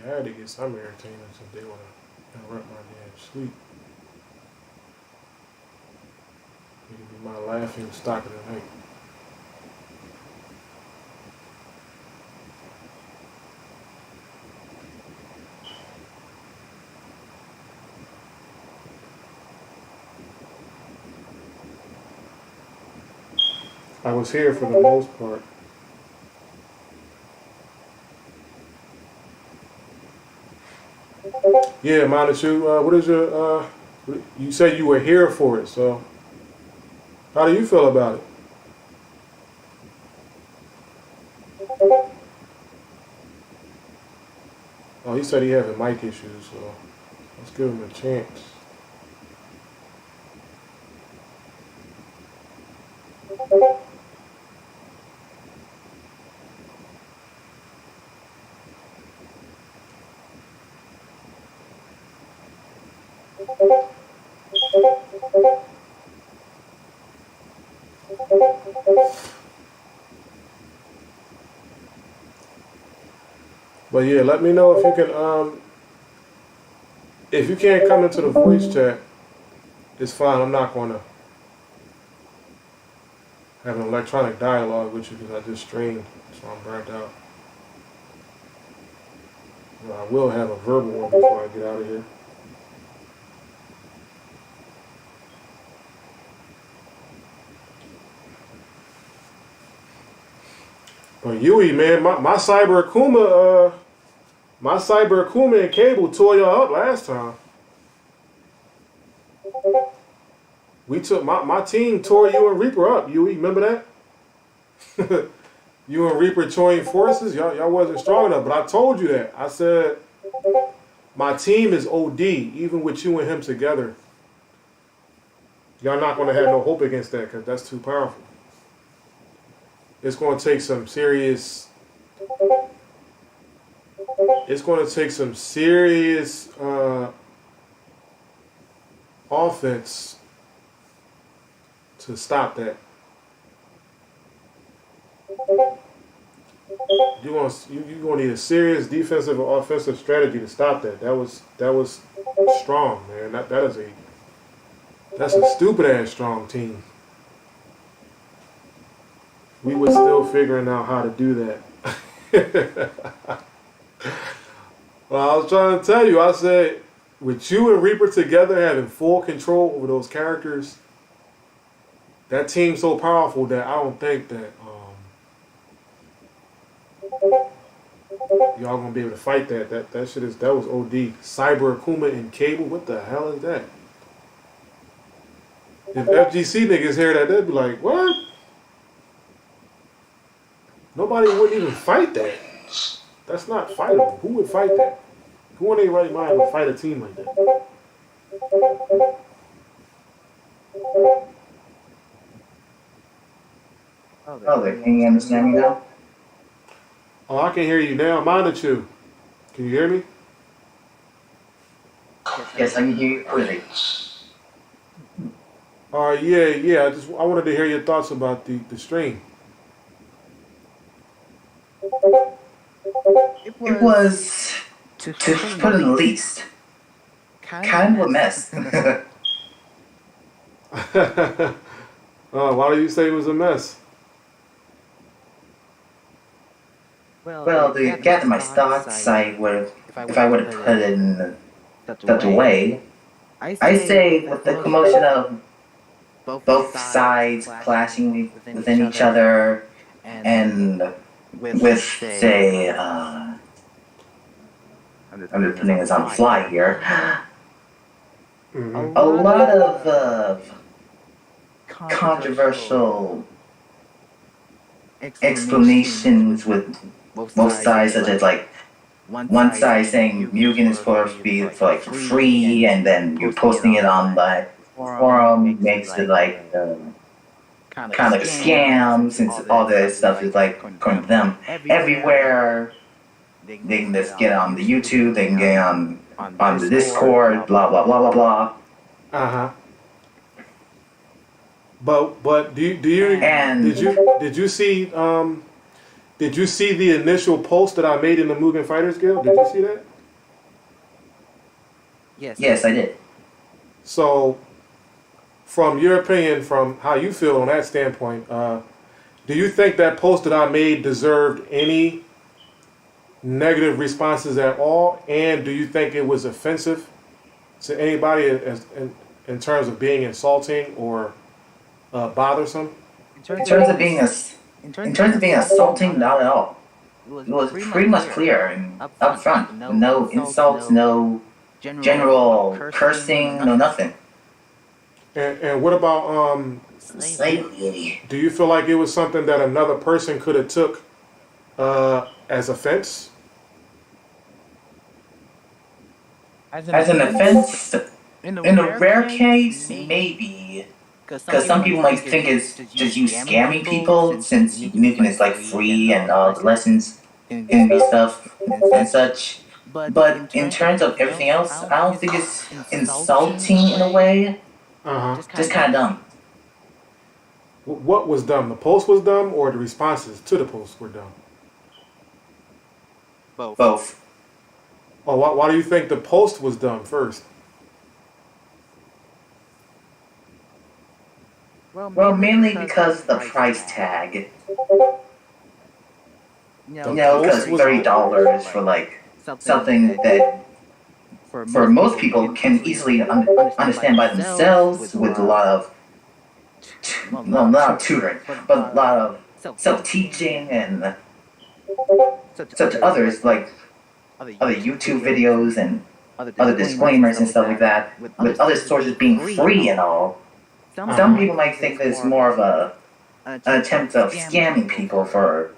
I had to get some entertainment if they want to interrupt my damn sleep. It could be my laughing stock of the night. I was here for the most part. Yeah, Montague, what is your, you said you were here for it, so how do you feel about it? Oh, he said he having mic issues, so let's give him a chance. But yeah, let me know if you can, if you can't come into the voice chat, it's fine. I'm not going to have an electronic dialogue with you because I just streamed, so I'm burnt out. But I will have a verbal one before I get out of here. But Yui, man, my Cyber Akuma, my Cyber Akuma and Cable tore y'all up last time. We took my team tore you and Reaper up. Yui, remember that? You and Reaper joined forces. Y'all wasn't strong enough. But I told you that. I said my team is OD, even with you and him together. Y'all not gonna have no hope against that because that's too powerful. It's gonna take some serious. It's gonna take some serious offense to stop that. You're gonna need a serious defensive or offensive strategy to stop that. That was strong, man. That's a stupid ass strong team. We were still figuring out how to do that. Well, I was trying to tell you. I said, with you and Reaper together having full control over those characters, that team's so powerful that I don't think that y'all gonna be able to fight that. That shit is that was OD. Cyber Akuma and Cable. What the hell is that? If FGC niggas hear that, they'd be like, what? Nobody wouldn't even fight that. That's not fightable. Who would fight that? Who in their right mind would fight a team like that? Oh, can you understand me now? Oh, I can hear you now. Montague. Can you hear me? Yes, I can hear you clearly. Yeah. I wanted to hear your thoughts about the stream. It was, to put it the least, kind of a mess. Why do you say it was a mess? Well, to gather my thoughts, I would, if I would have put it in such a way, I say with the commotion of both sides clashing within each other, and with, say, I'm just putting this on the fly here, a lot of controversial explanations with both sides, such as like one side saying Mugen is supposed to be for free, and then you're posting it on the forum makes it like kind of like a scam, since all this stuff is like going to them everywhere. They can just get on the YouTube, they can get on the Discord, blah blah blah blah blah. But And did you see the initial post that I made in the Mugen Fighters Guild? Did you see that? yes, I did. So, from your opinion, from how you feel on that standpoint, do you think that post that I made deserved any negative responses at all? And do you think it was offensive to anybody in terms of being insulting or bothersome? In terms of being assaulting, not at all. It was pretty much clear and upfront. No insults, no general cursing, no nothing. And what about Slightly. do you feel like it was something that another person could have took as offense? As an offense, in a rare case, maybe. Because some people might think it's just you scamming people, since Mugen is like free and all the lessons can be stuff and such. But in terms of everything else, I don't think it's insulting in a way. Just kind of dumb. What was dumb? The post was dumb, or the responses to the post were dumb? Both. Oh, why do you think the post was dumb first? Well, mainly because the price tag. Because $30 for like something that for most people can easily understand by themselves, with a lot of not tutoring, but a lot of self-teaching and such others, like other YouTube videos and other disclaimers and stuff like that, with other sources being free and all. Some people might think that it's more of an attempt of scamming people for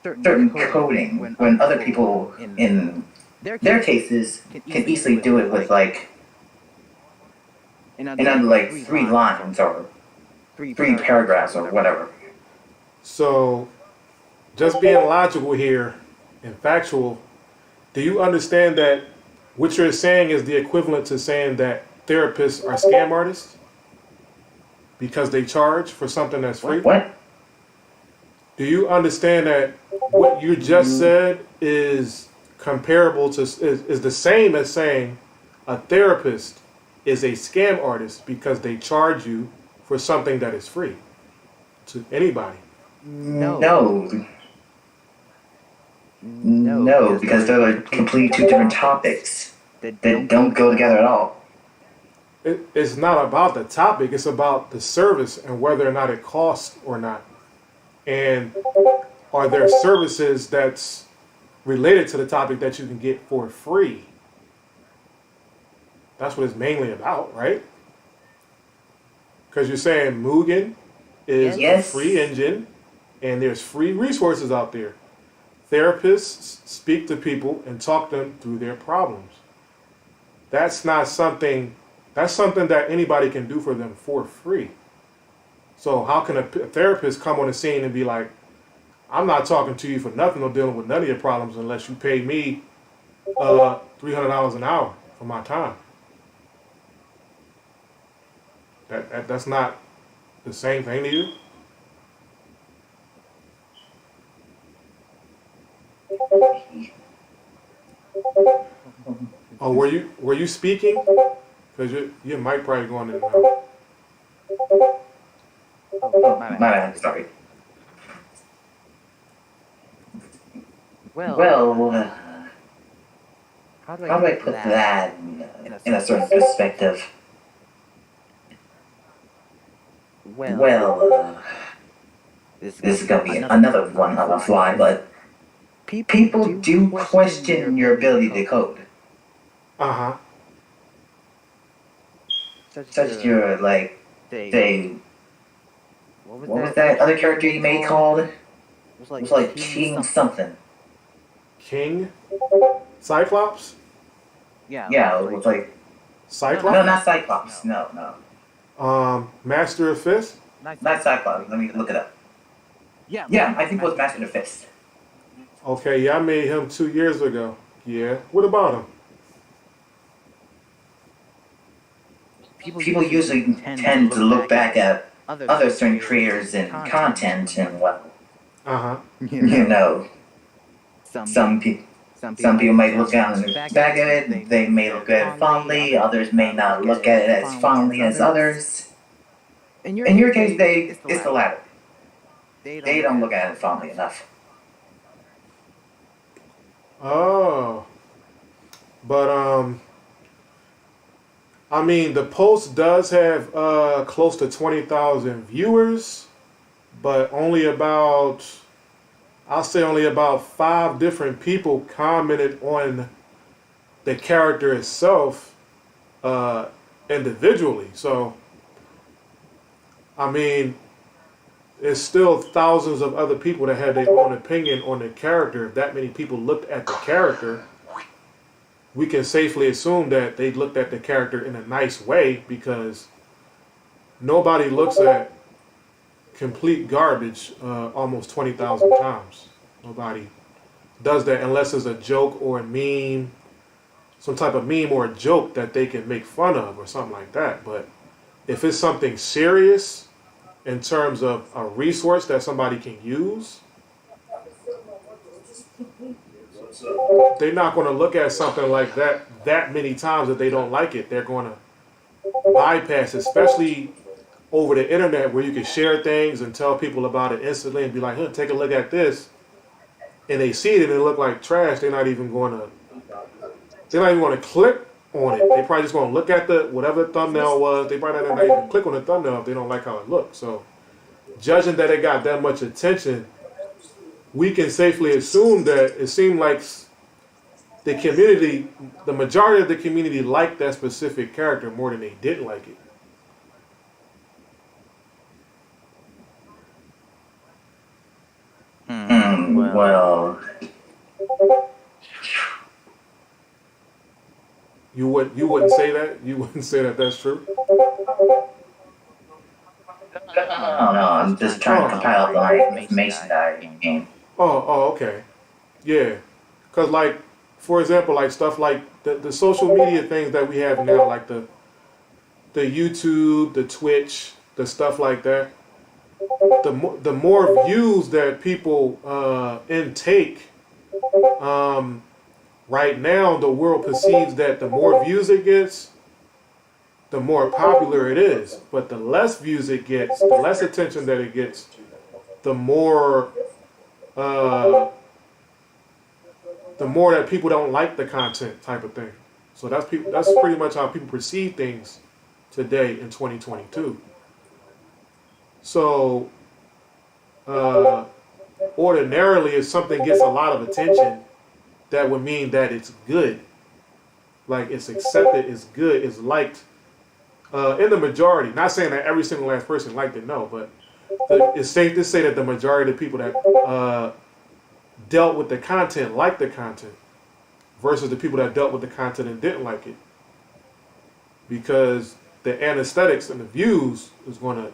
certain coding, when other people, in their cases, can easily do it with like in under like 3 lines or 3 paragraphs or whatever. So, just being logical here and factual, do you understand that what you're saying is the equivalent to saying that therapists are scam artists because they charge for something that's free? What? Do you understand that what you just said is comparable to is the same as saying a therapist is a scam artist because they charge you for something that is free to anybody? No, because they're like completely 2 different topics that don't go together at all. It's not about the topic, it's about the service and whether or not it costs or not. And are there services that's related to the topic that you can get for free? That's what it's mainly about, right? Because you're saying Mugen is a free engine and there's free resources out there. Therapists speak to people and talk them through their problems. That's not something, that's something that anybody can do for them for free. So how can a therapist come on the scene and be like, I'm not talking to you for nothing or dealing with none of your problems unless you pay me $300 an hour for my time? That's not the same thing to you? Oh, were you speaking? Because your mic probably going in and out. My bad, sorry. Well, how do I put that in a certain perspective? Well, this is gonna be another one on the fly, but people do question your ability to code. Such as your, like, say, what was that other character you made called? It was like King something. King? Cyclops? Yeah, it was like... Cyclops? No, not Cyclops. No. Master of Fist? Not Cyclops. Let me look it up. Yeah, I think it was Master of Fist. Okay, yeah, I made him 2 years ago. Yeah. What about him? People usually tend to look back at other certain creators in content, and well, Uh-huh. you know, some people. Some people may look at it back at it, they may look at it fondly, others may not look at it as fondly as others. In your case, it's the latter. They don't look at it fondly enough. Oh. But I mean, the post does have close to 20,000 viewers, but I'll say only about 5 different people commented on the character itself individually. So, I mean, there's still thousands of other people that had their own opinion on the character. If that many people looked at the character, we can safely assume that they looked at the character in a nice way, because nobody looks at complete garbage almost 20,000 times. Nobody does that unless it's a joke or a meme, some type of meme or a joke that they can make fun of or something like that. But if it's something serious in terms of a resource that somebody can use, they're not going to look at something like that many times if they don't like it. They're going to bypass it, especially over the internet, where you can share things and tell people about it instantly and be like, hey, take a look at this. And they see it and it look like trash. They're not even going to click on it. They probably just going to look at whatever the thumbnail was. They probably not even click on the thumbnail if they don't like how it looks. So, judging that it got that much attention, we can safely assume that it seemed like the majority of the community liked that specific character more than they didn't like it. Well, you wouldn't say that? You wouldn't say that that's true? I don't know. I'm just trying to compile the right information that I gained. Oh, okay. Yeah. Because, like, for example, like stuff like the social media things that we have now, like the YouTube, the Twitch, the stuff like that, the more views that people intake, right now the world perceives that the more views it gets, the more popular it is. But the less views it gets, the less attention that it gets, the more that people don't like the content, type of thing. So that's pretty much how people perceive things today in 2022. So ordinarily, if something gets a lot of attention, that would mean that it's good. Like, it's accepted, it's good, it's liked. In the majority, not saying that every single last person liked it, no, but it's safe to say that the majority of the people that dealt with the content liked the content, versus the people that dealt with the content and didn't like it. Because the anesthetics and the views is going to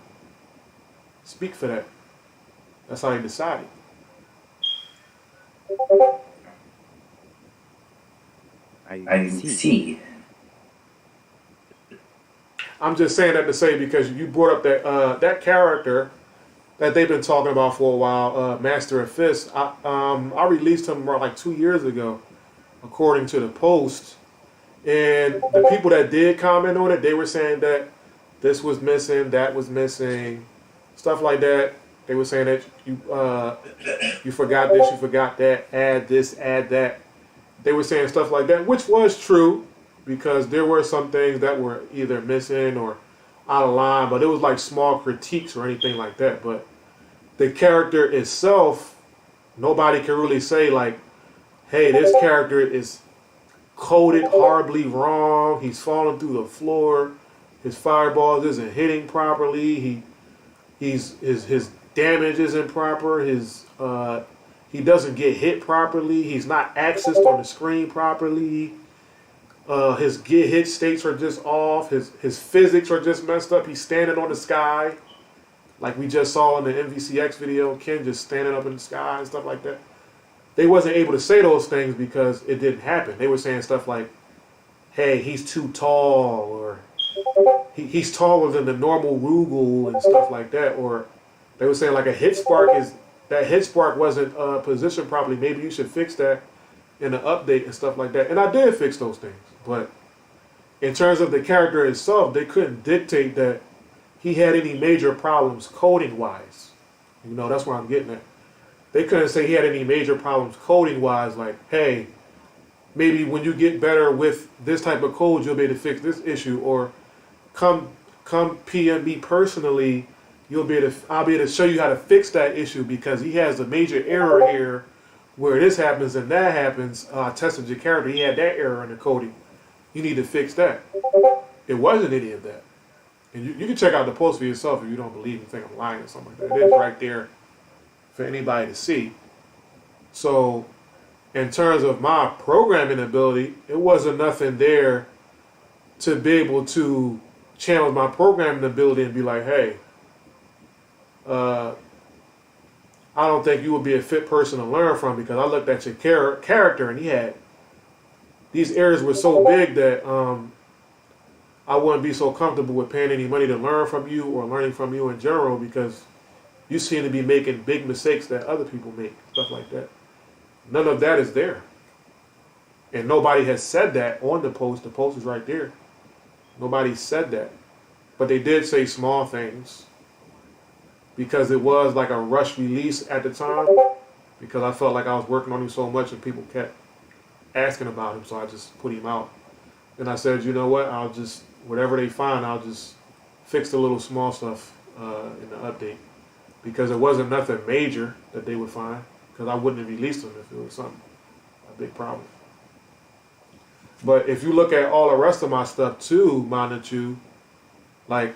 speak for that. That's how they decided. I see. I'm just saying that to say, because you brought up that character that they've been talking about for a while, Master of Fists. I released him like 2 years ago, according to the post. And the people that did comment on it, they were saying that this was missing, that was missing, stuff like that. They were saying that you forgot this, you forgot that, add this, add that. They were saying stuff like that, which was true, because there were some things that were either missing or out of line, but it was like small critiques or anything like that. But the character itself, nobody can really say like, hey, this character is coded horribly wrong, he's falling through the floor, his fireballs isn't hitting properly, his damage isn't proper, he doesn't get hit properly, he's not accessed on the screen properly, his get hit states are just off, his physics are just messed up, he's standing on the sky, like we just saw in the MVCX video, Ken just standing up in the sky and stuff like that. They wasn't able to say those things because it didn't happen. They were saying stuff like, hey, he's too tall, or he's taller than the normal Rugal and stuff like that. Or they were saying like a hit spark is that hit spark wasn't positioned properly. Maybe you should fix that in the update and stuff like that. And I did fix those things, but in terms of the character itself, they couldn't dictate that he had any major problems coding wise. You know, that's what I'm getting at. They couldn't say he had any major problems coding wise, like, hey, maybe when you get better with this type of code, you'll be able to fix this issue, or come PM me personally, I'll be able to show you how to fix that issue because he has a major error here where this happens and that happens. Tested your character, he had that error in the coding. You need to fix that. It wasn't any of that. And you can check out the post for yourself if you don't believe me, think I'm lying or something like that. It is right there for anybody to see. So in terms of my programming ability, it wasn't nothing there to be able to channel my programming ability and be like, hey, I don't think you would be a fit person to learn from because I looked at your character and these errors were so big that I wouldn't be so comfortable with paying any money to learn from you or learning from you in general because you seem to be making big mistakes that other people make, stuff like that. None of that is there. And nobody has said that on the post. The post is right there. Nobody said that. But they did say small things because it was like a rush release at the time because I felt like I was working on him so much and people kept asking about him, so I just put him out. And I said, you know what, whatever they find, I'll just fix the little small stuff in the update because it wasn't nothing major that they would find because I wouldn't have released them if it was something, a big problem. But if you look at all the rest of my stuff too, Manachu, like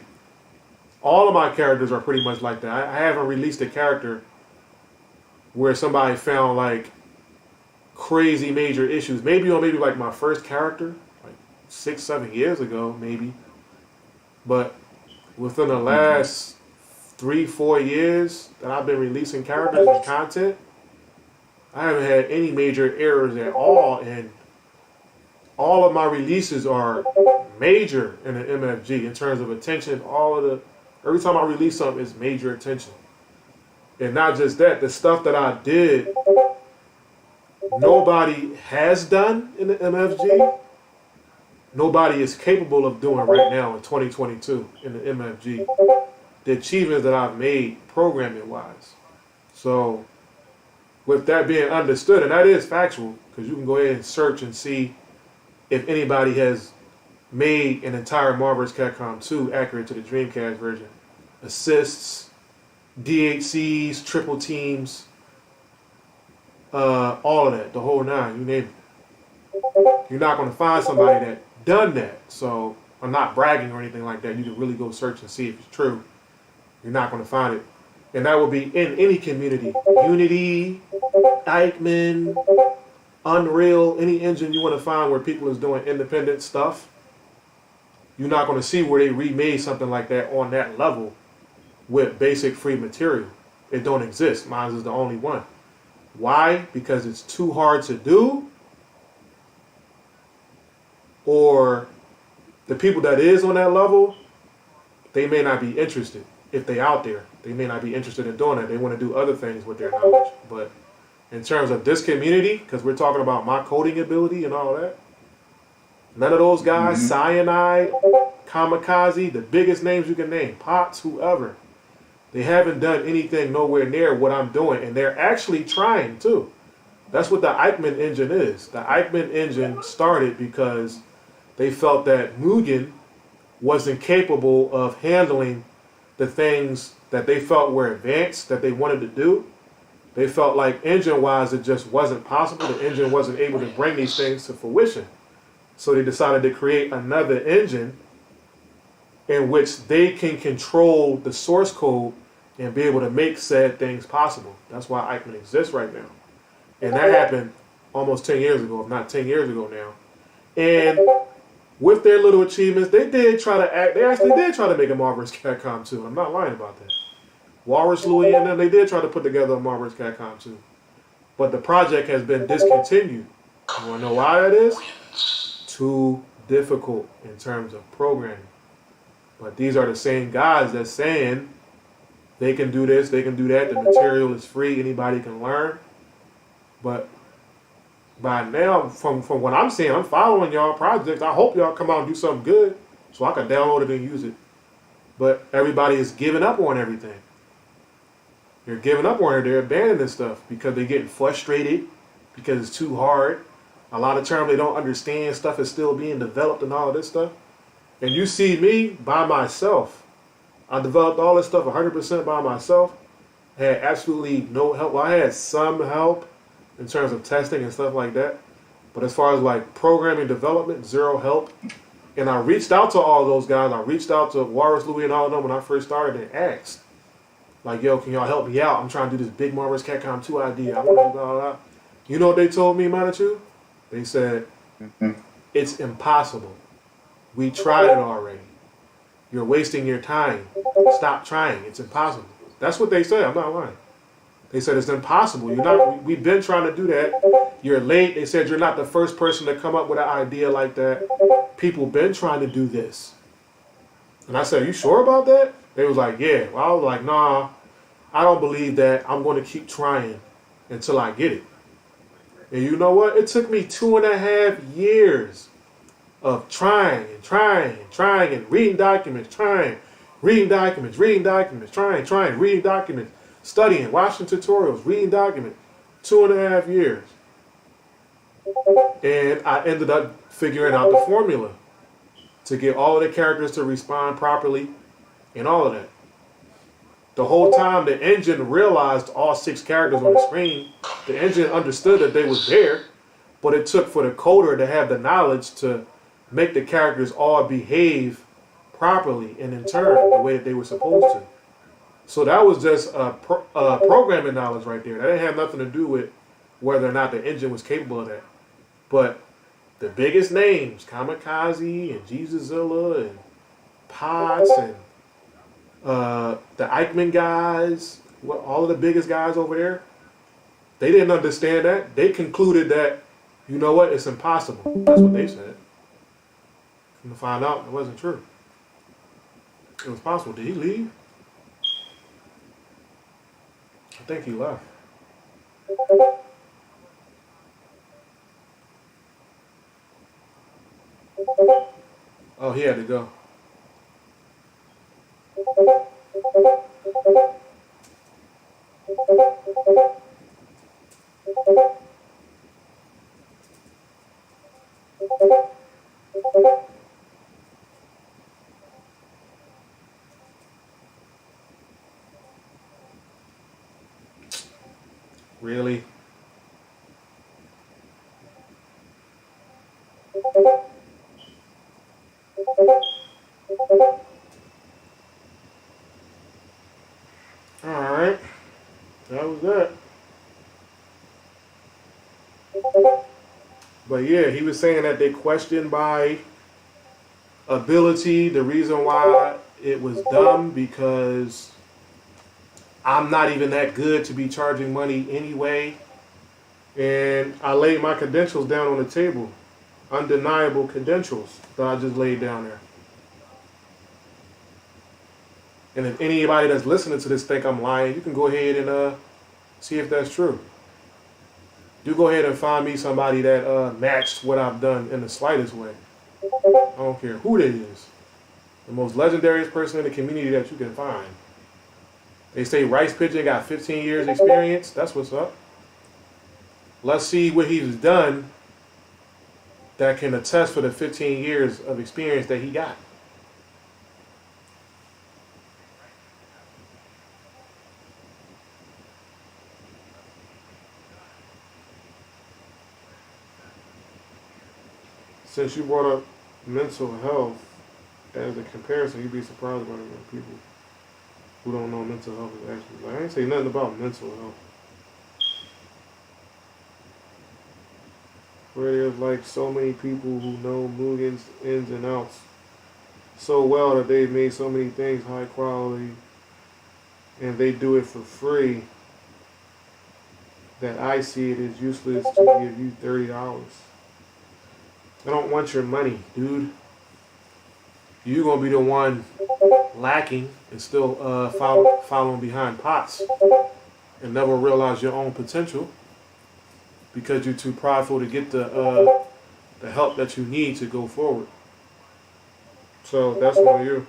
all of my characters are pretty much like that. I haven't released a character where somebody found like crazy major issues. Maybe like my first character, like 6-7 years ago, maybe. But within the last 3-4 years that I've been releasing characters and content, I haven't had any major errors at all, and all of my releases are major in the MFG in terms of attention. Every time I release something, it's major attention. And not just that, the stuff that I did, nobody has done in the MFG. Nobody is capable of doing right now in 2022 in the MFG. The achievements that I've made programming-wise. So with that being understood, and that is factual, because you can go ahead and search and see if anybody has made an entire Marvel's Capcom 2 accurate to the Dreamcast version. Assists, DHCs, triple teams, all of that, the whole nine, you name it. You're not going to find somebody that done that. So I'm not bragging or anything like that. You can really go search and see if it's true. You're not going to find it. And that will be in any community. Unity, Eichmann, Unreal, any engine you want to find where people is doing independent stuff. You're not going to see where they remade something like that on that level with basic free material. It don't exist. Mine is the only one. Why? Because it's too hard to do, or the people that is on that level, they may not be interested. If they out there, they may not be interested in doing it. They want to do other things with their knowledge. But in terms of this community, because we're talking about my coding ability and all that, none of those guys, Cyanide, Kamikaze, the biggest names you can name, Potts, whoever, they haven't done anything nowhere near what I'm doing, and they're actually trying too. That's what the Eichmann engine is. The Eichmann engine started because they felt that Mugen wasn't capable of handling the things that they felt were advanced that they wanted to do. They felt like engine-wise it just wasn't possible. The engine wasn't able to bring these things to fruition. So they decided to create another engine in which they can control the source code and be able to make said things possible. That's why Eichmann exists right now. And that happened almost 10 years ago, if not 10 years ago now. And with their little achievements, they actually did try to make a Marvel's Capcom 2. I'm not lying about that. Walrus Louis and them, they did try to put together a Marvel's Capcom 2. But the project has been discontinued. You want to know why that is? Too difficult in terms of programming. But these are the same guys that's saying they can do this, they can do that. The material is free, anybody can learn. But by now, from what I'm seeing, I'm following y'all projects. I hope y'all come out and do something good so I can download it and use it. But everybody is giving up on everything. They're giving up on it. They're abandoning stuff because they're getting frustrated because it's too hard. A lot of times they don't understand stuff is still being developed and all of this stuff. And you see me by myself. I developed all this stuff 100% by myself. Had absolutely no help. Well, I had some help in terms of testing and stuff like that. But as far as like programming development, zero help. And I reached out to all those guys. I reached out to Walrus Louie and all of them when I first started and asked, like, yo, can y'all help me out? I'm trying to do this big Marvel's Capcom 2 idea. I want to do blah, blah, blah. You know what they told me, Manitou? They said, it's impossible. We tried it already. You're wasting your time. Stop trying. It's impossible. That's what they said. I'm not lying. They said it's impossible. You're not. We've been trying to do that. You're late. They said you're not the first person to come up with an idea like that. People been trying to do this. And I said, are you sure about that? They was like, yeah. Well, I was like, nah, I don't believe that. I'm going to keep trying until I get it. And you know what? It took me 2.5 years of trying and reading documents, reading documents, reading documents, studying, watching tutorials, reading documents. 2.5 years. And I ended up figuring out the formula to get all of the characters to respond properly and all of that. The whole time the engine realized all 6 characters on the screen, the engine understood that they was there, but it took for the coder to have the knowledge to make the characters all behave properly and in turn the way that they were supposed to. So that was just programming knowledge right there. That didn't have nothing to do with whether or not the engine was capable of that. But the biggest names, Kamikaze and Jesuszilla and Potts and the Eichmann guys, all of the biggest guys over there, they didn't understand that. They concluded that, you know what, it's impossible. That's what they said. And to find out, it wasn't true. It was possible. Did he leave? I think he left. Oh, he had to go. Really? Alright. That was it. But yeah, he was saying that they questioned my ability. The reason why it was dumb because I'm not even that good to be charging money anyway. And I laid my credentials down on the table. Undeniable credentials that I just laid down there. And if anybody that's listening to this think I'm lying, you can go ahead and see if that's true. Do go ahead and find me somebody that matched what I've done in the slightest way. I don't care who it is. The most legendary person in the community that you can find. They say Rice Pigeon got 15 years experience. That's what's up. Let's see what he's done that can attest for the 15 years of experience that he got. Since you brought up mental health as a comparison, you'd be surprised about it people who don't know mental health is actually like. I ain't say nothing about mental health. Where there's like so many people who know Mugen's ins and outs so well that they've made so many things high quality and they do it for free that I see it as useless to give you $30. I don't want your money, dude. you're gonna be the one lacking and still following behind pots and never realize your own potential because you're too prideful to get the help that you need to go forward. So that's on you.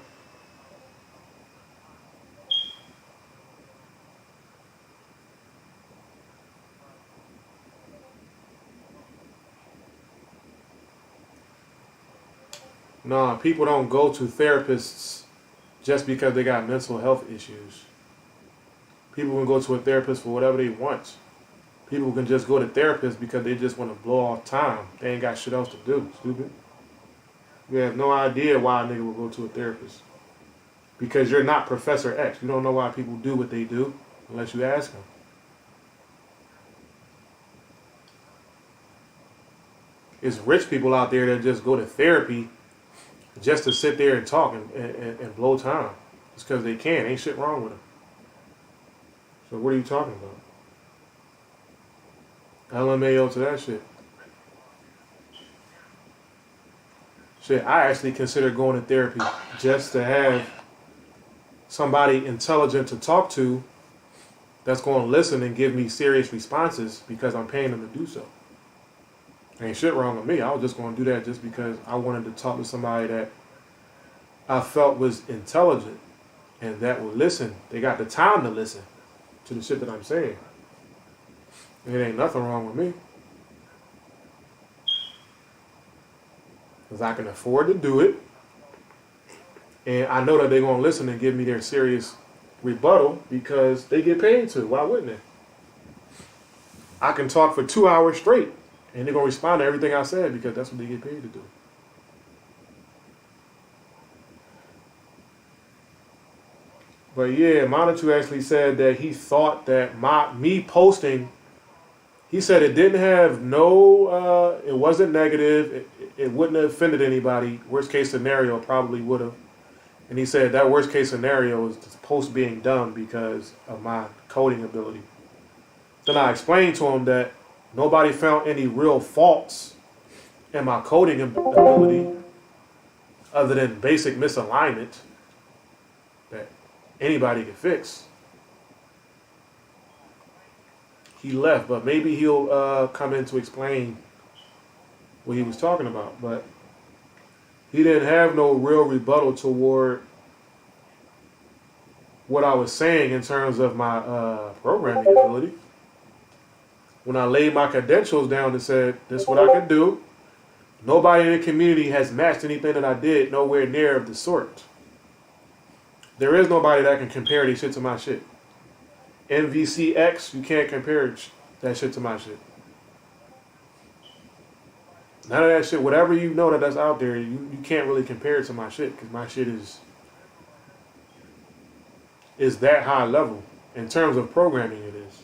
Nah, people don't go to therapists just because they got mental health issues. People can go to a therapist for whatever they want. People can just go to therapists because they just want to blow off time. They ain't got shit else to do. Stupid. You have no idea why a nigga would go to a therapist. Because you're not Professor X. You don't know why people do what they do unless you ask them. It's rich people out there that just go to therapy just to sit there and talk and blow time. It's because they can. Ain't shit wrong with them. So what are you talking about? LMAO to that shit. Shit, I actually consider going to therapy just to have somebody intelligent to talk to that's going to listen and give me serious responses because I'm paying them to do so. Ain't shit wrong with me. I was just going to do that just because I wanted to talk to somebody that I felt was intelligent and that would listen. They got the time to listen to the shit that I'm saying. And it ain't nothing wrong with me. Because I can afford to do it. And I know that they're going to listen and give me their serious rebuttal because they get paid to. Why wouldn't they? I can talk for 2 hours straight and they're going to respond to everything I said because that's what they get paid to do. But yeah, Monitu actually said that he thought that me posting, he said it didn't have it wasn't negative, it wouldn't have offended anybody. Worst case scenario probably would have. And he said that worst case scenario is the post being done because of my coding ability. Then I explained to him that nobody found any real faults in my coding ability other than basic misalignment that anybody can fix. He left, but maybe he'll come in to explain what he was talking about. But he didn't have no real rebuttal toward what I was saying in terms of my programming ability. When I laid my credentials down and said, this is what I can do, nobody in the community has matched anything that I did nowhere near of the sort. There is nobody that can compare this shit to my shit. MVCX, you can't compare that shit to my shit. None of that shit, whatever you know that's out there, you can't really compare it to my shit because my shit is that high level. In terms of programming, it is.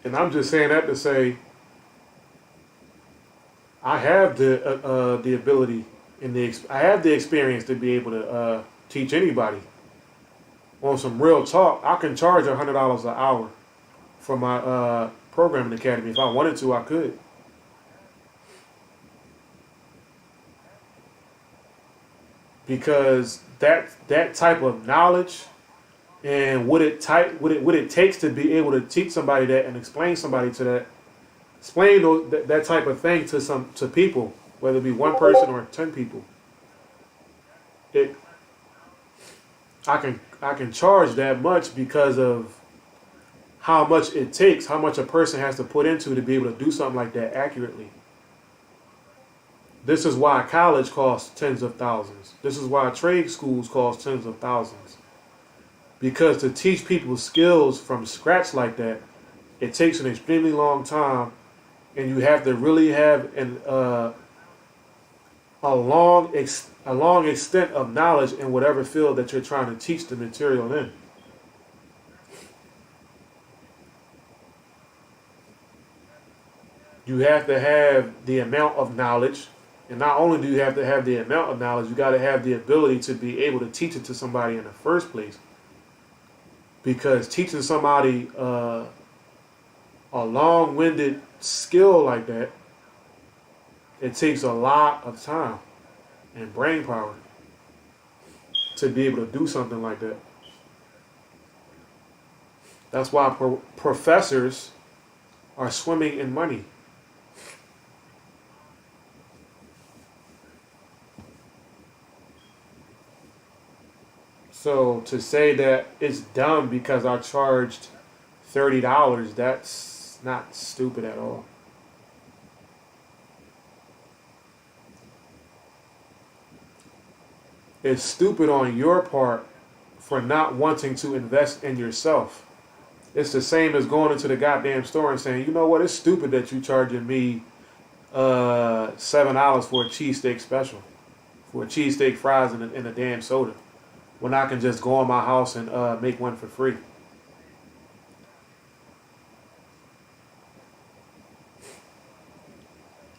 And I'm just saying that to say I have the ability and I have the experience to be able to teach anybody. On some real talk, I can charge $100 an hour for my programming academy. If I wanted to, I could. Because that type of knowledge and what it takes to be able to teach somebody that and explain that type of thing to people, whether it be one person or 10 people. I can charge that much because of how much it takes, how much a person has to put into to be able to do something like that accurately. This is why college costs tens of thousands. This is why trade schools cost tens of thousands. Because to teach people skills from scratch like that, it takes an extremely long time, and you have to really have a long extent of knowledge in whatever field that you're trying to teach the material in. You have to have the amount of knowledge, and not only do you have to have the amount of knowledge, you got to have the ability to be able to teach it to somebody in the first place. Because teaching somebody a long-winded skill like that, it takes a lot of time and brain power to be able to do something like that. That's why professors are swimming in money. So to say that it's dumb because I charged $30, that's not stupid at all. It's stupid on your part for not wanting to invest in yourself. It's the same as going into the goddamn store and saying, you know what, it's stupid that you charging me $7 for a cheesesteak special, for a cheesesteak fries and a damn soda, when I can just go in my house and make one for free.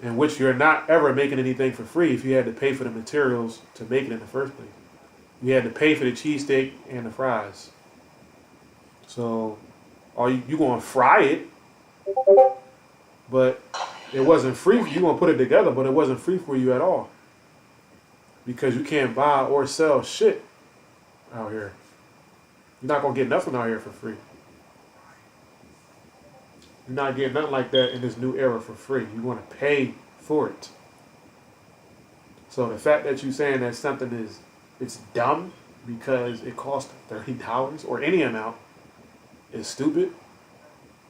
In which you're not ever making anything for free if you had to pay for the materials to make it in the first place. You had to pay for the cheesesteak and the fries. So, are you going to fry it, but it wasn't free. You're going to put it together, but it wasn't free for you at all. Because you can't buy or sell shit out here. You're not going to get nothing out here for free. You're not getting nothing like that in this new era for free. You're going to pay for it. So the fact that you're saying that something it's dumb because it costs $30 or any amount is stupid,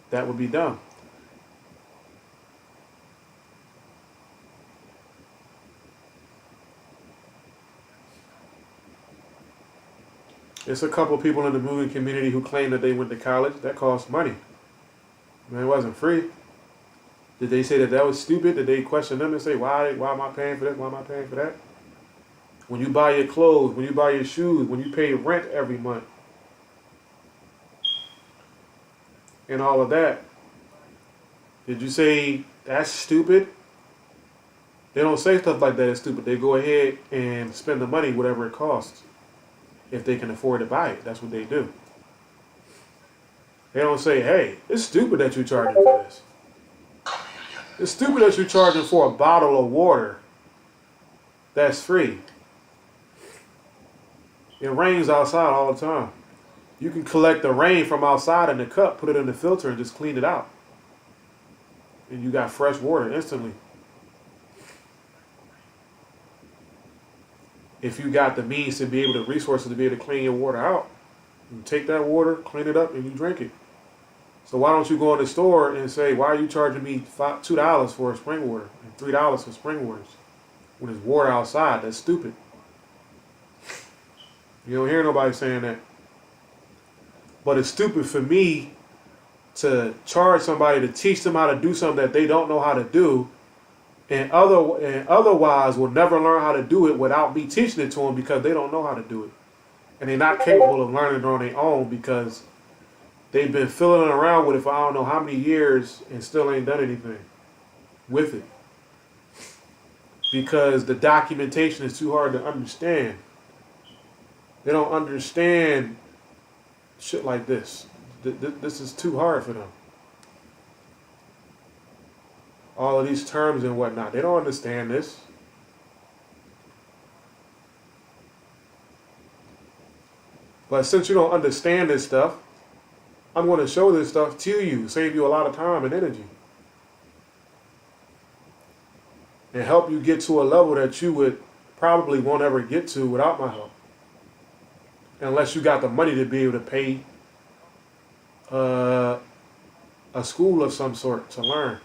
that would be dumb. There's a couple of people in the Mugen community who claim that they went to college. That cost money. Man, it wasn't free. Did they say that that was stupid? Did they question them and say, why am I paying for this? Why am I paying for that? When you buy your clothes, when you buy your shoes, when you pay rent every month, and all of that, did you say that's stupid? They don't say stuff like that is stupid. They go ahead and spend the money, whatever it costs, if they can afford to buy it. That's what they do. They don't say, hey, it's stupid that you're charging for this. It's stupid that you're charging for a bottle of water that's free. It rains outside all the time. You can collect the rain from outside in the cup, put it in the filter, and just clean it out. And you got fresh water instantly. If you got the means to be able to, resources to be able to clean your water out, you take that water, clean it up, and you drink it. So why don't you go in the store and say, why are you charging me $2 for a spring water and $3 for spring waters when there's water outside? That's stupid. You don't hear nobody saying that. But it's stupid for me to charge somebody to teach them how to do something that they don't know how to do, and otherwise will never learn how to do it without me teaching it to them because they don't know how to do it. And they're not capable of learning it on their own because they've been fiddling around with it for I don't know how many years and still ain't done anything with it. Because the documentation is too hard to understand. They don't understand shit like this. This is too hard for them. All of these terms and whatnot. They don't understand this. But since you don't understand this stuff, I'm going to show this stuff to you, save you a lot of time and energy. And help you get to a level that you would probably won't ever get to without my help. Unless you got the money to be able to pay a school of some sort to learn.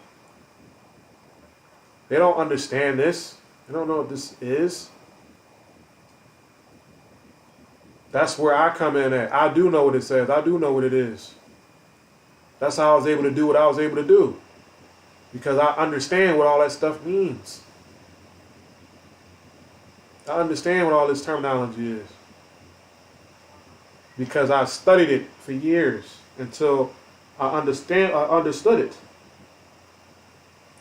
They don't understand this. They don't know what this is. That's where I come in at. I do know what it says. I do know what it is. That's how I was able to do what I was able to do. Because I understand what all that stuff means. I understand what all this terminology is. Because I studied it for years until I understood it.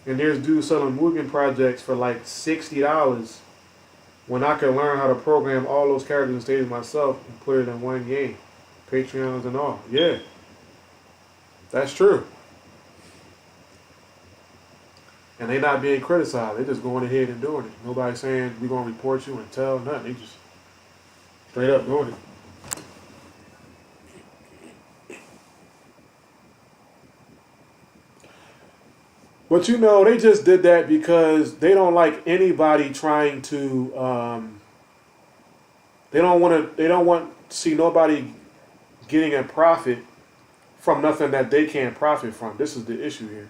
And there's dudes selling Mugen projects for like $60 when I could learn how to program all those characters and stages myself and put it in one game. Patreons and all. Yeah. That's true. And they not being criticized. They just going ahead and doing it. Nobody saying we're gonna report you and tell nothing. They just straight up doing it. But you know, they just did that because they don't like anybody trying to. They don't want to. They don't want to see nobody getting a profit from nothing that they can't profit from. This is the issue here.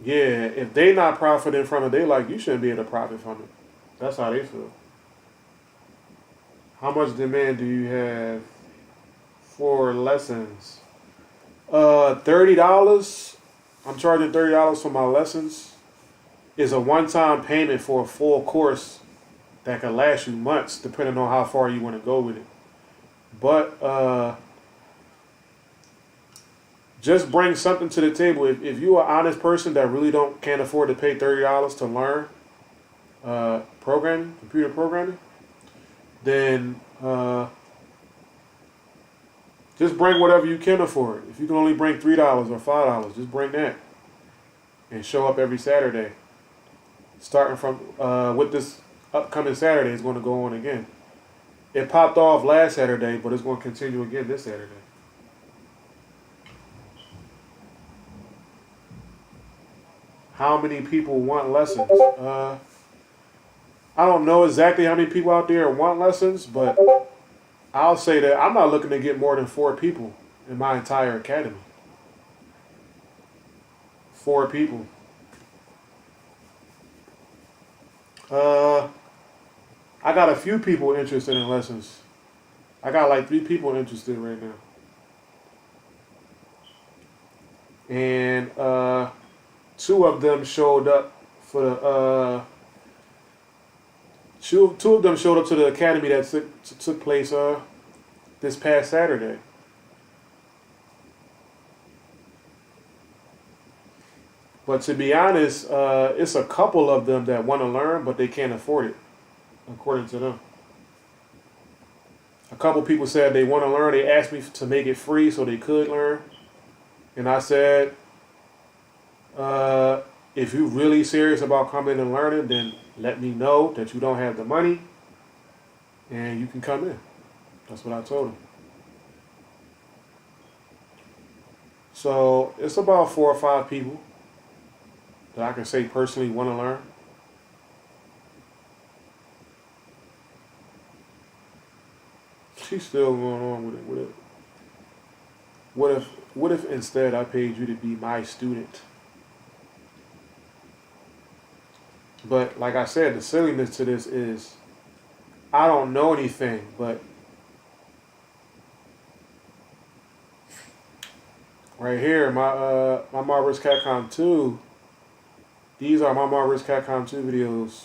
Yeah, if they not profiting from it, they like you shouldn't be able to profit from it. That's how they feel. How much demand do you have for lessons? $30. I'm charging $30 for my lessons. Is a one-time payment for a full course that can last you months, depending on how far you want to go with it. But just bring something to the table. If you're an honest person that really can't afford to pay $30 to learn programming, computer programming, then just bring whatever you can afford. If you can only bring $3 or $5, just bring that and show up every Saturday. Starting from with this upcoming Saturday, it's going to go on again. It popped off last Saturday, but it's going to continue again this Saturday. How many people want lessons? I don't know exactly how many people out there want lessons, but I'll say that I'm not looking to get more than 4 people in my entire academy. 4 people. I got a few people interested in lessons. I got like 3 people interested right now. And 2 of them showed up for the two of them showed up to the academy that took place this past Saturday. But to be honest, it's a couple of them that want to learn, but they can't afford it, according to them. A couple people said they want to learn. They asked me to make it free so they could learn. And I said, if you're really serious about coming and learning, then let me know that you don't have the money and you can come in. That's what I told them. So it's about 4 or 5 people that I can say personally want to learn. She's still going on with it. What if instead I paid you to be my student? But like I said, the silliness to this is I don't know anything, but right here, my Marvel vs. Capcom 2, these are my Marvel vs. Capcom 2 videos.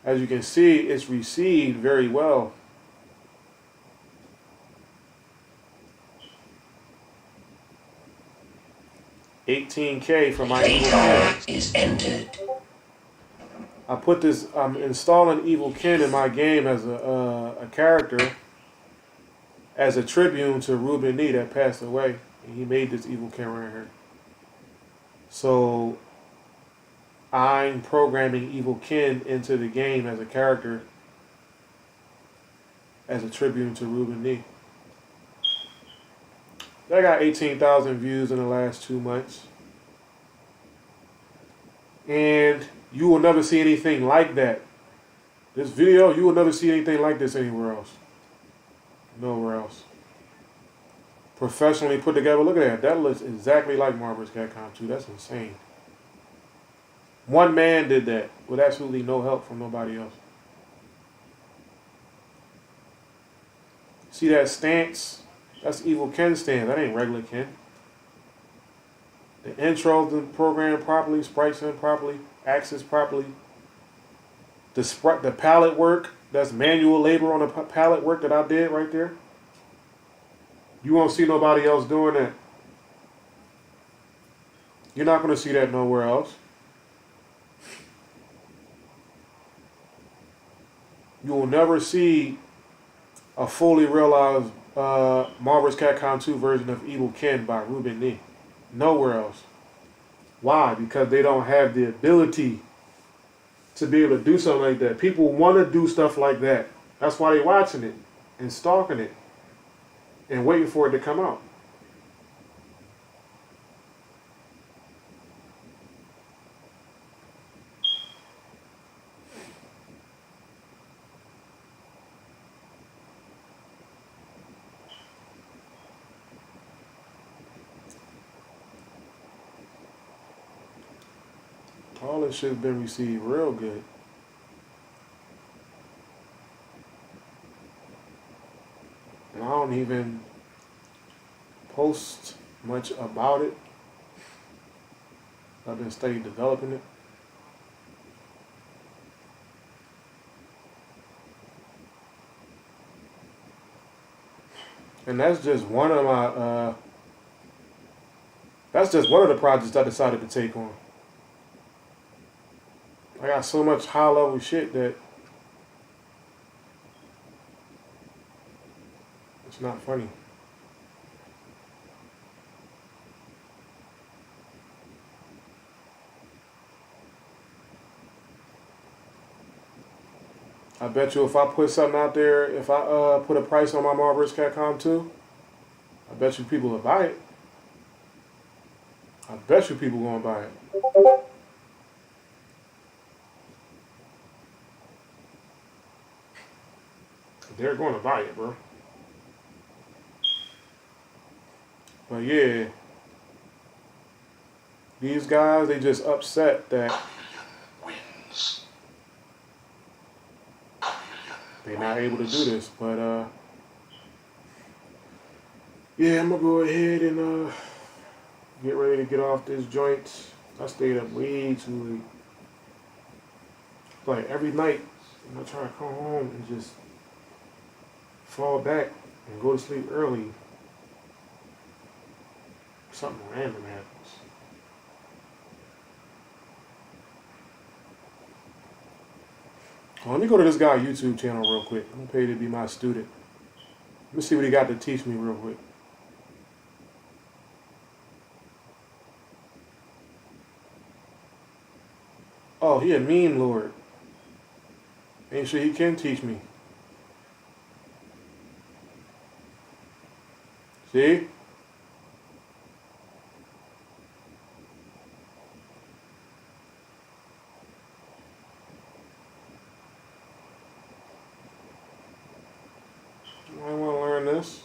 As you can see, it's received very well. $18K for my Evil Ken is ended. I put this. I'm installing Evil Ken in my game as a character, as a tribute to Ruben Nee that passed away, and he made this Evil Ken right here. So I'm programming Evil Ken into the game as a character, as a tribute to Ruben Nee. I got 18,000 views in the last 2 months. And you will never see anything like that. This video, you will never see anything like this anywhere else. Nowhere else. Professionally put together. Look at that. That looks exactly like Marvel vs. Capcom 2. That's insane. One man did that with absolutely no help from nobody else. See that stance? That's Evil Ken's stance. That ain't regular Ken. The intro to the program properly, sprites in properly, axis properly. The palette work, that's manual labor on the palette work that I did right there. You won't see nobody else doing that. You're not going to see that nowhere else. You will never see a fully realized Marvel vs. Capcom 2 version of Evil Ken by Ruben Nee. Nowhere else. Why? Because they don't have the ability to be able to do something like that. People want to do stuff like that. That's why they're watching it and stalking it and waiting for it to come out. All this shit's been received real good. And I don't even post much about it. I've been steady developing it. And that's just one of my that's just one of the projects I decided to take on. I got so much high level shit that it's not funny. I bet you if I put something out there, if I put a price on my Marvel vs. Capcom 2, I bet you people will buy it. I bet you people gonna buy it. They're gonna buy it, bro. But yeah, these guys, they just upset that they're not able to do this. But yeah, I'm gonna go ahead and get ready to get off this joint. I stayed up way too late. Like every night, I try to come home and just fall back and go to sleep early. Something random happens. Well, let me go to this guy's YouTube channel real quick. I'm gonna pay to be my student. Let me see what he got to teach me real quick. Oh, he a meme lord. Ain't sure he can teach me. See? I want to learn this.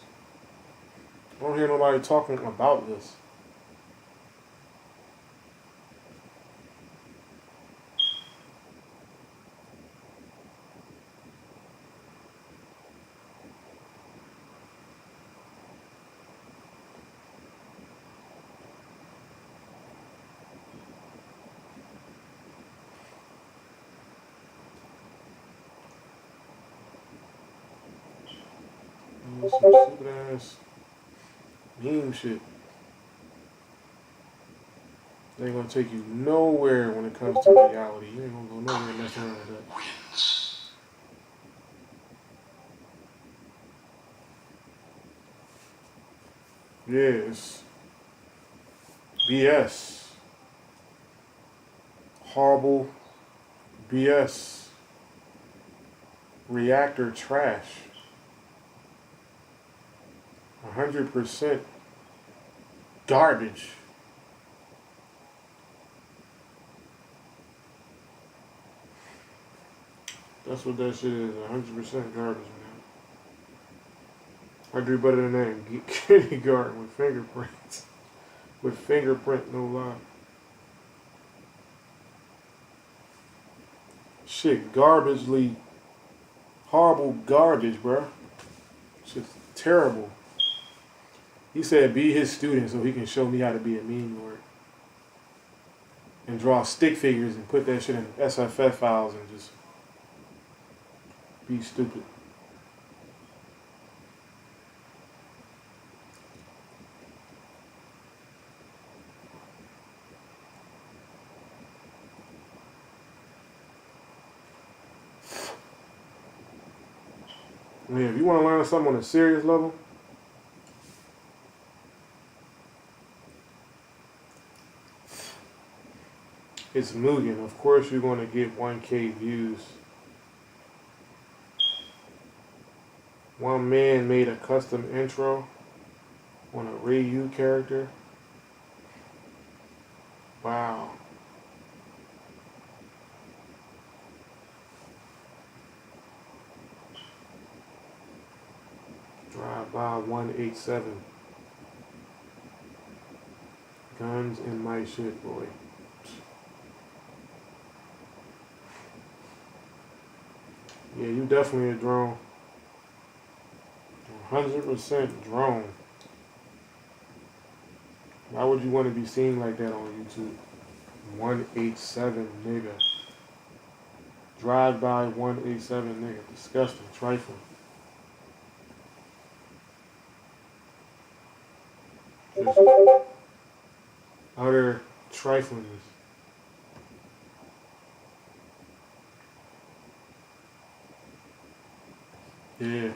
I don't hear nobody talking about this. Some stupid ass meme shit. They ain't gonna take you nowhere when it comes to reality. You ain't gonna go nowhere messing around with that. Yes. BS. Horrible BS. Reactor trash. 100% garbage. That's what that shit is. 100% garbage, man. I do better than that. Kindergarten with fingerprints. With fingerprint, no lie. Shit, garbagely horrible garbage, bro. Shit's terrible. He said be his student so he can show me how to be a meme lord. And draw stick figures and put that shit in SFF files and just be stupid. Yeah, if you want to learn something on a serious level, it's Mugen. Of course, you're going to get 1K views. One man made a custom intro on a Ryu character. Wow. Drive by 187. Guns in my shit, boy. Yeah, you definitely a drone. 100% drone. Why would you want to be seen like that on YouTube? 187 nigga. Drive by 187 nigga. Disgusting. Trifling. Just utter triflingness. Yeah.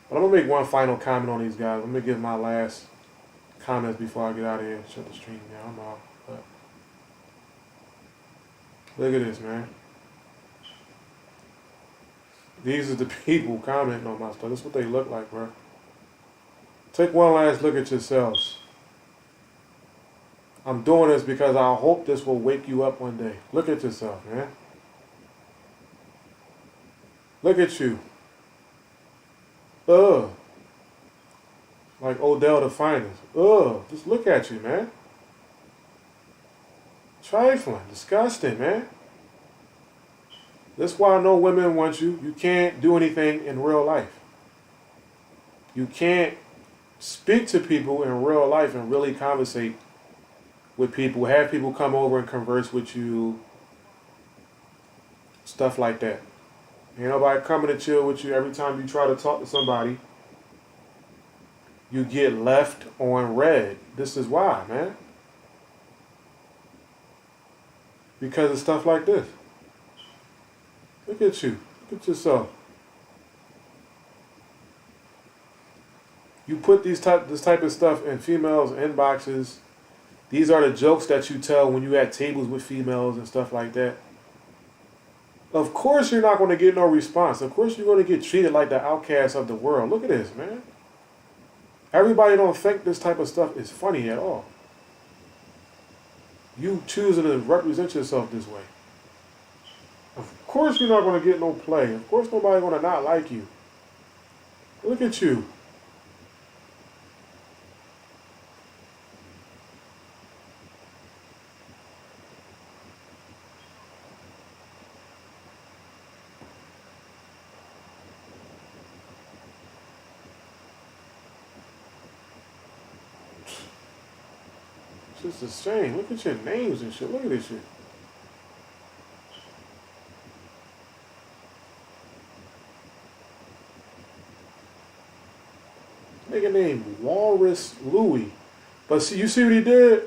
But I'm going to make one final comment on these guys. Let me give my last comments before I get out of here and shut the stream down. I'm out. But look at this, man. These are the people commenting on my stuff. This is what they look like, bro. Take one last look at yourselves. I'm doing this because I hope this will wake you up one day. Look at yourself, man. Look at you. Like Odell the finest. Just look at you, man. Trifling. Disgusting, man. That's why no women want you. You can't do anything in real life. You can't speak to people in real life and really conversate with people. Have people come over and converse with you. Stuff like that. Ain't nobody coming to chill with you. Every time you try to talk to somebody, you get left on red. This is why, man. Because of stuff like this. Look at you. Look at yourself. You put this type of stuff in females' inboxes. These are the jokes that you tell when you at tables with females and stuff like that. Of course you're not going to get no response. Of course you're going to get treated like the outcast of the world. Look at this, man. Everybody don't think this type of stuff is funny at all. You choosing to represent yourself this way. Of course you're not going to get no play. Of course nobody's going to not like you. Look at you. It's just a shame. Look at your names and shit. Look at this shit. Nigga named Walrus Louis. But see, you see what he did?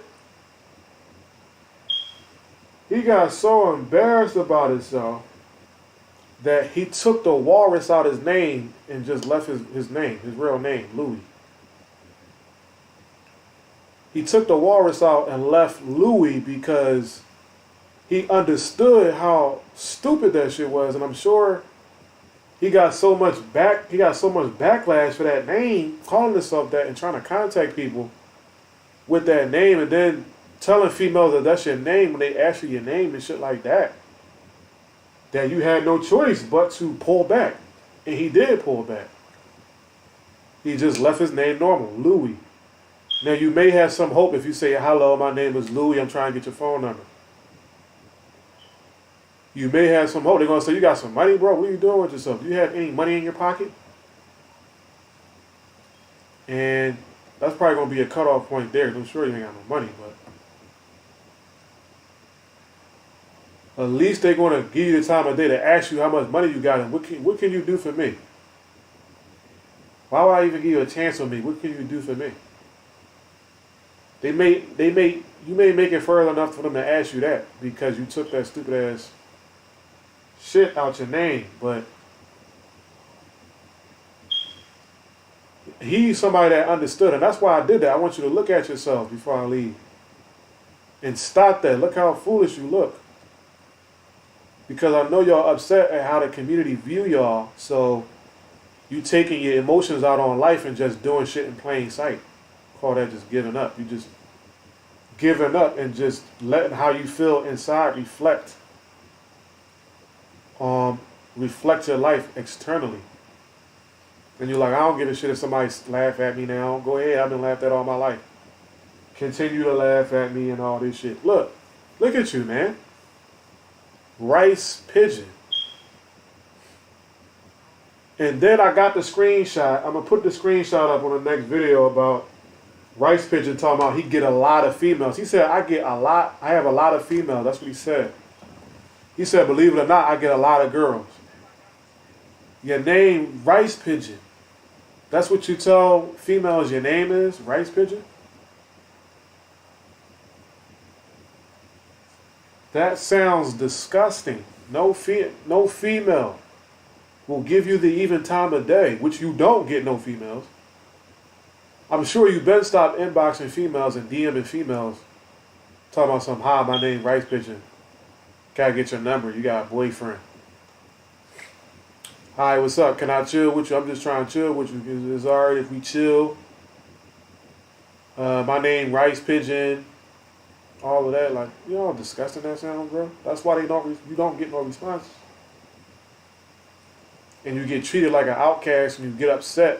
He got so embarrassed about himself that he took the walrus out his name and just left his name, his real name, Louis. He took the walrus out and left Louis because he understood how stupid that shit was, and I'm sure he got so much backlash for that name, calling himself that and trying to contact people with that name, and then telling females that that's your name when they ask you your name and shit like that. That you had no choice but to pull back, and he did pull back. He just left his name normal, Louis. Now, you may have some hope if you say, hello, my name is Louis, I'm trying to get your phone number. You may have some hope. They're going to say, you got some money, bro? What are you doing with yourself? Do you have any money in your pocket? And that's probably going to be a cutoff point there. I'm sure you ain't got no money, but at least they're going to give you the time of day to ask you how much money you got and what can you do for me? Why would I even give you a chance on me? What can you do for me? You may make it further enough for them to ask you that because you took that stupid ass shit out your name, but he's somebody that understood, and that's why I did that. I want you to look at yourself before I leave. And stop that. Look how foolish you look. Because I know y'all upset at how the community view y'all, so you taking your emotions out on life and just doing shit in plain sight. Call that just giving up. You just giving up and just letting how you feel inside reflect your life externally. And you're like, I don't give a shit if somebody laugh at me now. Go ahead, I've been laughed at all my life. Continue to laugh at me and all this shit. Look at you, man. Rice pigeon. And then I got the screenshot. I'm gonna put the screenshot up on the next video about Rice Pigeon talking about he get a lot of females. He said, I have a lot of females. That's what he said. He said, believe it or not, I get a lot of girls. Your name, Rice Pigeon. That's what you tell females your name is? Rice Pigeon? That sounds disgusting. No female will give you the even time of day, which you don't get no females. I'm sure you've been stopped inboxing females and DMing females talking about some, hi, my name Rice Pigeon. Gotta get your number. You got a boyfriend. Hi, what's up? Can I chill with you? I'm just trying to chill with you. It's alright if we chill. My name Rice Pigeon. All of that, like, you know how disgusting that sounds, bro? That's why you don't get no response. And you get treated like an outcast and you get upset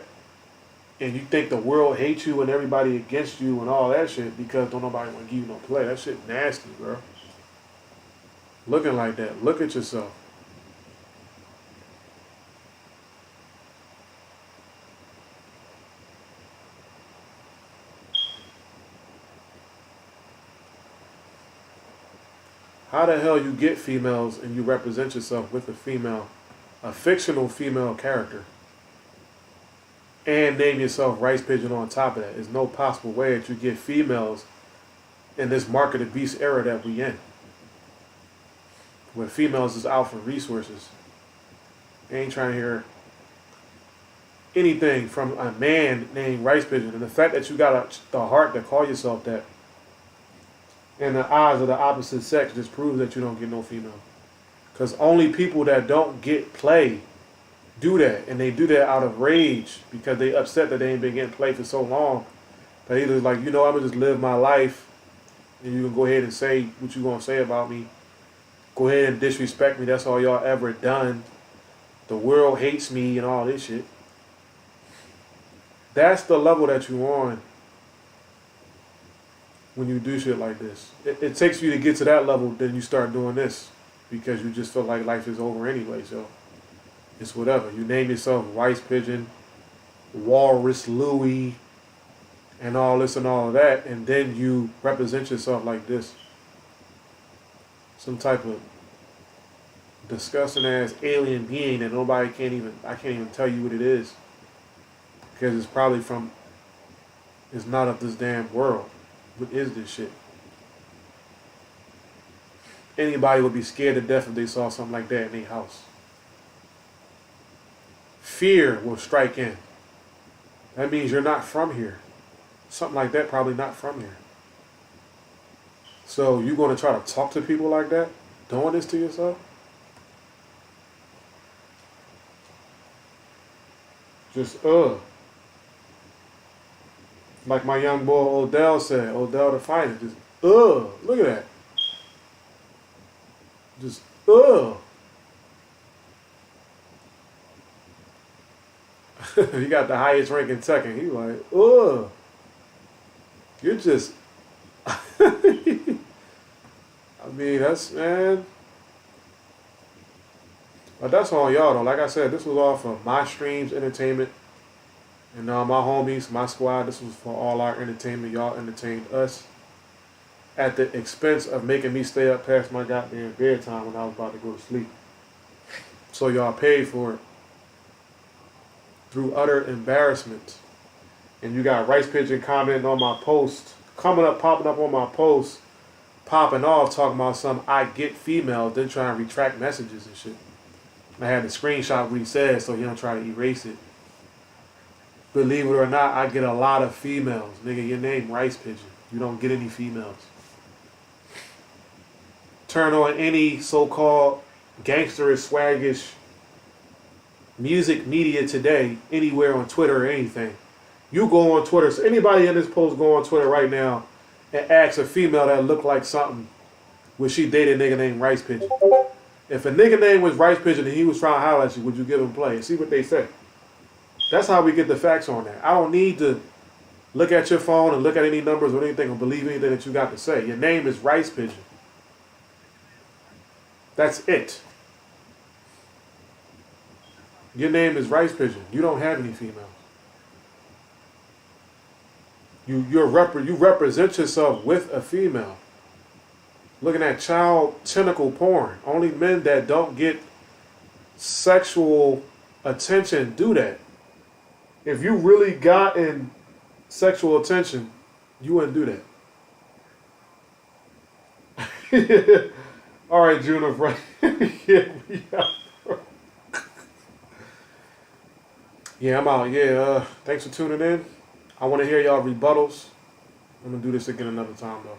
and you think the world hates you and everybody against you and all that shit because don't nobody want to give you no play. That shit nasty, bro. Looking like that. Look at yourself. How the hell you get females and you represent yourself with a female, a fictional female character, and name yourself Rice Pigeon on top of that? There's no possible way that you get females in this market of beast era that we in, where females is out for resources. They ain't trying to hear anything from a man named Rice Pigeon. And the fact that you got the heart to call yourself that in the eyes of the opposite sex just proves that you don't get no female. Because only people that don't get play do that. And they do that out of rage because they upset that they ain't been getting play for so long. That either like, you know, I'm going to just live my life and you can go ahead and say what you going to say about me. Go ahead and disrespect me. That's all y'all ever done. The world hates me and all this shit. That's the level that you on when you do shit like this. It takes you to get to that level, then you start doing this because you just feel like life is over anyway. So it's whatever. You name yourself Rice Pigeon, Walrus Louie, and all this and all of that, and then you represent yourself like this. Some type of disgusting ass alien being that I can't even tell you what it is. Because it's probably it's not of this damn world. What is this shit? Anybody would be scared to death if they saw something like that in their house. Fear will strike in. That means you're not from here. Something like that probably not from here. So you're going to try to talk to people like that? Doing this to yourself? Just, like my young boy Odell said, Odell the fighter, just, look at that. Just, He got the highest rank in Tekken. He like, You're just, I mean, man. But that's on y'all though. Like I said, this was all for my streams entertainment. And my homies, my squad, this was for all our entertainment. Y'all entertained us at the expense of making me stay up past my goddamn bedtime when I was about to go to sleep. So y'all paid for it through utter embarrassment. And you got Rice Pigeon commenting on my post, popping up on my post, popping off, talking about some I get females, then trying to retract messages and shit. I had the screenshot what he said so he don't try to erase it. believe it or not, I get a lot of females. Nigga, your name Rice Pigeon. You don't get any females. Turn on any so-called gangsterish, swaggish music media today, anywhere on Twitter or anything. You go on Twitter. So anybody in this post go on Twitter right now and ask a female that look like something, would she date a nigga named Rice Pigeon? If a nigga name was Rice Pigeon and he was trying to holler at you, would you give him play? And see what they say. That's how we get the facts on that. I don't need to look at your phone and look at any numbers or anything or believe anything that you got to say. Your name is Rice Pigeon. That's it. Your name is Rice Pigeon. You don't have any females. You represent yourself with a female. Looking at child tentacle porn. Only men that don't get sexual attention do that. If you really gotten sexual attention, you wouldn't do that. All right, Juniper. Yeah, we out. Yeah, I'm out. Yeah, thanks for tuning in. I want to hear y'all rebuttals. I'm going to do this again another time, though.